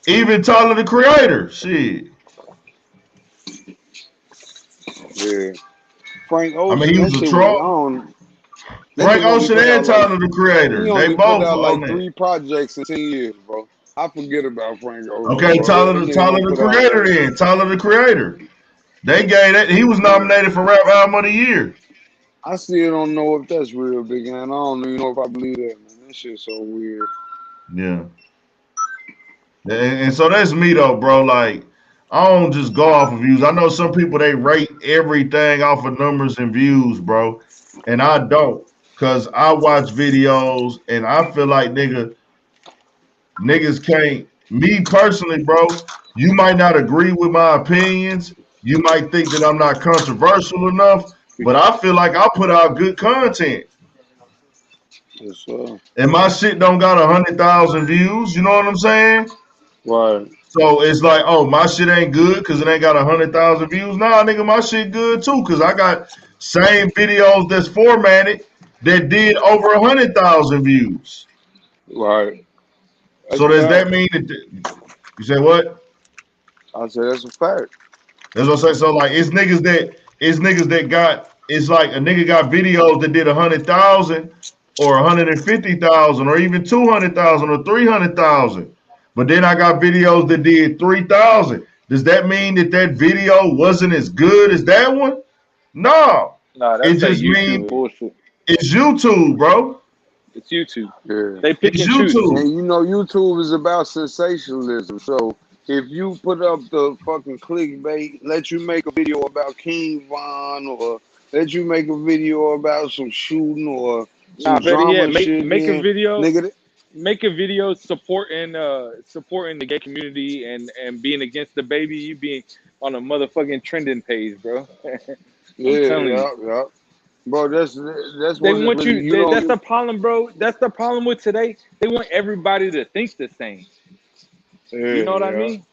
Even Tyler the Creator. Shit. Yeah. Frank I mean, Ocean, he that was a shit was troll. on. That Frank nigga only Ocean put and out like Tyler the Creator. he They only put both out on like that. 3 projects in 10 years, bro. I forget about Frank Ocean, Okay, bro. That nigga Tyler don't the put out Creator. no Then Tyler the Creator. They gave that. He was nominated for Rap Album of the Year. I still don't know if that's real, big man. I don't even know if I believe that, man. That shit's so weird. Yeah. And so that's me though, bro. Like, I don't just go off of views. I know some people they rate everything off of numbers and views, bro. And I don't. Cause I watch videos and I feel like niggas can't, me personally, bro, you might not agree with my opinions. You might think that I'm not controversial enough, but I feel like I put out good content. Yes, And my shit don't got 100,000 views. You know what I'm saying? right. So it's like, oh, my shit ain't good because it ain't got 100,000 views. Nah, nigga, my shit good too because I got same videos that's formatted that did over 100,000 views. Right. That's So a does that fact. mean that you say what? I say that's a fact. That's what I say. So like, it's niggas that got. It's like a nigga got videos that did 100,000 or 150,000 or even 200,000 or 300,000. But then I got videos that did 3,000. Does that mean that that video wasn't as good as that one? No. Nah, It that's that just YouTube means bullshit. it's YouTube, bro. It's YouTube. Yeah. They pick It's and choose. YouTube. And you know, YouTube is about sensationalism. So if you put up the fucking clickbait, let you make a video about King Von or let you make a video about some shooting or Nah, some better drama yet, and make shit, make a then video. nigga, Make a video supporting the gay community and being against the baby. You being on a motherfucking trending page, bro. I'm yeah, telling you. yeah, yeah. Bro, that's They what it's want really, you. you know, That's the you, problem, bro. That's the problem with today. They want everybody to think the same. You yeah, know what I yeah. mean?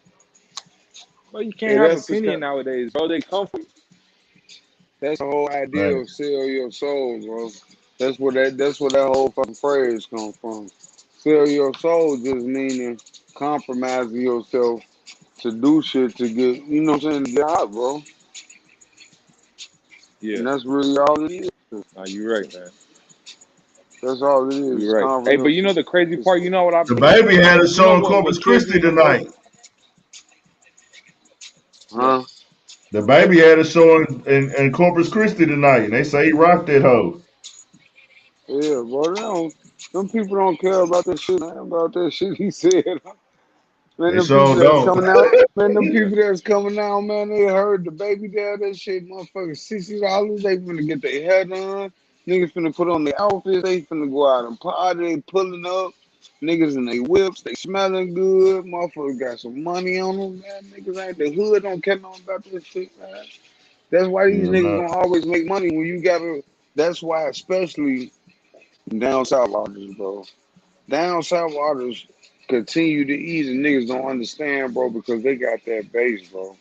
Well, you can't Yeah, have that's the opinion nowadays, bro. They come for you. that's the whole idea Right. of sell your soul, bro. That's where that whole fucking phrase come from. Sell your soul just meaning compromising yourself to do shit to get, you know what I'm saying, to get out, bro. Yeah. And that's really all it is. Nah, you're right, man. That's all it is. You're right. Hey, but you know the crazy part, you know what The baby had a show in Corpus what kills Christi me the most? tonight. Huh? The baby had a show in Corpus Christi tonight, and they say he rocked that hoe. Yeah, bro. Them people don't care about that shit, man. About that shit he said. Man, They them people sure that's don't. coming out, man, them people that's coming out, man, they heard the baby dad, that shit, motherfucking $60. They finna get their hair done. Niggas finna put on their outfits. They finna go out and party. They pulling up. Niggas in their whips. They smelling good. Motherfuckers got some money on them, man. Niggas ain't the hood. Don't care nothing about this shit, man. That's why these Yeah, niggas no. gonna always make money when you gotta. That's why, especially down south artists, bro. Down south artists continue to eat and niggas don't understand, bro, because they got that base, bro.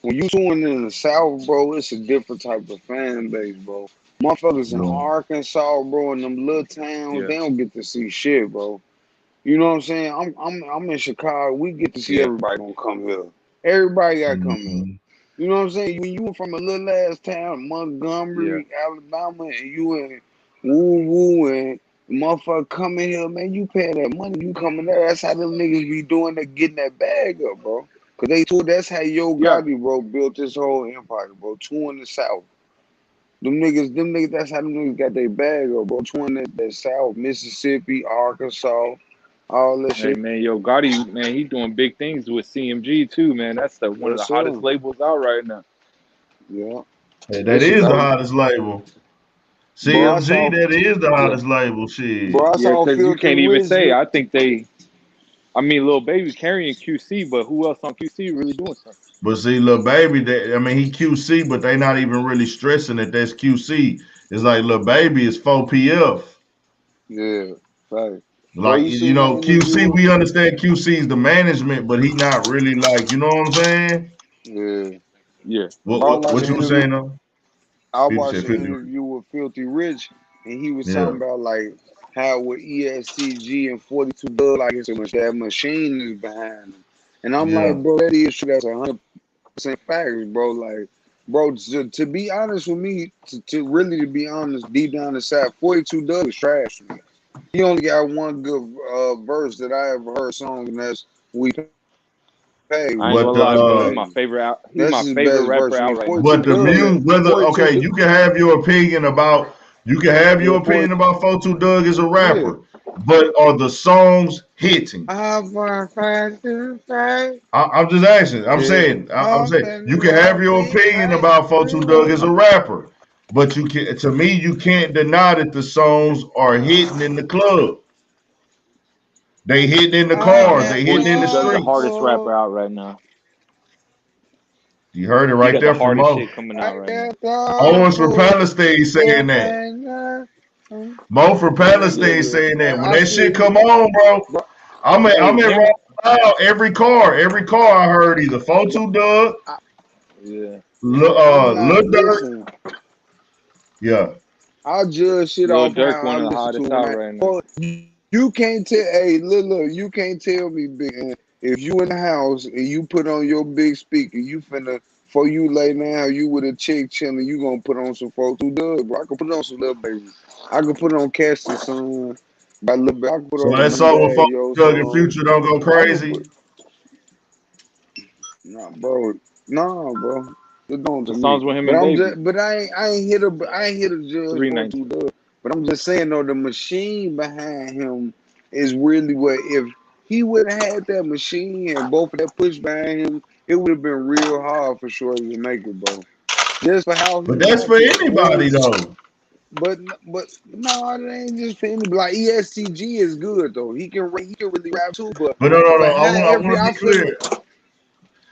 When you touring in the south, bro, it's a different type of fan base, bro. Motherfuckers in Yeah. Arkansas, bro, in them little towns, Yeah. they don't get to see shit, bro. You know what I'm saying? I'm in Chicago. We get to see Yeah. everybody gonna come here. Everybody gotta come here. Mhm. You know what I'm saying? When you from a little ass town, Yeah. Montgomery, Alabama, and you in woo woo and motherfucker coming here, man, you pay that money, you coming there. That's how them niggas be doing that, getting that bag up, bro. Cause they told that's how Yo Yeah. Gotti, bro, built this whole empire, bro. Touring the South. Them niggas, that's how them niggas got their bag up, bro. Touring that South, Mississippi, Arkansas, all that Hey shit. man, yo, Gotti, man, he doing big things with CMG too, man. That's one of Yes, the hottest sir. labels out right now. Yeah. Hey, that It's is the like, hottest label. bro, I CMG, saw, that is the Yeah. hottest label. Shit. bro, I Yeah, saw because you Filthy can't even Rich. say. I mean, Lil Baby carrying QC, but who else on QC really doing something? But see, Lil Baby, I mean, he QC, but they not even really stressing that that's QC. It's like Lil Baby is 4PF. Yeah, right. Bro, Like, you you seen that know, QC, interview? we understand QC is the management, but he not really like, you know what I'm saying? Yeah. Yeah. What Bro, I what, watched what the you were interview. saying though? I 50 watched said the 50. interview with Filthy Rich, and he was Yeah, talking about like how with ESCG and 42 Dub, like it's that machine is behind him. And I'm like, yeah. bro, that is true. That's 100% facts, bro. Like, bro, to be honest with me, to really to be honest, deep down inside, 42 Dub is trash to me. He only got one good verse that I ever heard song, and that's We Pay I ain't with But gonna the lie, bro. Baby. He's That's my his favorite best verse rapper to me. out right now. 42 but the Dub, music, whether 42 okay, Dub, you can have your opinion about yeah, 40, Photo Doug as a yeah. rapper, but are the songs hitting? I'm gonna find you, babe. I'm just asking. Yeah. I'm I'm saying you can finna have walk your me opinion right about Photo Doug through. as a rapper, but you can to me you can't deny that the songs are hitting in the club. They hitting in the I cars. They got 42 hitting in the Doug, the one streets. hardest rapper for out right now. You heard it He right got the there from hardest Mo. shit coming I out right now. got the Owens for for Palestine saying that. everything. Mo for Yeah. Palestine saying that. When I that shit feel come you, on, bro, bro. I'm Hey, at Him. Rock every car I heard either Photo Doug, I, Yeah. I'm not. Lil Durk. Listen, Yeah. I judge shit Lil off Durk, how I one of the listen to hottest it. out Man. right now. Bro, you can't tell. Hey, look, you can't tell me, big man. If you in the house and you put on your big speaker, you finna for you lay down, you with a chick chilling, you gonna put on some 42 Dub, bro. I can put on some Little Baby. I can put on Catch the Sun by Lil Baby. I can put So on that some song with Bad Photo Yo Doug and song. Future don't go I can crazy. put nah, bro. Nah, bro. It don't to The me. songs with him But and I'm Baby. just but I ain't here to judge 42 319. Dub. But I'm just saying though, the machine behind him is really what if he would have had that machine and both of that push behind him, it would have been real hard for Shorty to make it, bro. Just for how he But that's for rapping. anybody though. But no, it ain't just for anybody. Like ESCG is good though. He can really rap too. But But no. for how I want to I be feel clear.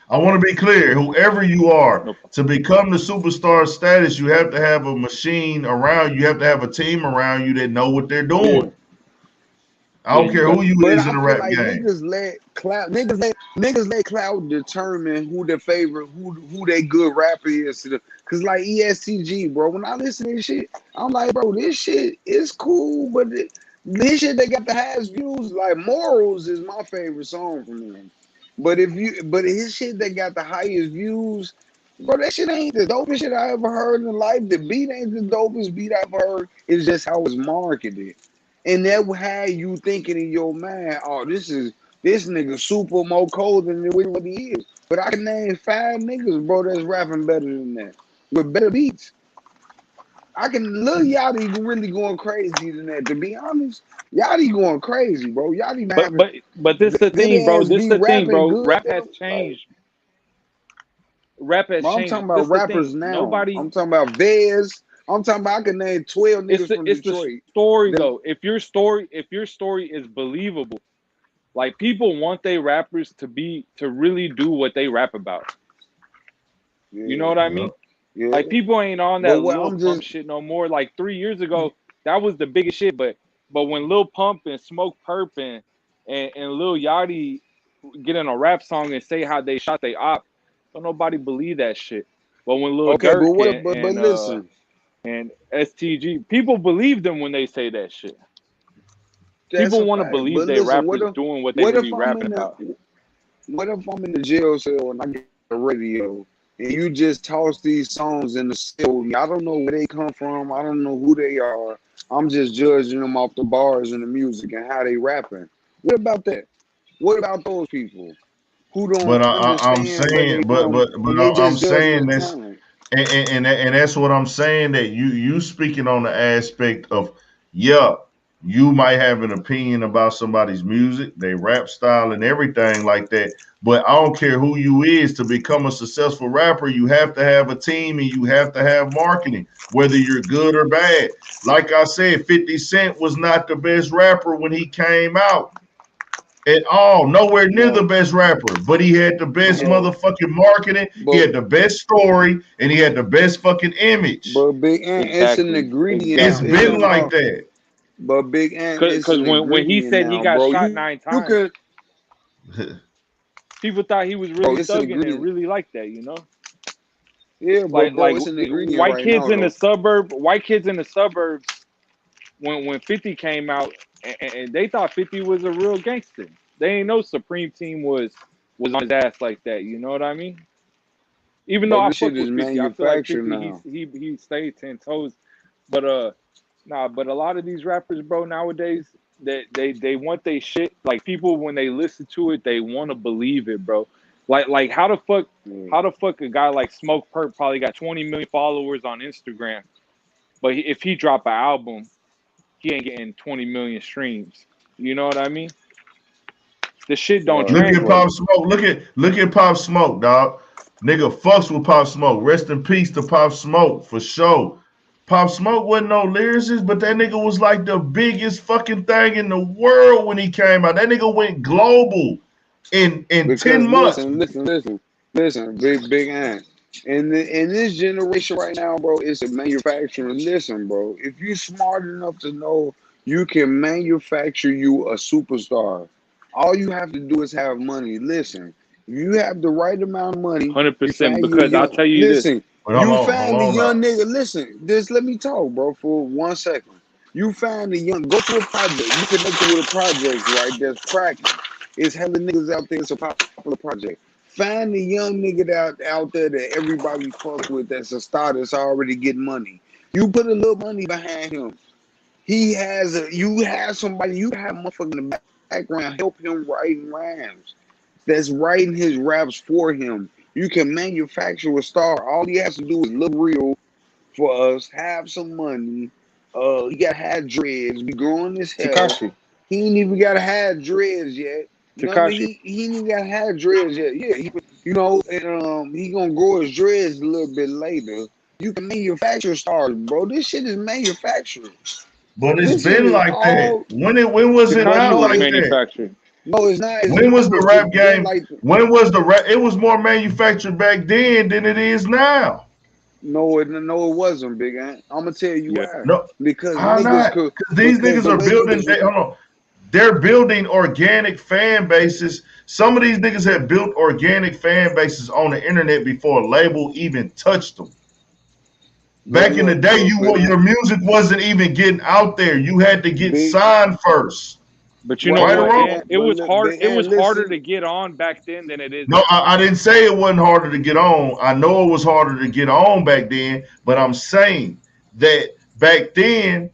I want to be clear. Whoever you are, Nope. to become the superstar status, you have to have a machine around you. You have to have a team around you that know what they're yeah. doing. I don't care who you But is I in the feel rap like game. niggas let clout determine who their favorite, who their good rapper is. Cause like ESTG, bro, when I listen to this shit, I'm like, bro, this shit is cool, but this shit they got the highest views. Like Morals is my favorite song from him. But his shit that got the highest views, bro, that shit ain't the dopest shit I ever heard in life. The beat ain't the dopest beat I've heard. It's just how it's marketed. And that had you thinking in your mind, oh, this nigga super more cold than what he is. But I can name 5 niggas, bro, that's rapping better than that. With better beats. Lil Yachty really going crazy than that, to be honest. Yachty going crazy, bro. Yachty having But this the good thing, bro. ass This beat the thing, rapping bro. good Rap has though. changed. Rap has Bro, I'm changed. talking This about the thing. rappers now. Nobody. I'm talking about Vez. I'm talking about I can name 12 niggas from It's the Detroit. story though. If your story is believable, like people want their rappers to really do what they rap about. Yeah, You know what I mean? yeah. Like people ain't on But that what Lil I'm Pump just shit no more. Like 3 years ago, that was the biggest shit. But when Lil Pump and Smoke Perp and Lil Yachty get in a rap song and say how they shot they op, don't nobody believe that shit. But when Lil okay, but Durk what but listen. and STG, people believe them when they say that shit. That's People a want to fact. believe But they listen, rappers doing what they what really if I'm rapping in about. the jail cell and I get the radio and you just toss these songs in the cell? I don't know where they come from. I don't know who they are. I'm just judging them off the bars and the music and how they rapping. What about that? What about those people who But don't I'm understand where they saying, from and they I'm just judging saying the this, talent? and that's what I'm saying, that you speaking on the aspect of, yeah, you might have an opinion about somebody's music, they rap style and everything like that. But I don't care who you is, to become a successful rapper, you have to have a team and you have to have marketing, whether you're good or bad. Like I said, 50 Cent was not the best rapper when he came out at all, nowhere near the No, best rapper, but he had the best no. motherfucking marketing, he But had the best story, and he had the best fucking image. Big Ant, it's an Exactly. ingredient It's now. It been don't like cost. that. But Big Ant, it's Cause an when he ingredient said he now, got bro. shot 9 You times, could, people thought he was bro. really It's an thugging and ingredient. really like that, you know? Yeah, but Like bro, it's an ingredient white right kids now, in the though. suburbs when 50 came out and they thought 50 was a real gangster. They ain't know Supreme Team was on his ass like that, you know what I mean? Even though But I this shit fuck is with 50, I feel like manufactured 50 now. he stayed 10 toes. But but a lot of these rappers, bro, nowadays they want they shit. Like people when they listen to it, they want to believe it, bro. Like how the Yeah. fuck a guy like Smoke Perp probably got 20 million followers on Instagram, but if he drop an album, he ain't getting 20 million streams. You know what I mean? The shit don't Right, Look at right. Pop translate. Smoke. Look at Pop Smoke, dog. Nigga fucks with Pop Smoke. Rest in peace to Pop Smoke for sure. Pop Smoke wasn't no lyricist, but that nigga was like the biggest fucking thing in the world when he came out. That nigga went global in Because 10 months. listen, Big Ant. In this generation right now, bro, it's a manufacturing. Listen, bro, if you smart enough to know you can manufacture you a superstar, all you have to do is have money. Listen, if you have the right amount of money, you 100%. find you a Because I'll young. tell you this. Listen, But you hold find the on now. young nigga. Listen, just let me talk, bro, for 1 second. You find the young. Go to a project. You connected with a project, right? That's cracking. It's hella niggas out there. It's a popular project. Find the young nigga out there that everybody fuck with. That's a star. That's already getting money. You put a little money behind him. You have somebody. You have motherfucker in the background help him writing rhymes. That's writing his raps for him. You can manufacture a star. All he has to do is look real for us. Have some money. He got to have dreads. Be growing as hell. Takashi. He ain't even got to have dreads yet. You know what I mean? Takashi. He ain't even got to have dreads yet. Yeah, and he gonna grow his dreads a little bit later. You can manufacture stars, bro. This shit is manufactured. But it's This shit been is like that. all. When was it No, Takashi not no, like was it. that? manufactured. No, it's not. It's When was not. the But rap it's been game? like. When was the rap? It was more manufactured back then than it is now. No, it wasn't, Big Ant. I'm gonna tell you Yes. why. No, Because how niggas not? could. Because these Because niggas the are way building. niggas. Hold on. they're building organic fan bases. Some of these niggas have built organic fan bases on the internet before a label even touched them. Back in the day, your music wasn't even getting out there. You had to get signed first. But you know right what? or wrong? It was hard. It was harder to get on back then than it is. No, I didn't say it wasn't harder to get on. I know it was harder to get on back then, but I'm saying that back then,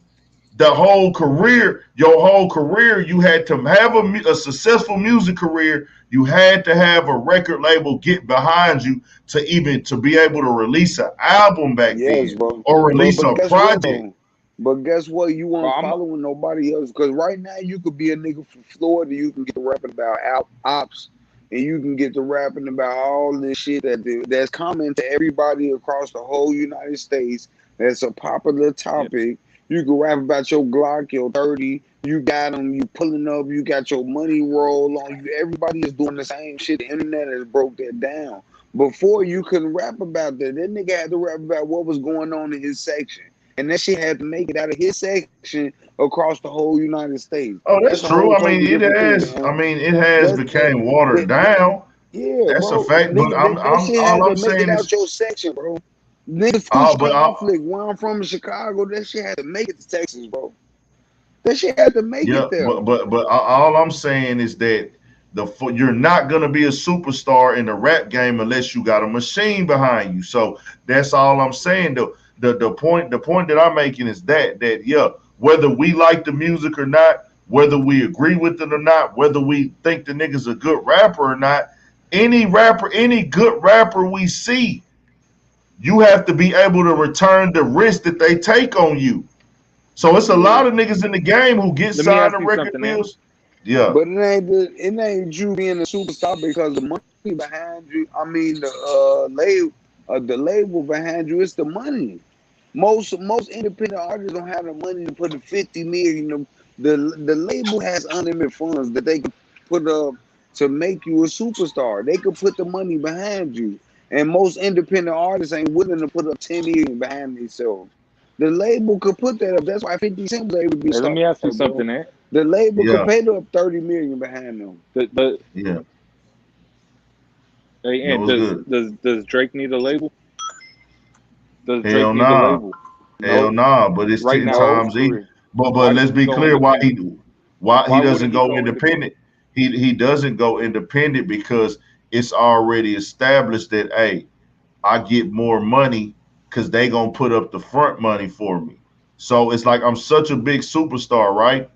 your whole career, you had to have a successful music career. You had to have a record label get behind you to be able to release an album back then, bro. or release a project. But guess what? You weren't following nobody else, because right now you could be a nigga from Florida. You can get to rapping about ops, and you can get to rapping about all this shit that's common to everybody across the whole United States. That's a popular topic. You can rap about your Glock, your 30. You got them. You pulling up. You got your money roll on you. Everybody is doing the same shit. The internet has broke that down. Before, you couldn't rap about that. That nigga had to rap about what was going on in his section. And that shit had to make it out of his section across the whole United States. Oh, that's true. I mean, it has became watered down. Yeah, that's bro. a fact. Nigga, but all I'm saying is your section, bro. Niggas conflict. Where I'm from in Chicago, that shit had to make it to Texas, bro. That shit had to make it there. But all I'm saying is that you're not gonna be a superstar in the rap game unless you got a machine behind you. So that's all I'm saying. The point that I'm making is that whether we like the music or not, whether we agree with it or not, whether we think the nigga's a good rapper or not, any good rapper we see, you have to be able to return the risk that they take on you. So it's a lot of niggas in the game who get signed to record deals. Yeah. But it ain't you being a superstar because the money behind you. I mean the label behind you. It's the money. Most independent artists don't have the money to put the 50 million. The label has unlimited funds that they can put up to make you a superstar. They could put the money behind you. And most independent artists ain't willing to put up 10 million behind themselves. The label could put that up. That's why 50 Cent was able to be. Let me ask you something, man. The label could pay up 30 million behind them. Hey, and does Drake need a label? Does Drake Hell need a label? Hell nah, but it's Right 10 now, times easier. But let's be clear why he doesn't go independent. He doesn't go independent because it's already established that, hey, I get more money because they gonna put up the front money for me. So it's like I'm such a big superstar, right?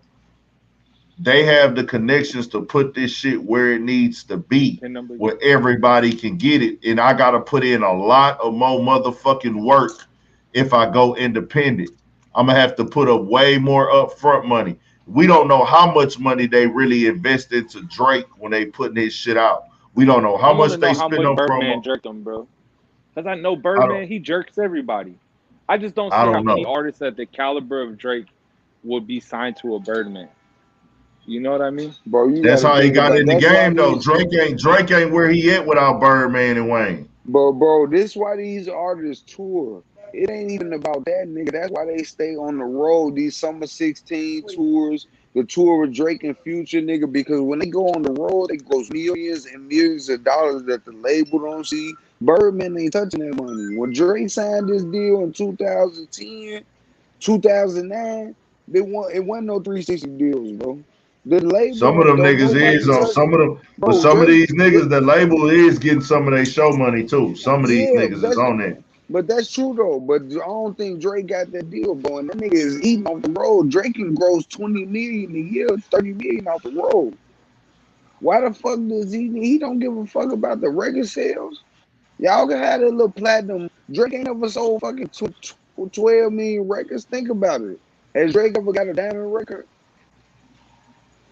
They have the connections to put this shit where it needs to be, where everybody can get it. And I gotta put in a lot of more motherfucking work if I go independent. I'm gonna have to put up way more upfront money. We don't know how much money they really invest into Drake when they putting his shit out. We don't know how much they spend on promo. Jerked him, bro. Because I know Birdman, he jerks everybody. I just don't see how many artists at the caliber of Drake would be signed to a Birdman. You know what I mean? Bro, that's how he got in the game, though. Drake ain't where he at without Birdman and Wayne. Bro, this is why these artists tour. It ain't even about that, nigga. That's why they stay on the road. These Summer 16 tours, the tour with Drake and Future, nigga, because when they go on the road, it goes millions and millions of dollars that the label don't see. Birdman ain't touching that money. When Drake signed this deal in 2010, 2009, it wasn't no 360 deals, bro. The label, some of them niggas is on some of them, but some of these niggas, the label is getting some of their show money too. Some of these niggas is on that. But that's true though. But I don't think Drake got that deal going. That nigga is eating off the road. Drake can gross 20 million a year, 30 million off the road. Why the fuck does he don't give a fuck about the record sales? Y'all can have that little platinum. Drake ain't ever sold fucking 12 million records. Think about it. Has Drake ever got a diamond record?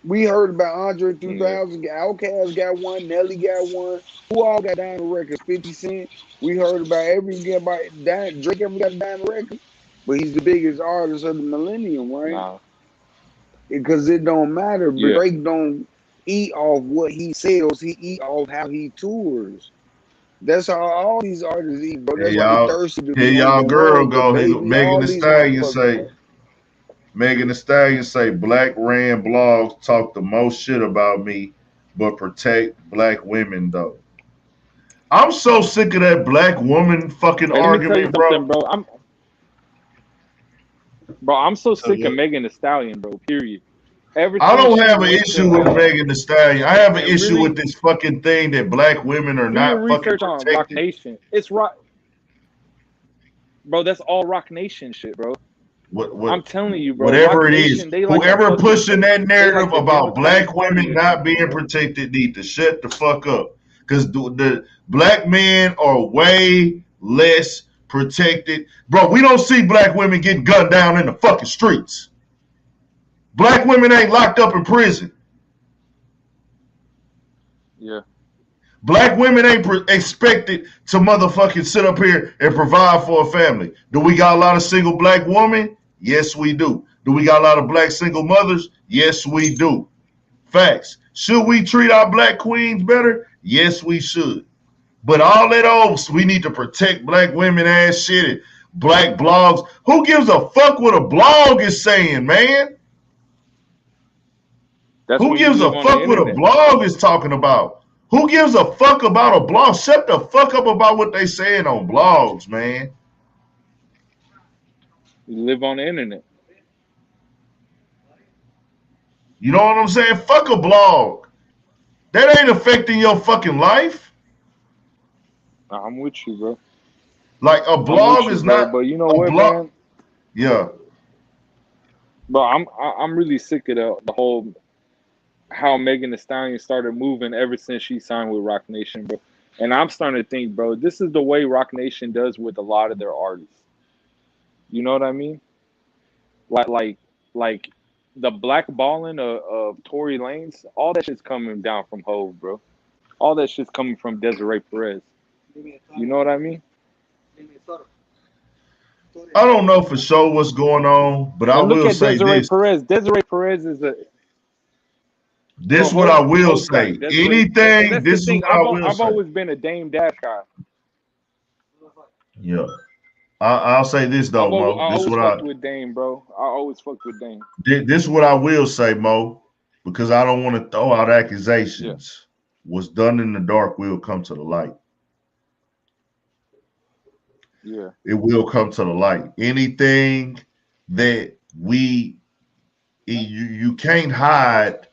We heard about Andre 3000, Outkast got one, Nelly got one. Who all got diamond records? 50 Cent. We heard about Drake ever got a diamond record, but he's the biggest artist of the millennium, right? Nah. Because it don't matter. Yeah. Drake don't eat off what he sells. He eat off how he tours. That's how all these artists eat, bro. That's why they thirsty to be y'all on the girl road, go. baby, Megan Thee Stallion say. Megan Thee Stallion say black ran blogs talk the most shit about me, but protect black women though. I'm so sick of that black woman fucking Hey, let me tell you argument, something, bro. bro. I'm so sick of Megan Thee Stallion, bro. Period. Ever I since don't she have an went issue to with Megan Thee Stallion. I have an and issue with really this fucking thing that black women are do your not fucking research on Rock protected. Nation. It's Rock, bro. That's all Rock Nation shit, bro. I'm telling you, bro. Whatever Rock it is, Nation, they like to whoever fucking pushing that they like narrative the about Democratic black Party women or not something, being bro. protected need to shut the fuck up. Because the black men are way less protected. Bro, we don't see black women getting gunned down in the fucking streets. Black women ain't locked up in prison. Yeah. Black women ain't expected to motherfucking sit up here and provide for a family. Do we got a lot of single black women? Yes, we do. Do we got a lot of black single mothers? Yes, we do. Facts. Should we treat our black queens better? Yes, we should. But all that old, we need to protect black women ass shit and black blogs. Who gives a fuck what a blog is saying, man? That's Who when you gives a live on the fuck what a internet. blog is talking about? Who gives a fuck about a blog? Shut the fuck up about what they saying on blogs, man. You live on the internet. You know what I'm saying? Fuck a blog. That ain't affecting your fucking life. I'm with you, bro. Like a I'm with blog you, is bro. not But you know a what, blog. man? Yeah. Bro, I'm really sick of the whole how Megan Thee Stallion started moving ever since she signed with Rock Nation, bro. And I'm starting to think, bro, this is the way Rock Nation does with a lot of their artists. You know what I mean? Like the blackballing of Tory Lanez, all that shit's coming down from Hove, bro. All that shit's coming from Desiree Perez. You know what I mean? I don't know for sure what's going on, but I And look will at say Desiree this. Perez. Desiree Perez is a This is what I will Hove got say. Desiree, and Anything, that's the this is thing. what I will I've say. always been a Dame Dash guy. Yeah. I'll say this I though, Mo. This is always what fucked with Dame, bro. I always fucked with Dame. this is what I will say, Mo, because I don't want to throw out accusations. What's done in the dark will come to the light. Yeah. It will come to the light. Anything that you can't hide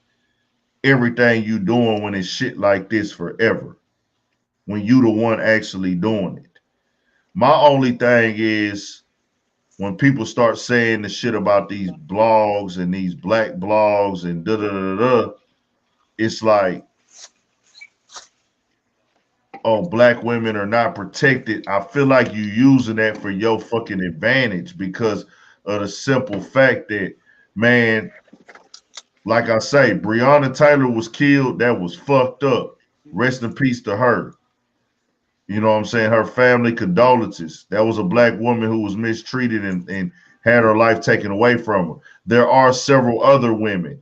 everything you doing when it's shit like this forever. When you the one actually doing it. My only thing is when people start saying the shit about these blogs and these black blogs and da da da da, it's like, oh, black women are not protected. I feel like you using that for your fucking advantage because of the simple fact that, man, like I say, Breonna Taylor was killed. That was fucked up. Rest in peace to her. You know what I'm saying? Her family, condolences. That was a black woman who was mistreated and had her life taken away from her. There are several other women,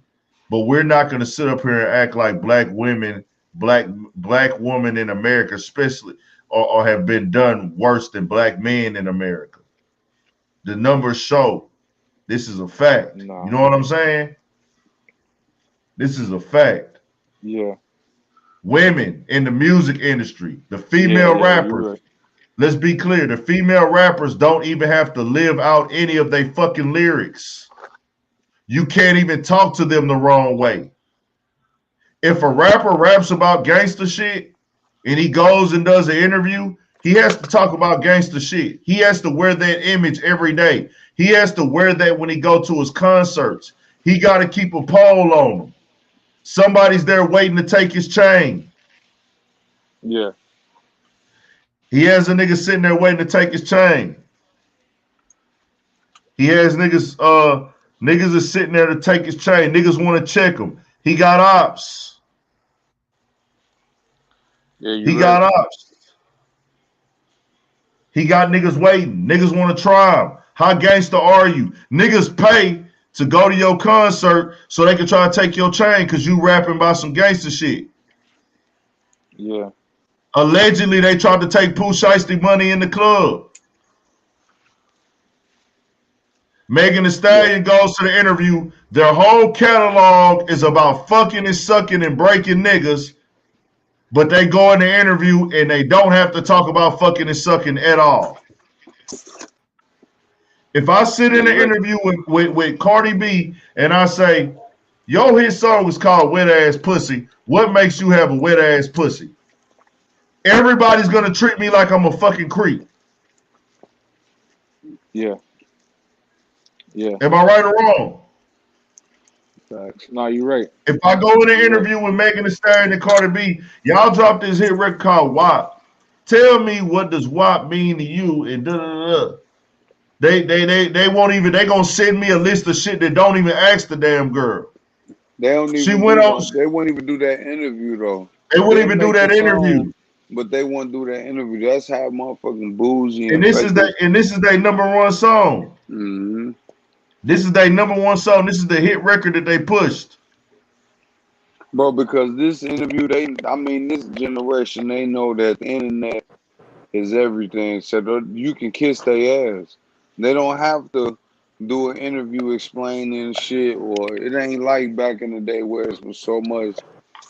but we're not going to sit up here and act like black women, black women in America, especially, or have been done worse than black men in America. The numbers show this is a fact. Nah. You know what I'm saying? This is a fact. Yeah. Women in the music industry, the female rappers. Right. Let's be clear. The female rappers don't even have to live out any of their fucking lyrics. You can't even talk to them the wrong way. If a rapper raps about gangster shit and he goes and does an interview, he has to talk about gangster shit. He has to wear that image every day. He has to wear that when he go to his concerts. He got to keep a pole on him. Somebody's there waiting to take his chain. Yeah. He has a nigga sitting there waiting to take his chain. He has niggas is sitting there to take his chain. Niggas want to check him. He got ops. Yeah, he got ops. He got niggas waiting. Niggas want to try him. How gangster are you? Niggas pay to go to your concert so they can try to take your chain because you rapping about some gangster shit. Yeah. Allegedly, they tried to take Pooh Shiesty money in the club. Megan Thee Stallion goes to the interview. Their whole catalog is about fucking and sucking and breaking niggas, but they go in the interview and they don't have to talk about fucking and sucking at all. If I sit in an interview with Cardi B and I say, yo, his song was called Wet Ass Pussy, what makes you have a wet ass pussy? Everybody's going to treat me like I'm a fucking creep. Yeah. Yeah. Am I right or wrong? No, you're right. If I go in an interview with Megan Thee Stallion and Cardi B, y'all drop this hit record called WAP. Tell me what does WAP mean to you and da da da. They won't even. They gonna send me a list of shit that don't even ask the damn girl. They don't even. She went on. They won't even do that interview though. They wouldn't even do that interview. But they won't do that interview. That's how motherfucking bougie. And this is their number one song. Mm-hmm. This is their number one song. This is the hit record that they pushed. Bro, because this interview, this generation, they know that the internet is everything. So you can kiss their ass. They don't have to do an interview explaining shit, or it ain't like back in the day where it was so much.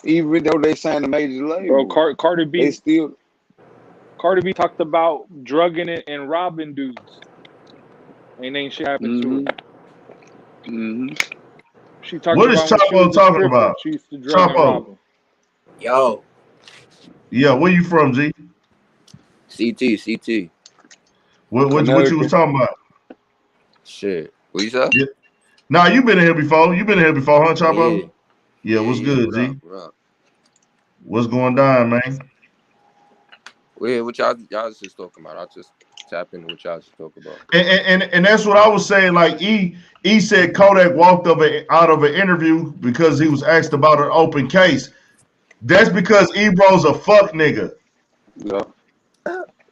Even though they signed a major label. Bro, Cardi B. They still. Cardi B talked about drugging it and robbing dudes. Ain't shit happened to her. Mm-hmm. She talked what is about Chapo talking about? She used to drug and rob him. Yo. Yeah, where you from, G? CT. What you was talking about? Shit. What you said? Yeah. Nah, you been in here before. You been in here before, huh, Chapo? Yeah, what's good, G? What's going down, man? Well, what y'all just talking about? I'll just tap into what y'all just talking about. And that's what I was saying. Like E said Kodak walked out of an interview because he was asked about an open case. That's because Ebro's a fuck nigga. Yeah.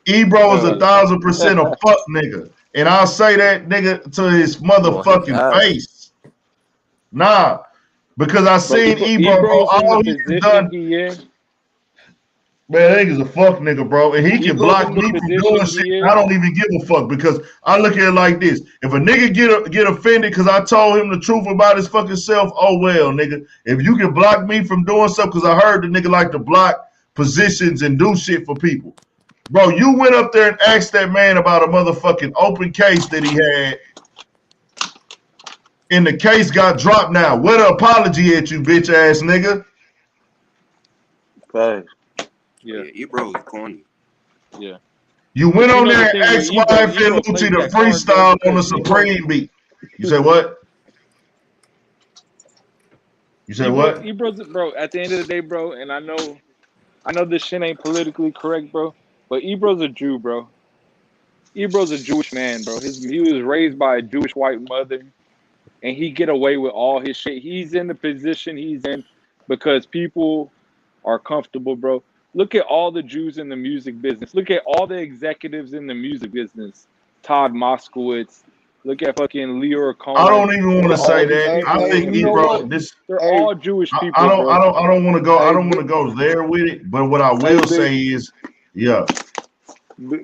Ebro is 1,000% a fuck nigga. And I'll say that nigga to his motherfucking face. Nah. Because I seen Ebro, bro, all he's done. Man, that nigga's a fuck nigga, bro. And he can block me from doing shit. I don't even give a fuck because I look at it like this. If a nigga get offended because I told him the truth about his fucking self, oh well, nigga. If you can block me from doing stuff because I heard the nigga like to block positions and do shit for people. Bro, you went up there and asked that man about a motherfucking open case that he had. And the case got dropped now. What an apology at you, bitch ass nigga. Thanks. Yeah, Ebro is corny. Yeah. You went on there and asked YF and Lucci to freestyle on the Supreme beat. You said what? You said what? Ebro's, bro, at the end of the day, bro, and I know this shit ain't politically correct, bro, but Ebro's a Jew, bro. Ebro's a Jewish man, bro. He was raised by a Jewish white mother, and he get away with all his shit. He's in the position he's in because people are comfortable, bro. Look at all the Jews in the music business. Look at all the executives in the music business. Todd Moskowitz. Look at fucking Leora Cohen. I don't even want to say that. I think Ebro. They're all Jewish people. I don't want to go. I don't want to go there with it. But what I will say is, yeah.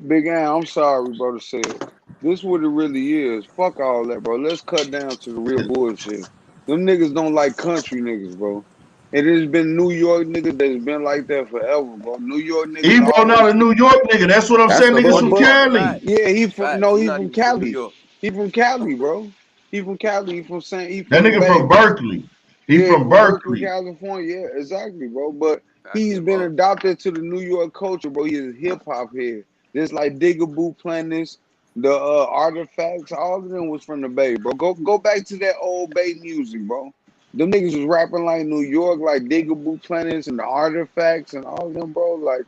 Big Al, I'm sorry, bro, to say it. This is what it really is. Fuck all that, bro. Let's cut down to the real bullshit. Them niggas don't like country niggas, bro. It has been New York niggas that's been like that forever, bro. New York niggas. Ebro not a New York nigga. That's what I'm saying. Niggas from Cali. Yeah, he from Cali. He from Cali, bro. He from Cali. He from That nigga from Berkeley. He from Berkeley, California. Yeah, exactly, bro. But he's been adopted to the New York culture, bro. He's a hip hop head. Just like Digaboo Planets, the Artifacts, all of them was from the Bay, bro. Go back to that old Bay music, bro. Them niggas was rapping like New York, like Digaboo Planets and the Artifacts and all of them, bro. Like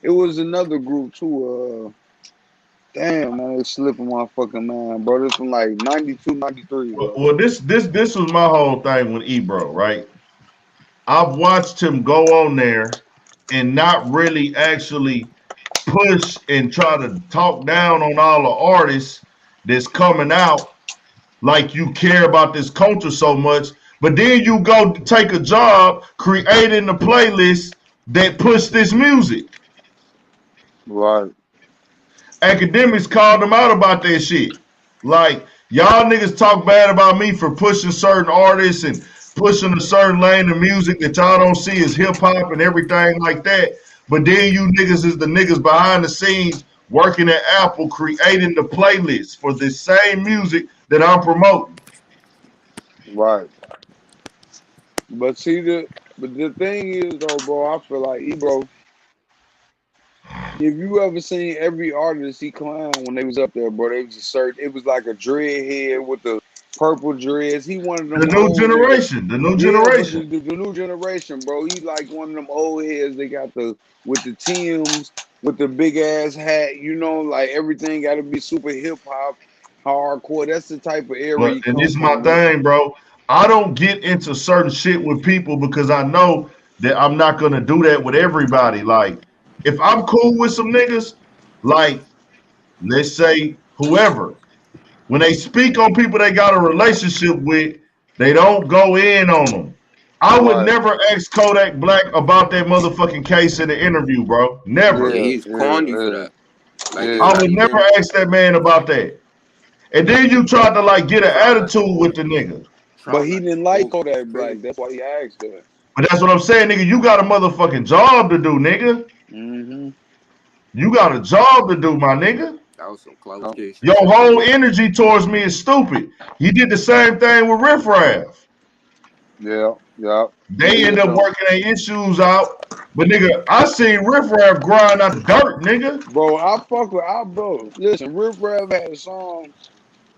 it was another group too. Damn, man, it's slipping my fucking mind, bro. This from like 92, 93. Bro. Well, this was my whole thing with Ebro, right? I've watched him go on there and not really actually push and try to talk down on all the artists that's coming out like you care about this culture so much, but then you go take a job creating the playlist that push this music. Right. Academics called them out about that shit. Like, Y'all niggas talk bad about me for pushing certain artists and pushing a certain lane of music that y'all don't see as hip hop and everything like that. But then you niggas is the niggas behind the scenes working at Apple creating the playlist for the same music that I'm promoting. Right. But see the thing is though, bro, I feel like bro, if you ever seen every artist he clowned when they was up there, bro, they was a certain, it was like a dread head with the purple dreads. He one of The them new old niggas. generation. The new Yeah, but generation. the new generation, bro. He like one of them old heads. They got with the Timbs, with the big ass hat. You know, like everything got to be super hip hop, hardcore. That's the type of era he And this come is my from, man. thing, bro. I don't get into certain shit with people because I know that I'm not gonna do that with everybody. Like, if I'm cool with some niggas, like let's say whoever, when they speak on people they got a relationship with, they don't go in on them. I would Right. never ask Kodak Black about that motherfucking case in the interview, bro. Never. Yeah, Yeah, he's corny for yeah, that. Like it's yeah. I not would never even. ask that man about that. And then you tried to like get an Try not to attitude with go. the nigga. Try But he not to didn't like go. It's Kodak Black. crazy. That's why he asked that. But that's what I'm saying, nigga. You got a motherfucking job to do, nigga. Mm-hmm. You got a job to do, my nigga. That was some close case Your shit whole too. energy towards me is stupid. He did the same thing with Riff Raff. Yeah, yeah. He They end did up though. working their issues out. But nigga, I seen Riff Raff grind out the dirt, nigga. Bro, I fuck with bro. Listen, Riff Raff had a song.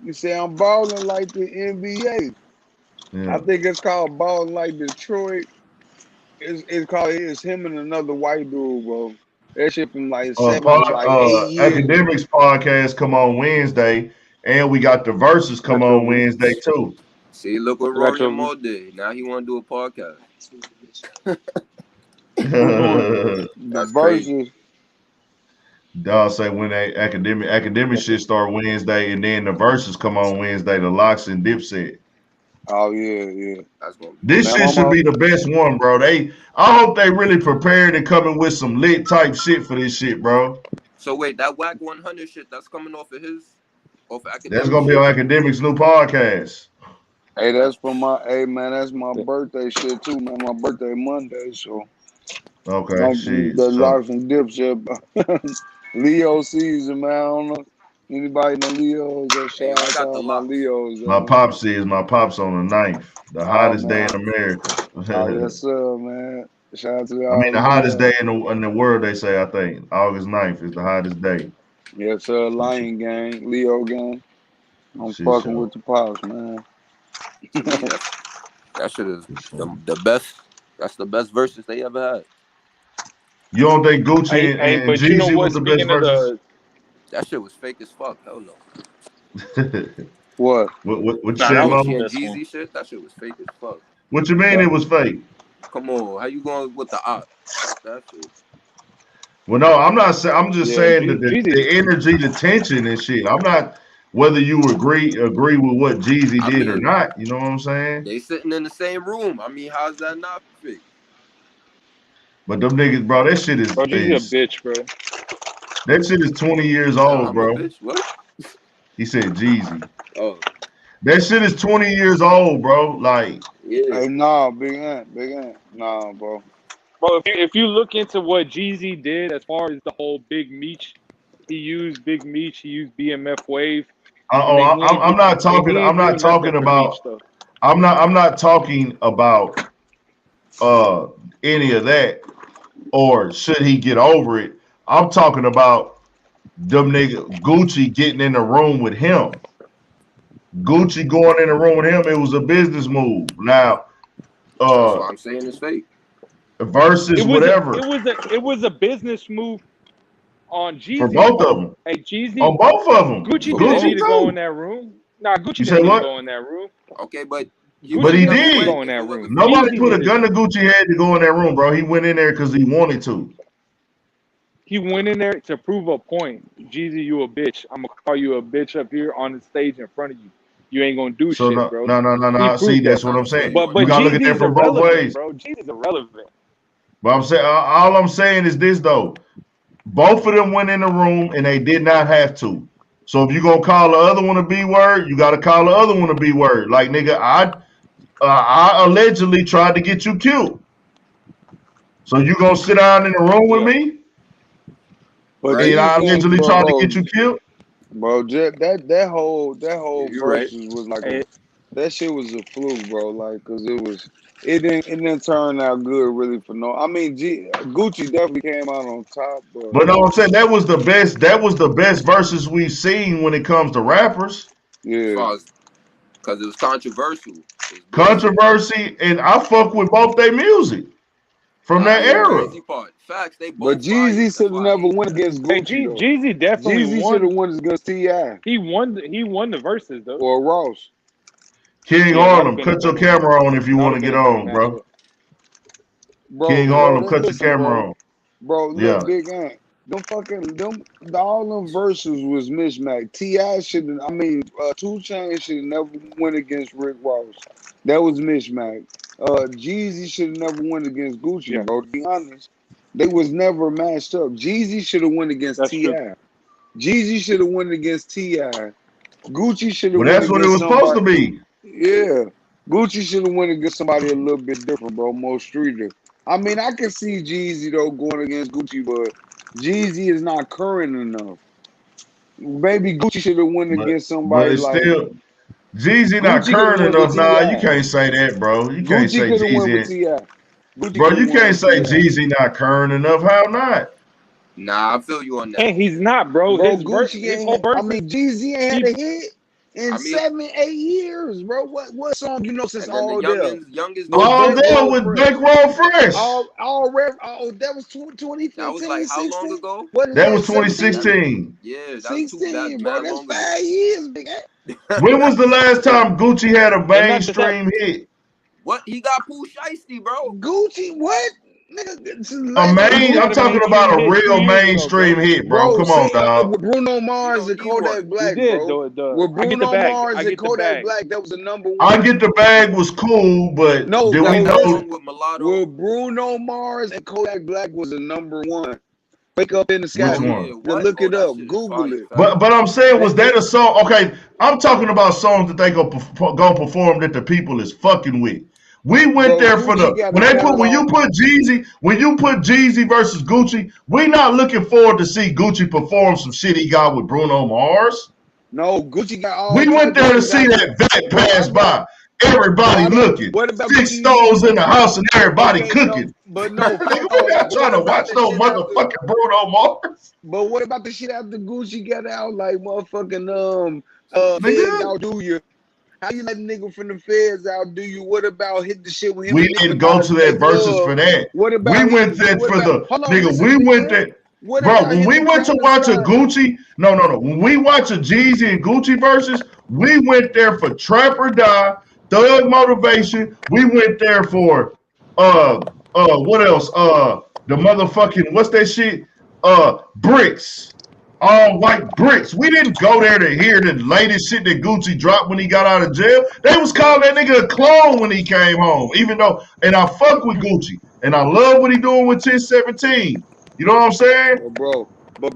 You say I'm balling like the NBA. I Yeah. think it's called Balling Like Detroit. It's called it's him and another white dude, bro. That shit from like like 8 years. Academics podcast come on Wednesday, and we got the verses come Got on your Wednesday too. See, look what got Rory and your Mo did. Now he want to do a podcast. who doing the That's crazy. verses. Dog say when they academic shit start Wednesday, and then the verses come on Wednesday. The Locks and Dipset. Oh yeah, yeah. That's gonna be This Man, shit my should mom, be the best one, bro. I hope they really prepared and coming with some lit type shit for this shit, bro. So wait, that Whack 100 shit that's coming off of That's academic gonna be shit. on Academics' new podcast. hey, That's man, that's my birthday shit too, man. My birthday Monday, so Okay, don't shit. the So, Locks and Dipset. Leo season, man. I don't know anybody in the Leos. hey, Shout I out to got the all my locks. Leos, my man. pops is my pops on the 9th, the Oh hottest day man, in America. oh yes sir, man. Shout out to I mean, all the the hottest Leos. day in the world. They say I think August 9th is the hottest day. Yes sir, Shit, Lion Gang, Leo Gang. I'm shit fucking with show. the pops, man. To me, that shit is Shit show. the best. That's the best verses they ever had. You don't think Gucci Hey, hey, and but you know Jeezy was what? the best Speaking of verses? the, That shit was fake as fuck. Hell no. What? What you nah, said, that was Gucci the Mama? and best one. Jeezy shit. That shit was fake as fuck. What you mean That, it was fake? Come on, how you going with the op? Fuck that shit. Well, no, I'm not saying. I'm just Yeah, saying that Jeezy. the energy, the tension, and shit. I'm not whether you agree with what Jeezy I did or mean, not. You know what I'm saying? they sitting in the same room. I mean, how's that not fake? But them niggas, bro, that shit Bro, Jeezy a is bitch, bro. that shit is 20 years You said old, I'm a bro. bitch. What? He said Jeezy. Oh, That shit is 20 years old, bro. Like, yeah. hey, nah, big ant, nah, bro. Bro, if you look into what Jeezy did as far as the whole Big Meech, he used Big Meech, he used BMF Wave. I mean, I'm not talking. he I'm ain't not do nothing talking for Meech about. though. I'm not talking about uh any of that, or should he get over it. I'm talking about them nigga Gucci getting in the room with him. Gucci going in the room with him, it was a business move. Now, That's uh why I'm saying it's fake. versus It was a whatever it was a business move on for Jeezy's both of part. them. Hey, Jeezy, On both of them. Gucci For didn't need both. Gucci to go in too. that room. Nah, Gucci You didn't say need to what? go in that room. Okay, but he But wouldn't Gucci he have didn't never need to did. went go in if it that wasn't room. for Nobody Jeezy Gucci. put a needed gun to. to Gucci head to go in that room, bro. He went in there because he wanted to. He went in there to prove a point. Jeezy, you a bitch. I'm gonna call you a bitch up here on the stage in front of you. You ain't gonna do So shit, no, bro. no, no, no, He no. See, proved That's that. that's what not I'm the way saying. you But want to You but gotta do look at it. that Jeezy's from both irrelevant, ways. bro. Jeezy's irrelevant. But I'm saying all I'm saying is this though. Both of them went in the room and they did not have to. So if you gonna call the other one a B word, you gotta call the other one a B word. Like nigga, I allegedly tried to get you killed. So you gonna sit down in the room with me? But And I allegedly tried to bro, get you killed? bro, that whole You're right. versus was like that shit was a fluke, bro. Like, cause it didn't turn out good really for no. I mean, Gucci definitely came out on top, But no, I'm saying that was the best. That was the best verses we've seen when it comes to rappers. Yeah, Because it was controversial. Controversy, and I fuck with both their music from that That's the era. crazy part. Facts, they but both Jeezy should have never went against Gucci though. Jeezy definitely Jeezy won. should have won against T.I. He won the verses though. or Ross. King Yeah, Harlem, cut your camera on if you want to get on, bro. King Harlem, cut your camera on. Bro, Yeah. look, Big Ant. All them verses was mismatched. T.I. shouldn't. I mean, 2 Chainz should have never went against Rick Ross. That was mismatched. Jeezy should have never went against Gucci, bro. To be honest, they was never matched up. Jeezy should have went against T.I. Jeezy should have went against T.I. Gucci should have Well, that's what it was supposed to be. Yeah. Gucci should have went against somebody a little bit different, bro. More streeter. I mean, I can see Jeezy though going against Gucci, but Jeezy is not current enough. Maybe Gucci should have went against But somebody it's like still Jeezy not Gucci current went with enough. Nah, you T.I. can't say that, bro. You can't Gucci say could have went with Jeezy. T.I. Bro, you can't say Jeezy not current enough. How not? Nah, I feel you on that. And he's not, bro. Bro, His Gucci his whole ain't. verse. I mean, Jeezy ain't had a hit in 7-8 years, bro. What song you know since All There? Youngest All There with Bankroll Fresh. That was 2015. That was like how long ago? That was 2016. Yeah, that 16, bro. That's 5 years, big ass. When was the last time Gucci had a mainstream hit? What? He got Pooh Shiesty, bro. Gucci, what? I'm talking about a real mainstream hit, bro. Come on, dog. With Bruno Mars and Kodak Black, bro. With Bruno Mars and Kodak Black, that was the #1. I Get the Bag was cool, but no, did we know? With Bruno Mars and Kodak Black was the #1. Wake Up in the Sky. Which one? Look it up. Google it. But I'm saying, was that a song? Okay, I'm talking about songs that they go perform that the people is fucking with. We went there for when you put Jeezy versus Gucci, we not looking forward to see Gucci perform some shit he got with Bruno Mars. No, Gucci got all. We went there to see that pass by. Everybody looking. 6 stoves in the house and everybody cooking. But no, we're not trying to watch no motherfucking Bruno Mars. But what about the shit after Gucci got out? Like motherfucking feds outdo you. How you let a nigga from the feds outdo you? What about hit the shit with him? We didn't go to that versus for that. What about we went there for the nigga? We went there. Bro, when we went to watch a Gucci, no. When we watch a Jeezy and Gucci versus, we went there for Trap or Die, Thug Motivation. We went there for what else? The motherfucking what's that shit? Bricks. All white bricks. We didn't go there to hear the latest shit that Gucci dropped when he got out of jail. They was calling that nigga a clone when he came home. Even though, and I fuck with Gucci, and I love what he doing with 1017. You know what I'm saying? Bro,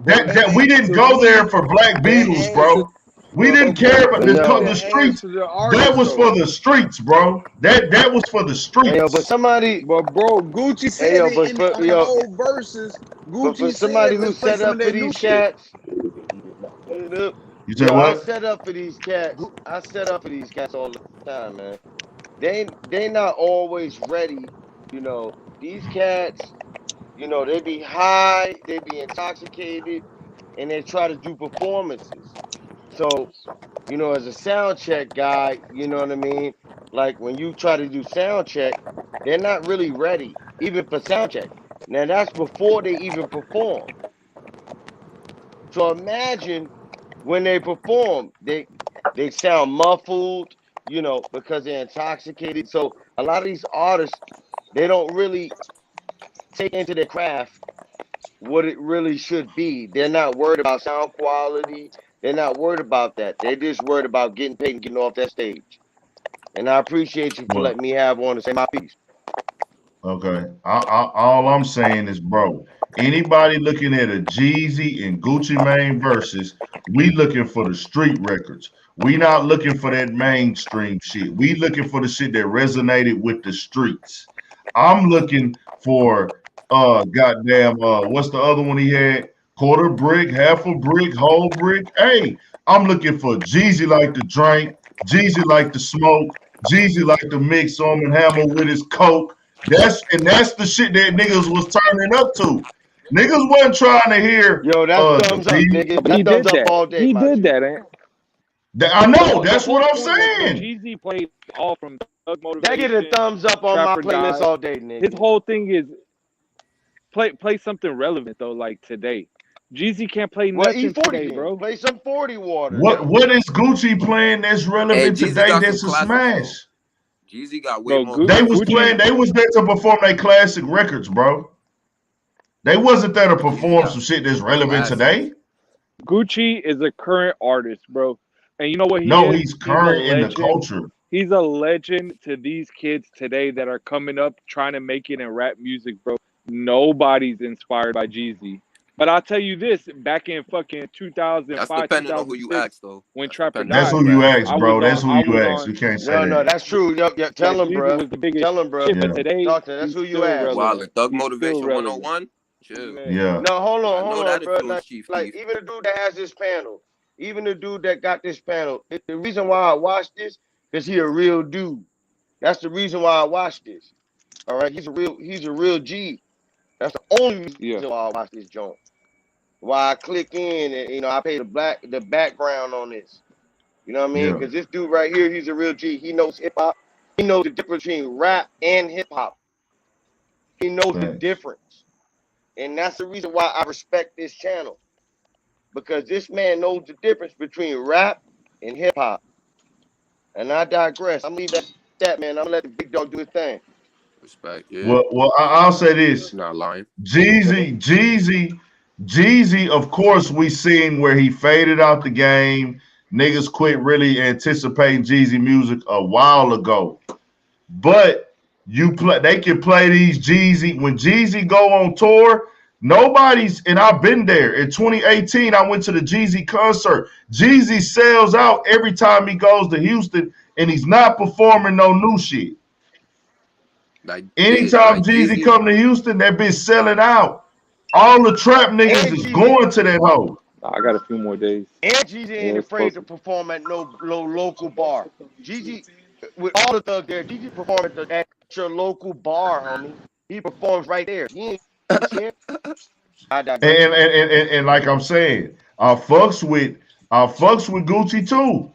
that we didn't go there for Black Beatles, bro. We didn't care about the streets. That was for the streets, bro. That was for the streets. Hey, but bro, Gucci said in the old verses. Gucci for somebody who set up for these cats. You said what? I set up for these cats. I set up for these cats all the time, man. They not always ready. You know, these cats. You know, they be high, they be intoxicated, and they try to do performances. So, you know, as a sound check guy, you know what I mean? Like when you try to do sound check, they're not really ready, even for sound check. Now that's before they even perform. So imagine when they perform, they sound muffled, you know, because they're intoxicated. So a lot of these artists, they don't really take into their craft what it really should be. They're not worried about sound quality. They're not worried about that. They're just worried about getting paid and getting off that stage. And I appreciate you for letting me have one to say my piece. Okay. All I'm saying is, bro, Anybody looking at a Jeezy and Gucci Mane versus, we looking for the street records. We not looking for that mainstream shit. We looking for the shit that resonated with the streets. I'm looking for goddamn what's the other one he had? Quarter brick, half a brick, whole brick. Hey, I'm looking for Jeezy like to drink, Jeezy like to smoke, Jeezy like to mix Arm & Hammer with his coke. That's the shit that niggas was turning up to. Niggas wasn't trying to hear. Yo, that's thumbs up, nigga. That's thumbs up all day. He did that, eh? I know. That's what I'm saying. Jeezy played all from Thug Motivation. That get a thumbs up on my playlist all day, nigga. His whole thing is play something relevant though, like today. Jeezy can't play nothing today, bro. Play some 40 water. What is Gucci playing that's relevant today? That's a smash. Jeezy got way more. They was playing. They was there to perform their classic records, bro. They wasn't there to perform some shit that's relevant today. Gucci is a current artist, bro. And you know what he is? No, he's current in the culture. He's a legend to these kids today that are coming up trying to make it in rap music, bro. Nobody's inspired by Jeezy. But I'll tell you this, back in fucking 2005, that's depending on who you ask, though. When Trapper died. That's who you ask, bro. That's who you ask. You can't say that. No, that's true. Yeah, tell him, bro. Tell him, bro. Today, Doctor, that's who you ask. Wow, the Thug Motivation 101? Chill. Yeah. No, hold on, bro. Like even the dude that has this panel, even the dude that got this panel, the reason why I watched this, because he a real dude. That's the reason why I watched this. All right, he's a real G. That's the only reason why I watch this joint. Why I click in and I pay the background on this. You know what I mean? Because this dude right here, he's a real G. He knows hip hop. He knows the difference between rap and hip hop. He knows the difference. And that's the reason why I respect this channel. Because this man knows the difference between rap and hip hop. And I digress. I'm leaving that, man. I'm gonna let the big dog do his thing. Respect, yeah. Well, I'll say this. Not lying. Jeezy, of course, we seen where he faded out the game. Niggas quit really anticipating Jeezy music a while ago. But they can play these Jeezy. When Jeezy go on tour, nobody's, and I've been there. In 2018, I went to the Jeezy concert. Jeezy sells out every time he goes to Houston, and he's not performing no new shit. Anytime Jeezy come to Houston, that bitch selling out. All the trap niggas is going to that hoe. I got a few more days. And Jeezy ain't afraid to perform at no local bar. Jeezy, with all the thugs there, Jeezy perform at your local bar, homie. He performs right there. He ain't and like I'm saying, I fucks with Gucci too.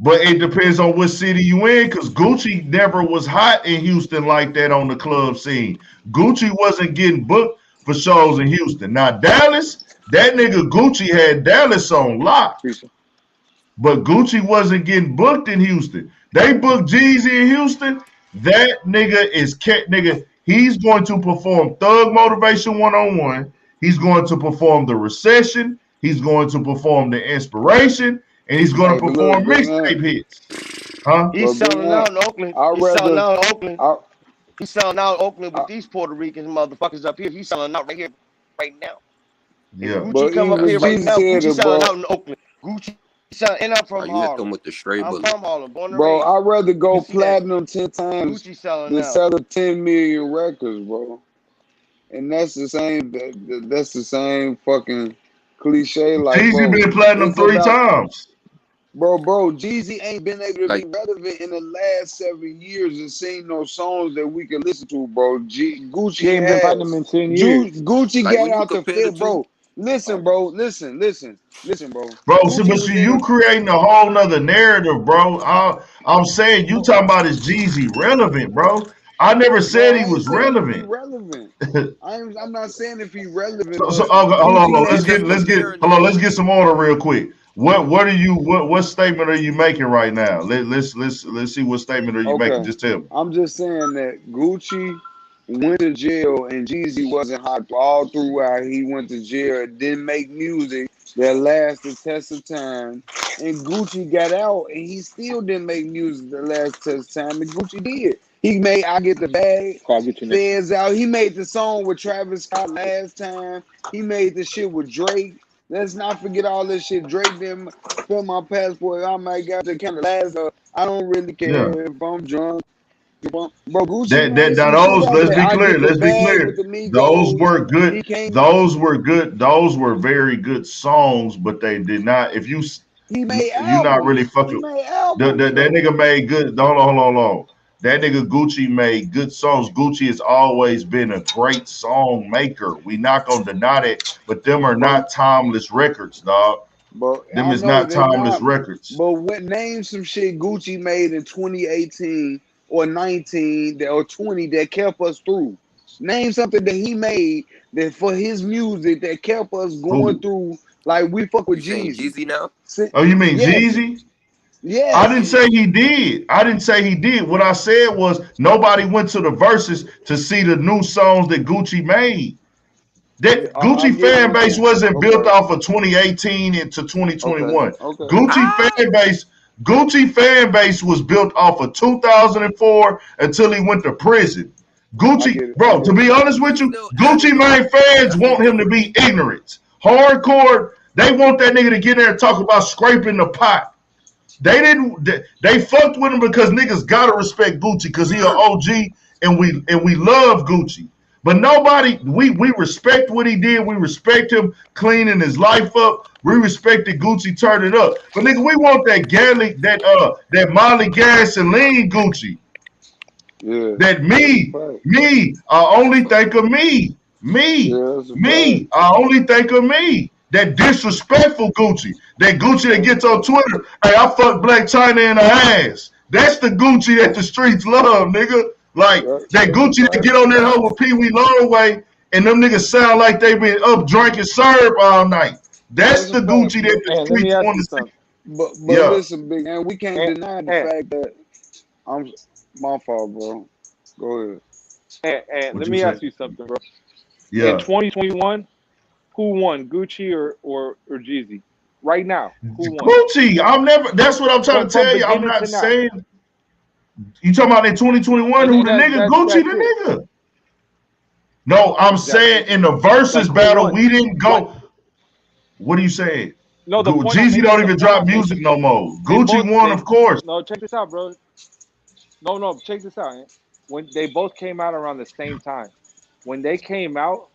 But it depends on what city you in, because Gucci never was hot in Houston like that on the club scene. Gucci wasn't getting booked for shows in Houston. Now, Dallas, that nigga Gucci had Dallas on lock. But Gucci wasn't getting booked in Houston. They booked Jeezy in Houston. That nigga he's going to perform Thug Motivation 101. He's going to perform The Recession. He's going to perform The Inspiration. And he's going to perform mixtape hits. Huh? He's selling out in Oakland. He's selling out in Oakland with these Puerto Rican motherfuckers up here. He's selling out right here, right now. Yeah. Gucci come up here right now. Gucci selling out in Oakland. Gucci selling, and I'm from Harlem. With the straight I'm from Harlem. Bro, I'd rather go platinum 10 times Gucci selling than out. sell 10 million records, bro. And that's the same. That's the same fucking cliche. Like Jeezy been platinum 3 times. Bro, Jeezy ain't been able to be relevant in the last 7 years and seen no songs that we can listen to, bro. Gucci ain't been platinum in 10 years. Gucci got out the fit, bro. Listen, bro. Listen, bro. Bro, but you creating a whole nother narrative, bro. I'm saying you talking about is Jeezy relevant, bro. I never said he was relevant. I'm not saying if he relevant. So hold on. Let's get some order real quick. What statement are you making right now? Let's see what statement are you making. Just tell me. I'm just saying that Gucci went to jail and Jeezy wasn't hot all throughout. He went to jail, didn't make music that lasted the test of time, and Gucci got out and he still didn't make music that lasted the test of time, and Gucci did. He made I Get the Bag. I'll get you next. Fans Out. He made the song with Travis Scott last time. He made the shit with Drake. Let's not forget all this shit. Drake didn't fill my passport. I might got to kind of last. I don't really care if I'm drunk. Bro, Gucci made some those, shit out let's there. be I clear. Get the Let's be Bag clear. with the Migos. Those were good. He came. Those were good. Those were very good songs, but they did not. If you He made you're not really albums. fucking. He made albums. That nigga made good. Hold on. That nigga Gucci made good songs. Gucci has always been a great song maker. We not gonna deny that, but them are not timeless records, dog. But Them I is know not they're timeless not. records. But what name some shit Gucci made in 2018 or 19 or 20 that kept us through? Name something that he made that for his music that kept us going through. Like we fuck with You saying Jeezy. Jeezy now? Oh, you mean Yes. Jeezy? Yes. I didn't say he did. I didn't say he did. What I said was nobody went to the verses to see the new songs that Gucci made. That Gucci fan base wasn't built off of 2018 into 2021. Okay. Gucci fan base was built off of 2004 until he went to prison. Gucci, bro, to be honest with you, Gucci Mane fans want him to be ignorant. Hardcore, they want that nigga to get in there and talk about scraping the pot. They fucked with him because niggas gotta respect Gucci because he an OG and we love Gucci. But nobody, we respect what he did. We respect him cleaning his life up. We respected Gucci turn it up. But nigga, we want that Molly gasoline Gucci. Yeah. That I only think of me. I only think of me. That disrespectful Gucci. That Gucci that gets on Twitter, hey, I fucked Black China in the ass. That's the Gucci that the streets love, nigga. Like, that Gucci that get on that hoe with Pee Wee Longway and them niggas sound like they been up drinking syrup all night. That's the Gucci that the streets want to see. But listen, big man, we can't deny the fact that my fault, bro. Go ahead. And let me ask you something, bro. Yeah. In 2021, who won, Gucci or Jeezy? Right now, who won? Gucci. That's what I'm trying to tell you. I'm not saying. You talking about in 2021? Who the nigga? Gucci the nigga. No, I'm saying in the versus battle, we didn't go. What are you saying? No, Jeezy don't even drop music no more. Gucci won, of course. No, check this out, bro. No, check this out. Man. When they both came out around the same time, when they came out,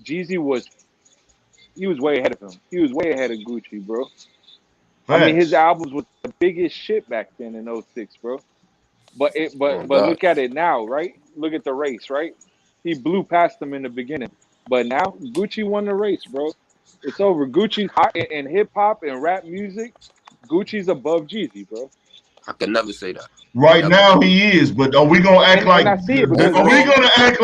Jeezy was way ahead of him. He was way ahead of Gucci, bro. Facts. I mean, his albums was the biggest shit back then in 06, bro. But look at it now, right? Look at the race, right? He blew past them in the beginning. But now Gucci won the race, bro. It's over. Gucci's hot in hip hop and rap music. Gucci's above Jeezy, bro. I could never say that. Right now he is, but are we gonna act like? Are we gonna act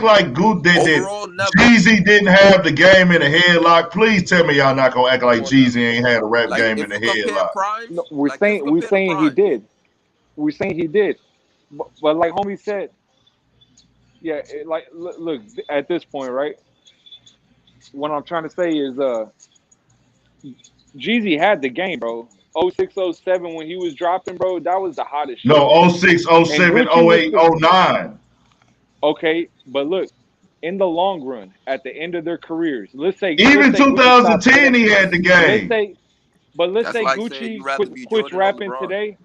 like that Jeezy didn't have the game in the headlock? Please tell me y'all not gonna act like Jeezy ain't had a rap game in the headlock. No, we're saying he did. We're saying he did, but like homie said, yeah. Look at this point, right? What I'm trying to say is, Jeezy had the game, bro. 06, 07 when he was dropping, bro, that was the hottest shit. No, 06, 07, 08, 09. Okay, but look, in the long run, at the end of their careers, let's say even 2010 he had the game. Let's say Gucci quits rapping today.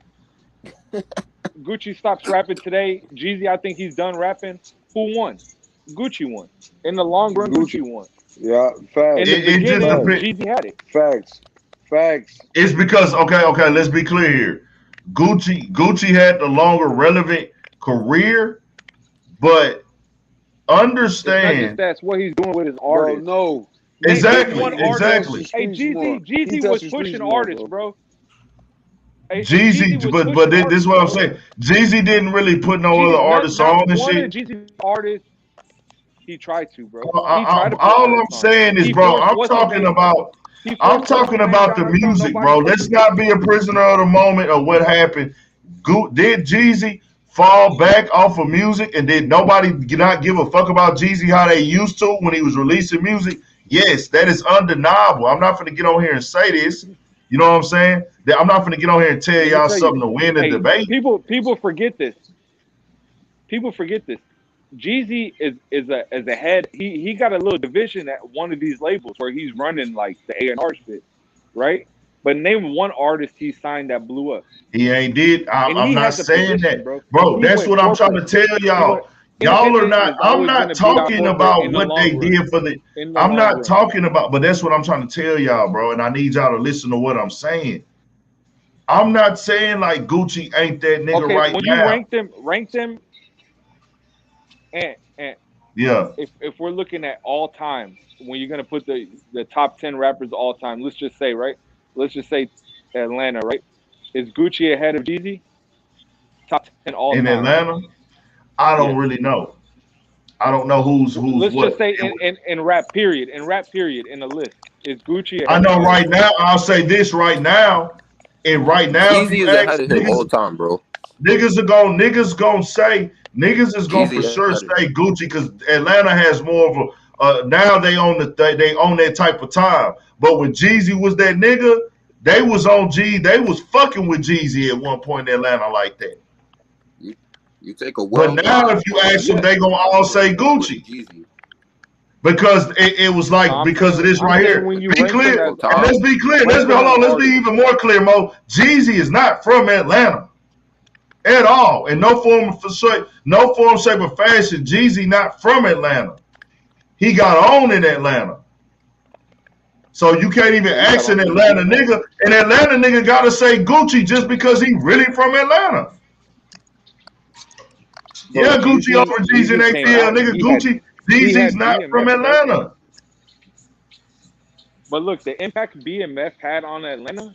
Gucci stops rapping today. Jeezy, I think he's done rapping. Who won? Gucci won. In the long run, Gucci won. Yeah, facts. In the beginning, Jeezy had it. Facts. It's because okay, let's be clear here. Gucci had the longer relevant career, but understand that's what he's doing with his artists. No. Exactly. Hey, Jeezy was pushing artists, bro. Hey, Jeezy, but this is what I'm saying. Jeezy didn't really put no other artists on and shit. Jeezy's artists, he tried to, bro. All I'm saying is, bro, I'm talking about the music, bro. Let's not be a prisoner of the moment of what happened. Did Jeezy fall back off of music and did nobody not give a fuck about Jeezy how they used to when he was releasing music? Yes, that is undeniable. I'm not going to get on here and say this. You know what I'm saying? I'm not going to get on here and tell y'all something to win the debate. People forget this. people forget this. Jeezy is a head. He got a little division at one of these labels where he's running like the A&R shit, right? But name one artist he signed that blew up. He ain't did. I'm not saying position, that, bro. That's what I'm trying to tell y'all. Y'all are not. I'm not talking about what they did for the. I'm not talking about. But that's what I'm trying to tell y'all, bro. And I need y'all to listen to what I'm saying. I'm not saying like Gucci ain't that nigga right when now. You rank them, and yeah. If we're looking at all time, when you're gonna put the top 10 rappers all time, let's just say Atlanta, right? Is Gucci ahead of Jeezy? Top 10 all in time. Atlanta? I don't really know. I don't know who's let's what. Just say in rap period, in the list, is Gucci ahead I know of right now, I'll say this right now. And right now, Jeezy is ahead of him all the time, bro. Niggas is gonna for sure say Gucci because Atlanta has more of a now they own that type of time. But when Jeezy was that nigga, they was fucking with Jeezy at one point in Atlanta like that. You take a but now if you ask them, they gonna all say Gucci. Because it was like because of this right here. Be clear. Let's be clear. Let's be even more clear, Mo. Jeezy is not from Atlanta at all. In no form, shape, or fashion. Jeezy not from Atlanta. He got on in Atlanta. So you can't even ask an Atlanta nigga. An Atlanta nigga gotta say Gucci just because he really from Atlanta. But yeah, Gucci over Jeezy and ATL, nigga. Jeezy's not from Atlanta. But look, the impact BMF had on Atlanta,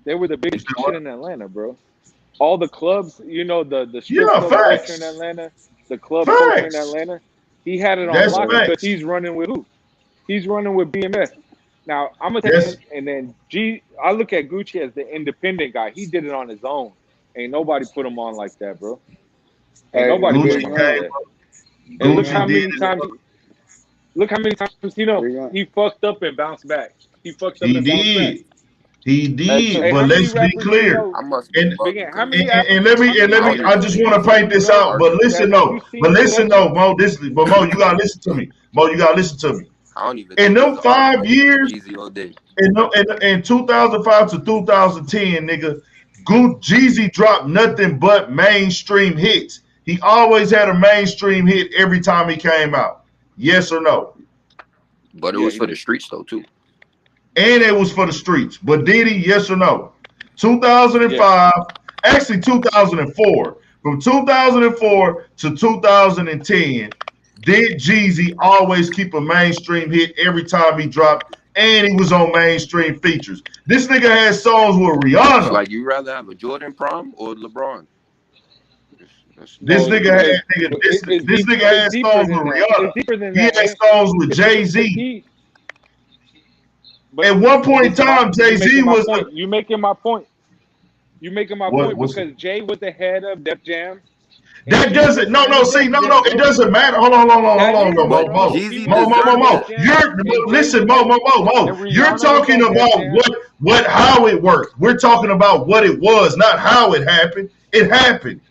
they were the biggest shit in Atlanta, bro. All the clubs, the strip club culture in Atlanta, the club culture in Atlanta, he had it on lock because he's running with who? He's running with BMF. Now, I'm going to tell you, and then I look at Gucci as the independent guy. He did it on his own. Ain't nobody put him on like that, bro. Ain't nobody put him on like that. And look how many times he fucked up and bounced back. He did, but let's be clear. And let me. I just want to paint this out. But listen, though, Mo. Mo, you gotta listen to me. I don't even. In them 5 years, in 2005 to 2010, nigga, Jeezy dropped nothing but mainstream hits. He always had a mainstream hit every time he came out. Yes or no? But it was for the streets though too. And it was for the streets. But did he? Yes or no? 2005, actually 2004. From 2004 to 2010, did Jeezy always keep a mainstream hit every time he dropped? And he was on mainstream features. This nigga had songs with Rihanna. It's like you rather have a Jordan prom or LeBron? This nigga had songs with Rihanna. He had songs with Jay-Z. At one point in time, Jay-Z was. You making my point. Because Jay was the head of Def Jam. That doesn't. No. It doesn't matter. Hold on, Mo. Listen, Mo. You're talking about how it worked. We're talking about what it was, not how it happened. It happened.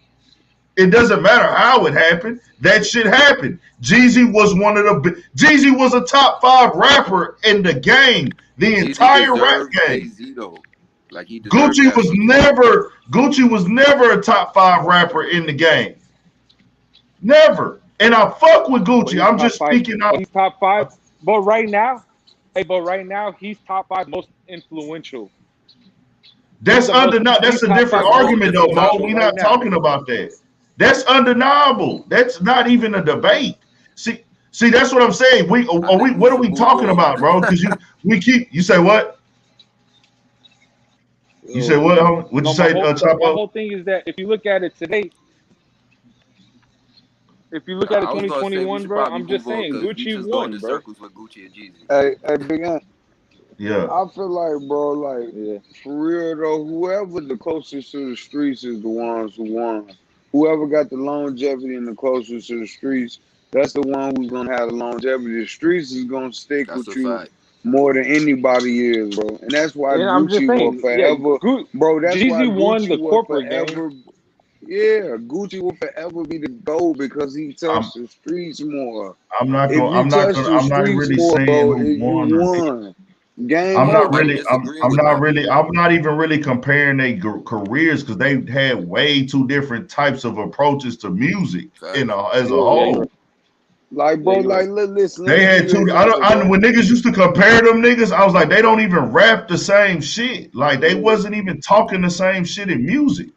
It doesn't matter how it happened. That shit happened. Jeezy was a top 5 rapper in the game. The entire rap game. Gucci was never a top 5 rapper in the game. Never. And I fuck with Gucci. I'm just speaking out. He's top 5. But right now, he's top 5 most influential. That's a different argument though, Mo. We're not talking about that. That's undeniable. That's not even a debate. See, that's what I'm saying. What are we talking about, bro? Because you say what? You say what? What'd you say, Chapo? The whole thing is that if you look at it today, if you look at it 2021, bro, I'm just saying Gucci won, bro. Circles with Gucci and Jeezy. Hey, Big Ant. Yeah. I feel like, bro, for real though, whoever the closest to the streets is the ones who won. Whoever got the longevity and the closest to the streets, that's the one who's gonna have the longevity. The streets is gonna stick with you more than anybody is, bro. And that's why Gucci will forever, bro. That's Jeezy why won Gucci the corporate forever. game. Yeah, Gucci will forever be the GOAT because he touched the streets more. I'm not If you touch the I'm not streets really more, saying bro, who you won or did. won. Game I'm not over. really, I'm not even really comparing their careers because they had way two different types of approaches to music, you know, as a whole. Like, bro, like, listen, let They me give had you an two. example, When niggas used to compare them niggas, I was like, they don't even rap the same shit. Like, they wasn't even talking the same shit in music.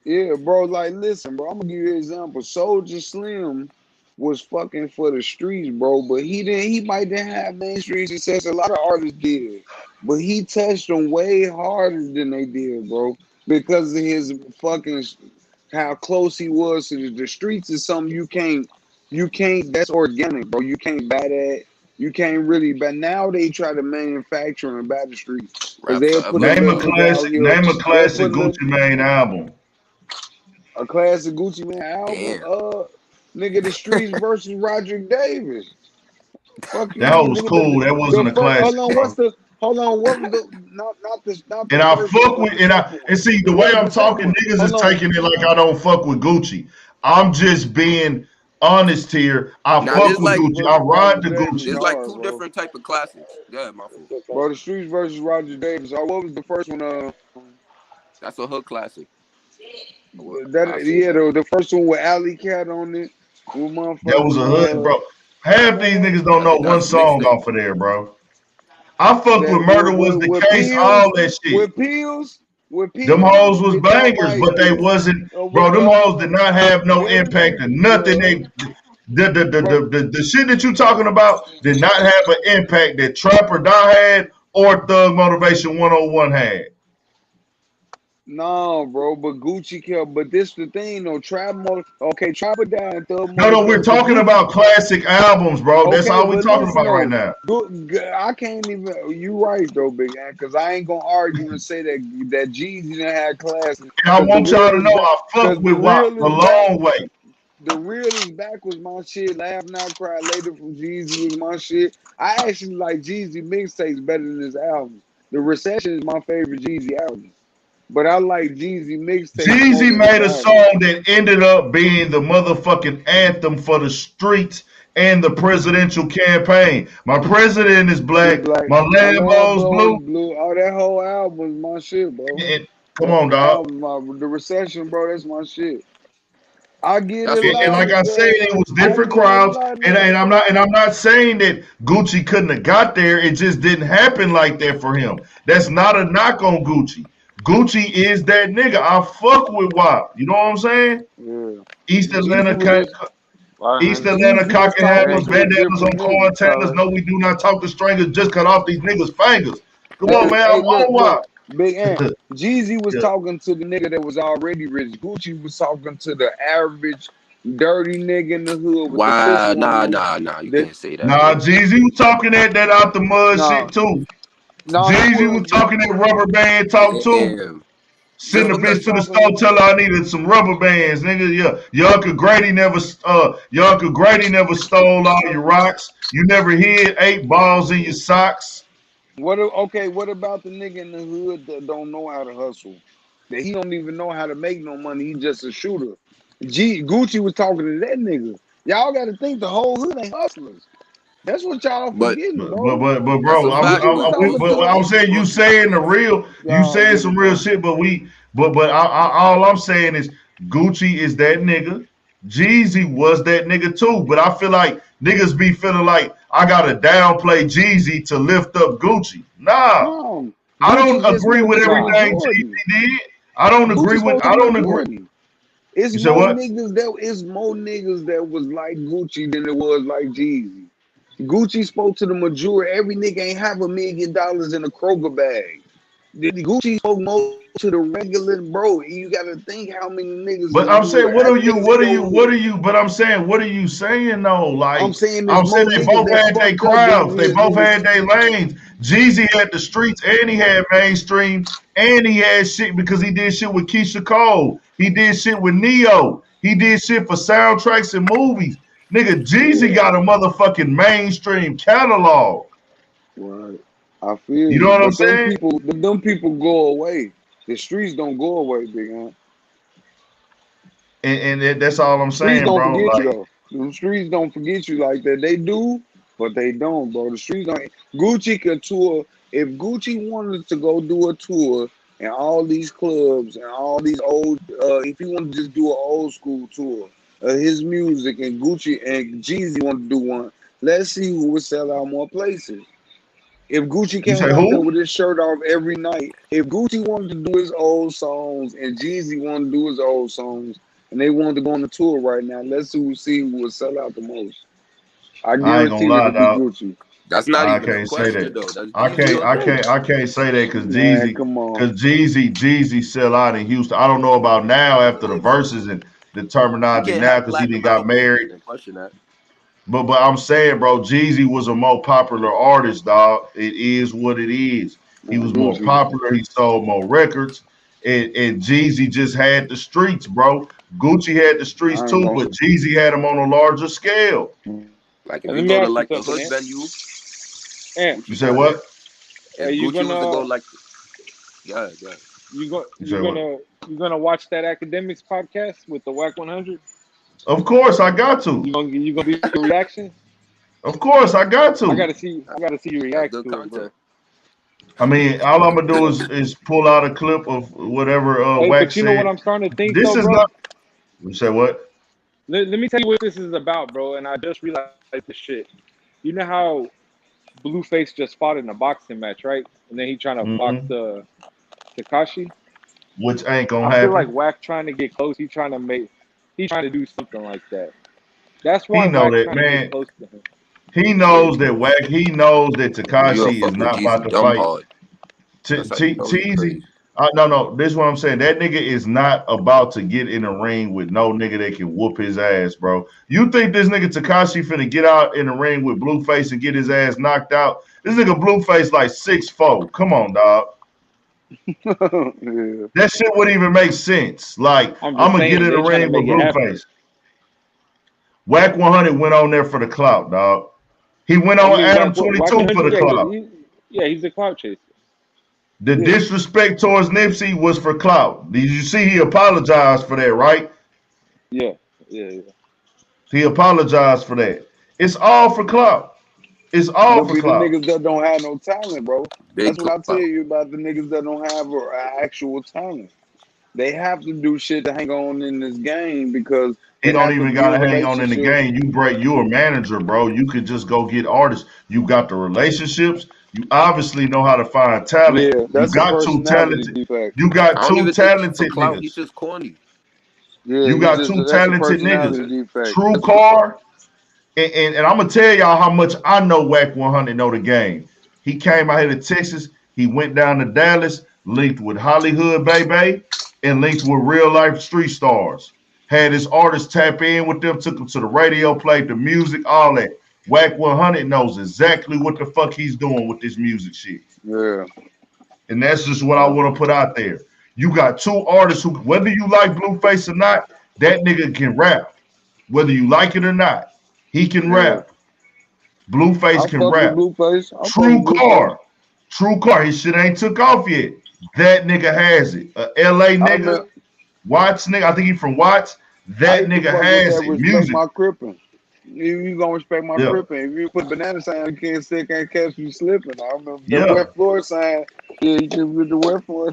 Yeah, bro, like, listen, bro, I'm gonna give you an example. Soulja Slim was fucking for the streets, bro, but he might didn't have mainstream success. A lot of artists did, but he touched them way harder than they did, bro, because of his fucking how close he was to the streets is something you can't. That's organic, bro. You can't buy that. You can't really. But now they try to manufacture and buy the streets because they'll put a Name a little nigga out classic. here. Name a They'll classic put Gucci Mane album. a classic Gucci Mane album. Nigga, the streets versus Roderick Davis. Fuck you That mean, was nigga? cool. That wasn't a classic, Hold on, bro. what was the not the And I first one, fuck but with the second one. and see the way What was I'm the second talking, one? niggas is Hold on. taking it like I don't fuck with Gucci. I'm just being honest here. I Now fuck there's with like Gucci. I ride the there's Gucci. like two different type of classics. Yeah, my fault. Bro, the streets versus Roger Davis. What was the first one? That's a hood classic. The first one with Alley Cat on it. With That was a hood, bro. Half these niggas don't know one song off of there, bro. I fuck with Murder Was the Case, all that shit. With Pills. Them hoes was bangers, but they wasn't, bro. Them hoes did not have no impact or nothing. The shit that you talking about did not have an impact that Trapper Die had or Thug Motivation 101 had. No, bro, but Gucci killed. But this the thing, though. Trapper died and Thug No, we're talking about classic albums, bro. That's all we're talking about right now. I can't even. You right though, Big Ant, because I ain't gonna argue and say that Jeezy didn't have classic. And I want y'all to know I fuck with WAP a long way. The Real Is Back was my shit. Laugh Now Cry Later from Jeezy was my shit. I actually like Jeezy mixtapes better than his album. The Recession is my favorite Jeezy album. But I like Jeezy mixtapes. Jeezy made a song that ended up being the motherfucking anthem for the streets and the presidential campaign. My president is black. My Lambo's blue. Oh, that whole album is my shit, bro. Come on, dog. The Recession, bro, that's my shit. I get it. And like I said, it was different crowds. And I'm not saying that Gucci couldn't have got there. It just didn't happen like that for him. That's not a knock on Gucci. Gucci is that nigga. I fuck with WAP. You know what I'm saying? Yeah. East Atlanta cock and hammers, bandanas on quarantainers. No, we do not talk to strangers. Just cut off these niggas' fingers. Come on, man. I'm on WAP. Big Ant. Jeezy was talking to the nigga that was already rich. Gucci was talking to the average dirty nigga in the hood. Wow, nah. You can't say that. Nah, Jeezy was talking that out the mud shit too. Jeezy was talking that rubber band talk too. Send a bitch to the store, tell her I needed some rubber bands, nigga. Yeah, your Uncle Grady never stole all your rocks. You never hid 8 balls in your socks. What about the nigga in the hood that don't know how to hustle? That he don't even know how to make no money. He just a shooter. Gucci was talking to that nigga. Y'all got to think the whole hood ain't hustlers. That's what y'all forgetting, bro. But bro, I'm saying you saying the real, you saying some real shit. But all I'm saying is Gucci is that nigga. Jeezy was that nigga too. But I feel like niggas be feeling like I gotta downplay Jeezy to lift up Gucci. Nah, I don't agree with everything Jeezy did. I don't agree. It's more niggas that was like Gucci than it was like Jeezy. Gucci spoke to the majority. Every nigga ain't have $1 million in a Kroger bag. Gucci spoke more to the regular bro. You gotta think how many niggas. But I'm saying, what are you saying though? Like I'm saying they both had their crowds, they both had their lanes. Jeezy had the streets and he had mainstream and he had shit because he did shit with Keisha Cole. He did shit with Neo. He did shit for soundtracks and movies. Nigga, Jeezy got a motherfucking mainstream catalog. Right. I feel you know what I'm saying? Them people go away. The streets don't go away, Big Ant. And that's all I'm Streets saying, don't bro. forget you Like, though. The streets don't forget you like that. They do, but they don't, bro. The streets don't. Gucci could tour. If Gucci wanted to go do a tour and all these clubs and all these old, if he wanted to just do an old school tour of his music, and Gucci and Jeezy wanted to do one, let's see who would sell out more places. If Gucci you came say out there who? with his shirt off every night, if Gucci wanted to do his old songs and Jeezy wanted to do his old songs, and they wanted to go on the tour right now, let's see who would sell out the most. I I ain't gonna guarantee lie, it'll be dog. Gucci. That's not I even a can't say question that. though. That's I easy can't. or I no. can't. I can't say that Man, come on. Jeezy sell out in Houston. I don't know about now after the verses and the You terminology can't now have because he platinum done got albums married. and question that. But I'm saying, bro, Jeezy was a more popular artist, dog. It is what it is. He Man, was more Gucci. popular. He sold more records. And Jeezy just had the streets, bro. Gucci had the streets I ain't too, gonna. but Jeezy had them on a larger scale. Like if And you let me go to ask you like the something, hood Ant. venue, Ant, You Gucci say kind of. what? are If you Gucci was to go gonna like, yeah, yeah. You say what? you gonna watch that academics podcast with the WAC 100? Of course, I got to. You gonna be your reaction? Of course, I got I to. gotta see you That's react good to it, bro. content. I mean, all I'm gonna do is pull out a clip of whatever Hey, but Wax you know what said. I'm starting to think This though, is bro? not. You say what? Let me tell you what this is about, bro. And I just realized this shit. You know how Blueface just fought in a boxing match, right? And then he trying to box Mm-hmm. Takashi. Which ain't I gonna feel like happen. Wack trying to get close. He's trying to do something like that. That's He why know Wack that, trying to get man. close to him. He Yeah, knows that Wax. He knows that you'll Takashi is fuck with not about Jeezy to dumb fight hard. That's how you know he Teasy. crazy. No. This is what I'm saying. That nigga is not about to get in a ring with no nigga that can whoop his ass, bro. You think this nigga Takashi finna get out in the ring with Blueface and get his ass knocked out? This nigga Blueface like 6'4". Come on, dog. Yeah. That shit wouldn't even make sense. Like, I'm I'm just gonna get saying in the they trying to ring with make it happen. Blueface. Whack 100 went on there for the clout, dog. He went I on mean, Adam Wack 22 for 100, the clout. he's a clout chaser. The Yeah, disrespect towards Nipsey was for clout. Did you see he apologized for that, right? yeah. He apologized for that. It's all for clout. It's all Them for be the clout. niggas that don't have no talent, bro. Big That's what I tell clout. you about the niggas that don't have actual talent. They have to do shit to hang on in this game because He they don't have to even build gotta hang on in the relationships. game. You a manager, bro. You could just go get artists. You got the relationships. You obviously know how to find talent. Yeah, You that's a got two personality talented. defect. You got I don't two even think he's for talented clout. He's niggas. just corny. Yeah, You got two that's a talented niggas. personality defect. True Car, and I'm gonna tell y'all how much I know Wack 100 know the game. He came out here to Texas. He went down to Dallas, linked with Hollywood Baby, and linked with real life street stars. Had his artists tap in with them, took them to the radio, played the music, all that. Wack 100 knows exactly what the fuck he's doing with this music shit. Yeah. And that's just what I want to put out there. You got two artists who, whether you like Blueface or not, that nigga can rap. Whether you like it or not, he can Yeah. rap. Blueface I can fuck with rap. Blueface. I fuck True with Blueface. Car. His shit ain't took off yet. That nigga has it. A LA nigga, Watts nigga. I think he from Watts. I That used to nigga fuck with has that it. respect Music. my crippin'. You gonna respect my Yeah. crippin'. If you put banana sign, you can't say can't catch you slipping. I remember the Yeah. wet floor sign. Yeah, you can with the wet floor.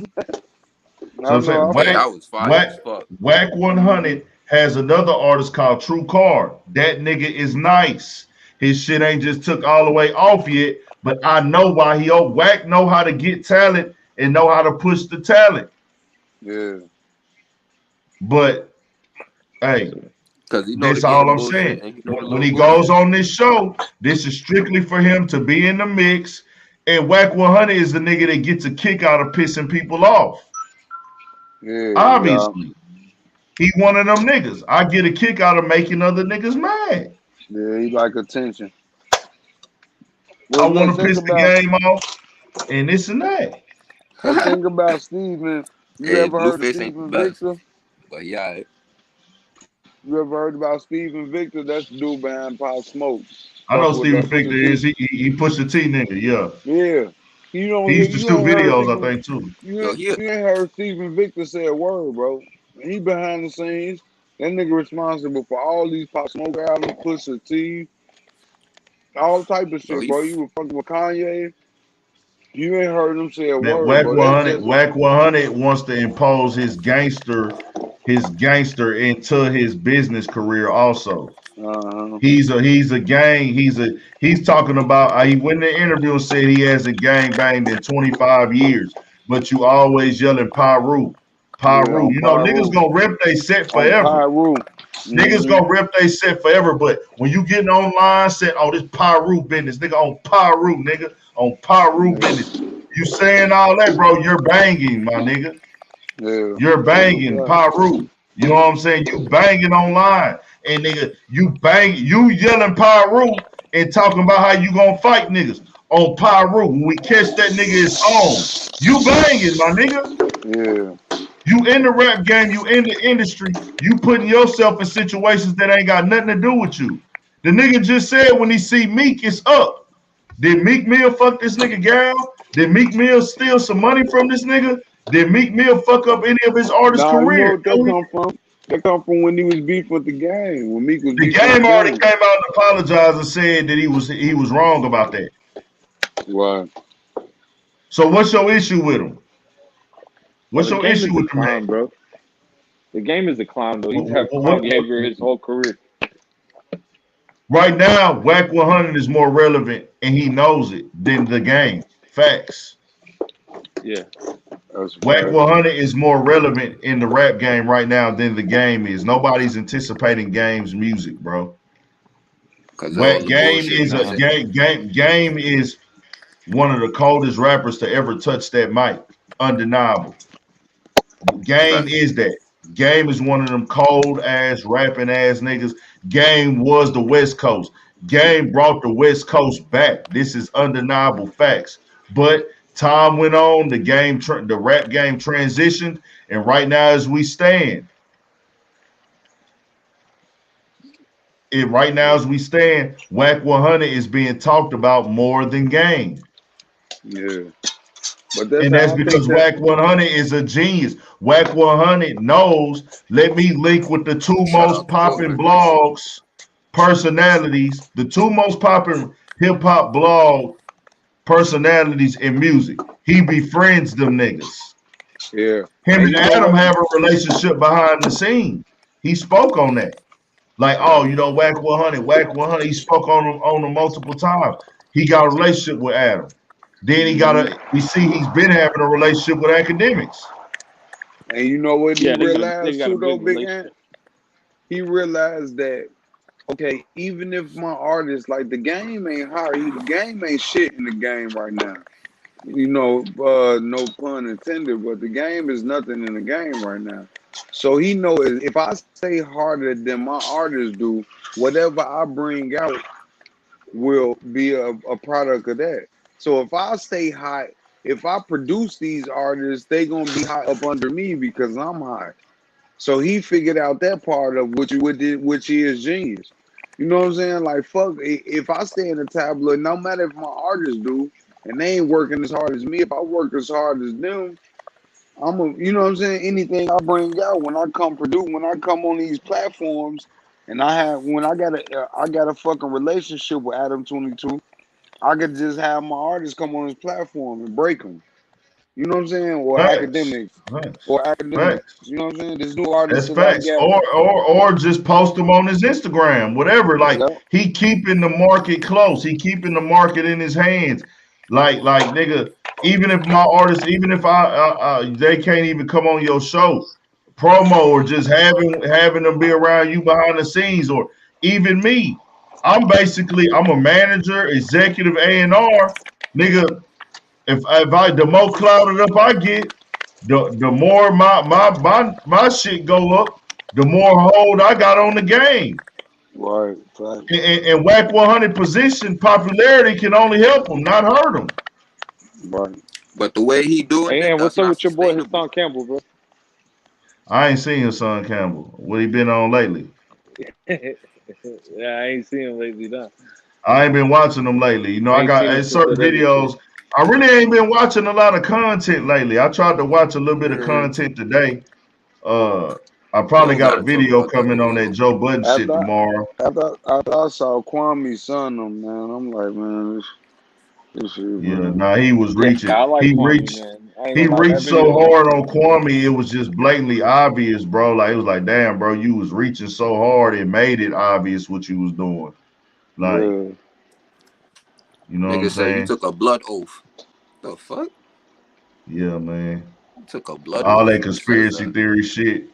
So I I'm saying know. Yeah, that was fire as fuck. Wack 100 has another artist called True Car. That nigga is nice. His shit ain't just took all the way off yet, but I know why Wack know how to get talent and know how to push the talent. Yeah. But hey, Cause he know the this all game I'm bullshit saying. and he know the When little he goes bullshit. on this show, this is strictly for him to be in the mix. And Wack 100 is the nigga that gets a kick out of pissing people off. Yeah. Obviously. He one of them niggas. I get a kick out of making other niggas mad. Yeah, he like attention. I Well, want look, to think piss the about game off and this and that. think about Steven. You Hey, ever heard of Blueface ain't the Steven best, Victor? but yeah, You ever heard about Steven Victor? That's the dude behind Pop Smoke. I know Fucking with Stephen that Victor Pusha is. T. He pushed the T nigga, yeah. Yeah. He used to You shoot ain't heard videos, I Steven think, too. yo, you ain't heard Steven Victor say a word, bro. He behind the scenes. That nigga responsible for all these Pop Smoke albums, Pusha T, all type of Bro, shit, bro. You were fucking with Kanye. You ain't heard him say a Man, word, Whack bro. That's 100, just Whack 100 wants to impose his gangster into his business career also. He's talking about he went in the interview and said he hasn't gang banged in 25 years, but you always yelling Pyru. Pyru. on You know, niggas Pyru. gonna rip they set On forever. Pyru. Niggas gonna rip they set forever, but when you getting online saying, oh, this Pyru business, nigga on Pyru, nigga, on Pyru business. You saying all that, bro, you're banging, my nigga. Yeah. You're banging Pyru. You know what I'm saying? You banging online. And nigga, you yelling Pyru and talking about how you gonna fight niggas on Pyru. When we catch that nigga, it's on. You banging, my nigga. Yeah. You in the rap game, you in the industry, you putting yourself in situations that ain't got nothing to do with you. The nigga just said when he see Meek, it's up. Did Meek Mill fuck this nigga gal? Did Meek Mill steal some money from this nigga? Did Meek Mill fuck up any of his artist Nah, you know career? what that come from? That come from when he was beef with the game. When Meek was The beef with game the already game. came out and apologized and said that he was wrong about that. Right. So what's your issue with him? What's The your game issue is with a the man? clown, bro. The game is a clown, though. He's had clown behavior his whole career. Right now, Whack 100 is more relevant, and he knows it, than the game. Facts. Yeah. Whack 100 is more relevant in the rap game right now than the game is. Nobody's anticipating game's music, bro. Whack game is a game is one of the coldest rappers to ever touch that mic. Undeniable. Game is that. Game is one of them cold ass rapping ass niggas. Game was the West Coast. Game brought the West Coast back. This is undeniable facts. But time went on, the rap game transitioned, and right now as we stand, Whack 100 is being talked about more than Game. Yeah. And that's because Whack 100 is a genius. Whack 100 knows, let me link with the two most popping blogs, personalities, the two most popping hip-hop blog personalities in music. He befriends them niggas. Yeah. Him and Adam have a relationship behind the scenes. He spoke on that. Like, oh, you know, Whack 100, he spoke on them multiple times. He got a relationship with Adam. Then we see he's been having a relationship with academics. And you know what he realized too, though, Big Ant? He realized that, okay, even if my artist, like, the game ain't hard, the game ain't shit in the game right now. You know, no pun intended, but the game is nothing in the game right now. So he knows if I stay harder than my artists do, whatever I bring out will be a product of that. So if I stay hot, if I produce these artists, they gonna be hot up under me because I'm hot. So he figured out that part of which he is genius. You know what I'm saying? Like, fuck, if I stay in the tabloid, no matter if my artists do, and they ain't working as hard as me, if I work as hard as them, you know what I'm saying? Anything I bring out when I come on these platforms, and I got a fucking relationship with Adam 22, I could just have my artists come on his platform and break them. You know what I'm saying? Or academics. You know what I'm saying? This new artist That's that I facts. got. Or just post them on his Instagram, whatever. Like, he keeping the market close. He keeping the market in his hands. Like nigga, even if my artists, even if they can't even come on your show, promo or just having them be around you behind the scenes, or even me. I'm a manager, executive A&R, nigga. If the more clouded up I get, the more my shit go up, the more hold I got on the game. Right. And Whack 100 position popularity can only help him, not hurt him. Right. But the way he doing it, what's up with your boy Hassan Campbell, bro? I ain't seen Hassan Campbell. What he been on lately? Yeah, I ain't seen him lately, though. I ain't been watching them lately. You know, I got certain videos. I really ain't been watching a lot of content lately. I tried to watch a little bit of content today. I You probably don't got a gotta talk video about that coming on that video. Joe Budden shit After tomorrow. after I saw Kwame son them, man, I'm like, man, this shit, Yeah, man. nah, he was Yeah, reaching. I like He Kwame, reached. man. I ain't He gonna lie, reached that so video was hard on Kwame, it was just blatantly obvious, bro. Like it was like, damn, bro, you was reaching so hard, it made it obvious what you was doing. Like, Yeah. you know what I'm Nigga said you saying? took a blood oath. The fuck? Yeah, man. You took a blood All oath. that Who says conspiracy that? theory shit.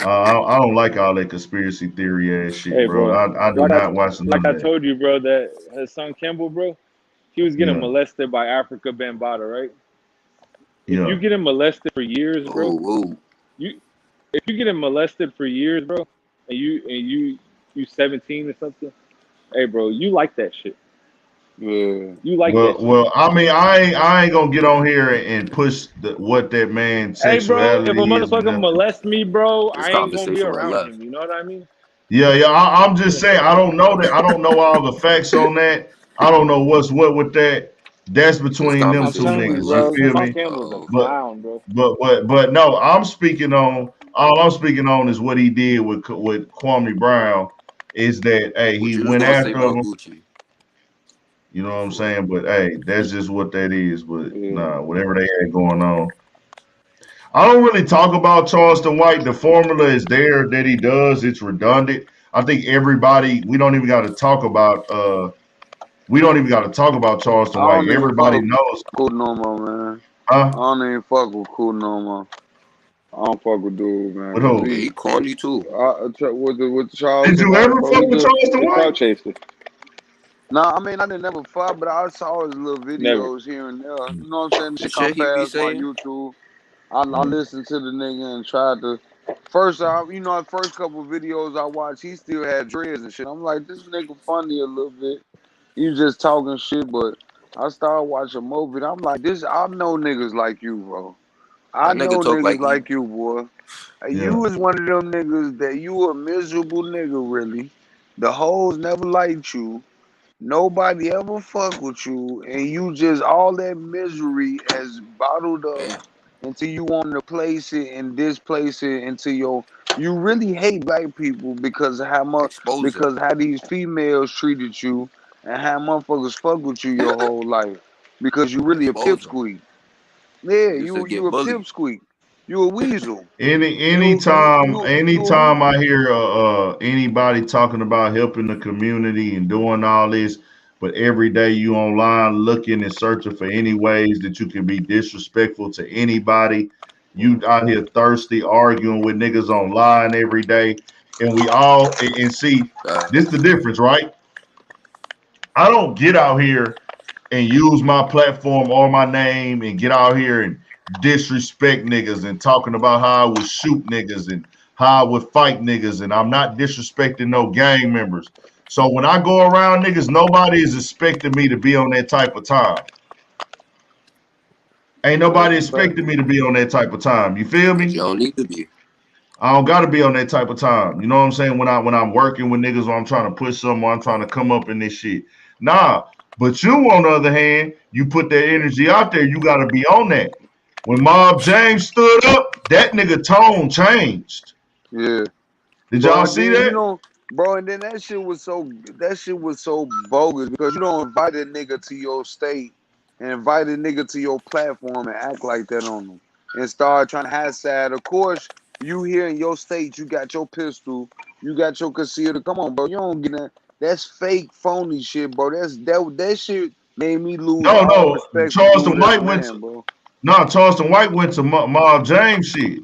I don't like all that conspiracy theory ass shit, Hey, bro. bro. I do not watch none Like of I that. told you, bro, that his son Kimball, bro, he was getting Yeah, molested by Africa Bambaataa, right? If yeah. you get molested for years, bro, Whoa. you if you get molested for years, bro, and you 17 or something, hey, bro, you like that shit. Yeah. You like that shit. Well. I mean, I ain't gonna get on here and push what that man's Hey, bro, if a sexuality is or motherfucker nothing. molest me, bro, This I ain't gonna be conversation went around left. him. You know what I mean? Yeah, I'm just saying I don't know that. I don't know all the facts on that. I don't know what's what with that. That's This between them I'm two conversation telling went you, niggas. You bro, left. feel Son me? Campbell's a Uh-oh. But clown, bro. but no, I'm speaking on all I'm speaking on is what he did with Kwame Brown. Is that hey What he you was went gonna say after about him. Gucci You know what I'm before? saying? But hey, that's just what that is. But Yeah. nah, whatever they had going on. I don't really talk about Charleston White. The formula is there that he does. It's redundant. I think everybody. We don't even got to talk about I Charleston White. don't even fuck Everybody with knows, Cool no more, man. I huh? don't even fuck with Cool no more. I don't fuck with dude, man, With cause who? Yeah, he corny too. with Did Charleston you White, ever bro, he fuck with just Charleston The crowd White? chaser. nah. I mean, I didn't never fuck, but I saw his little Never. videos here and there. You know what I'm saying? The Shit come shit he be past my saying. YouTube. I Yeah. listened to the nigga and tried to. First off, you know, the first couple of videos I watched, he still had dreads and shit. I'm like, this nigga funny a little bit. You just talking shit, but I started watching more videos. I'm like, this. I know niggas like you, bro. I That nigga know talk niggas like he. like you, boy. Yeah. You is one of them niggas that you a miserable nigga, really. The hoes never liked you. Nobody ever fuck with you, and you just all that misery has bottled up Damn. until you want to place it and displace it into your. You really hate black people because of how much, Exposing. because how these females treated you and how motherfuckers fuck with you your whole life. Because you really a Exposing. pipsqueak. Yeah, You used to you get a bullied. pipsqueak. You a weasel. Anytime I hear anybody talking about helping the community and doing all this, but every day you online looking and searching for any ways that you can be disrespectful to anybody, you out here thirsty arguing with niggas online every day, and we all and see this the difference, right? I don't get out here and use my platform or my name and get out here and disrespect niggas and talking about how I would shoot niggas and how I would fight niggas, and I'm not disrespecting no gang members. So when I go around niggas, nobody is expecting me to be on that type of time. Ain't That's nobody a fact. expecting me to be on that type of time. You feel But me? you don't need to be. I don't gotta be on that type of time. You know what I'm saying? When I'm working with niggas or I'm trying to push something or I'm trying to come up in this shit. Nah. But you, on the other hand, you put that energy out there, you gotta be on that. When Mob James stood up, that nigga tone changed. Yeah. Did Bro, y'all and see then that? bro, and then that shit was so bogus because you don't invite a nigga to your state and invite a nigga to your platform and act like that on them and start trying to hashtag. Of course, you here in your state, you got your pistol, you got your concealed. Come on, bro, you don't get that. That's fake, phony shit, bro. That shit made me lose all No. respect for Charleston dude as a White went man, to bro. Charleston White went to Mob James shit.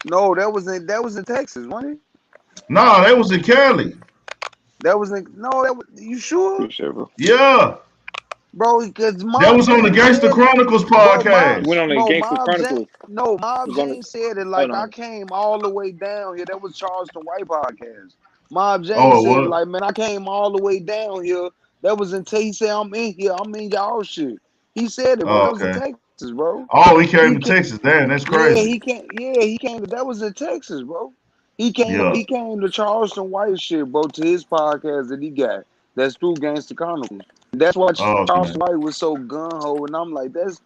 No, that was in Texas, wasn't it? Nah, that was in Cali. That was in no, that was you sure? Appreciate it, bro. Yeah. Bro, because That Mob was on the James Gangster said it. Chronicles Bro, He podcast. went on the Gangster Mob James, Chronicles. no, It Mob was on the, James said it hold like I on. came all the way down here. That was Charleston White podcast. Mob Oh, James it said it was? like, man, I came all the way down here. That was until he said I'm in here. I'm in y'all shit. He said it, bro. Oh, That was in okay. Texas, bro. Oh, he came He to can, Texas. Damn, that's yeah, crazy. he can't. Yeah, he came. That was in Texas, bro. He came. Yeah. He came to Charleston White shit, bro, to his podcast that he got. That's through Gangster Chronicles. That's why Oh, okay. Charleston White was so gun ho, and I'm like, that's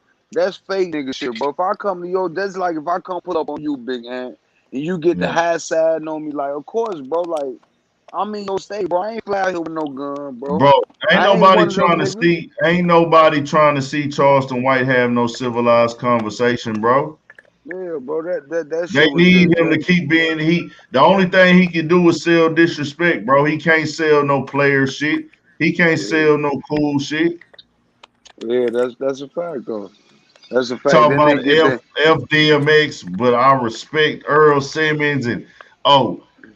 fake nigga shit, bro. If I come to that's like if I come pull up on you, big ant, and you get the Yeah. high side on me. Like, of course, bro. Like, I'm in your state, bro. I ain't fly out here with no gun, bro. Bro, ain't I ain't nobody one of them trying to niggas. see. Ain't nobody trying to see Charleston White have no civilized conversation, bro. Yeah, bro. That They shit was need just him to that. keep being the only thing he can do is sell disrespect, bro. He can't sell no player shit. He can't Yeah, sell no cool shit. yeah. That's a fact, though. That's a fact. Talking Then they about get that. FDMX, but I respect Earl Simmons and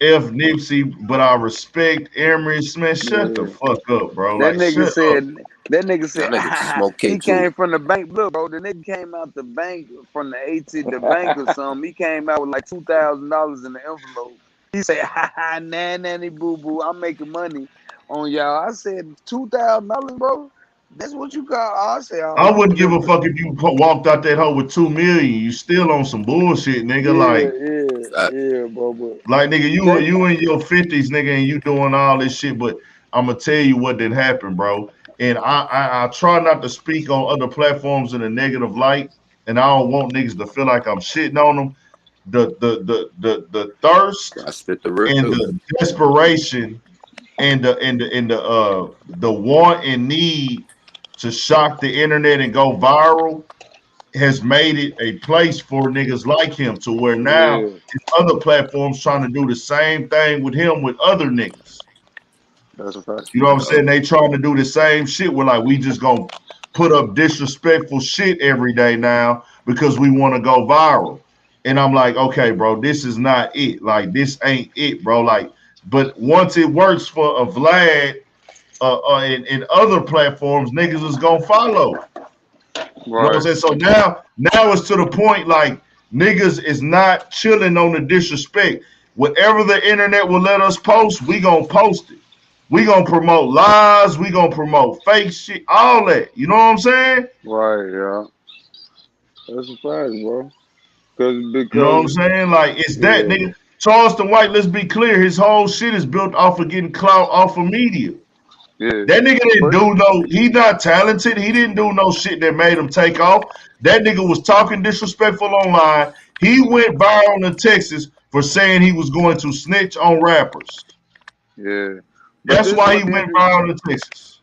F Nipsey, but I respect Emery Smith. Shut the Yeah. fuck up, bro. That Like nigga shut up. said, that nigga That nigga said, smoke he K2. came from the bank. Look, bro, the nigga came out the bank from the AT, the bank or something. He came out with like $2,000 in the envelope. He said, ha ha, nanny boo boo, I'm making money on y'all. I said, $2,000, bro? That's what you call? I said, oh, I you wouldn't give a tripping. fuck if you walked out that hole with 2 million. You still on some bullshit, nigga. Yeah, Like That, yeah, bro, but nigga, you that, you in your 50s, nigga, and you doing all this shit. But I'm gonna tell you what did happen, bro. And I try not to speak on other platforms in a negative light, and I don't want niggas to feel like I'm shitting on them. The thirst I spit the and real. the desperation and the want and need to shock the internet and go viral has made it a place for niggas like him to where now yeah, it's other platforms trying to do the same thing with him with other niggas. that's a fact. You know what I'm Yup. saying? They trying to do the same shit. We're like, we just gonna put up disrespectful shit every day now because we want to go viral. And I'm like, okay, bro, this is not it. Like, this ain't it, bro. Like, but once it works for a Vlad and other platforms, niggas is gonna follow. You know what I'm Right. saying? So now it's to the point like niggas is not chilling on the disrespect. Whatever the internet will let us post, we gonna post it. We gonna promote lies, we gonna promote fake shit, all that. You know what I'm saying? Right, yeah. That's a fact, bro. You know what I'm Because, saying? Like it's that yeah, nigga. Charleston White, let's be clear, his whole shit is built off of getting clout off of media. yeah. That nigga didn't But do no, he not talented. He didn't do no shit that made him take off. That nigga was talking disrespectful online. He went viral in Texas for saying he was going to snitch on rappers. yeah. But That's this why he what the went inter- viral in Texas.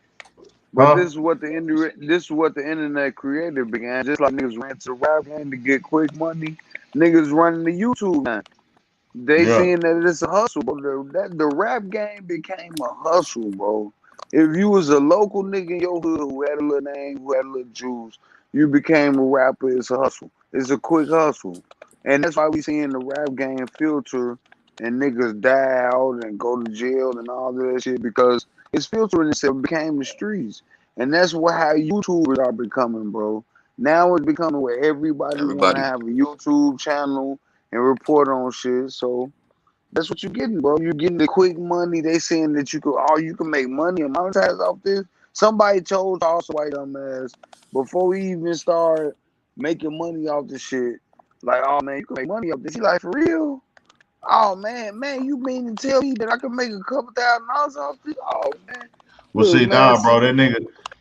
but Huh? this is what this is what the internet created began. Just like niggas ran to the rap game to get quick money, niggas running to YouTube now. They Yeah. seeing that it's a hustle, bro. The rap game became a hustle, bro. If you was a local nigga in your hood who had a little name, who had a little juice, you became a rapper. It's a hustle. It's a quick hustle, and that's why we seeing the rap game filter and niggas die out and go to jail and all that shit because it's filtering itself. It became the streets, and that's what how YouTubers are becoming, bro. Now it's becoming where everybody want to Everybody. have a YouTube channel and report on shit. So that's what you're getting, bro. You're getting the quick money. They saying that you can make money and monetize off this. Somebody told also white dumbass before we even start making money off this shit. Like, oh man, you can make money off this. He like, for real? Oh man, you mean to tell me that I can make a couple $1,000s off this? Oh man, Well, look see, man, nah, bro, see,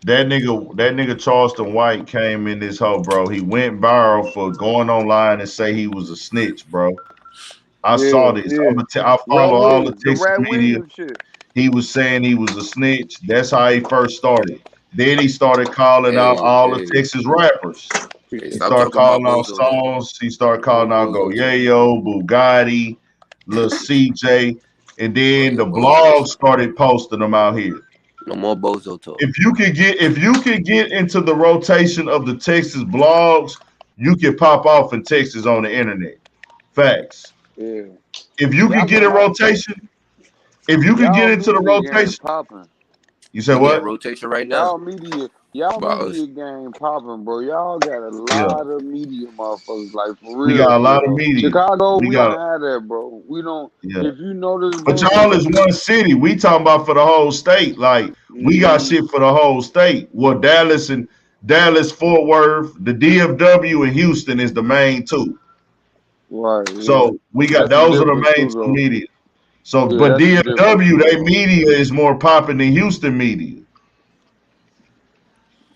that nigga Charleston White came in this hoe, bro. He went viral for going online and say he was a snitch, bro. I saw yeah, this. yeah. I follow Rat all the Williams, the Texas Rat media. Williams shit. He was saying he was a snitch. That's how he first started. Then he started calling out Hey, all the hey, Texas rappers. hey, He stop started talking about calling out Bozo then. songs. He started No more calling out Go Bozo talk. Yayo, Bugatti, Lil CJ, and Oh then yeah, the Bozo. blogs started posting them out here. No more Bozo talk. If you could get into the rotation of the Texas blogs, you could pop off in Texas on the internet. Facts. Yeah, If you y'all could get know a my rotation, if you could get y'all into the media game rotation, popping. you said We getting what? rotation right now. Y'all By us. media game popping, bro. Y'all got a Yeah, lot of media motherfuckers, like we got for a lot real. of media. Chicago, We we don't got have that, bro. We don't. yeah. If you notice, But bro, y'all is one city. We talking about for the whole state. Like we got mm, shit for the whole state. Well, Dallas, Fort Worth, the DFW, and Houston is the main two. right, yeah, So we got that's the those are the difference main too, two though. media. So, Yeah, but that's the difference DFW, too, they though. media is more popping than Houston media.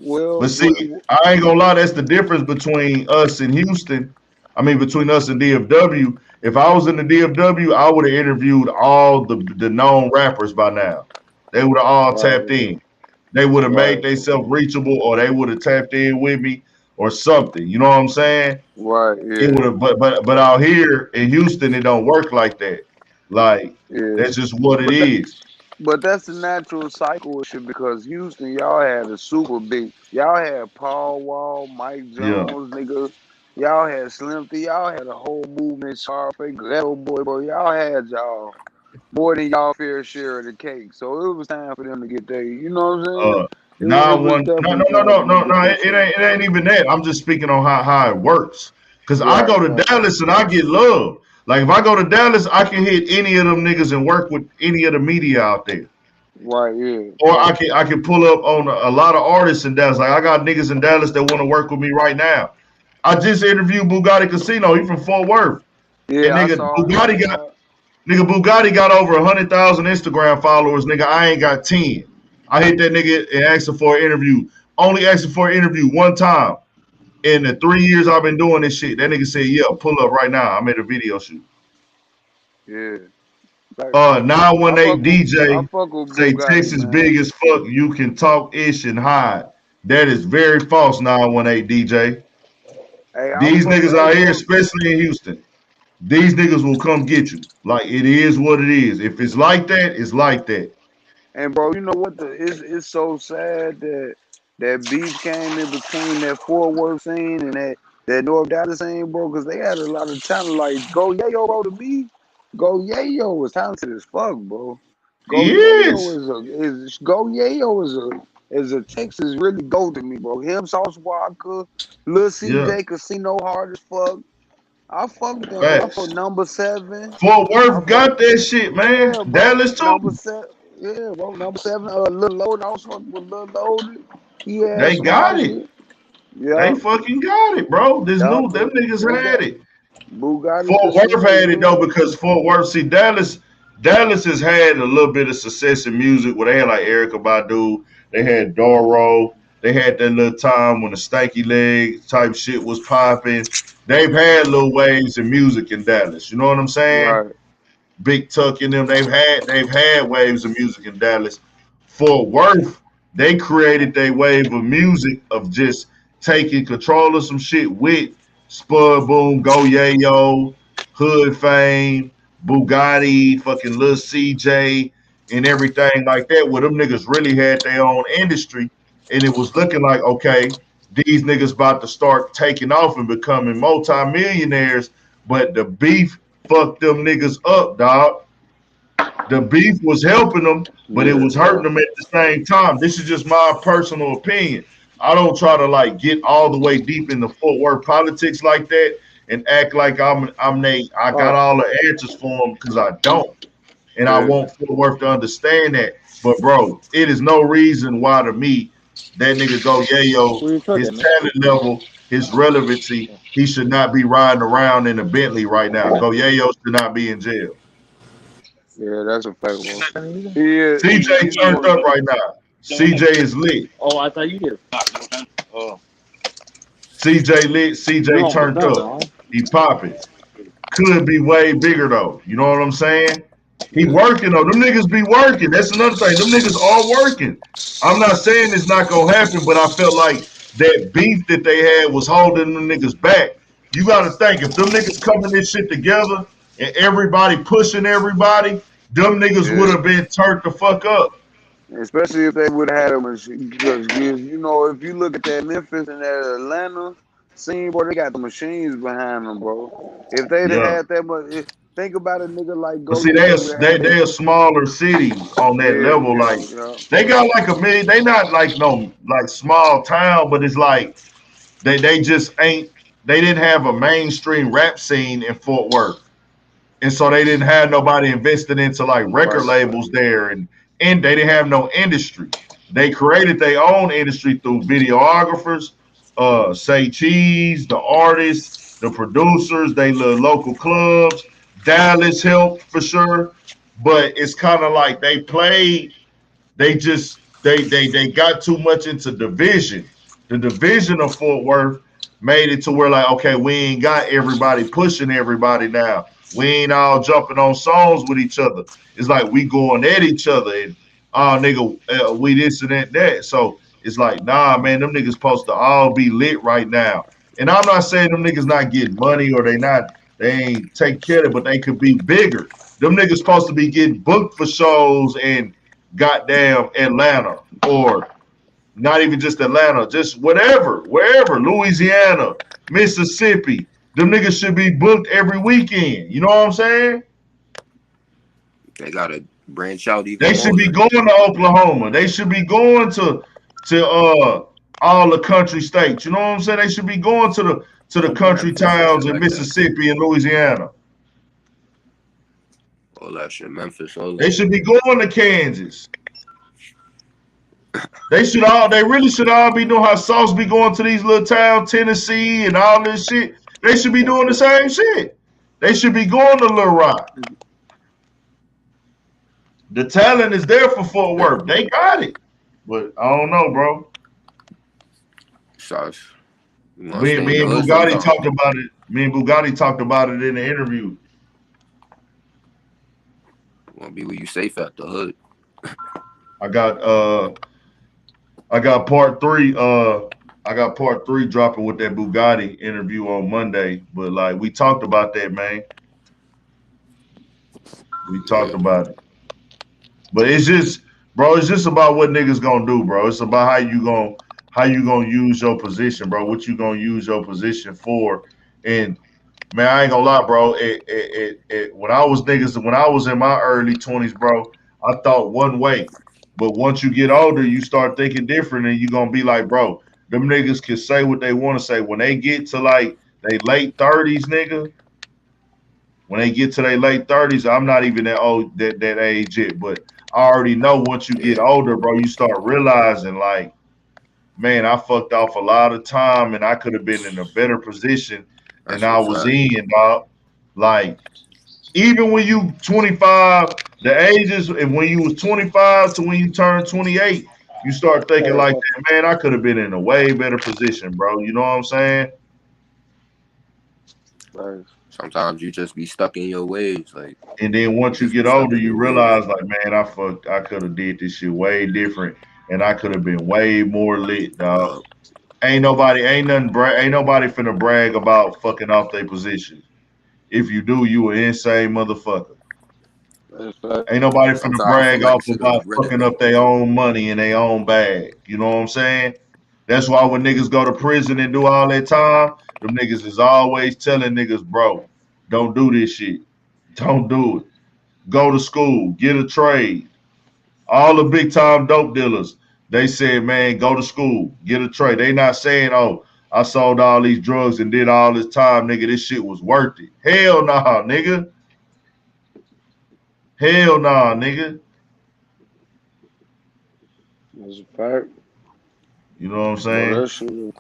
Well, But see, I ain't gonna lie, that's the difference between us and Houston. I mean, between us and DFW If I was in the DFW, I would have interviewed all the known rappers by now. They would have all tapped in. They would have made themselves reachable, or they would have tapped in with me, or something. You know what I'm saying? Right. It would have, but out here in Houston, it don't work like that. Like that's just what it is. But that's the natural cycle of shit because Houston, y'all had a super big. Y'all had Paul Wall, Mike Jones, nigga. Y'all had Slim Thee. Y'all had a whole movement, Sharpay, Ghetto Boy, bro. Y'all had y'all more than y'all fair share of the cake. So it was time for them to get there. You know what I'm saying? No. It ain't even that. I'm just speaking on how it works. Cause I go to Dallas and I get love. Like if I go to Dallas, I can hit any of them niggas and work with any of the media out there. Right, yeah. Or I can pull up on a lot of artists in Dallas. Like I got niggas in Dallas that want to work with me right now. I just interviewed Bugatti Casino. He from Fort Worth. Yeah, and Bugatti got over 100,000 Instagram followers. Nigga, I ain't got 10. I hit that nigga and asked him for an interview. Only asked him for an interview one time. In the 3 years I've been doing this shit, that nigga said, "Yeah, pull up right now. I'm at a video shoot." Yeah. 918 DJ say Bugatti, Texas man. big as fuck. You can talk ish and hide. That is very false. 918 DJ. Hey, These niggas out here, especially in Houston, these niggas will come get you. Like it is what it is. If it's like that, it's like that. And bro, you know what? It's so sad that beef came in between that Fort Worth scene and that North Dallas scene, bro, because they had a lot of talent. Like Go Yayo, bro, to me, Go Yayo was talented as fuck, bro. Go Yayo is a Texas really go to me, bro. Him, Sauce Walker, Lil CJ, Casino hard as fuck. I fuck with them. I fuck number 7. Fort Worth got that shit, man. Yeah, Dallas too. Number 7. Yeah, bro. Number 7. Lil Loaded. I was fucking with Lil Loaded. He had they got it. Shit. Yeah. They fucking got it, bro. Them niggas had it. Bugatti Fort Worth had it though because Fort Worth. See, Dallas has had a little bit of success in music where they had like Erykah Badu. They had Doro. They had that little time when the stanky leg type shit was popping. They've had little waves in music in Dallas. You know what I'm saying? Right. Big Tuck in them. They've had waves of music in Dallas. Fort Worth, they created their wave of music of just taking control of some shit with Spud Boom, Go Yayo, Hood Fame, Bugatti, fucking Lil CJ, and everything like that, where them niggas really had their own industry. And it was looking like, okay, these niggas about to start taking off and becoming multimillionaires, but the beef fucked them niggas up, dog. The beef was helping them, but it was hurting them at the same time. This is just my personal opinion. I don't try to like get all the way deep into Fort Worth politics like that and act like I got all the answers for them because I don't. And I want Fort Worth to understand that. But bro, it is no reason why to me that nigga Go Yayo, his talent level, his relevancy, he should not be riding around in a Bentley right now. Go Yayo should not be in jail. Yeah, that's a fact. CJ turned up right now. CJ is lit. Oh, I thought you did. Oh. CJ lit. CJ turned up. He popping. Could be way bigger though. You know what I'm saying? He working though. Them niggas be working. That's another thing. Them niggas are working. I'm not saying it's not gonna happen, but I felt like that beef that they had was holding them niggas back. You gotta think if them niggas coming this shit together and everybody pushing everybody, them niggas would have been turned the fuck up. Especially if they would have had a machine. Because, you know, if you look at that Memphis and that Atlanta scene, bro, they got the machines behind them, bro. If they'd have had that much, think about a nigga like Go. See, they a smaller cities on that level. Like they got like a million. They not like no like small town, but it's like they just ain't. They didn't have a mainstream rap scene in Fort Worth. And so they didn't have nobody invested into like record labels there, and they didn't have no industry. They created their own industry through videographers, Say Cheese, the artists, the producers, they local clubs. Dallas helped for sure, but it's kind of like they got too much into division. The division of Fort Worth made it to where like, okay, we ain't got everybody pushing everybody now. We ain't all jumping on songs with each other. It's like we going at each other and nigga, we this and that. So it's like, nah, man, them niggas supposed to all be lit right now. And I'm not saying them niggas not getting money or they ain't take care of it, but they could be bigger. Them niggas supposed to be getting booked for shows in goddamn Atlanta or not even just Atlanta, just whatever, wherever, Louisiana, Mississippi. Them niggas should be booked every weekend. You know what I'm saying? They gotta branch out even They more. should be going to Oklahoma. They should be going to all the country states. You know what I'm saying? They should be going to the country Memphis and towns shit in like that. Mississippi and Louisiana. All that shit, Memphis, all They that. should be going to Kansas. They really should all be doing how Sauce be going to these little towns, Tennessee and all this shit. They should be doing the same shit. They should be going to Little Rock. The talent is there for Fort Worth. They got it. But I don't know, bro. Sauce. Me and Bugatti talked about it. Me and Bugatti talked about it in the interview. Want to be where you safe at the hood. I got part 3. I got part 3 dropping with that Bugatti interview on Monday. But like we talked about that, man. We talked about it. But it's just, bro, it's just about what niggas gonna do, bro. It's about how you gonna use your position, bro. What you gonna use your position for. And man, I ain't gonna lie, bro. When I was in my early 20s, bro, I thought one way. But once you get older, you start thinking different, and you're gonna be like, bro, them niggas can say what they want to say. When they get to like they late 30s, nigga. When they get to their late 30s, I'm not even that old that age yet, but I already know once you get older, bro, you start realizing like, man, I fucked off a lot of time and I could have been in a better position than I was in, dog. Like, even when you 25, the ages, and when you was 25 to when you turn 28, you start thinking like that, man, I could have been in a way better position, bro. You know what I'm saying? Right. Sometimes you just be stuck in your ways, like. And then once you get older, you realize like, man, I could have did this shit way different, and I could have been way more lit, dog. Ain't nobody finna brag about fucking off their position. If you do, you an insane motherfucker. Ain't nobody finna brag off about fucking up their own money in their own bag. You know what I'm saying? That's why when niggas go to prison and do all that time, them niggas is always telling niggas, bro, don't do this shit. Don't do it. Go to school. Get a trade. All the big time dope dealers, they said, man, go to school. Get a trade. They not saying, oh, I sold all these drugs and did all this time, nigga. This shit was worth it. Hell nah, nigga. Hell nah, nigga. That's a fact. You know what I'm saying?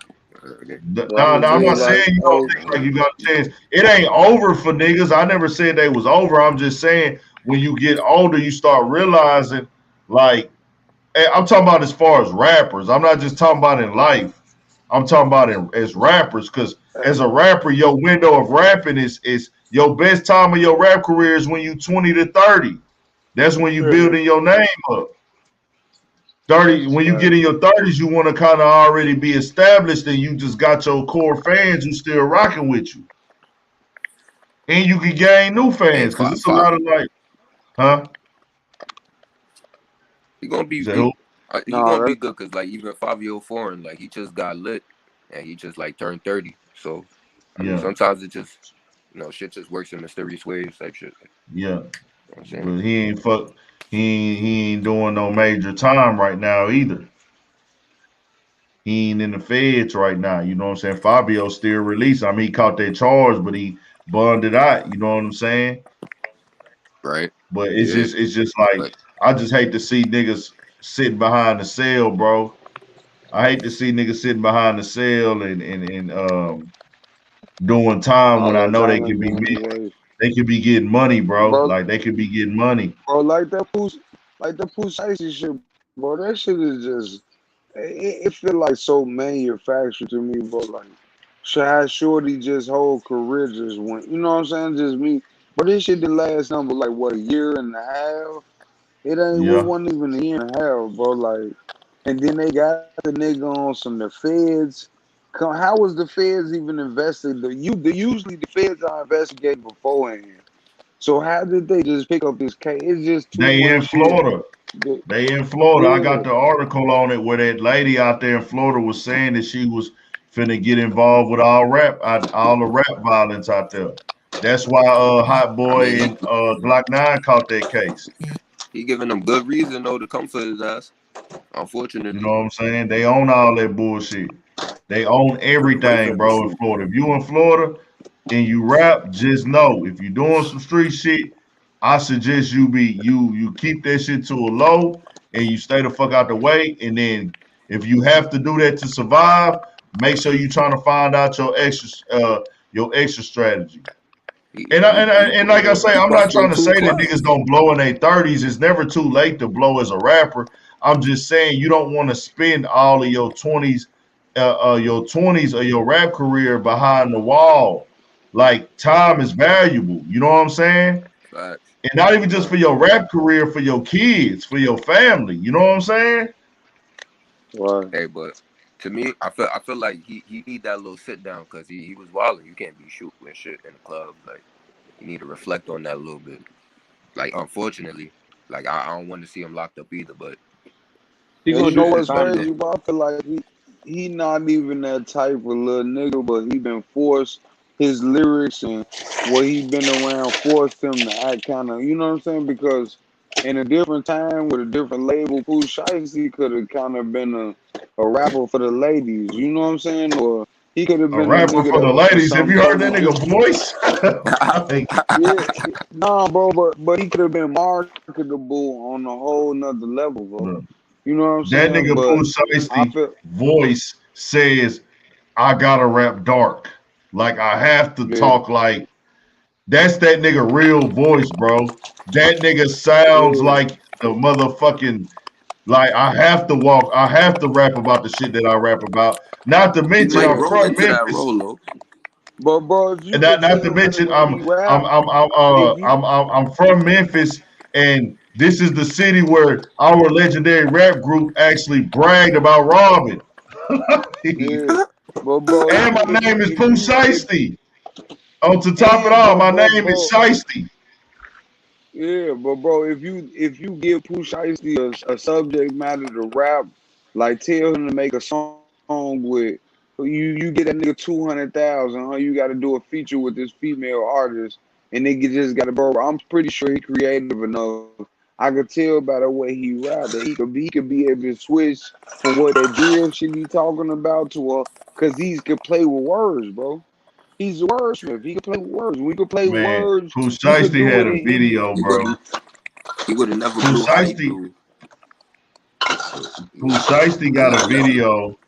No, I'm not saying you don't think like you got a chance. It ain't over for niggas. I never said they was over. I'm just saying when you get older, you start realizing, like, I'm talking about as far as rappers. I'm not just talking about in life. I'm talking about as rappers, because as a rapper, your window of rapping is your best time of your rap career is when you 20 to 30. That's when you building your name up. 30, when you get in your 30s, you want to kind of already be established, and you just got your core fans who still rocking with you. And you can gain new fans, because it's a lot of like, huh? He gonna be good because like even 5-year-old foreign, like he just got lit and he just like turned 30. So I mean, sometimes it just shit just works in mysterious ways type shit. Yeah. You know, but he ain't doing no major time right now either. He ain't in the feds right now. You know what I'm saying? Fabio still released. I mean, he caught that charge, but he bonded out. You know what I'm saying? Right. But it's just like, I just hate to see niggas sitting behind the cell, bro. I hate to see niggas sitting behind the cell and doing time when I know they could be getting money, bro. Like they could be getting money. Bro, like that Pussy shit, bro. That shit is just it feel like so manufactured to me, bro. Like Shorty just whole career just went. You know what I'm saying? Just me But this shit the last number like what, a year and a half? It wasn't even a year and a half, bro. Like, and then they got the nigga on the feds. How was the feds even invested? Usually the feds are investigated beforehand. So how did they just pick up this case? It's just too They in much shit. Florida. They in Florida. I got Yeah. the article on it where that lady out there in Florida was saying that she was finna get involved with all the rap violence out there. That's why Hot Boy and Glock 9 caught that case. He giving them good reason though to come for his ass. Unfortunately. You know what I'm saying? They own all that bullshit. They own everything, bro, in Florida. If you in Florida and you rap, just know if you're doing some street shit, I suggest you keep that shit to a low and you stay the fuck out the way. And then if you have to do that to survive, make sure you trying to find out your extra strategy. And like I say, I'm not trying to say that niggas don't blow in their 30s. It's never too late to blow as a rapper. I'm just saying you don't want to spend all of your 20s or your rap career behind the wall. Like, time is valuable. You know what I'm saying? Right. And not even just for your rap career, for your kids, for your family. You know what I'm saying? Right. Hey, but to me, I feel like he need that little sit down because he was wilding. You can't be shooting and shit in the club. Like, you need to reflect on that a little bit. Like, unfortunately, like I don't want to see him locked up either. But you know what's crazy? But I feel like he not even that type of little nigga, but he been forced. His lyrics and what he been around forced him to act kind of, you know what I'm saying? Because in a different time with a different label, Pooh Shiesty could have kind of been a rapper for the ladies, you know what I'm saying? Or he could have been a rapper for the ladies. Have you heard that nigga voice? Yeah, nah, bro, but he could have been marketable on a whole nother level, bro. You know what I'm saying? That nigga Pooh Shiesty voice says, I gotta rap dark. Like, I have to talk like, that's that nigga real voice, bro. That nigga sounds like the motherfucking, like, I have to rap about the shit that I rap about. Not to mention I'm from Memphis. But bro, if you And not to mention I'm from Memphis, and this is the city where our legendary rap group actually bragged about robbing. But bro, and my name is Pooh Shiesty. On to top of it all, my name is Shiesty. Yeah, but bro, if you give Pooh Shiesty a subject matter to rap, like tell him to make a song with you get that nigga 200,000, huh? You got to do a feature with this female artist, and nigga just got to bro. I'm pretty sure he creative enough. I could tell by the way he rap that he could be able to switch from what that drill shit he talking about to cause he could play with words, bro. He's a wordsmith. He can play words. We could play words. Pooh Shiesty had a video, bro. He would have never blew how he blew. Pooh Shiesty got a video.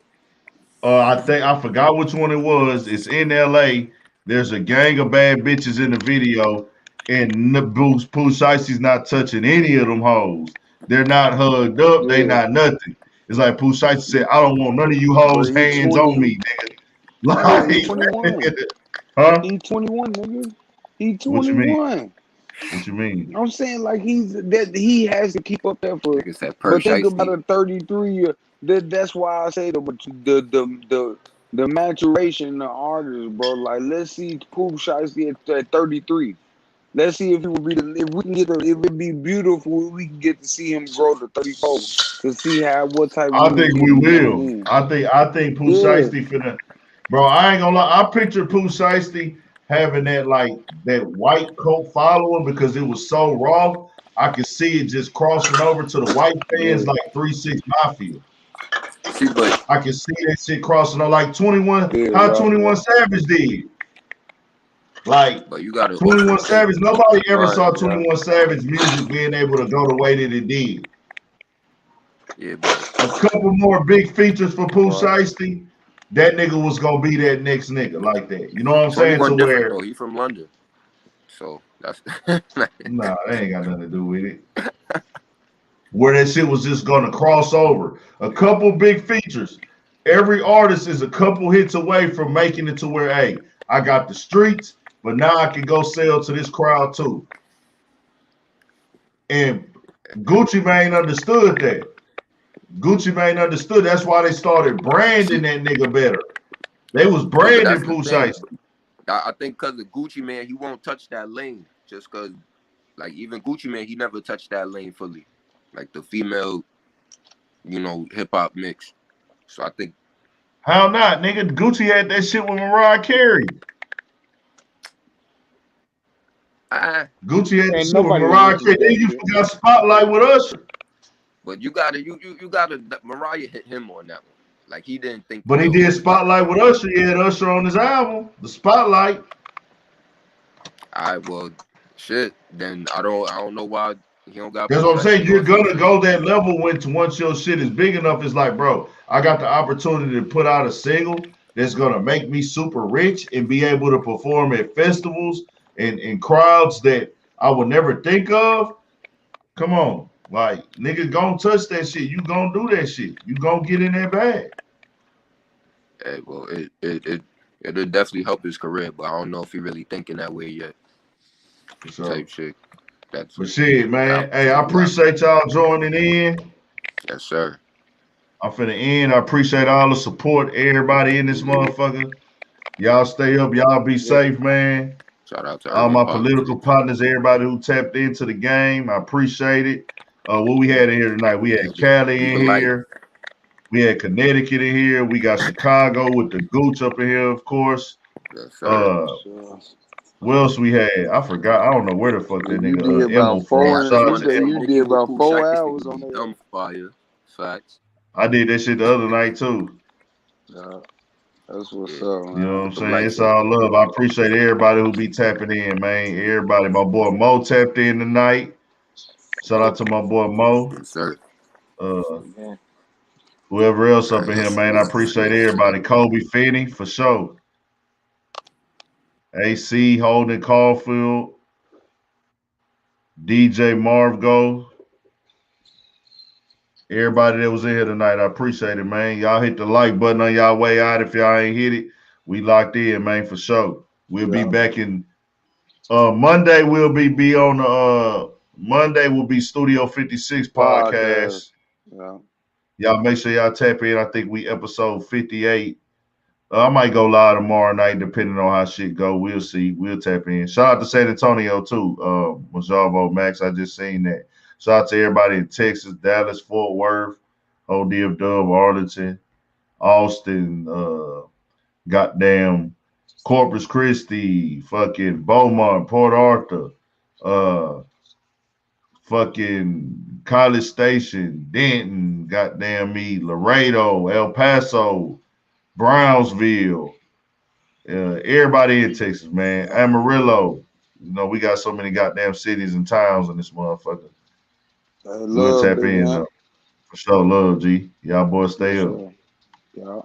I forgot which one it was. It's in LA. There's a gang of bad bitches in the video, and Pooh Shiesty's not touching any of them hoes. They're not hugged up. They not nothing. It's like Pooh Shiesty said, I don't want none of you hoes hands on me, nigga. Like, he's 21. Huh? He's 21, nigga. He's 21. What you mean? What you mean? I'm saying like he has to keep up that for. But think about a 33. That's why I say the maturation in the artist, bro. Like let's see Pooh Shiesty at 33. Let's see if it would be if we can get if it'd be beautiful, we can get to see him grow to 34 to see what type. I think we will. I think Pooh Shiesty finna. Bro, I ain't gonna lie. I picture Pooh Shiesty having that white coat following because it was so raw. I could see it just crossing over to the white fans like 3-6 Mafia. I can see that shit crossing on like 21. How 21 Savage did. Like, but you gotta 21 Savage. Nobody ever saw 21 Savage music being able to go the way that it did. Yeah, but a couple more big features for Pooh Shiesty. That nigga was gonna be that next nigga like that. You know what I'm saying? To where though. He from London, so that's nah, that ain't got nothing to do with it. Where that shit was just gonna cross over. A couple big features. Every artist is a couple hits away from making it to where, hey, I got the streets but now I can go sell to this crowd too. And Gucci Mane understood that. Gucci Mane understood. That's why they started branding that nigga better. They was branding Pooh Shiesty. I think because of Gucci Mane, he won't touch that lane. Just because, like, even Gucci Mane, he never touched that lane fully. Like, the female, you know, hip-hop mix. So I think. How not, nigga? Gucci had that shit with Mariah Carey. Gucci had that shit with Mariah Carey. Then you forgot Spotlight with Usher. But you gotta Mariah hit him on that one. Like, he didn't think. But he did Spotlight with Usher. He had Usher on his album, the Spotlight. All right, well, shit. Then I don't know why he don't got. That's what I'm saying. You're gonna go that level once your shit is big enough. It's like, bro, I got the opportunity to put out a single that's gonna make me super rich and be able to perform at festivals and crowds that I would never think of. Come on, like, nigga, gonna touch that shit. You gonna do that shit. You gonna get in that bag. Hey, well, it'll definitely help his career, but I don't know if he really thinking that way yet. So, type shit. That's but shit, man. Hey, I appreciate y'all joining in. Yes, sir. I'm finna end. I appreciate all the support, everybody in this motherfucker. Y'all stay up. Y'all be safe, man. Shout out to all my political partners, everybody who tapped into the game. I appreciate it. What we had in here tonight? We had Cali in here. We had Connecticut in here. We got Chicago with the Gooch up in here, of course. Yes, sir. What else we had? I forgot. I don't know where the fuck that nigga You did about 4 hours on that. Fire. Facts. I did that shit the other night too. Yeah, that's what's up, man. You know what I'm saying? It's all love. I appreciate everybody who be tapping in, man. Everybody. My boy Mo tapped in tonight. Shout out to my boy Mo. Yes, sir. Whoever else up in here, man. I appreciate everybody. Kobe Finney, for sure. AC, Holden Caulfield, DJ Marvgo. Everybody that was in here tonight, I appreciate it, man. Y'all hit the like button on y'all way out. If y'all ain't hit it, we locked in, man, for sure. We'll be back in Monday. We'll be on the Monday will be Studio 56 podcast. Y'all make sure y'all tap in. I think we episode 58. I might go live tomorrow night, depending on how shit go. We'll see. We'll tap in. Shout out to San Antonio too. Mazarvo Max, I just seen that. Shout out to everybody in Texas, Dallas, Fort Worth, ODFW, Arlington, Austin, goddamn Corpus Christi, fucking Beaumont, Port Arthur, fucking College Station, Denton, goddamn me, Laredo, El Paso, Brownsville, everybody in Texas, man. Amarillo. You know, we got so many goddamn cities and towns in this motherfucker. We'll tap in, though. For sure, love, G. Y'all boys stay up. Yeah.